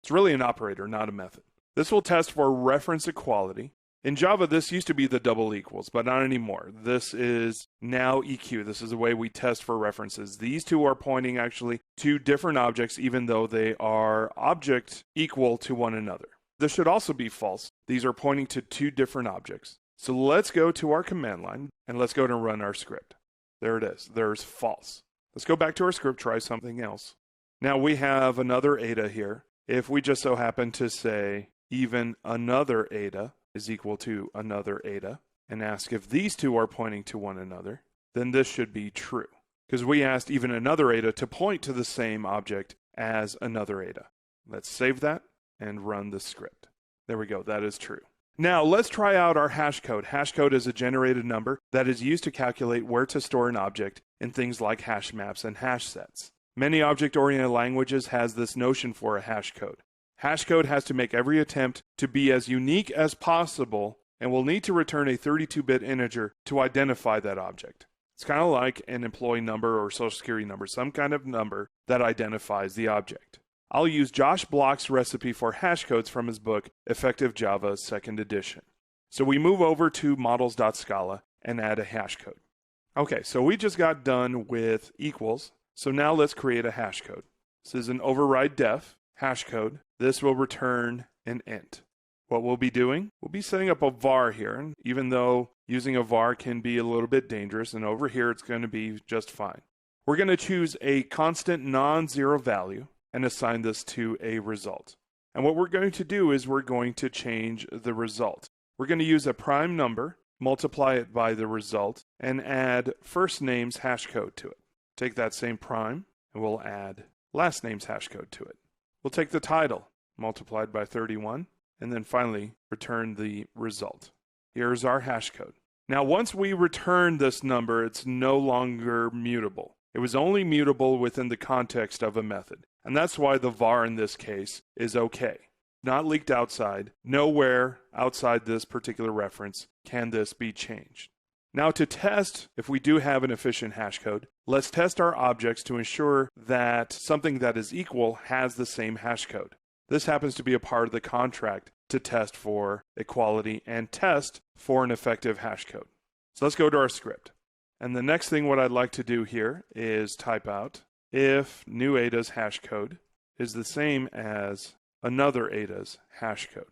It's really an operator, not a method. This will test for reference equality. In Java, this used to be the double equals, but not anymore. This is now EQ. This is the way we test for references. These two are pointing actually to different objects, even though they are object equal to one another. This should also be false. These are pointing to two different objects. So let's go to our command line and let's go to run our script. There it is. There's false. Let's go back to our script, try something else. Now we have another eta here. If we just so happen to say even another eta is equal to another eta and ask if these two are pointing to one another, then this should be true because we asked even another eta to point to the same object as another eta. Let's save that and run the script. There we go. That is true. Now let's try out our hash code. Hash code is a generated number that is used to calculate where to store an object in things like hash maps and hash sets. Many object-oriented languages has this notion for a hash code. Hash code has to make every attempt to be as unique as possible and will need to return a 32-bit integer to identify that object. It's kind of like an employee number or social security number, some kind of number that identifies the object. I'll use Josh Bloch's recipe for hash codes from his book, Effective Java, 2nd edition. So we move over to models.scala and add a hash code. Okay, so we just got done with equals. So now let's create a hash code. This is an override def hash code. This will return an int. What we'll be doing, we'll be setting up a var here. And even though using a var can be a little bit dangerous, and over here it's going to be just fine. We're going to choose a constant non-zero value and assign this to a result. And what we're going to do is we're going to change the result. We're going to use a prime number, multiply it by the result, and add first name's hash code to it. Take that same prime, and we'll add last name's hash code to it. We'll take the title, multiplied by 31, and then finally return the result. Here's our hash code. Now, once we return this number, it's no longer mutable. It was only mutable within the context of a method. And that's why the var in this case is okay. Not leaked outside. Nowhere outside this particular reference can this be changed. Now to test if we do have an efficient hash code, let's test our objects to ensure that something that is equal has the same hash code. This happens to be a part of the contract to test for equality and test for an effective hash code. So let's go to our script. And the next thing what I'd like to do here is type out if new eta's hash code is the same as another eta's hash code.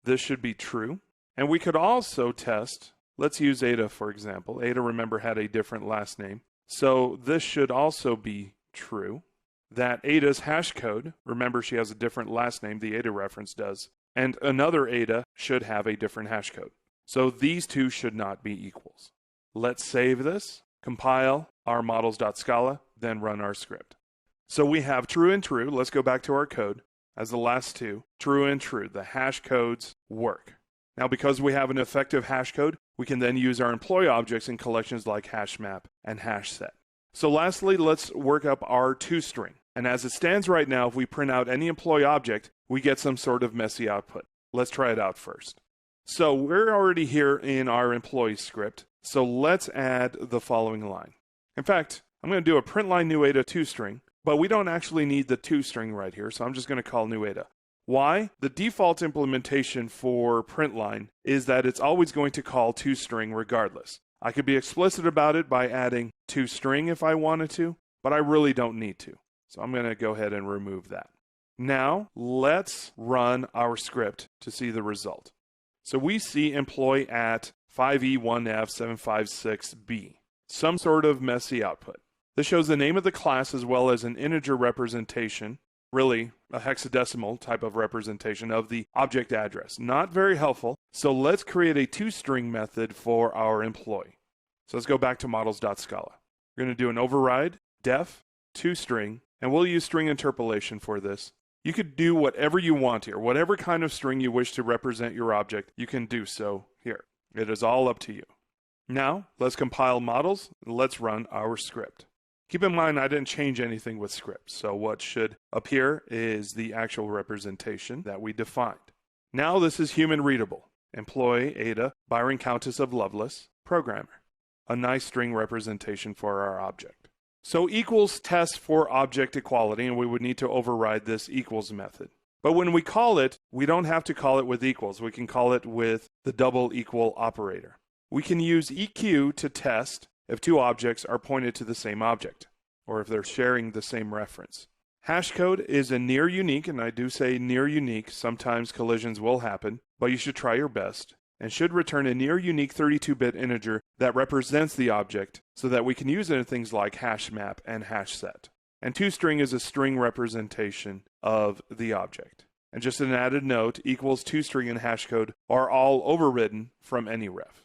This should be true. And we could also test, let's use eta for example. Eta, remember, had a different last name. So this should also be true. That eta's hash code, remember she has a different last name, the eta reference does, and another eta should have a different hash code. So these two should not be equals. Let's save this, compile our models.scala, then run our script. So we have true and true. Let's go back to our code as the last two. True and true. The hash codes work. Now, because we have an effective hash code, we can then use our employee objects in collections like hashMap and hashSet. So lastly, let's work up our toString. And as it stands right now, if we print out any employee object, we get some sort of messy output. Let's try it out first. So we're already here in our employee script. So let's add the following line. In fact, I'm going to do a print line new Ada toString, but we don't actually need the toString right here. So I'm just going to call new Ada. Why? The default implementation for print line is that it's always going to call toString regardless. I could be explicit about it by adding toString if I wanted to, but I really don't need to. So I'm going to go ahead and remove that. Now let's run our script to see the result. So we see employee at 5E1F756B, some sort of messy output. This shows the name of the class as well as an integer representation, really a hexadecimal type of representation of the object address. Not very helpful. So let's create a toString method for our employee. So let's go back to models.scala. We're going to do an override def toString, and we'll use string interpolation for this. You could do whatever you want here. Whatever kind of string you wish to represent your object, you can do so here. It is all up to you. Now, let's compile models, and let's run our script. Keep in mind, I didn't change anything with script, so what should appear is the actual representation that we defined. Now this is human readable. Employee Ada, Byron Countess of Lovelace, programmer. A nice string representation for our object. So equals tests for object equality, and we would need to override this equals method. But when we call it, we don't have to call it with equals. We can call it with the double equal operator. We can use EQ to test if two objects are pointed to the same object, or if they're sharing the same reference. Hashcode is a near unique, and I do say near unique. Sometimes collisions will happen, but you should try your best, and should return a near unique 32-bit integer that represents the object so that we can use it in things like hashMap and hashSet. And toString is a string representation of the object. And just an added note, equals toString and hashcode are all overridden from any ref.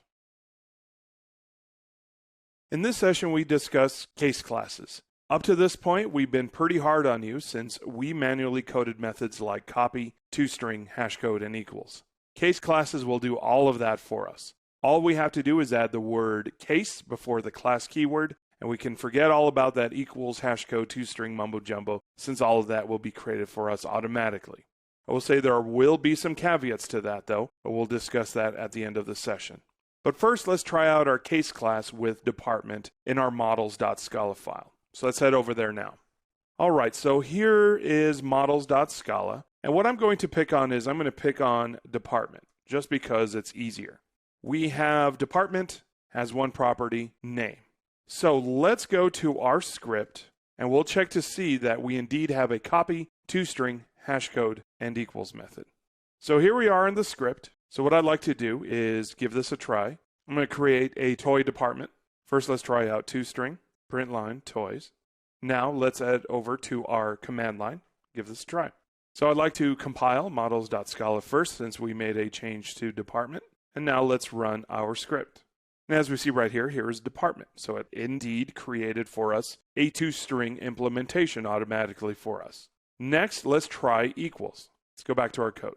In this session, we discuss case classes. Up to this point, we've been pretty hard on you since we manually coded methods like copy, toString, hashcode, and equals. Case classes will do all of that for us. All we have to do is add the word case before the class keyword, and we can forget all about that equals, hashcode, toString mumbo jumbo, since all of that will be created for us automatically. I will say there will be some caveats to that though, but we'll discuss that at the end of the session. But first, let's try out our case class with department in our models.scala file. So let's head over there now. All right, so here is models.scala. And what I'm going to pick on is I'm going to pick on department, just because it's easier. We have department has one property, name. So let's go to our script, and we'll check to see that we indeed have a copy, toString, hashcode, and equals method. So here we are in the script. So what I'd like to do is give this a try. I'm going to create a toy department. First, let's try out toString, print line, toys. Now let's head over to our command line. Give this a try. So I'd like to compile models.scala first since we made a change to department. And now let's run our script. And as we see right here, here is department. So it indeed created for us a toString implementation automatically for us. Next, let's try equals. Let's go back to our code.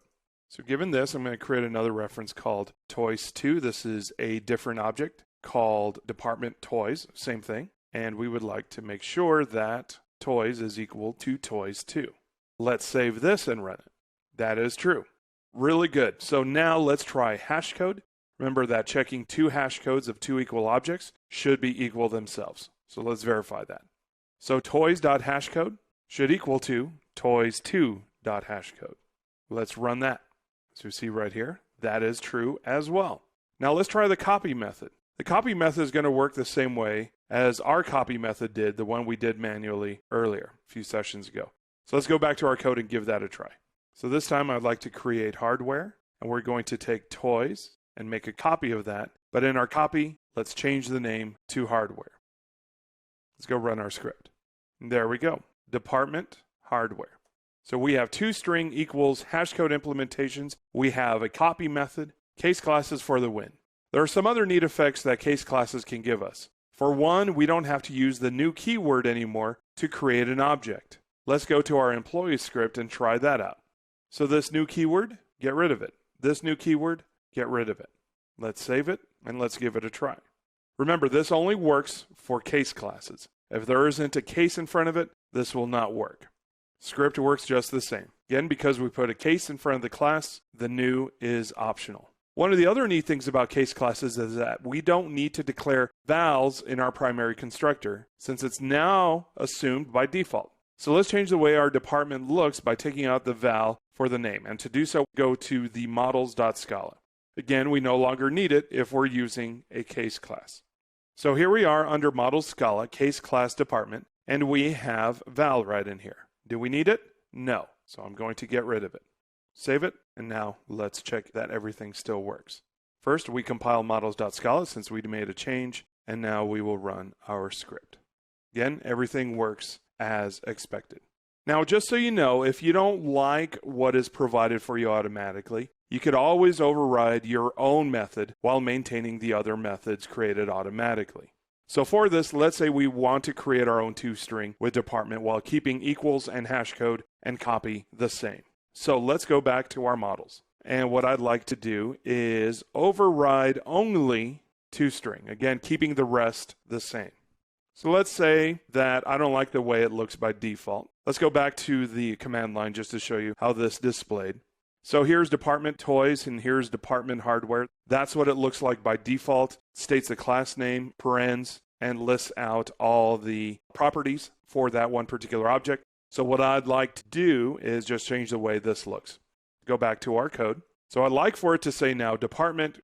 So given this, I'm going to create another reference called toys2. This is a different object called department toys, same thing. And we would like to make sure that toys is equal to toys2. Let's save this and run it. That is true. Really good. So now let's try hashcode. Remember that checking two hash codes of two equal objects should be equal themselves. So let's verify that. So toys.hashcode should equal to toys2.hashcode. Let's run that. So you see right here, that is true as well. Now let's try the copy method. The copy method is going to work the same way as our copy method did, the one we did manually earlier, a few sessions ago. So let's go back to our code and give that a try. So this time I'd like to create hardware, and we're going to take toys and make a copy of that. But in our copy, let's change the name to hardware. Let's go run our script. And there we go. Department hardware. So we have toString equals hashcode implementations. We have a copy method, case classes for the win. There are some other neat effects that case classes can give us. For one, we don't have to use the new keyword anymore to create an object. Let's go to our employee script and try that out. So this new keyword, get rid of it. This new keyword, get rid of it. Let's save it, and let's give it a try. Remember, this only works for case classes. If there isn't a case in front of it, this will not work. Script works just the same. Again, because we put a case in front of the class, the new is optional. One of the other neat things about case classes is that we don't need to declare vals in our primary constructor, since it's now assumed by default. So let's change the way our department looks by taking out the val for the name. And to do so, go to the models.scala. Again, we no longer need it if we're using a case class. So here we are under models Scala, case class department, and we have val right in here. Do we need it? No. So I'm going to get rid of it. Save it, and now let's check that everything still works. First, we compile models.scala since we made a change, and now we will run our script. Again, everything works as expected. Now, just so you know, if you don't like what is provided for you automatically, you could always override your own method while maintaining the other methods created automatically. So for this, let's say we want to create our own toString with department while keeping equals and hash code and copy the same. So let's go back to our models. And what I'd like to do is override only toString, again, keeping the rest the same. So let's say that I don't like the way it looks by default. Let's go back to the command line just to show you how this displayed. So here's department toys and here's department hardware. That's what it looks like by default. States the class name, parens, and lists out all the properties for that one particular object. So what I'd like to do is just change the way this looks. Go back to our code. So I'd like for it to say now department,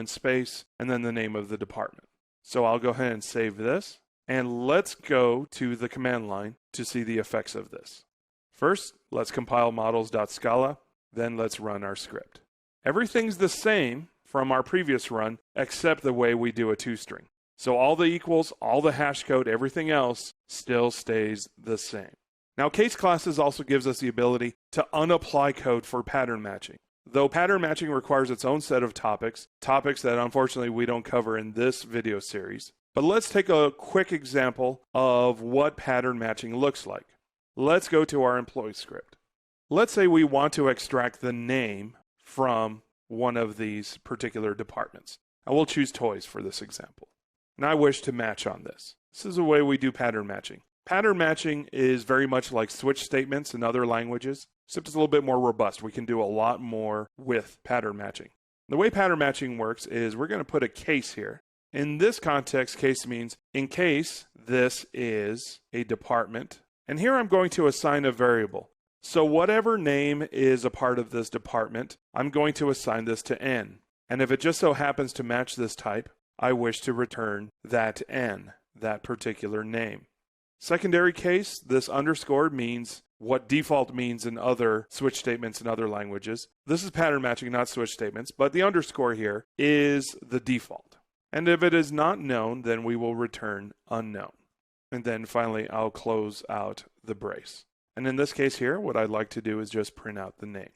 space, and then the name of the department. So I'll go ahead and save this. And let's go to the command line to see the effects of this. First, let's compile models.scala. Then let's run our script. Everything's the same from our previous run, except the way we do a toString. So all the equals, all the hash code, everything else still stays the same. Now, case classes also gives us the ability to unapply code for pattern matching. Though pattern matching requires its own set of topics that unfortunately we don't cover in this video series. But let's take a quick example of what pattern matching looks like. Let's go to our employee script. Let's say we want to extract the name from one of these particular departments. I will choose toys for this example. And I wish to match on this. This is the way we do pattern matching. Pattern matching is very much like switch statements in other languages, except it's a little bit more robust. We can do a lot more with pattern matching. The way pattern matching works is we're going to put a case here. In this context, case means in case this is a department. And here I'm going to assign a variable. So whatever name is a part of this department, I'm going to assign this to n. And if it just so happens to match this type, I wish to return that n, that particular name. Secondary case, this underscore means what default means in other switch statements in other languages. This is pattern matching, not switch statements, but the underscore here is the default. And if it is not known, then we will return unknown. And then finally, I'll close out the brace. And in this case here, what I'd like to do is just print out the name.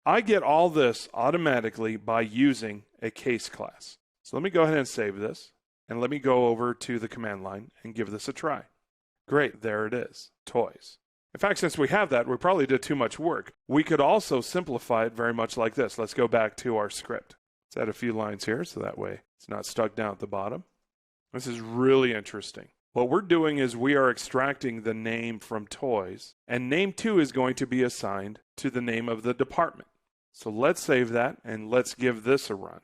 I get all this automatically by using a case class. So let me go ahead and save this. And let me go over to the command line and give this a try. Great, there it is, toys. In fact, since we have that, we probably did too much work. We could also simplify it very much like this. Let's go back to our script. Let's add a few lines here so that way it's not stuck down at the bottom. This is really interesting. What we're doing is we are extracting the name from toys, and name 2 is going to be assigned to the name of the department. So let's save that and let's give this a run.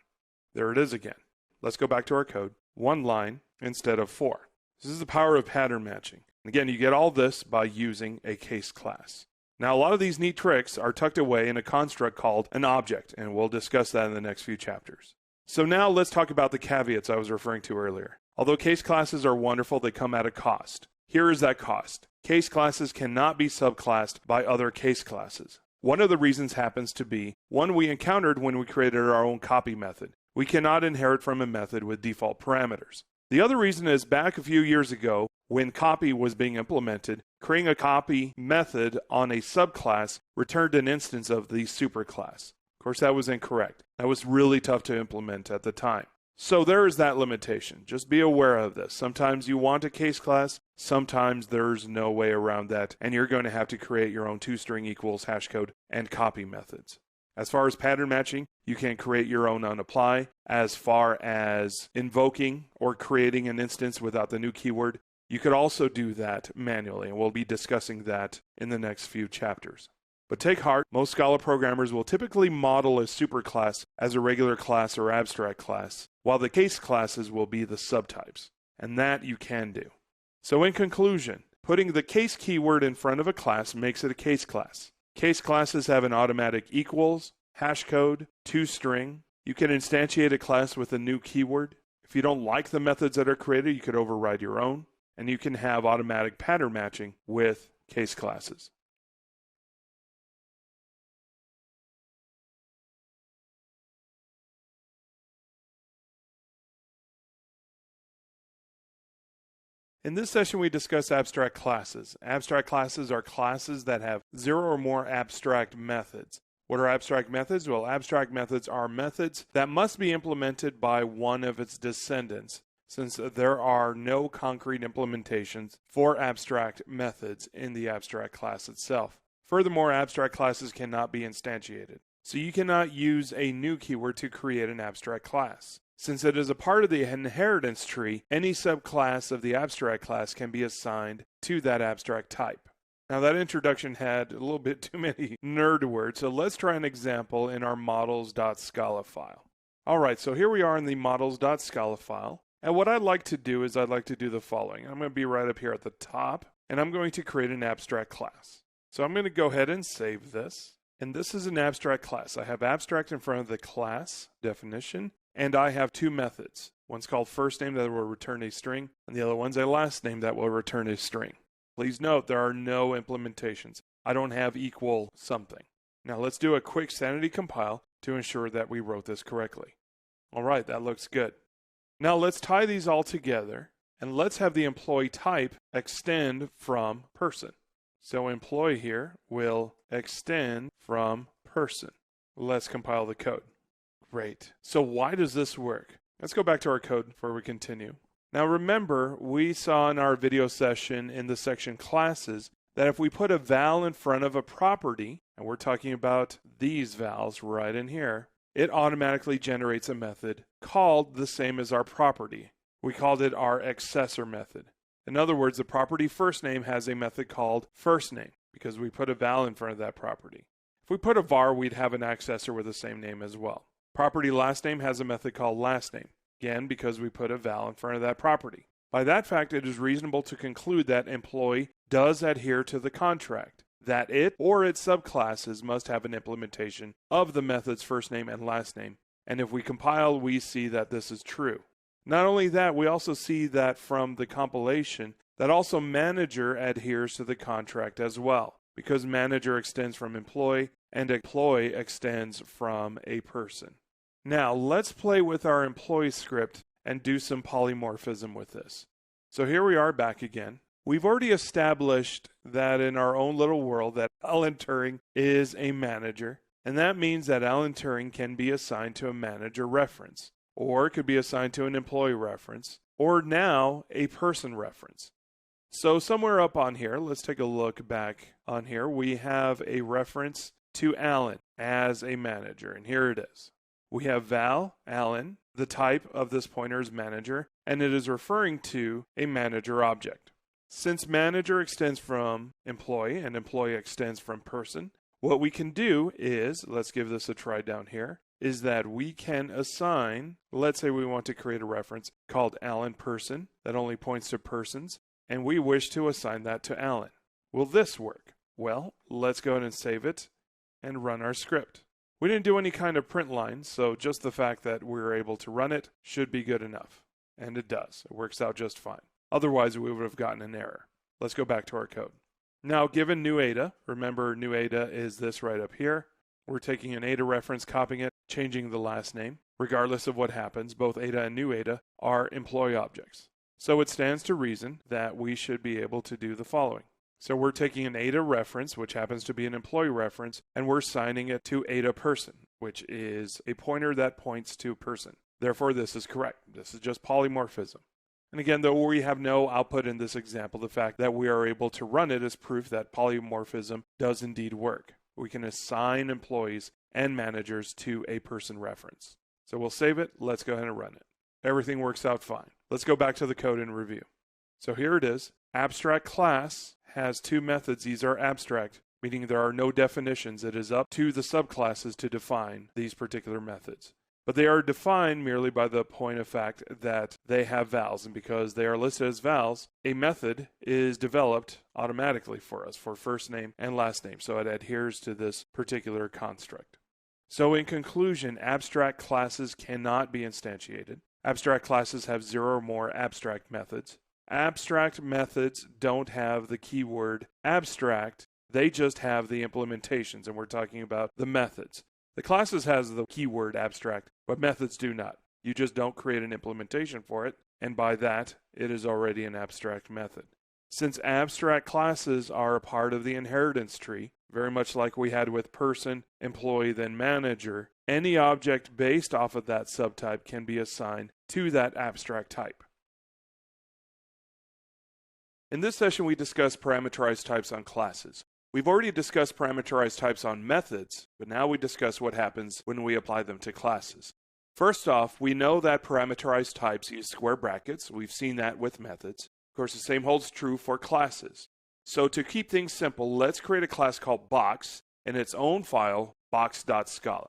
There it is again. Let's go back to our code. 1 line instead of 4. This is the power of pattern matching. Again, you get all this by using a case class. Now, a lot of these neat tricks are tucked away in a construct called an object, and we'll discuss that in the next few chapters. So now let's talk about the caveats I was referring to earlier. Although case classes are wonderful, they come at a cost. Here is that cost. Case classes cannot be subclassed by other case classes. One of the reasons happens to be one we encountered when we created our own copy method. We cannot inherit from a method with default parameters. The other reason is back a few years ago, when copy was being implemented, creating a copy method on a subclass returned an instance of the superclass. Of course, that was incorrect. That was really tough to implement at the time. So there is that limitation. Just be aware of this. Sometimes you want a case class, sometimes there's no way around that, and you're going to have to create your own toString equals hash code and copy methods. As far as pattern matching, you can create your own on apply. As far as invoking or creating an instance without the new keyword, you could also do that manually, and we'll be discussing that in the next few chapters. But take heart, most Scala programmers will typically model a superclass as a regular class or abstract class, while the case classes will be the subtypes. And that you can do. So in conclusion, putting the case keyword in front of a class makes it a case class. Case classes have an automatic equals, hash code, toString. You can instantiate a class with a new keyword. If you don't like the methods that are created, you could override your own. And you can have automatic pattern matching with case classes. In this session, we discuss abstract classes. Abstract classes are classes that have 0 or more abstract methods. What are abstract methods? Well, abstract methods are methods that must be implemented by one of its descendants, since there are no concrete implementations for abstract methods in the abstract class itself. Furthermore, abstract classes cannot be instantiated. So you cannot use a new keyword to create an abstract class. Since it is a part of the inheritance tree, any subclass of the abstract class can be assigned to that abstract type. Now that introduction had a little bit too many nerd words, so let's try an example in our models.scala file. Alright, so here we are in the models.scala file, and what I'd like to do is I'd like to do the following. I'm going to be right up here at the top, and I'm going to create an abstract class. So I'm going to go ahead and save this, and this is an abstract class. I have abstract in front of the class definition, and I have two methods. One's called first name that will return a string, and the other one's a last name that will return a string. Please note there are no implementations. I don't have equal something. Now let's do a quick sanity compile to ensure that we wrote this correctly. All right, that looks good. Now let's tie these all together, and let's have the employee type extend from person. So employee here will extend from person. Let's compile the code. Great. So why does this work? Let's go back to our code before we continue. Now remember, we saw in our video session in the section classes that if we put a val in front of a property, and we're talking about these vals right in here, it automatically generates a method called the same as our property. We called it our accessor method. In other words, the property first name has a method called first name because we put a val in front of that property. If we put a var, we'd have an accessor with the same name as well. Property last name has a method called last name, again because we put a val in front of that property. By that fact, it is reasonable to conclude that employee does adhere to the contract, that it or its subclasses must have an implementation of the methods first name and last name, and if we compile, we see that this is true. Not only that, we also see that from the compilation that also manager adheres to the contract as well, because manager extends from employee and employee extends from a person. Now, let's play with our employee script and do some polymorphism with this. So here we are back again. We've already established that in our own little world that Alan Turing is a manager, and that means that Alan Turing can be assigned to a manager reference, or it could be assigned to an employee reference, or now a person reference. So somewhere up on here, let's take a look back on here, we have a reference to Alan as a manager, and here it is. We have val, Alan, the type of this pointer is manager, and it is referring to a manager object. Since manager extends from employee and employee extends from person, what we can do is, let's give this a try down here, is that we can assign, let's say we want to create a reference called Alan person that only points to persons, and we wish to assign that to Alan. Will this work? Well, let's go ahead and save it and run our script. We didn't do any kind of print line, so just the fact that we're able to run it should be good enough. And it does. It works out just fine. Otherwise, we would have gotten an error. Let's go back to our code. Now, given new ADA, remember new ADA is this right up here. We're taking an ADA reference, copying it, changing the last name. Regardless of what happens, both ADA and new ADA are employee objects. So it stands to reason that we should be able to do the following. So we're taking an ADA reference, which happens to be an employee reference, and we're assigning it to ADA person, which is a pointer that points to person. Therefore, this is correct. This is just polymorphism. And again, though we have no output in this example, the fact that we are able to run it is proof that polymorphism does indeed work. We can assign employees and managers to a person reference. So we'll save it. Let's go ahead and run it. Everything works out fine. Let's go back to the code and review. So here it is. Abstract class has two methods. These are abstract, meaning there are no definitions. It is up to the subclasses to define these particular methods. But they are defined merely by the point of fact that they have vals. And because they are listed as vals, a method is developed automatically for us for first name and last name. So it adheres to this particular construct. So in conclusion, abstract classes cannot be instantiated. Abstract classes have 0 or more abstract methods. Abstract methods don't have the keyword abstract. They just have the implementations, and we're talking about the methods. The classes has the keyword abstract, but methods do not. You just don't create an implementation for it, and by that, it is already an abstract method. Since abstract classes are a part of the inheritance tree, very much like we had with person, employee, then manager, any object based off of that subtype can be assigned to that abstract type. In this session, we discussed parameterized types on classes. We've already discussed parameterized types on methods, but now we discuss what happens when we apply them to classes. First off, we know that parameterized types use square brackets. We've seen that with methods. Of course, the same holds true for classes. So to keep things simple, let's create a class called box in its own file, box.scala.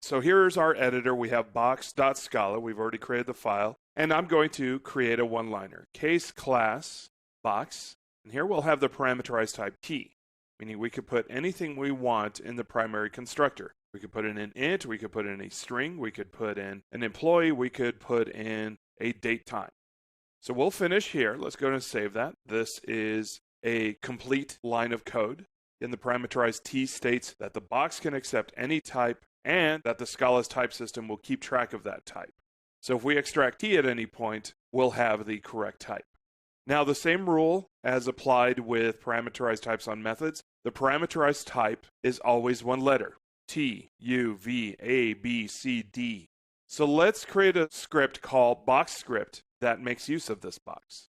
So here's our editor. We have box.scala. We've already created the file. And I'm going to create a one-liner. Case class box. And here we'll have the parameterized type t. Meaning we could put anything we want in the primary constructor. We could put in an int, we could put in a string, we could put in an employee, we could put in a date time. So we'll finish here. Let's go and save that. This is a complete line of code. In the parameterized t states that the box can accept any type and that the Scala's type system will keep track of that type. So if we extract t at any point, we'll have the correct type. Now, the same rule as applied with parameterized types on methods, the parameterized type is always one letter, T, U, V, A, B, C, D. So let's create a script called box script that makes use of this box.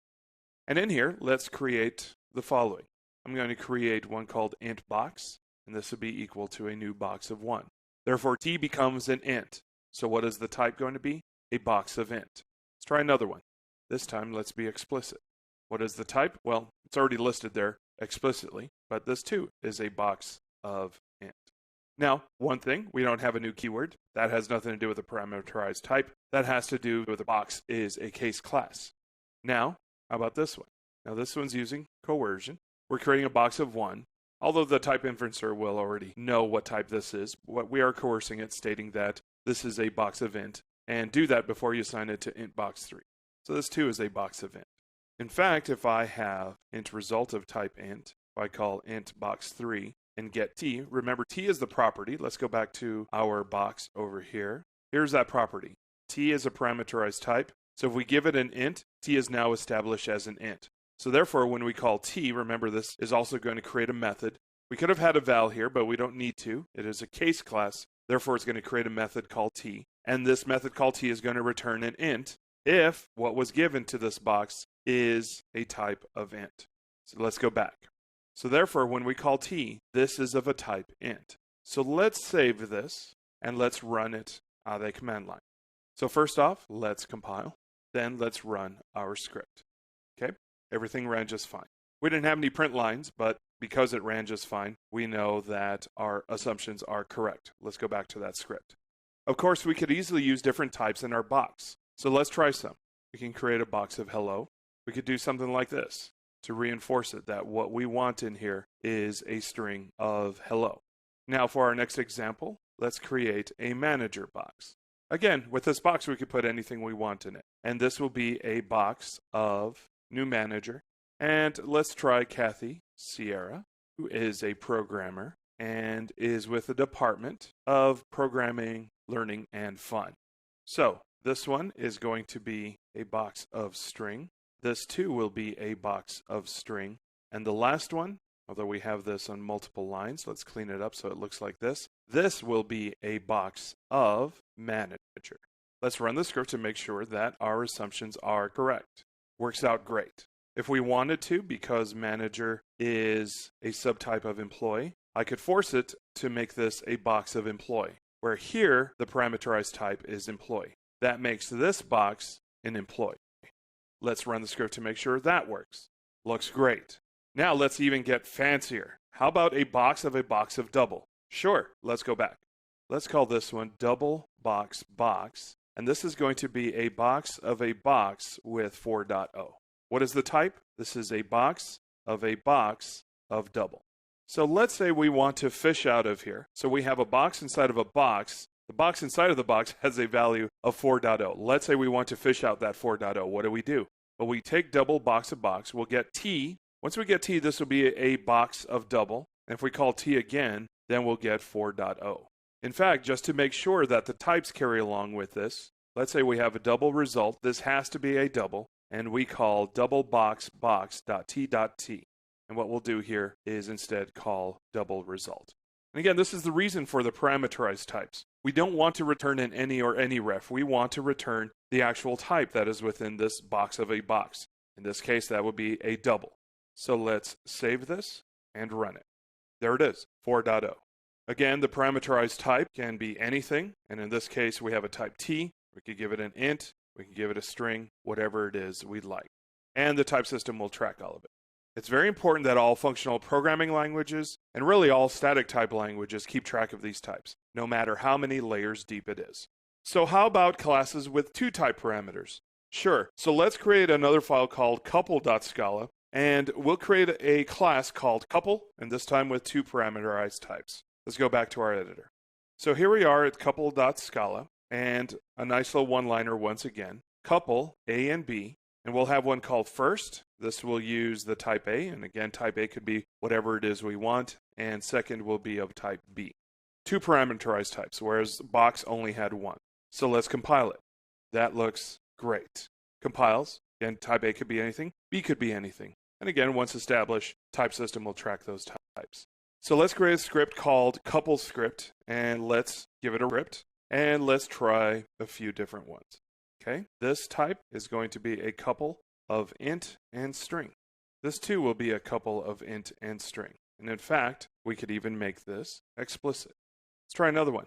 And in here, let's create the following. I'm going to create one called int box, and this will be equal to a new box of 1. Therefore, T becomes an int. So what is the type going to be? A box of int. Let's try another one. This time, let's be explicit. What is the type? Well, it's already listed there explicitly, but this too is a box of int. Now, one thing, we don't have a new keyword. That has nothing to do with the parameterized type. That has to do with the box is a case class. Now, how about this one? Now, this one's using coercion. We're creating a box of 1. Although the type inferencer will already know what type this is, what we are coercing it, stating that this is a box of int, and do that before you assign it to int box 3. So this too is a box of int. In fact, if I have int result of type int, if I call int box3 and get t, remember t is the property. Let's go back to our box over here. Here's that property. T is a parameterized type. So if we give it an int, t is now established as an int. So therefore, when we call t, remember this is also going to create a method. We could have had a val here, but we don't need to. It is a case class. Therefore, it's going to create a method called t. And this method called t is going to return an int if what was given to this box is a type of int. So let's go back. So therefore, when we call t, this is of a type int. So let's save this and let's run it out of the command line. So first off, let's compile. Then let's run our script. Okay, everything ran just fine. We didn't have any print lines, but because it ran just fine, we know that our assumptions are correct. Let's go back to that script. Of course, we could easily use different types in our box. So let's try some. We can create a box of hello. We could do something like this to reinforce it, that what we want in here is a string of hello. Now for our next example, let's create a manager box. Again, with this box, we could put anything we want in it. And this will be a box of new manager. And let's try Kathy Sierra, who is a programmer and is with the Department of Programming, Learning, and Fun. So this one is going to be a box of string. This too will be a box of string. And the last one, although we have this on multiple lines, let's clean it up so it looks like this. This will be a box of manager. Let's run the script to make sure that our assumptions are correct. Works out great. If we wanted to, because manager is a subtype of employee, I could force it to make this a box of employee, where here the parameterized type is employee. That makes this box an employee. Let's run the script to make sure that works. Looks great. Now let's even get fancier. How about a box of double? Sure, let's go back. Let's call this one double box box, and this is going to be a box with 4.0. What is the type? This is a box of double. So let's say we want to fish out of here. So we have a box inside of a box. The box inside of the box has a value of 4.0. Let's say we want to fish out that 4.0. What do? Well, we take double box of box. We'll get T. Once we get T, this will be a box of double. And if we call T again, then we'll get 4.0. In fact, just to make sure that the types carry along with this, let's say we have a double result. This has to be a double. And we call double box box.t.t. And what we'll do here is instead call double result. And again, this is the reason for the parameterized types. We don't want to return an any or any ref. We want to return the actual type that is within this box of a box. In this case, that would be a double. So let's save this and run it. There it is, 4.0. Again, the parameterized type can be anything. And in this case, we have a type T. We could give it an int. We can give it a string, whatever it is we'd like. And the type system will track all of it. It's very important that all functional programming languages, and really all static type languages, keep track of these types, no matter how many layers deep it is. So how about classes with two type parameters? Sure, so let's create another file called couple.scala, and we'll create a class called couple, and this time with two parameterized types. Let's go back to our editor. So here we are at couple.scala, and a nice little one-liner once again, couple A and B, and we'll have one called first. This will use the type A, and again, type A could be whatever it is we want, and second will be of type B. Two parameterized types, whereas box only had one. So let's compile it. That looks great. Compiles, again, type A could be anything, B could be anything. And again, once established, type system will track those types. So let's create a script called couple script, and let's give it a script, and let's try a few different ones. Okay, this type is going to be a couple of int and string. This too will be a couple of int and string. And in fact, we could even make this explicit. Let's try another one.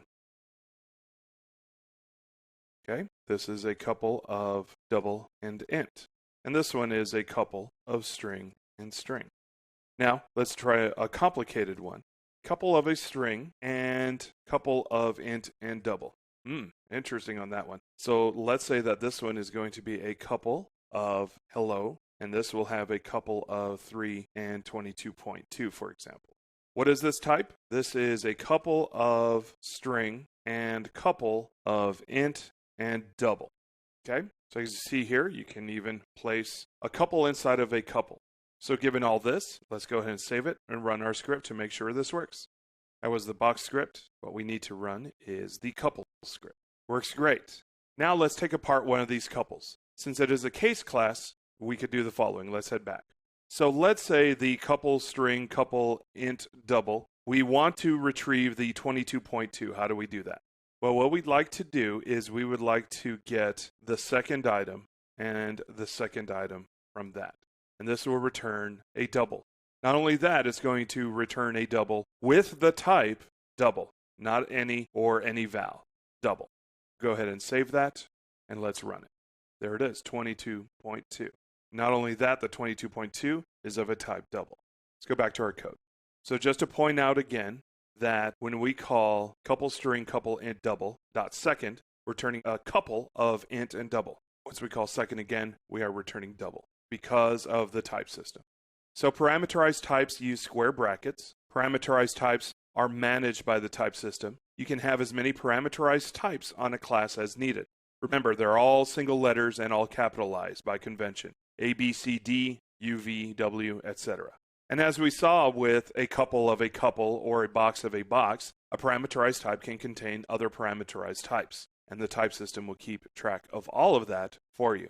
Okay, this is a couple of double and int. And this one is a couple of string and string. Now, let's try a complicated one. Couple of a string and couple of int and double. Interesting on that one. So let's say that this one is going to be a couple of hello, and this will have a couple of 3 and 22.2, for example. What is this type? This is a couple of string and couple of int and double. Okay, so as you see here, you can even place a couple inside of a couple. So given all this, let's go ahead and save it and run our script to make sure this works. That was the box script. What we need to run is the couple script. Works great. Now let's take apart one of these couples. Since it is a case class, we could do the following. Let's head back. So let's say the couple string, couple int double. We want to retrieve the 22.2. How do we do that? Well, what we'd like to do is we would like to get the second item and the second item from that. And this will return a double. Not only that, it's going to return a double with the type double, not any or any val, double. Go ahead and save that, and let's run it. There it is, 22.2. Not only that, the 22.2 is of a type double. Let's go back to our code. So just to point out again that when we call couple string couple int double dot second, we're returning a couple of int and double. Once we call second again, we are returning double because of the type system. So parameterized types use square brackets. Parameterized types are managed by the type system. You can have as many parameterized types on a class as needed. Remember, they're all single letters and all capitalized by convention. A, B, C, D, U, V, W, etc. And as we saw with a couple of a couple or a box of a box, a parameterized type can contain other parameterized types. And the type system will keep track of all of that for you.